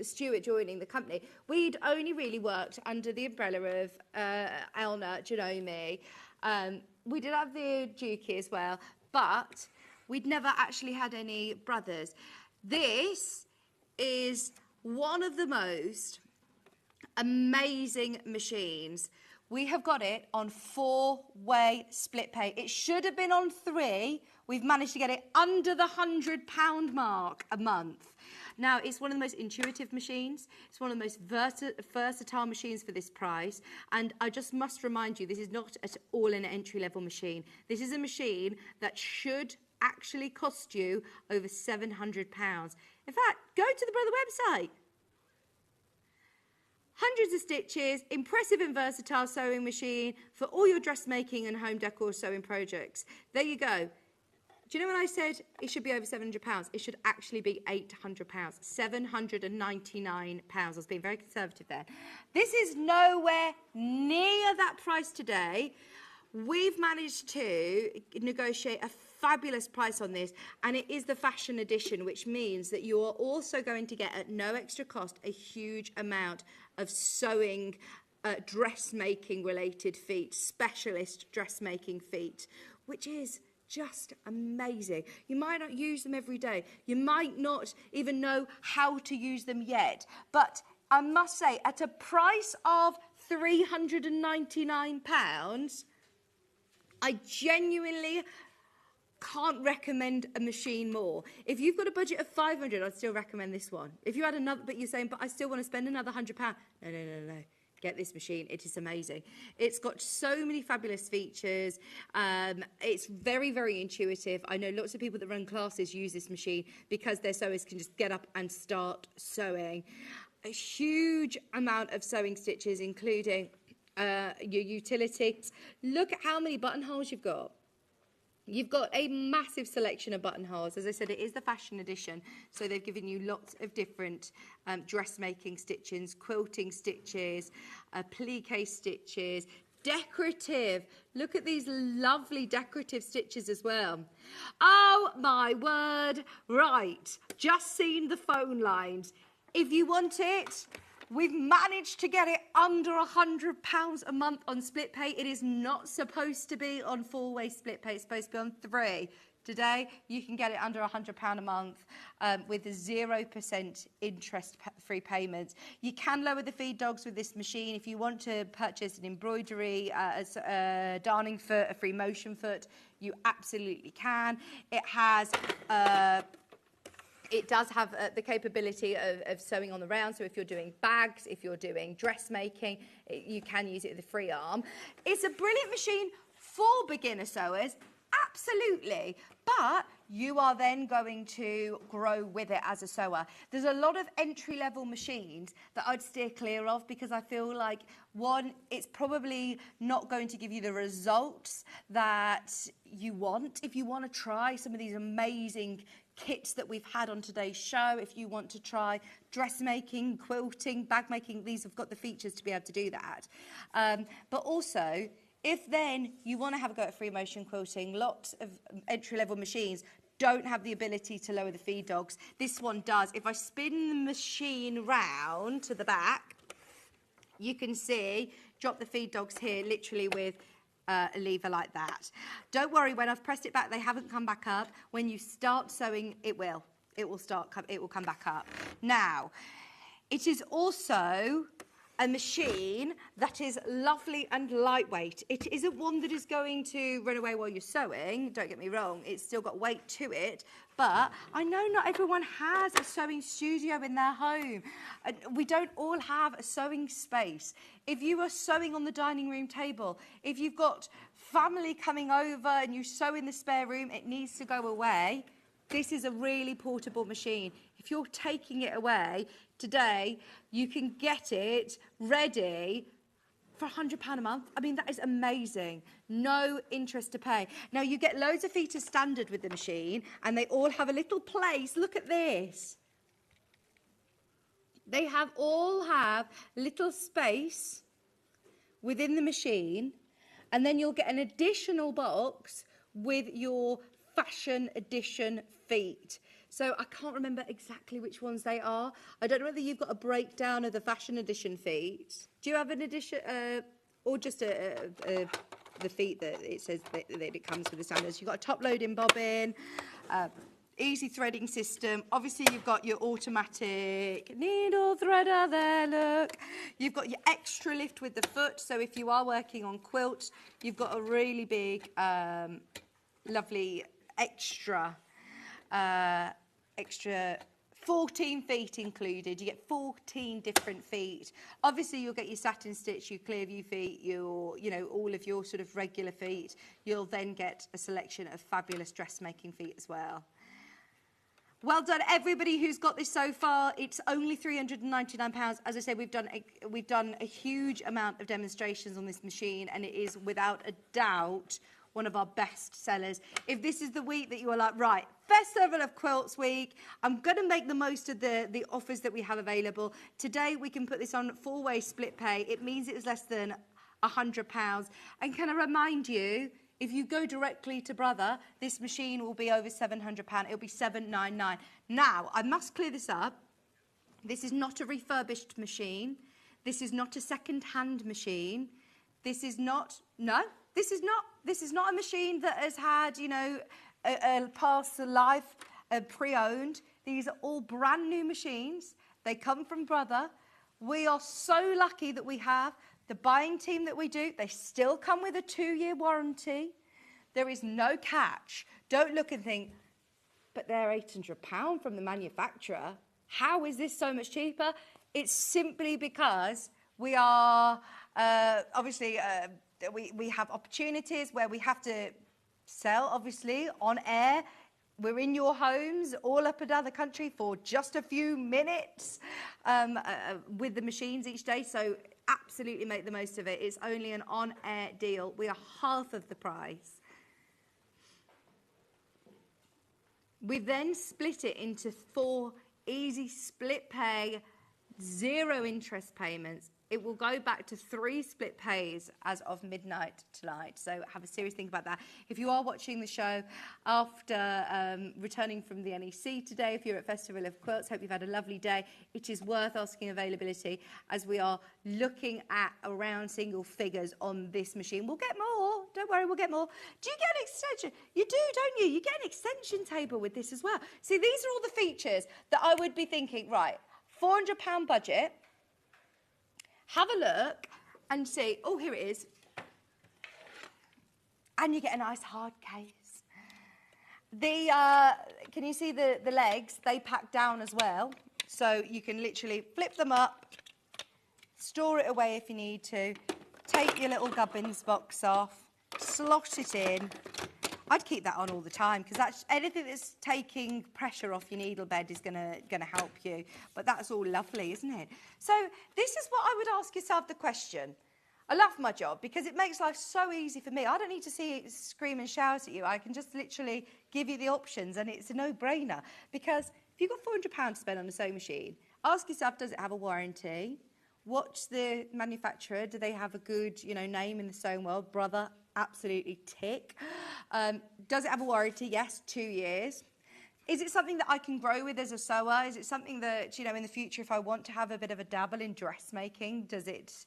Stuart joining the company, we'd only really worked under the umbrella of Elna, Janome. We did have the Dukey as well, but we'd never actually had any brothers. This is one of the most amazing machines. We have got it on 4-way split pay. It should have been on 3. We've managed to get it under the £100 mark a month. Now, it's one of the most intuitive machines. It's one of the most versatile machines for this price. And I just must remind you, this is not at all an entry-level machine. This is a machine that should actually cost you over £700. In fact, go to the Brother website. Hundreds of stitches, impressive and versatile sewing machine for all your dressmaking and home decor sewing projects. There you go. Do you know when I said it should be over £700? It should actually be £800, £799. I was being very conservative there. This is nowhere near that price today. We've managed to negotiate a fabulous price on this, and it is the fashion edition, which means that you are also going to get at no extra cost a huge amount of sewing, dressmaking related feet, specialist dressmaking feet, which is just amazing. You might not use them every day. You might not even know how to use them yet. But I must say, at a price of £399, I genuinely can't recommend a machine more. If you've got a budget of 500, I'd still recommend this one. If you had another, but you're saying, but I still want to spend another £100. No. Get this machine. It is amazing. It's got so many fabulous features. It's very, very intuitive. I know lots of people that run classes use this machine because their sewers can just get up and start sewing. A huge amount of sewing stitches, including your utilities. Look at how many buttonholes you've got. You've got a massive selection of buttonholes. As I said, it is the fashion edition, so they've given you lots of different dressmaking stitches, quilting stitches, applique stitches, decorative. Look at these lovely decorative stitches as well. Oh my word. Right, just seen the phone lines. If you want it, we've managed to get it under £100 a month on split pay. It is not supposed to be on 4-way split pay. It's supposed to be on 3. Today, you can get it under £100 a month with 0% interest-free payments. You can lower the feed dogs with this machine. If you want to purchase an embroidery, a darning foot, a free motion foot, you absolutely can. It has... It does have the capability of sewing on the round, so if you're doing bags, if you're doing dressmaking, you can use it with a free arm. It's a brilliant machine for beginner sewers, absolutely, but you are then going to grow with it as a sewer. There's a lot of entry-level machines that I'd steer clear of because I feel like, one, it's probably not going to give you the results that you want. If you want to try some of these amazing kits that we've had on today's show, if you want to try dressmaking, quilting, bag making, these have got the features to be able to do that. But also, if then you want to have a go at free motion quilting, lots of entry-level machines don't have the ability to lower the feed dogs. This one does. If I spin the machine round to the back, you can see, drop the feed dogs here, literally with a lever like that. Don't worry, when I've pressed it back, they haven't come back up. When you start sewing, it will. It will come back up. Now, it is also a machine that is lovely and lightweight. It isn't one that is going to run away while you're sewing, don't get me wrong, it's still got weight to it, but I know not everyone has a sewing studio in their home. We don't all have a sewing space. If you are sewing on the dining room table, if you've got family coming over and you sew in the spare room, it needs to go away. This is a really portable machine. If you're taking it away, today you can get it ready for £100 a month. I mean, that is amazing. No interest to pay. Now, you get loads of feet as standard with the machine, and they all have a little place. Look at this. They all have little space within the machine, and then you'll get an additional box with your fashion edition feet. So I can't remember exactly which ones they are. I don't know whether you've got a breakdown of the fashion edition feet. Do you have an edition, or just the feet that it says that it comes with the standards? You've got a top-loading bobbin, easy threading system. Obviously, you've got your automatic needle threader there, look. You've got your extra lift with the foot. So if you are working on quilts, you've got a really big, lovely extra 14 feet included. You get 14 different feet. Obviously, you'll get your satin stitch, your clear view feet, your, all of your sort of regular feet. You'll then get a selection of fabulous dressmaking feet as well. Well done, everybody who's got this so far. It's only £399. As I said, we've done a huge amount of demonstrations on this machine, and it is without a doubt one of our best sellers. If this is the week that you are like, right, Festival of Quilts week, I'm going to make the most of the offers that we have available. Today, we can put this on 4-way split pay. It means it is less than £100. And can I remind you, if you go directly to Brother, this machine will be over £700. It'll be £799. Now, I must clear this up. This is not a refurbished machine. This is not a second-hand machine. This is not, no, this is not a machine that has had, you know, a past life pre-owned. These are all brand new machines. They come from Brother. We are so lucky that we have the buying team that we do. They still come with a 2-year warranty. There is no catch. Don't look and think, but they're £800 from the manufacturer. How is this so much cheaper? It's simply because we are, obviously, we have opportunities where we have to sell, obviously, on air. We're in your homes all up and down the country for just a few minutes with the machines each day. So absolutely make the most of it. It's only an on-air deal. We are half of the price. We then split it into 4 easy split pay, 0 interest payments. It will go back to 3 split pays as of midnight tonight. So have a serious think about that. If you are watching the show after returning from the NEC today, if you're at Festival of Quilts, hope you've had a lovely day. It is worth asking availability as we are looking at around single figures on this machine. We'll get more. Don't worry, we'll get more. Do you get an extension? You do, don't you? You get an extension table with this as well. See, these are all the features that I would be thinking, right, £400 budget. Have a look and see, oh, here it is. And you get a nice hard case. Can you see the legs? They pack down as well. So you can literally flip them up, store it away if you need to, take your little gubbins box off, slot it in. I'd keep that on all the time because that's anything that's taking pressure off your needle bed is gonna help you. But that's all lovely, isn't it? So this is what I would ask yourself the question. I love my job because it makes life so easy for me. I don't need to see it scream and shout at you. I can just literally give you the options and it's a no-brainer. Because if you've got £400 to spend on a sewing machine, ask yourself, does it have a warranty? Watch the manufacturer. Do they have a good, you know, name in the sewing world? Brother, absolutely tick. Does it have a warranty? Yes, 2 years. Is it something that I can grow with as a sewer? Is it something that, you know, in the future, if I want to have a bit of a dabble in dressmaking, does it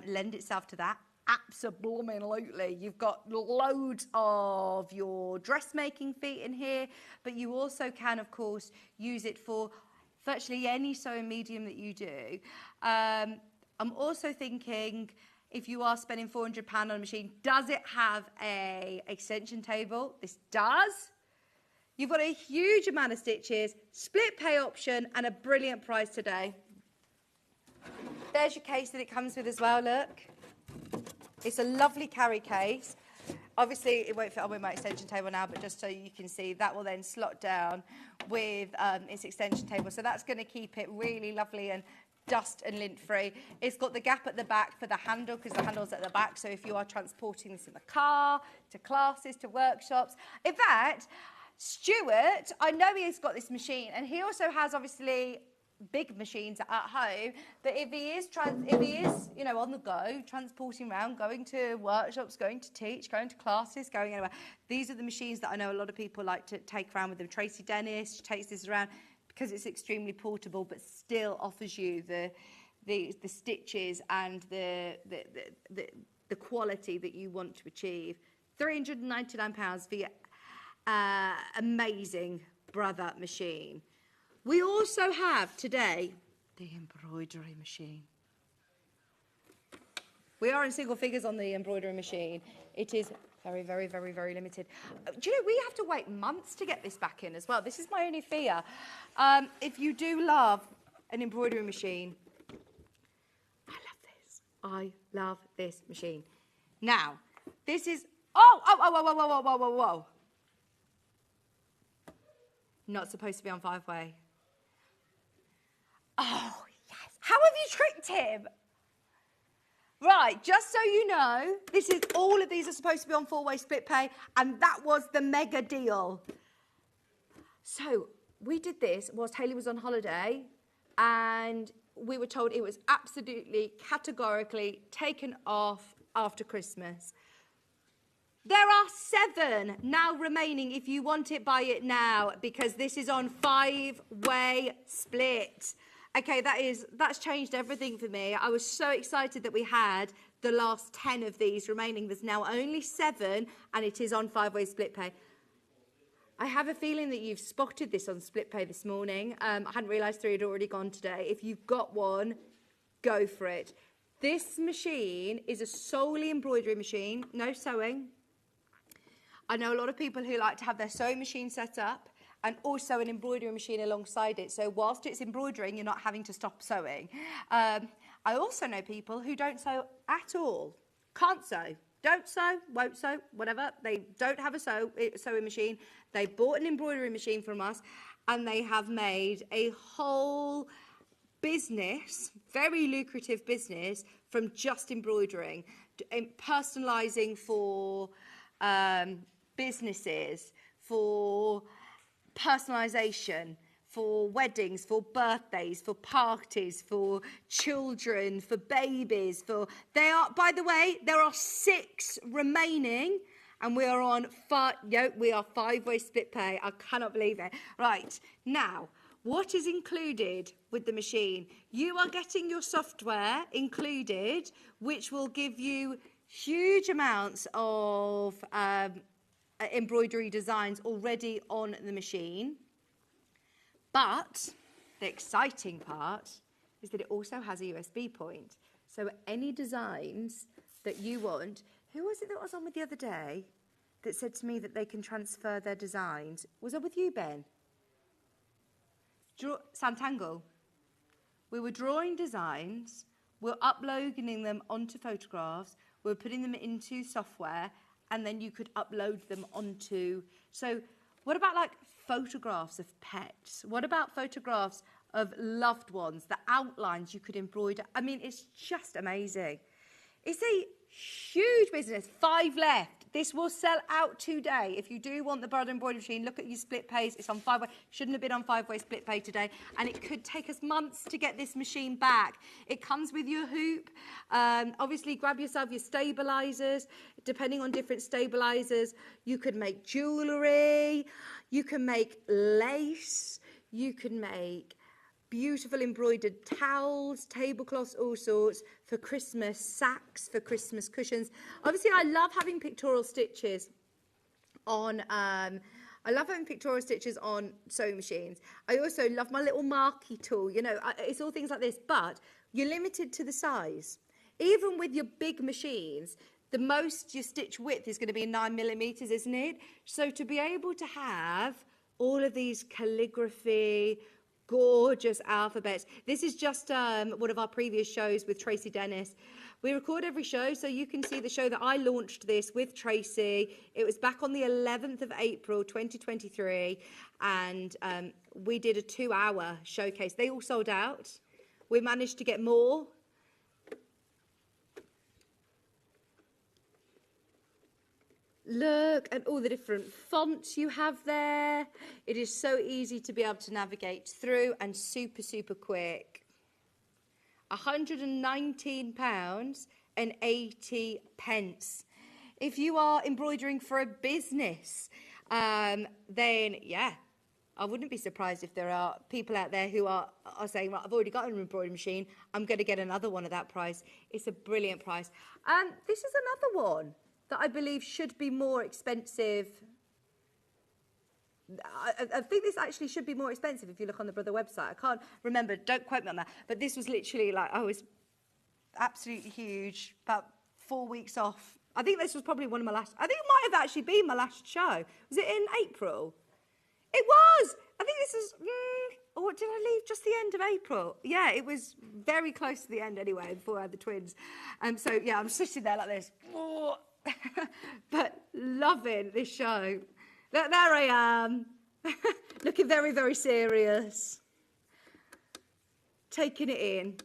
lend itself to that? Absolutely. You've got loads of your dressmaking feet in here, but you also can, of course, use it for virtually any sewing medium that you do. I'm also thinking, if you are spending £400 on a machine, does it have a extension table? This does. You've got a huge amount of stitches, split pay option, and a brilliant price today. There's your case that it comes with as well, look. It's a lovely carry case. Obviously, it won't fit on with my extension table now, but just so you can see, that will then slot down with its extension table. So that's going to keep it really lovely and dust and lint free. It's got the gap at the back for the handle because the handle's at the back. So if you are transporting this in the car, to classes, to workshops. In fact, Stuart, I know he's got this machine and he also has obviously big machines at home, but if he is you know, on the go, transporting around, going to workshops, going to teach, going to classes, going anywhere, these are the machines that I know a lot of people like to take around with them. Tracy Dennis takes this around because it's extremely portable, but still offers you the stitches and the quality that you want to achieve. £399 for your amazing Brother machine. We also have today the embroidery machine. We are in single figures on the embroidery machine. It is very, very, very, very limited. Do you know, we have to wait months to get this back in as well. This is my only fear. If you do love an embroidery machine, I love this. I love this machine. Now, this is, whoa. Not supposed to be on 5-way. Oh, yes. How have you tricked him? Right, just so you know, all of these are supposed to be on 4-way split pay, and that was the mega deal. So we did this whilst Hayley was on holiday, and we were told it was absolutely, categorically taken off after Christmas. There are 7 now remaining. If you want it, buy it now, because this is on 5-way split. Okay, that's changed everything for me. I was so excited that we had the last 10 of these remaining. There's now only 7, and it is on 5-way split pay. I have a feeling that you've spotted this on split pay this morning. I hadn't realised 3 had already gone today. If you've got one, go for it. This machine is a solely embroidery machine, no sewing. I know a lot of people who like to have their sewing machine set up and also an embroidery machine alongside it. So whilst it's embroidering, you're not having to stop sewing. I also know people who don't sew at all, can't sew, don't sew, won't sew, whatever. They don't have a sewing machine. They bought an embroidery machine from us and they have made a whole business, very lucrative business, from just embroidering, personalising for businesses, for personalisation, for weddings, for birthdays, for parties, for children, for babies, by the way, there are 6 remaining, and we are on 5-way split pay. I cannot believe it. Right, now, what is included with the machine? You are getting your software included, which will give you huge amounts of embroidery designs already on the machine. But the exciting part is that it also has a USB point. So any designs that you want, who was it that I was on with the other day that said to me that they can transfer their designs? Was I with you, Ben? Santangle. We were drawing designs, we're uploading them onto photographs, we're putting them into software, and then you could upload them onto... So what about like photographs of pets? What about photographs of loved ones, the outlines you could embroider? I mean, it's just amazing. It's a huge business. 5 left. This will sell out today. If you do want the Brother Embroidery machine, look at your split pays. It's on 5-way. Shouldn't have been on 5-way split pay today. And it could take us months to get this machine back. It comes with your hoop. Obviously, grab yourself your stabilisers. Depending on different stabilisers, you could make jewellery. You can make lace. You can make beautiful embroidered towels, tablecloths, all sorts, for Christmas sacks, for Christmas cushions. Obviously, I love having pictorial stitches on sewing machines. I also love my little marquee tool. You know, it's all things like this, but you're limited to the size. Even with your big machines, the most your stitch width is going to be 9mm, isn't it? So to be able to have all of these calligraphy, gorgeous alphabets. This is just one of our previous shows with Tracy Dennis. We record every show, so you can see the show that I launched this with Tracy. It was back on the 11th of April, 2023, and we did a 2-hour showcase. They all sold out. We managed to get more. Look at all the different fonts you have there. It is so easy to be able to navigate through and super, super quick. £119.80. If you are embroidering for a business, then yeah, I wouldn't be surprised if there are people out there who are saying, right, I've already got an embroidery machine, I'm going to get another one at that price. It's a brilliant price. This is another one that I believe should be more expensive. I think this actually should be more expensive if you look on the Brother website. I can't remember, don't quote me on that. But this was literally like, I was absolutely huge, about 4 weeks off. I think this was probably one of my last, I think it might have actually been my last show. Was it in April? It was! I think this is, or did I leave just the end of April? Yeah, it was very close to the end anyway, before I had the twins. So yeah, I'm sitting there like this. But loving this show. Look, there I am, looking very, very serious, taking it in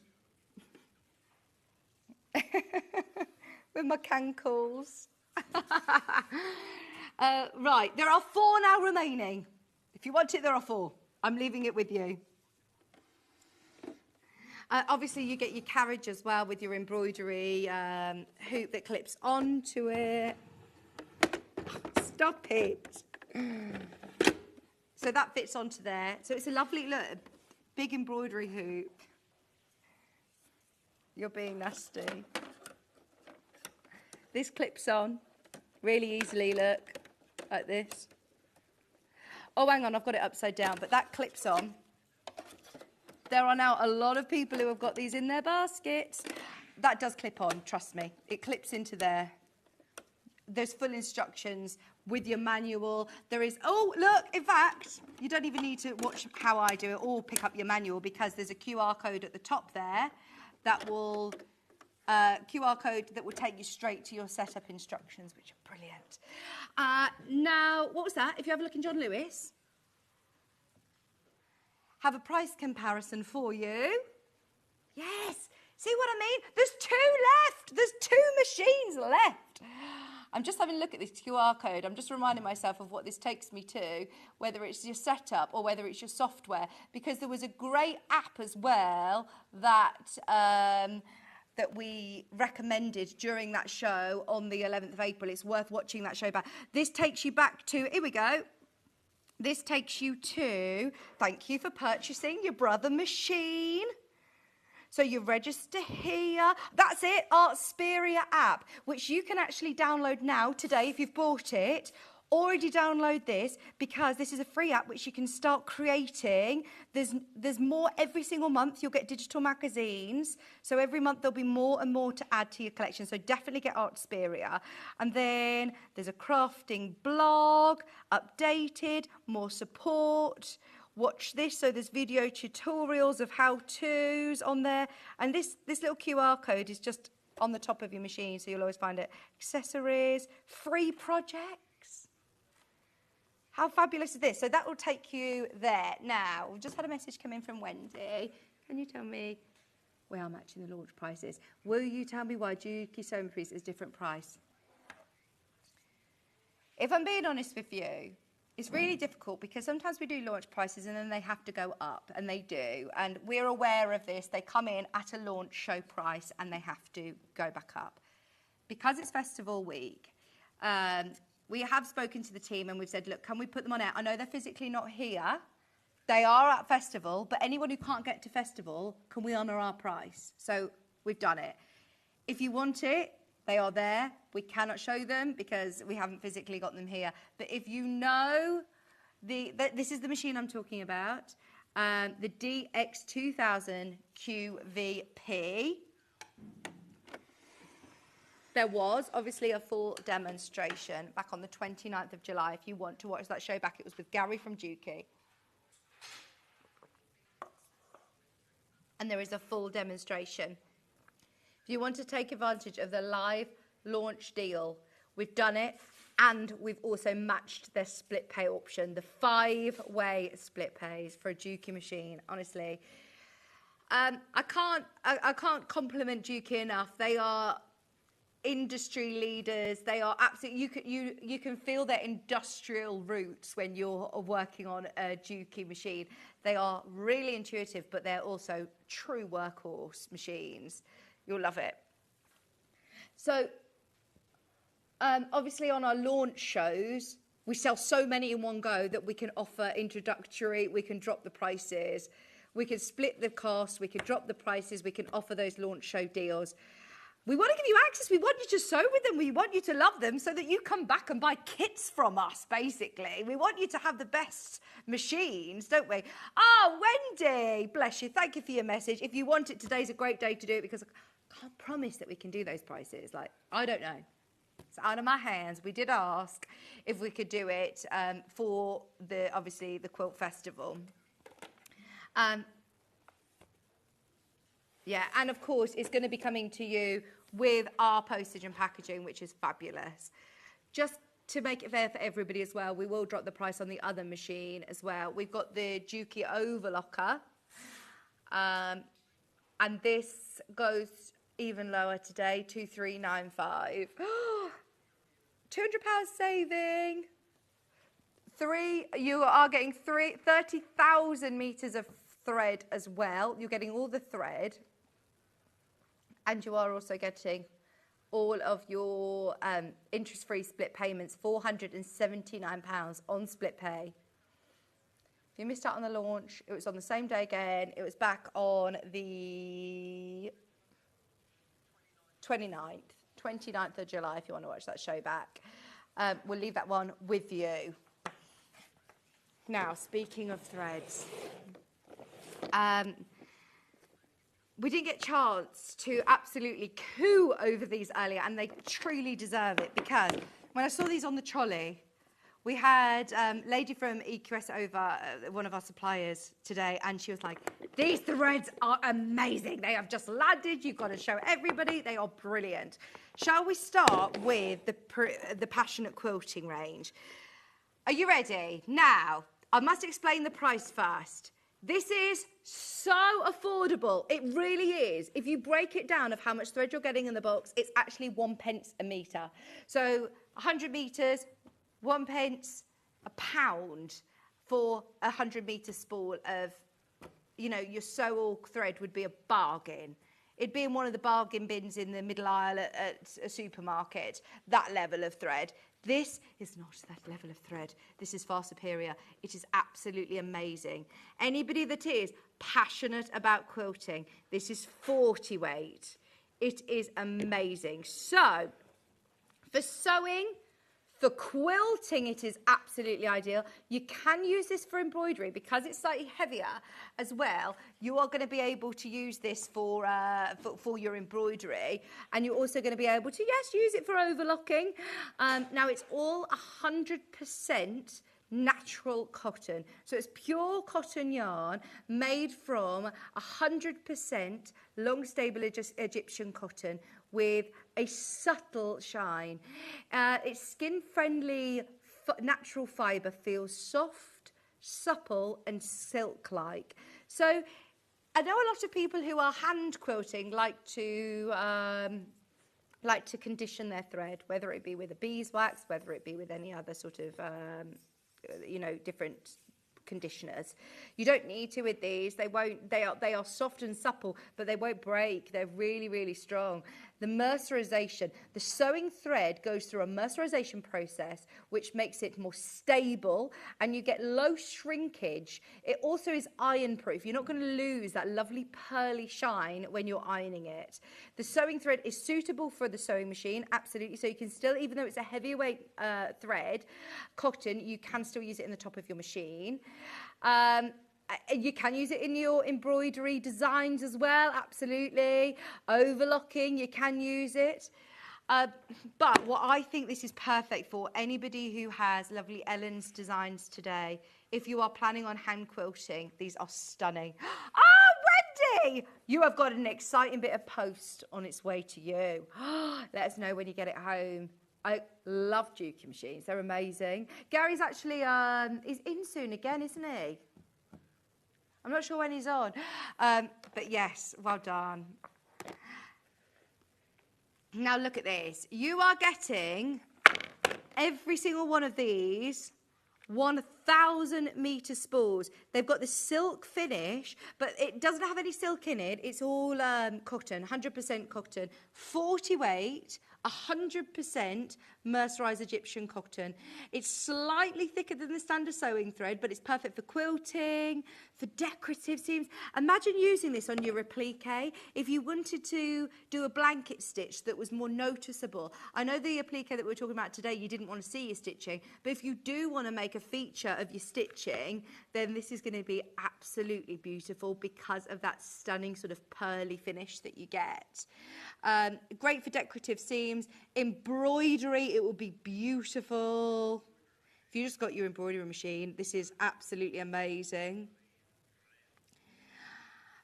with my cankles. Right, there are 4 now remaining. If you want it, there are 4. I'm leaving it with you. Obviously, you get your carriage as well with your embroidery hoop that clips onto it. Stop it. So that fits onto there. So it's a lovely, look, big embroidery hoop. You're being nasty. This clips on really easily, look, like this. Oh, hang on, I've got it upside down, but that clips on. There are now a lot of people who have got these in their baskets. That does clip on, trust me. It clips into there. There's full instructions with your manual. There is, oh, look, in fact, you don't even need to watch how I do it or pick up your manual because there's a QR code at the top there that will, QR code that will take you straight to your setup instructions, which are brilliant. Now, what was that? If you have a look in John Lewis, have a price comparison for you. Yes, see what I mean? There's 2 left. There's 2 machines left. I'm just having a look at this QR code. I'm just reminding myself of what this takes me to, whether it's your setup or whether it's your software, because there was a great app as well that that we recommended during that show on the 11th of April. It's worth watching that show back. This takes you back to, here we go. This takes you to, thank you for purchasing your brother machine. So you register here. That's it, Artsperia app, which you can actually download now, today, if you've bought it. Already download this because this is a free app which you can start creating. There's more every single month. You'll get digital magazines. So every month there'll be more and more to add to your collection. So definitely get Artsperia. And then there's a crafting blog, updated, more support. Watch this, so there's video tutorials of how-tos on there. And this little QR code is just on the top of your machine, so you'll always find it. Accessories, free projects. How fabulous is this? So that will take you there. Now, we've just had a message come in from Wendy. Can you tell me, we are matching the launch prices. Will you tell me why Juki Sewing Piece is different price? If I'm being honest with you, it's really difficult because sometimes we do launch prices and then they have to go up, and they do. And we're aware of this. They come in at a launch show price and they have to go back up. Because it's festival week, we have spoken to the team and we've said, look, can we put them on air? I know they're physically not here. They are at festival, but anyone who can't get to festival, can we honour our price? So we've done it. If you want it, they are there. We cannot show them because we haven't physically got them here. But if you know, this is the machine I'm talking about, the DX2000 QVP. There was obviously a full demonstration back on the 29th of July. If you want to watch that show back, it was with Gary from Juki. And there is a full demonstration. If you want to take advantage of the live launch deal, we've done it, and we've also matched their split pay option, the 5-way split pays for a Juki machine. Honestly, I can't compliment Juki enough. They are industry leaders. They are absolutely, you can feel their industrial roots when you're working on a Juki machine. They are really intuitive, but they're also true workhorse machines. You'll love it. So, obviously on our launch shows, we sell so many in one go that we can offer introductory, we can drop the prices, we can split the cost, we can drop the prices, we can offer those launch show deals. We want to give you access. We want you to sew with them. We want you to love them so that you come back and buy kits from us, basically. We want you to have the best machines, don't we? Wendy, bless you. Thank you for your message. If you want it, today's a great day to do it because I can't promise that we can do those prices. Like, I don't know. It's out of my hands. We did ask if we could do it for obviously the Quilt Festival. Yeah, and of course, it's going to be coming to you with our postage and packaging, which is fabulous. Just to make it fair for everybody as well, we will drop the price on the other machine as well. We've got the Juki Overlocker, and this goes even lower today, 2395. £200 saving. You are getting 30,000 metres of thread as well. You're getting all the thread. And you are also getting all of your interest-free split payments, £479 on split pay. If you missed out on the launch, it was on the same day again. It was back on the 29th of July, if you want to watch that show back. We'll leave that one with you. Now, speaking of threads, we didn't get a chance to absolutely coo over these earlier, and they truly deserve it, because when I saw these on the trolley, we had a lady from EQS over, one of our suppliers today, and she was like, these threads are amazing. They have just landed. You've got to show everybody. They are brilliant. Shall we start with the Passionate Quilting range? Are you ready? Now, I must explain the price first. This is so affordable. It really is. If you break it down of how much thread you're getting in the box, it's actually 1p a metre. So 100 metres, 1p, £1 for a 100-metre spool of, you know, your sew-all thread would be a bargain. It'd be in one of the bargain bins in the middle aisle at a supermarket, that level of thread. This is not that level of thread. This is far superior. It is absolutely amazing. Anybody that is passionate about quilting, this is 40 weight. It is amazing. So, for sewing, for quilting, it is absolutely ideal. You can use this for embroidery because it's slightly heavier as well. You are going to be able to use this for your embroidery, and you're also going to be able to, yes, use it for overlocking. Now, it's all 100% natural cotton. So it's pure cotton yarn made from 100% long stable Egyptian cotton with a subtle shine. It's skin-friendly natural fibre, feels soft, supple and silk-like. So I know a lot of people who are hand quilting like to condition their thread, whether it be with a beeswax, whether it be with any other sort of, you know, different conditioners. You don't need to with these. They won't. They are soft and supple, but they won't break. They're really, really strong. The mercerization, the sewing thread goes through a mercerization process which makes it more stable, and you get low shrinkage. It also is iron proof. You're not going to lose that lovely pearly shine when you're ironing it. The sewing thread is suitable for the sewing machine, absolutely. So you can still, even though it's a heavier weight thread, cotton, you can still use it in the top of your machine. You can use it in your embroidery designs as well, absolutely. Overlocking, you can use it. But what I think this is perfect for, anybody who has lovely Ellen's designs today, if you are planning on hand quilting, these are stunning. Oh, Wendy! You have got an exciting bit of post on its way to you. Let us know when you get it home. I love Juki machines. They're amazing. Gary's actually he's in soon again, isn't he? I'm not sure when he's on. But yes, well done. Now look at this. You are getting every single one of these 1,000 metre spools. They've got the silk finish, but it doesn't have any silk in it. It's all cotton, 100% cotton, 40 weight, 100% mercerized Egyptian cotton. It's slightly thicker than the standard sewing thread, but it's perfect for quilting, for decorative seams. Imagine using this on your applique if you wanted to do a blanket stitch that was more noticeable. I know the applique that we're talking about today, you didn't want to see your stitching, but if you do want to make a feature of your stitching, then this is going to be absolutely beautiful because of that stunning sort of pearly finish that you get. Great for decorative seams. Embroidery, it will be beautiful. If you just got your embroidery machine, this is absolutely amazing.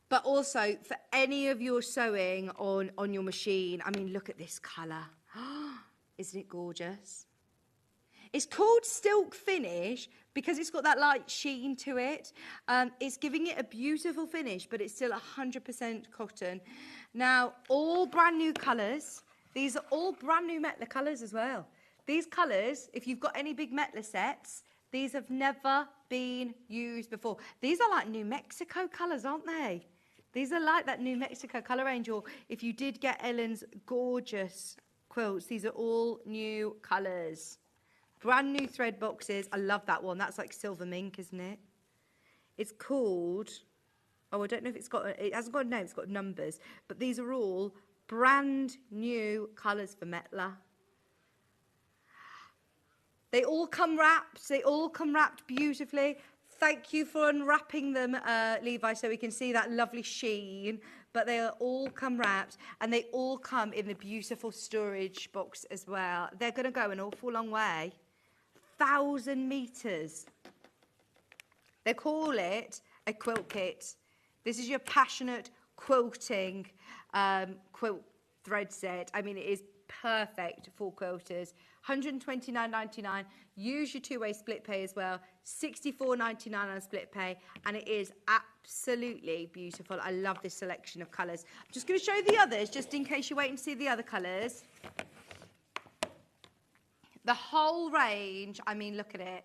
But also, for any of your sewing on your machine, I mean, look at this colour. Isn't it gorgeous? It's called silk finish because it's got that light sheen to it. It's giving it a beautiful finish, but it's still 100% cotton. Now, all brand new colours. These are all brand new Metla colours as well. These colours, if you've got any big Metla sets, these have never been used before. These are like New Mexico colours, aren't they? These are like that New Mexico colour range, or if you did get Ellen's gorgeous quilts, these are all new colours. Brand new thread boxes. I love that one. That's like silver mink, isn't it? It's called, oh, I don't know if it hasn't got a name, it's got numbers, but these are all brand new colours for Metla. They all come wrapped beautifully. Thank you for unwrapping them, Levi, so we can see that lovely sheen. But they are all come wrapped, and they all come in the beautiful storage box as well. They're going to go an awful long way. 1,000 metres. They call it a quilt kit. This is your passionate quilting quilt thread set. I mean, it is perfect for quilters. $129.99. Use your two-way split pay as well. $64.99 on split pay, and it is absolutely beautiful. I love this selection of colours. I'm just going to show you the others, just in case you're waiting to see the other colours. The whole range, I mean, look at it.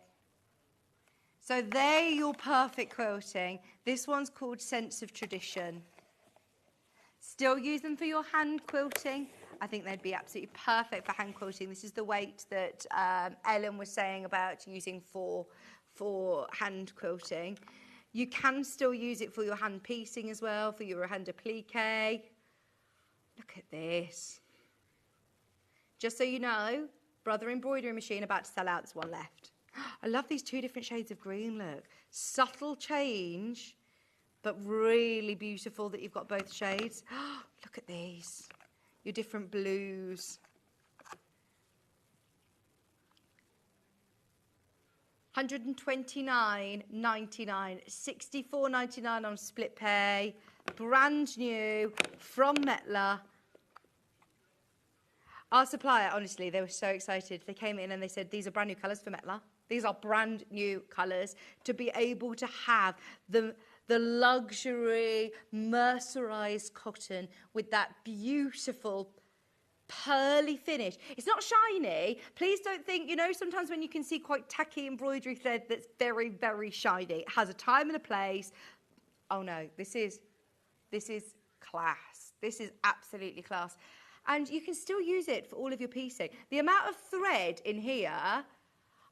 So they're your perfect quilting. This one's called Sense of Tradition. Still use them for your hand quilting. I think they'd be absolutely perfect for hand quilting. This is the weight that Ellen was saying about using for hand quilting. You can still use it for your hand piecing as well, for your hand applique. Look at this. Just so you know, Brother Embroidery Machine about to sell out. There's one left. I love these two different shades of green, look. Subtle change, but really beautiful that you've got both shades. Look at these. Your different blues. $129.99, $64.99 on split pay. Brand new from Metla. Our supplier, honestly, they were so excited. They came in and they said, these are brand new colours for Metla. These are brand new colours, to be able to have the luxury mercerised cotton with that beautiful pearly finish. It's not shiny. Please don't think, you know, sometimes when you can see quite tacky embroidery thread that's very, very shiny. It has a time and a place. Oh no, this is class. This is absolutely class. And you can still use it for all of your piecing. The amount of thread in here,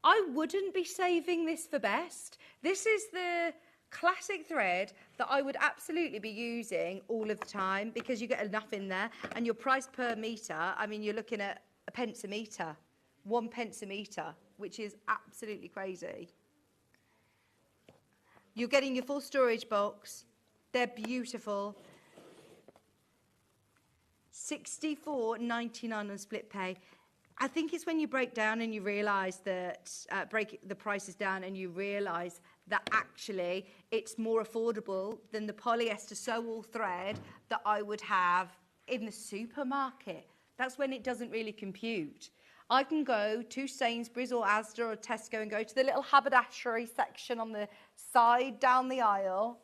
I wouldn't be saving this for best. This is the classic thread that I would absolutely be using all of the time, because you get enough in there, and your price per metre, I mean, you're looking at a pence a metre, 1 pence a metre, which is absolutely crazy. You're getting your full storage box. They're beautiful. $64.99 on split pay. I think it's when you break down and you realise that, break the prices down and you realise that actually it's more affordable than the polyester sew-all thread that I would have in the supermarket. That's when it doesn't really compute. I can go to Sainsbury's or Asda or Tesco and go to the little haberdashery section on the side down the aisle,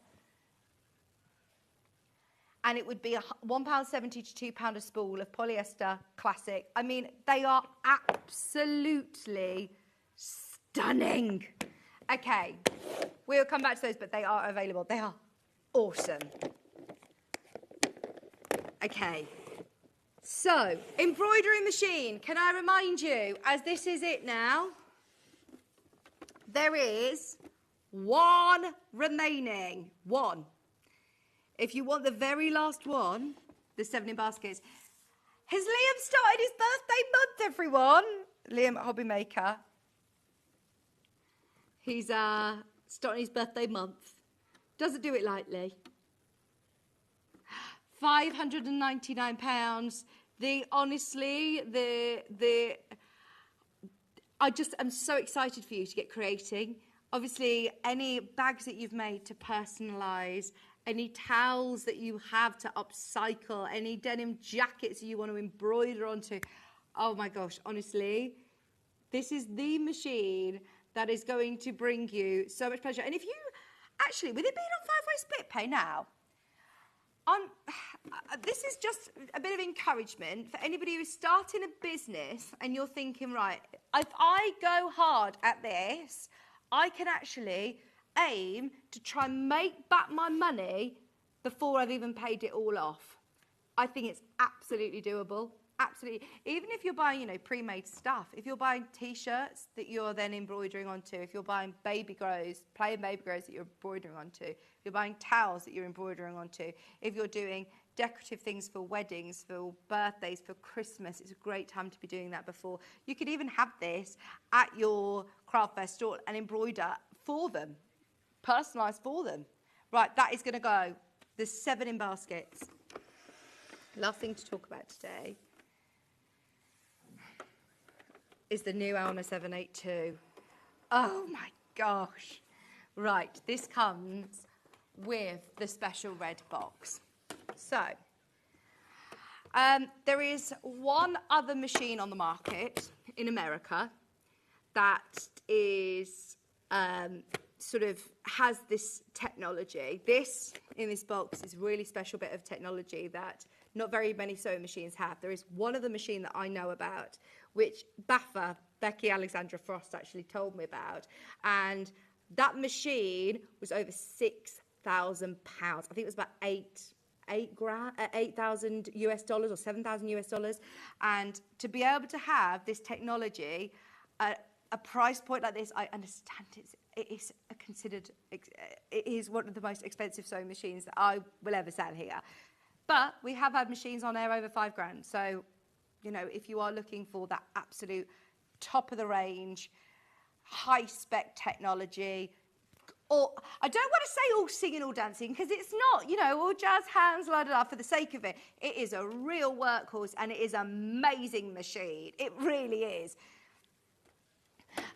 and it would be £1.70 to £2 a spool of polyester classic. I mean, they are absolutely stunning. Okay, we'll come back to those, but they are available. They are awesome. Okay, so embroidery machine. Can I remind you, as this is it now, there is one remaining. One. If you want the very last one, the 7 in baskets. Has Liam started his birthday month, everyone? Liam, hobby maker. He's starting his birthday month. Doesn't do it lightly. £599. I'm so excited for you to get creating. Obviously, any bags that you've made to personalise, any towels that you have to upcycle, any denim jackets you want to embroider onto. Oh my gosh, honestly, this is the machine that is going to bring you so much pleasure. And if you, actually, with it being on 5-way split pay now, this is just a bit of encouragement for anybody who's starting a business and you're thinking, right, if I go hard at this, I can actually aim to try and make back my money before I've even paid it all off. I think it's absolutely doable. Absolutely. Even if you're buying, you know, pre-made stuff, if you're buying T-shirts that you're then embroidering onto, if you're buying baby grows, plain baby grows that you're embroidering onto, if you're buying towels that you're embroidering onto, if you're doing decorative things for weddings, for birthdays, for Christmas, it's a great time to be doing that before. You could even have this at your craft fair store and embroider for them, personalised for them. Right, that is going to go. There's 7 in baskets. Last thing to talk about today is the new Elna 782. Oh my gosh. Right, this comes with the special red box. So, there is one other machine on the market in America that is sort of has this technology. This, in this box, is a really special bit of technology that not very many sewing machines have. There is one other machine that I know about, which BAFA, Becky Alexandra Frost, actually told me about. And that machine was over £6,000. I think it was about $8,000 US dollars or $7,000 US dollars. And to be able to have this technology at a price point like this, I understand it is one of the most expensive sewing machines that I will ever sell here. But we have had machines on there over £5,000. So, you know, if you are looking for that absolute top of the range, high spec technology, or I don't want to say all singing, all dancing, because it's not, you know, all jazz hands, la da da, for the sake of it. It is a real workhorse and it is an amazing machine. It really is.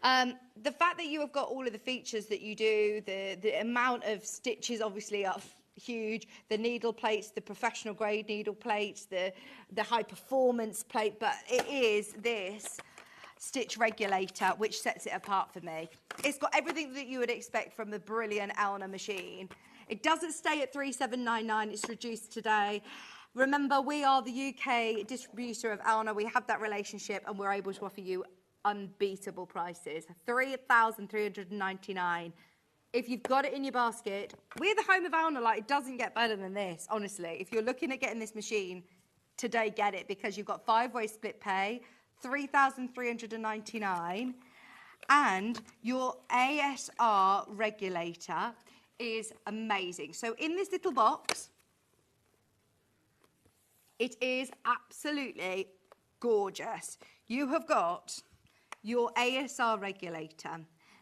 The fact that you have got all of the features that you do, the amount of stitches obviously are huge, the needle plates, the professional grade needle plates, the high performance plate, but it is this stitch regulator which sets it apart for me. It's got everything that you would expect from the brilliant Elna machine. It doesn't stay at $3,799, it's reduced today. Remember, we are the UK distributor of Elna, we have that relationship and we're able to offer you unbeatable prices, $3,399. If you've got it in your basket, we're the home of Elna, like it doesn't get better than this, honestly. If you're looking at getting this machine, today get it, because you've got 5-way split pay, $3,399, and your ASR regulator is amazing. So in this little box, it is absolutely gorgeous. You have got your ASR regulator.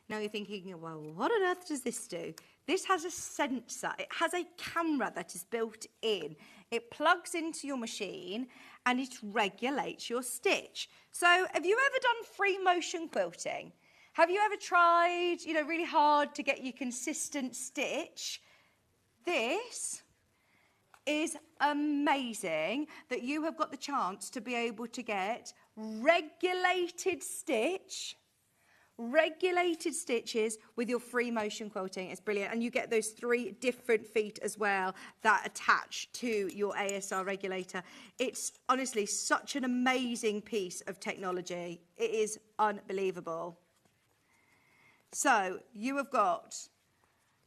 Now you're thinking, well, what on earth does this do? This has a sensor. It has a camera that is built in. It plugs into your machine and it regulates your stitch. So have you ever done free motion quilting? Have you ever tried, you know, really hard to get your consistent stitch? This is amazing that you have got the chance to be able to get regulated stitches with your free motion quilting. It's brilliant. And you get those 3 different feet as well that attach to your ASR regulator. It's honestly such an amazing piece of technology. It is unbelievable. So you have got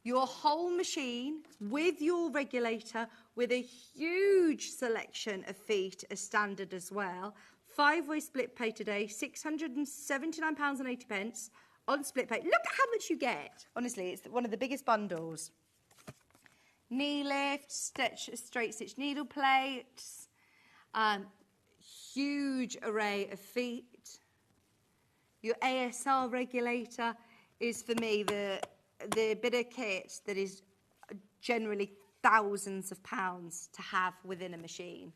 your whole machine with your regulator, with a huge selection of feet as standard as well. 5-way split pay today, £679.80 on split pay. Look at how much you get. Honestly, it's one of the biggest bundles. Knee lift, straight stitch needle plates, huge array of feet. Your ASR regulator is, for me, the bit of kit that is generally thousands of pounds to have within a machine.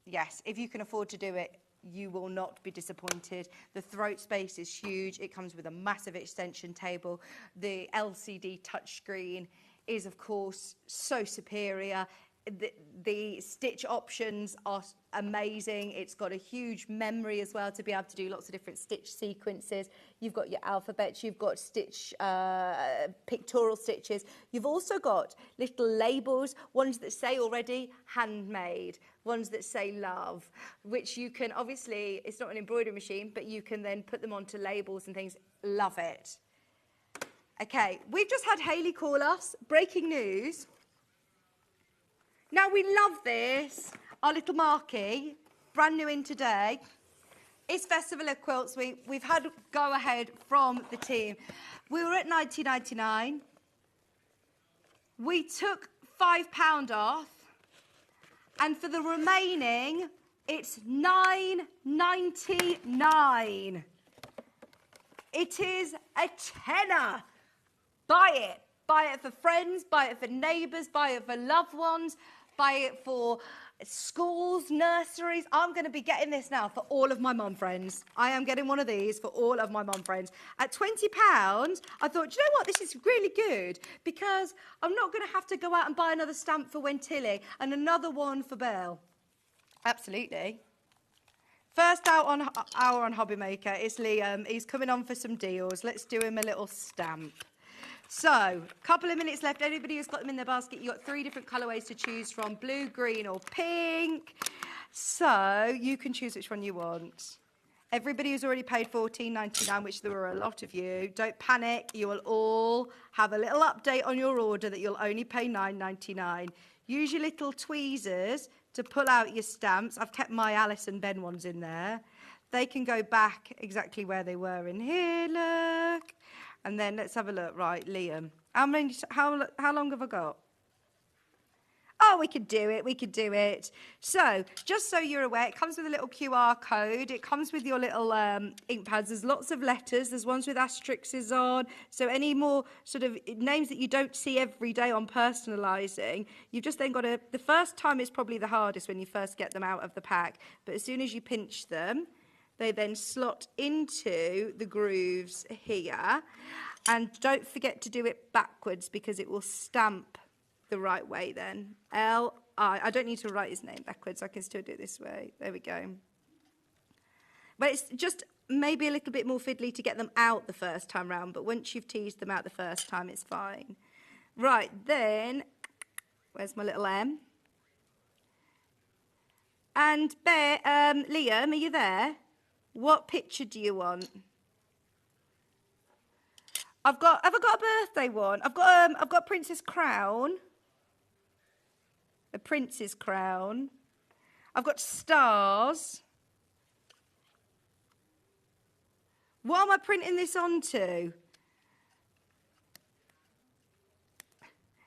Yes, if you can afford to do it, you will not be disappointed. The throat space is huge. It comes with a massive extension table. The LCD touchscreen is, of course, so superior. The stitch options are amazing. It's got a huge memory as well to be able to do lots of different stitch sequences. You've got your alphabets, you've got stitch, pictorial stitches. You've also got little labels, ones that say already handmade, ones that say love, which you can obviously, it's not an embroidery machine, but you can then put them onto labels and things. Love it. Okay, we've just had Hayley call us. Breaking news. Now, we love this. Our little Marky brand new in today, is Festival of Quilts. We've had go ahead from the team. We were at £19.99. We took £5 off, and for the remaining, it's £9.99. It is a tenner. Buy it. Buy it for friends, buy it for neighbours, buy it for loved ones, buy it for schools, nurseries. I'm going to be getting this now for all of my mum friends. I am getting one of these for all of my mum friends. At £20, I thought, do you know what? This is really good because I'm not going to have to go out and buy another stamp for Wentilly and another one for Belle. Absolutely. First hour on Hobby Maker is Liam. He's coming on for some deals. Let's do him a little stamp. So, a couple of minutes left. Anybody who's got them in their basket, you've got 3 different colourways to choose from, blue, green or pink. So, you can choose which one you want. Everybody who's already paid £14.99, which there were a lot of you, don't panic. You will all have a little update on your order that you'll only pay £9.99. Use your little tweezers to pull out your stamps. I've kept my Alice and Ben ones in there. They can go back exactly where they were in here, look. And then let's have a look. Right, Liam. How long have I got? Oh, we could do it. We could do it. So, just so you're aware, it comes with a little QR code. It comes with your little ink pads. There's lots of letters. There's ones with asterisks on. So, any more sort of names that you don't see every day on personalising, you've just then got to... The first time is probably the hardest when you first get them out of the pack. But as soon as you pinch them, they then slot into the grooves here. And don't forget to do it backwards because it will stamp the right way then. L-I. I don't need to write his name backwards. I can still do it this way. There we go. But it's just maybe a little bit more fiddly to get them out the first time round. But once you've teased them out the first time, it's fine. Right, then, where's my little M? And Liam, are you there? What picture do you want? Have I got a birthday one? I've got Princess Crown. A prince's crown. I've got stars. What am I printing this onto?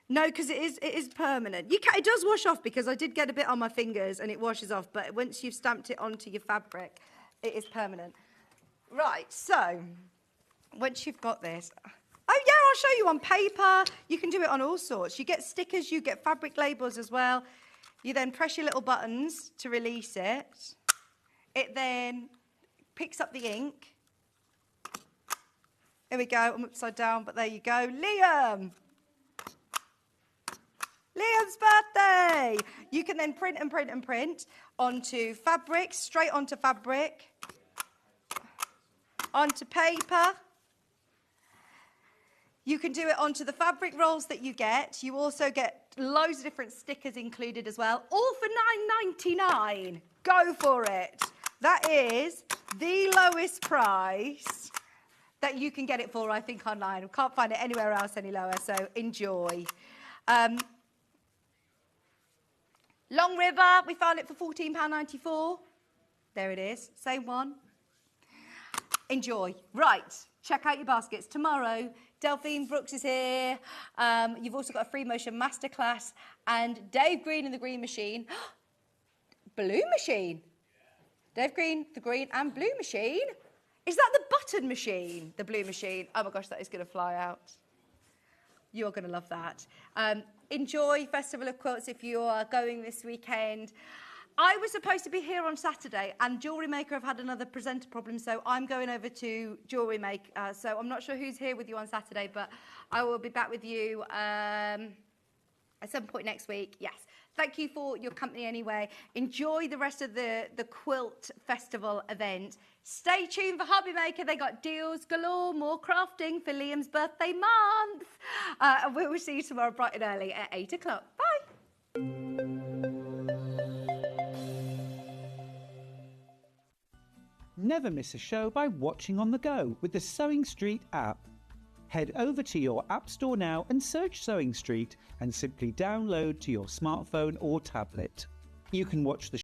No, because it is permanent. It does wash off because I did get a bit on my fingers and it washes off. But once you've stamped it onto your fabric, it is permanent. Right, so once you've got this... Oh, yeah, I'll show you on paper. You can do it on all sorts. You get stickers, you get fabric labels as well. You then press your little buttons to release it. It then picks up the ink. There we go. I'm upside down, but there you go. Liam! Liam's birthday! You can then print and print and print onto fabric, straight onto fabric, onto paper. You can do it onto the fabric rolls that you get. You also get loads of different stickers included as well, all for £9.99. Go for it. That is the lowest price that you can get it for, I think, online. I can't find it anywhere else any lower, so enjoy. Long River, we found it for £14.94. There it is, same one. Enjoy. Right, check out your baskets. Tomorrow, Delphine Brooks is here. You've also got a free motion masterclass and Dave Green and the Green Machine. Blue Machine. Dave Green, the Green and Blue Machine. Is that the button machine, the Blue Machine? Oh my gosh, that is going to fly out. You're going to love that. Enjoy Festival of Quilts if you are going this weekend. I was supposed to be here on Saturday and Jewellery Maker have had another presenter problem, so I'm going over to Jewellery Maker. So I'm not sure who's here with you on Saturday, but I will be back with you at some point next week. Yes. Thank you for your company anyway. Enjoy the rest of the Quilt Festival event. Stay tuned for Hobby Maker. They got deals galore, more crafting for Liam's birthday month. And we will see you tomorrow bright and early at 8 o'clock. Bye. Never miss a show by watching on the go with the Sewing Street app. Head over to your app store now and search Sewing Street and simply download to your smartphone or tablet. You can watch the